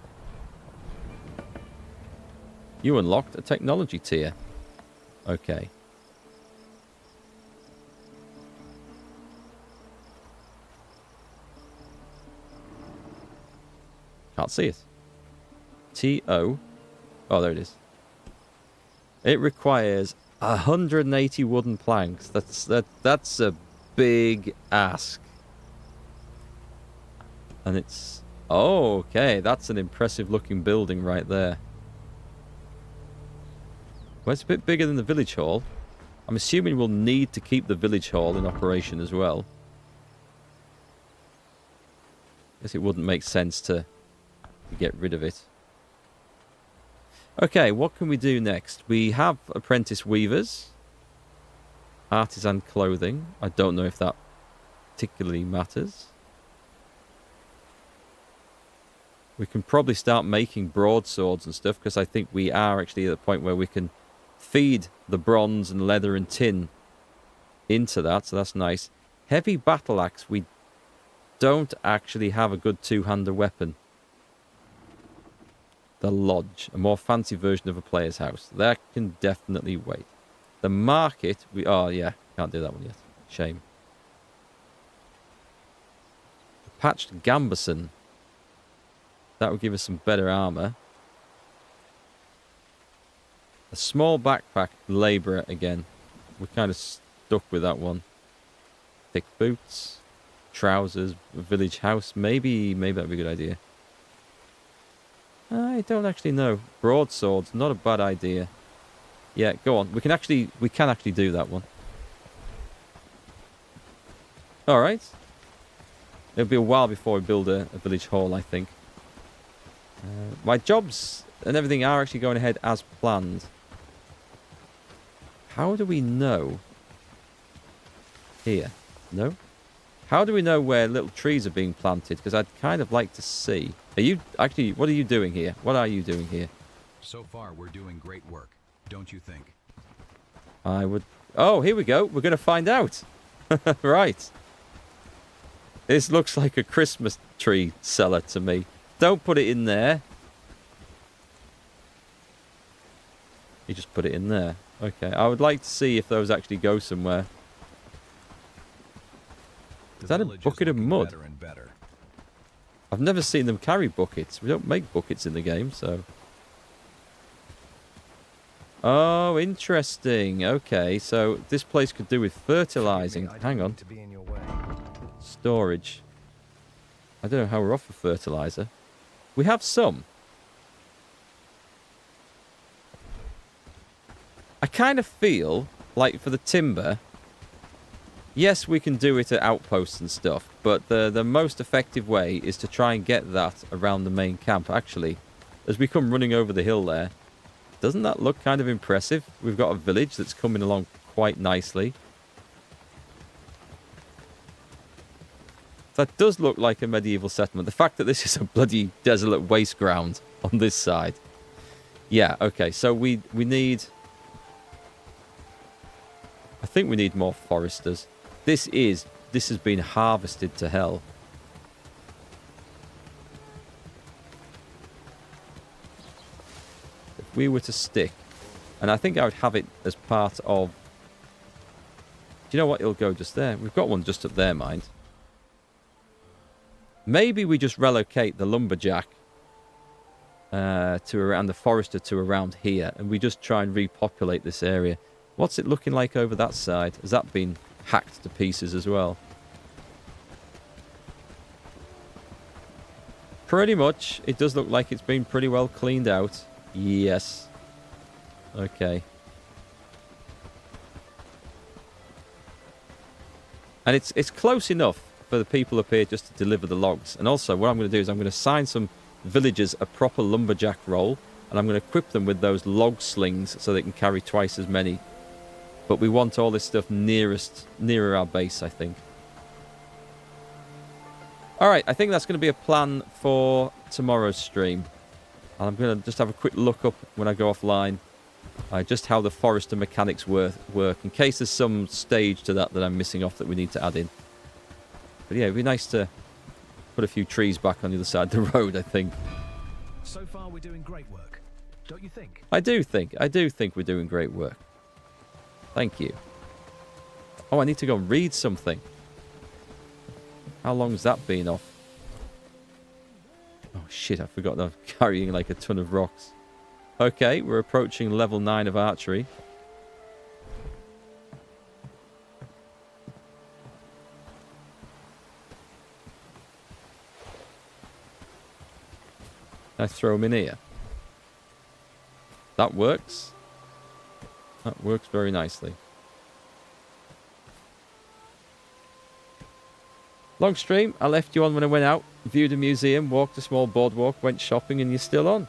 You unlocked a technology tier. Okay. Can't see it. T-O. Oh, there it is. It requires 180 wooden planks. That's a big ask. And it's... oh, okay. That's an impressive looking building right there. Well, it's a bit bigger than the village hall. I'm assuming we'll need to keep the village hall in operation as well. Guess it wouldn't make sense to get rid of it. Okay, what can we do next? We have apprentice weavers. Artisan clothing. I don't know if that particularly matters. We can probably start making broadswords and stuff, because I think we are actually at the point where we can feed the bronze and leather and tin into that, so that's nice. Heavy battle axe. We don't actually have a good two-hander weapon. The lodge, a more fancy version of a player's house. That can definitely wait. The market, oh yeah, can't do that one yet. Shame. Patched gambeson. That would give us some better armor. A small backpack labourer again. We're kind of stuck with that one. Thick boots, trousers, village house. Maybe that'd be a good idea. I don't actually know. Broadswords, not a bad idea. Yeah, go on. We can actually do that one. All right. It'll be a while before we build a village hall, I think. My jobs and everything are actually going ahead as planned. How do we know? Here. No? How do we know where little trees are being planted? Because I'd kind of like to see. Are you... Actually, what are you doing here? What are you doing here? So far, we're doing great work, don't you think? I would... Oh, here we go. We're going to find out. Right. This looks like a Christmas tree seller to me. Don't put it in there. You just put it in there. Okay, I would like to see if those actually go somewhere. Is that a bucket of mud? Better and better. I've never seen them carry buckets. We don't make buckets in the game, so... Oh, interesting. Okay, so this place could do with fertilizing. Hang on. Storage. I don't know how we're off for fertilizer. We have some. I kind of feel like for the timber, yes, we can do it at outposts and stuff, but the most effective way is to try and get that around the main camp. Actually, as we come running over the hill there, doesn't that look kind of impressive? We've got a village that's coming along quite nicely. That does look like a medieval settlement. The fact that this is a bloody desolate waste ground on this side. Yeah, okay, so we need... I think we need more foresters. This has been harvested to hell. If we were to stick, and I think I would have it as part of... Do you know what? It'll go just there. We've got one just up there, mind. Maybe we just relocate the lumberjack to around the forester to around here, and we just try and repopulate this area. What's it looking like over that side? Has that been hacked to pieces as well? Pretty much. It does look like it's been pretty well cleaned out. Yes. Okay. And it's close enough for the people up here just to deliver the logs. And also, what I'm going to do is I'm going to assign some villagers a proper lumberjack role, and I'm going to equip them with those log slings so they can carry twice as many. But we want all this stuff nearer our base, I think. Alright, I think that's going to be a plan for tomorrow's stream. And I'm going to just have a quick look up when I go offline. Just how the forester mechanics work, in case there's some stage to that I'm missing off that we need to add in. But yeah, it'd be nice to put a few trees back on the other side of the road, I think. So far, we're doing great work, don't you think? I do think we're doing great work. Thank you. Oh, I need to go and read something. How long's that been off? Oh, shit, I forgot that I'm carrying like a ton of rocks. Okay, we're approaching level 9 of archery. I throw them in here. That works. That works very nicely. Long stream. I left you on when I went out, viewed a museum, walked a small boardwalk, went shopping, and you're still on.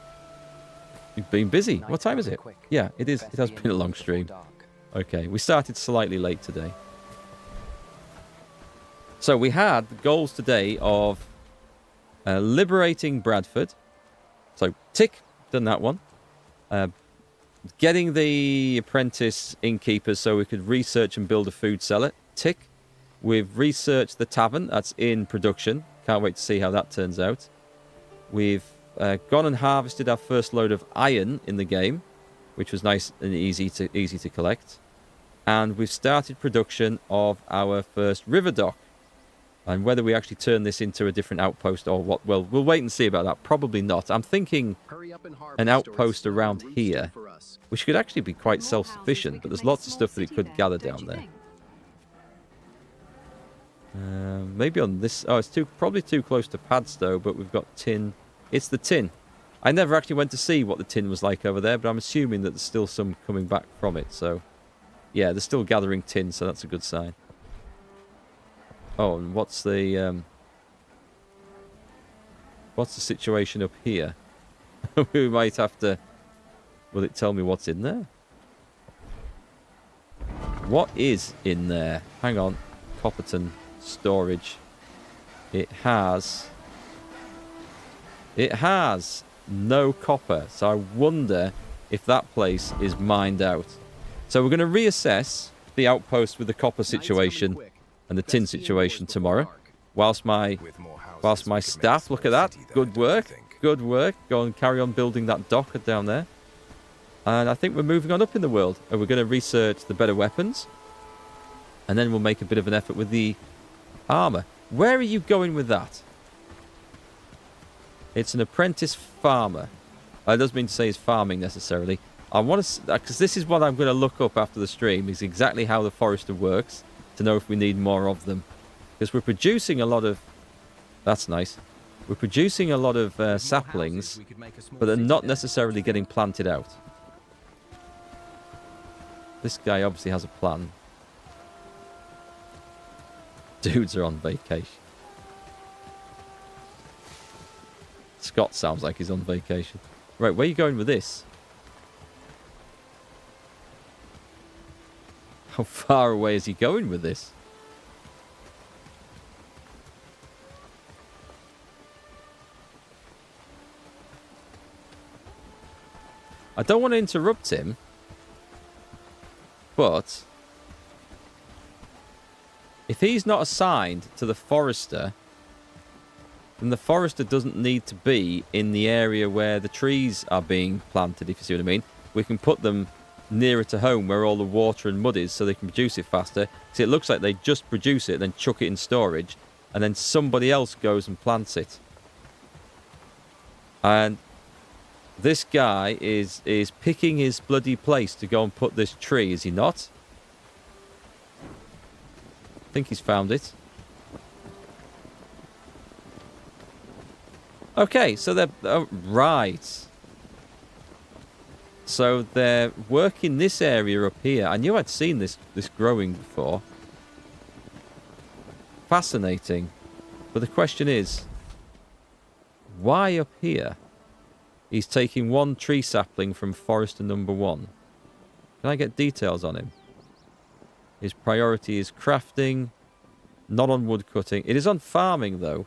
You've been busy. What time is it? Yeah, it is. It has been a long stream. Okay, we started slightly late today. So we had the goals today of liberating Bradford. So tick, done that one. Getting the apprentice innkeepers so we could research and build a food cellar. Tick. We've researched the tavern. That's in production. Can't wait to see how that turns out. We've gone and harvested our first load of iron in the game, which was nice and easy to collect. and we've started production of our first river dock. And whether we actually turn this into a different outpost or what, well, we'll wait and see about that. Probably not. I'm thinking an outpost around here, which could actually be quite self-sufficient, but there's lots of stuff that it could gather down there. Maybe on this... Oh, it's probably too close to Padstow, but we've got tin. It's the tin. I never actually went to see what the tin was like over there, but I'm assuming that there's still some coming back from it. So, yeah, they're still gathering tin, so that's a good sign. Oh, and what's the situation up here? We might have to... Will it tell me what's in there? What is in there? Hang on. Copperton storage. It has no copper. So I wonder if that place is mined out. So we're going to reassess the outpost with the copper situation and the tin situation tomorrow. Whilst my staff, look at that. Good work. Good work. Go and carry on building that dock down there. And I think we're moving on up in the world. And we're going to research the better weapons. And then we'll make a bit of an effort with the armor. Where are you going with that? It's an apprentice farmer. It doesn't mean to say he's farming necessarily. I want to... Because this is what I'm going to look up after the stream. Is exactly how the forester works. To know if we need more of them. Because we're producing a lot of... That's nice. We're producing a lot of saplings. But they're not necessarily getting planted out. This guy obviously has a plan. Dudes are on vacation. Scott sounds like he's on vacation. Right, where are you going with this? How far away is he going with this? I don't want to interrupt him. But if he's not assigned to the forester, then the forester doesn't need to be in the area where the trees are being planted, if you see what I mean. We can put them nearer to home where all the water and mud is so they can produce it faster. See, it looks like they just produce it, then chuck it in storage, and then somebody else goes and plants it. And this guy is picking his bloody place to go and put this tree, is he not? I think he's found it. Okay, so they're... Oh, right. So they're working this area up here. I knew I'd seen this growing before. Fascinating. But the question is, why up here? He's taking one tree sapling from forester number 1. Can I get details on him? His priority is crafting, not on wood cutting. It is on farming, though.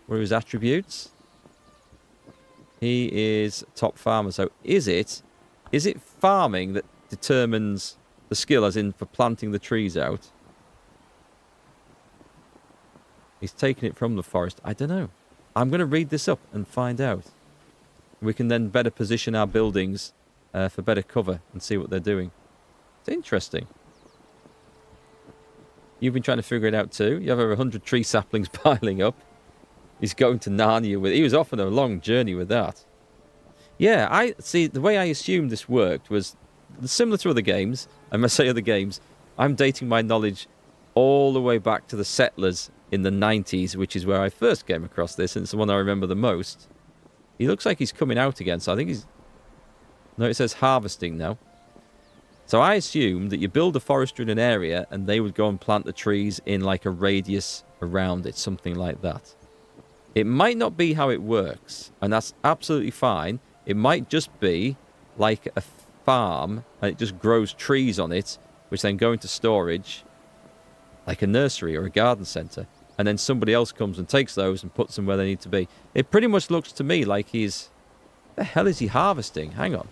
What are his attributes? He is top farmer. So is it farming that determines the skill, as in for planting the trees out? He's taking it from the forest. I don't know. I'm going to read this up and find out. We can then better position our buildings for better cover and see what they're doing. It's interesting. You've been trying to figure it out too. You have over 100 tree saplings piling up. He's going to Narnia with... He was off on a long journey with that. Yeah, I see. The way I assumed this worked was similar to other games. I must say other games. I'm dating my knowledge all the way back to the settlers in the 90s, which is where I first came across this, and it's the one I remember the most. He looks like he's coming out again, so I think he's... No, it says harvesting now. So I assumed that you build a forester in an area and they would go and plant the trees in like a radius around it, something like that. It might not be how it works, and that's absolutely fine. It might just be like a farm and it just grows trees on it, which then go into storage, like a nursery or a garden centre. And then somebody else comes and takes those and puts them where they need to be. It pretty much looks to me like he's... The hell is he harvesting? Hang on.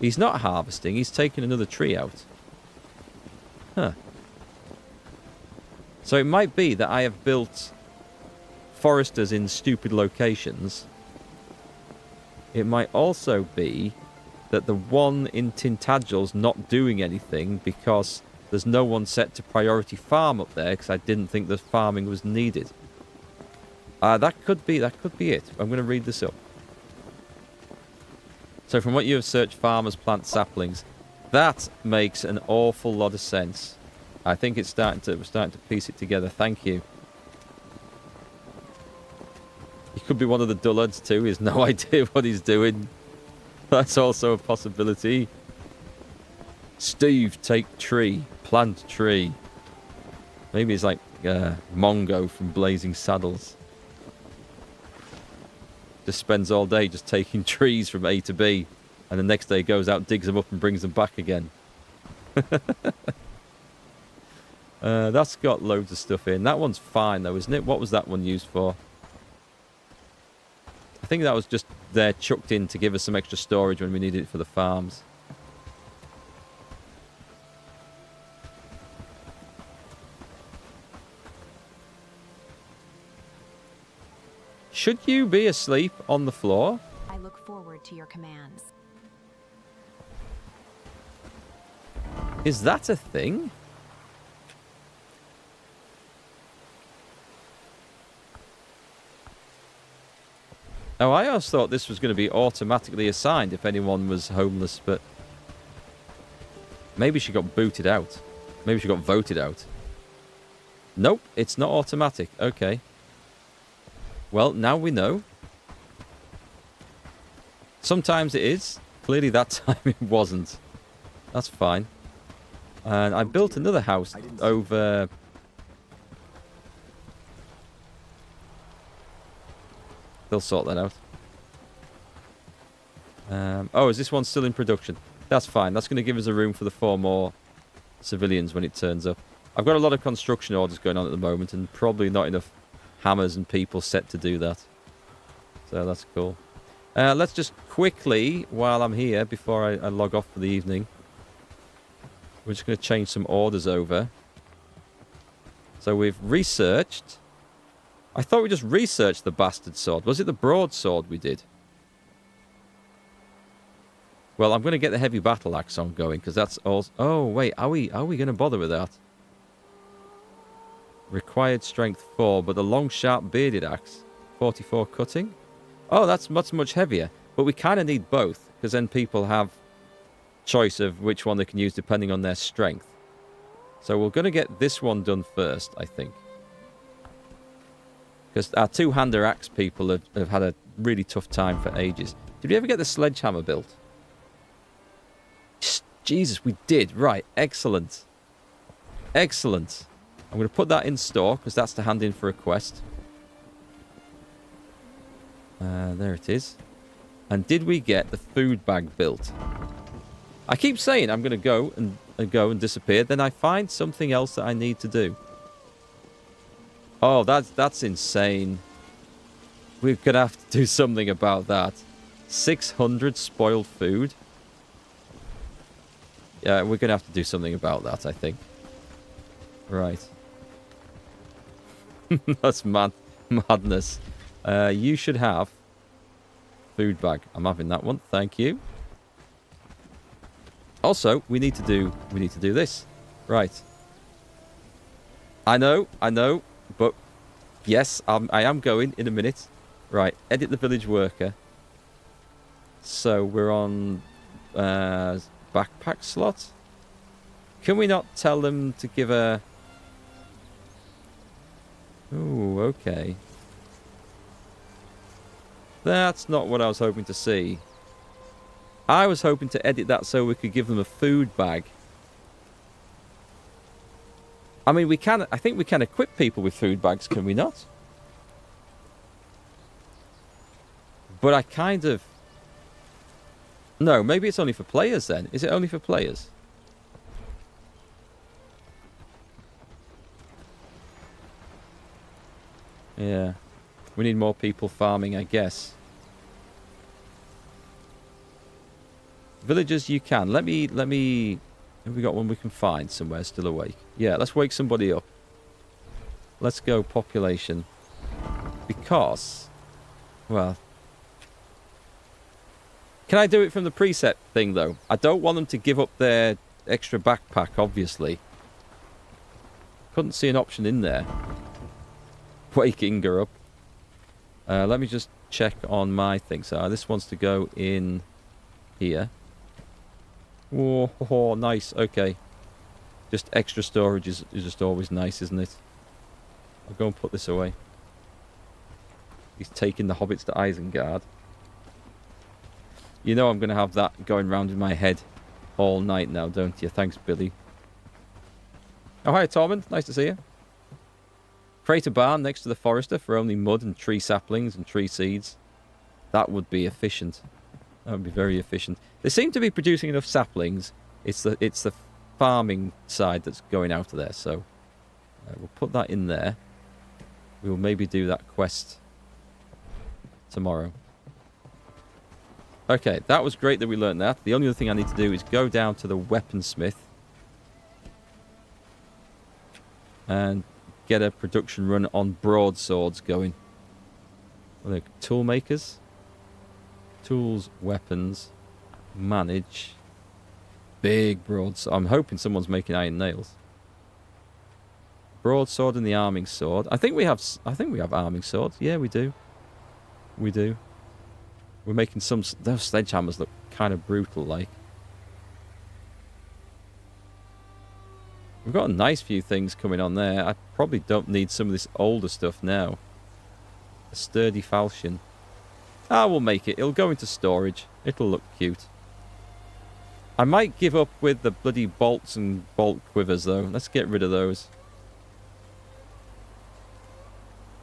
He's not harvesting. He's taking another tree out. Huh. So it might be that I have built foresters in stupid locations. It might also be that the one in Tintagel's not doing anything because there's no one set to priority farm up there because I didn't think the farming was needed. That could be it. I'm going to read this up. So from what you have searched, farmers plant saplings. That makes an awful lot of sense. I think we're starting to piece it together. Thank you. He could be one of the dullards too. He has no idea what he's doing. That's also a possibility. Steve, take tree. Plant tree. Maybe he's like Mongo from Blazing Saddles. Just spends all day just taking trees from A to B. And the next day goes out, digs them up and brings them back again. That's got loads of stuff in. That one's fine though, isn't it? What was that one used for? I think that was just there chucked in to give us some extra storage when we needed it for the farms. Should you be asleep on the floor? I look forward to your commands. Is that a thing? Oh, I always thought this was going to be automatically assigned if anyone was homeless, but maybe she got booted out. Maybe she got voted out. Nope, it's not automatic. Okay. Well, now we know. Sometimes it is. Clearly that time it wasn't. That's fine. And I built another house over... They'll sort that out. Oh, is this one still in production? That's fine. That's going to give us a room for the 4 more civilians when it turns up. I've got a lot of construction orders going on at the moment and probably not enough hammers and people set to do that. So that's cool. Let's just quickly, while I'm here, before I log off for the evening, we're just going to change some orders over. So we've researched... I thought we just researched the bastard sword. Was it the broadsword we did? Well, I'm going to get the heavy battle axe on going because that's all... Oh, wait. Are we going to bother with that? Required strength 4, but the long, sharp, bearded axe, 44 cutting. Oh, that's much heavier. But we kind of need both because then people have choice of which one they can use depending on their strength. So we're going to get this one done first, I think. Because our two-hander axe people have had a really tough time for ages. Did we ever get the sledgehammer built? Jesus, we did. Right, excellent. Excellent. I'm going to put that in store because that's to hand in for a quest. There it is. And did we get the food bag built? I keep saying I'm going to go and disappear. Then I find something else that I need to do. Oh, that's insane. We're going to have to do something about that. 600 spoiled food. Yeah, we're going to have to do something about that, I think. Right. That's madness. You should have food bag. I'm having that one. Thank you. Also, we need to do this. Right. I know. But yes, I am going in a minute. Right, edit the village worker. So we're on backpack slot. Can we not tell them to give a... Ooh, okay. That's not what I was hoping to see. I was hoping to edit that so we could give them a food bag. I mean, I think we can equip people with food bags, can we not? But I kind of... No, maybe it's only for players then. Is it only for players? Yeah. We need more people farming, I guess. Villagers, you can. Let me... Have we got one we can find somewhere still awake? Yeah, let's wake somebody up. Let's go population. Because... Well... Can I do it from the preset thing, though? I don't want them to give up their extra backpack, obviously. Couldn't see an option in there. Waking her up. Let me just check on my thing. So this wants to go in here. Whoa, nice. Okay. Just extra storage is just always nice, isn't it? I'll go and put this away. He's taking the hobbits to Isengard. You know I'm going to have that going round in my head all night now, don't you? Thanks, Billy. Oh, hi, Tormund. Nice to see you. Create a barn next to the forester for only mud and tree saplings and tree seeds. That would be efficient. That would be very efficient. They seem to be producing enough saplings. It's the farming side that's going out of there, so we'll put that in there. We'll maybe do that quest tomorrow. Okay, that was great that we learned that. The only other thing I need to do is go down to the weaponsmith and get a production run on broadswords going. Well, they're tool makers. Tools, weapons, manage. Big broadsword. I'm hoping someone's making iron nails. Broadsword and the arming sword. I think we have arming swords. Yeah, we do. We do. We're making some. Those sledgehammers look kind of brutal, like. We've got a nice few things coming on there. I probably don't need some of this older stuff now. A sturdy falchion. Ah, we'll make it. It'll go into storage. It'll look cute. I might give up with the bloody bolts and bolt quivers, though. Let's get rid of those.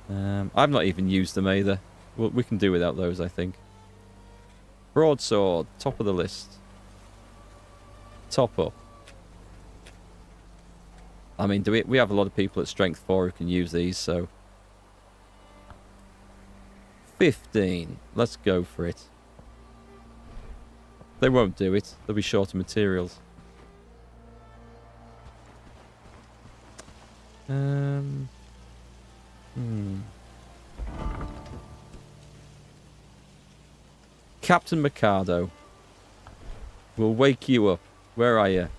I've not even used them either. Well, we can do without those, I think. Broadsword, top of the list. Top up. I mean, we have a lot of people at Strength 4 who can use these, so... 15. Let's go for it. They won't do it. They'll be short of materials. Captain Mikado. We'll wake you up. Where are you?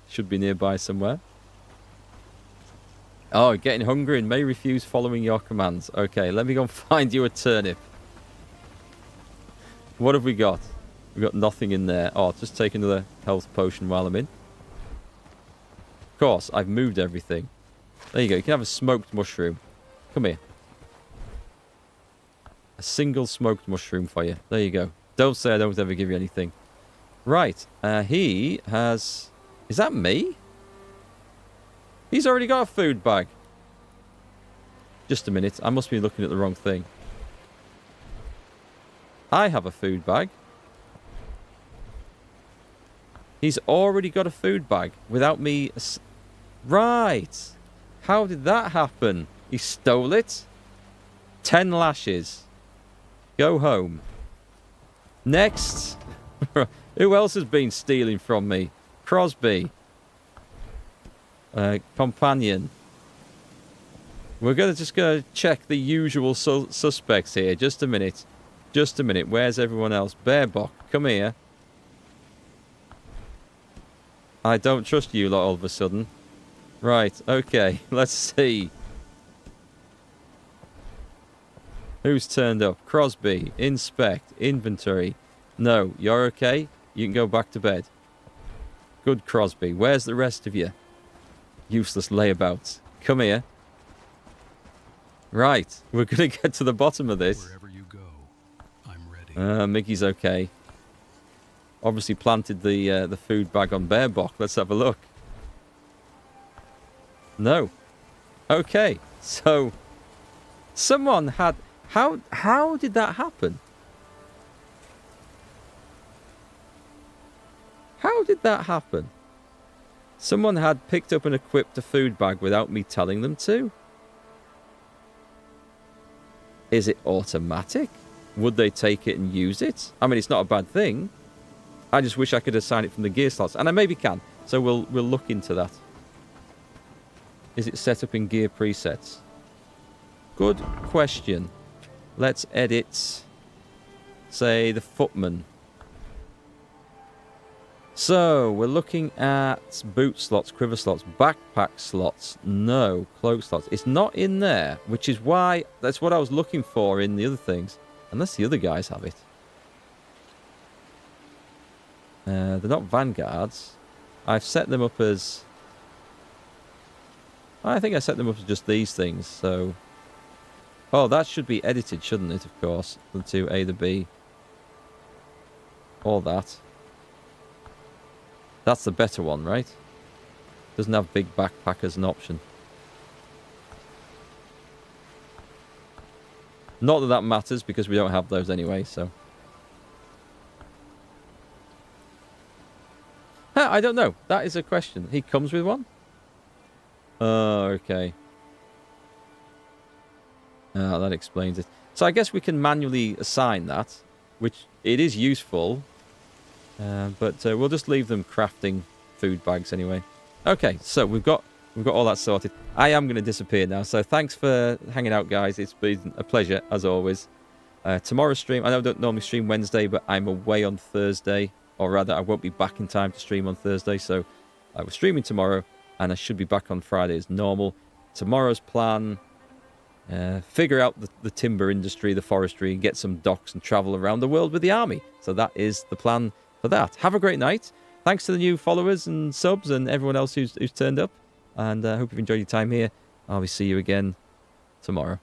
Should be nearby somewhere. Oh, getting hungry and may refuse following your commands. Okay, let me go and find you a turnip. What have we got? We've got nothing in there. Oh, just take another health potion while I'm in. Of course, I've moved everything. There you go. You can have a smoked mushroom. Come here. A single smoked mushroom for you. There you go. Don't say I don't ever give you anything. Right. He has... Is that me? He's already got a food bag. Just a minute. I must be looking at the wrong thing. I have a food bag. He's already got a food bag without me... Right. How did that happen? He stole it? 10 lashes. Go home. Next. Who else has been stealing from me? Crosby. Companion. We're just gonna check the usual suspects here. Just a minute. Just a minute. Where's everyone else? Bearbock, come here. I don't trust you lot all of a sudden. Right, okay. Let's see. Who's turned up? Crosby. Inspect. Inventory. No, you're okay? You can go back to bed. Good, Crosby. Where's the rest of you? Useless layabouts. Come here. Right. We're going to get to the bottom of this. Wherever you go, I'm ready. Mickey's okay. Obviously planted the food bag on Bearbock. Let's have a look. No. Okay. So, someone had... How did that happen? How did that happen? Someone had picked up and equipped a food bag without me telling them to? Is it automatic? Would they take it and use it? I mean, it's not a bad thing. I just wish I could assign it from the gear slots. And I maybe can. So we'll look into that. Is it set up in gear presets? Good question. Let's edit say, the footman. So, we're looking at boot slots, quiver slots, backpack slots. No, cloak slots. It's not in there, which is why... That's what I was looking for in the other things. Unless the other guys have it. They're not vanguards. I've set them up as... I think I set them up as just these things, so... Oh, that should be edited, shouldn't it, of course? The 2A, the B. All that. That's the better one, right? Doesn't have big backpack as an option. Not that that matters, because we don't have those anyway, so... I don't know. That is a question. He comes with one? Oh, okay. Oh, that explains it. So I guess we can manually assign that, which it is useful. But we'll just leave them crafting food bags anyway. Okay, so we've got all that sorted. I am going to disappear now, so thanks for hanging out, guys. It's been a pleasure, as always. Tomorrow's stream, I know I don't normally stream Wednesday, but I'm away on Thursday. Or rather, I won't be back in time to stream on Thursday, so we're streaming tomorrow, and I should be back on Friday as normal. Tomorrow's plan, figure out the timber industry, the forestry, and get some docks and travel around the world with the army. So that is the plan for that. Have a great night. Thanks to the new followers and subs and everyone else who's turned up, and I hope you've enjoyed your time here. I'll see you again tomorrow.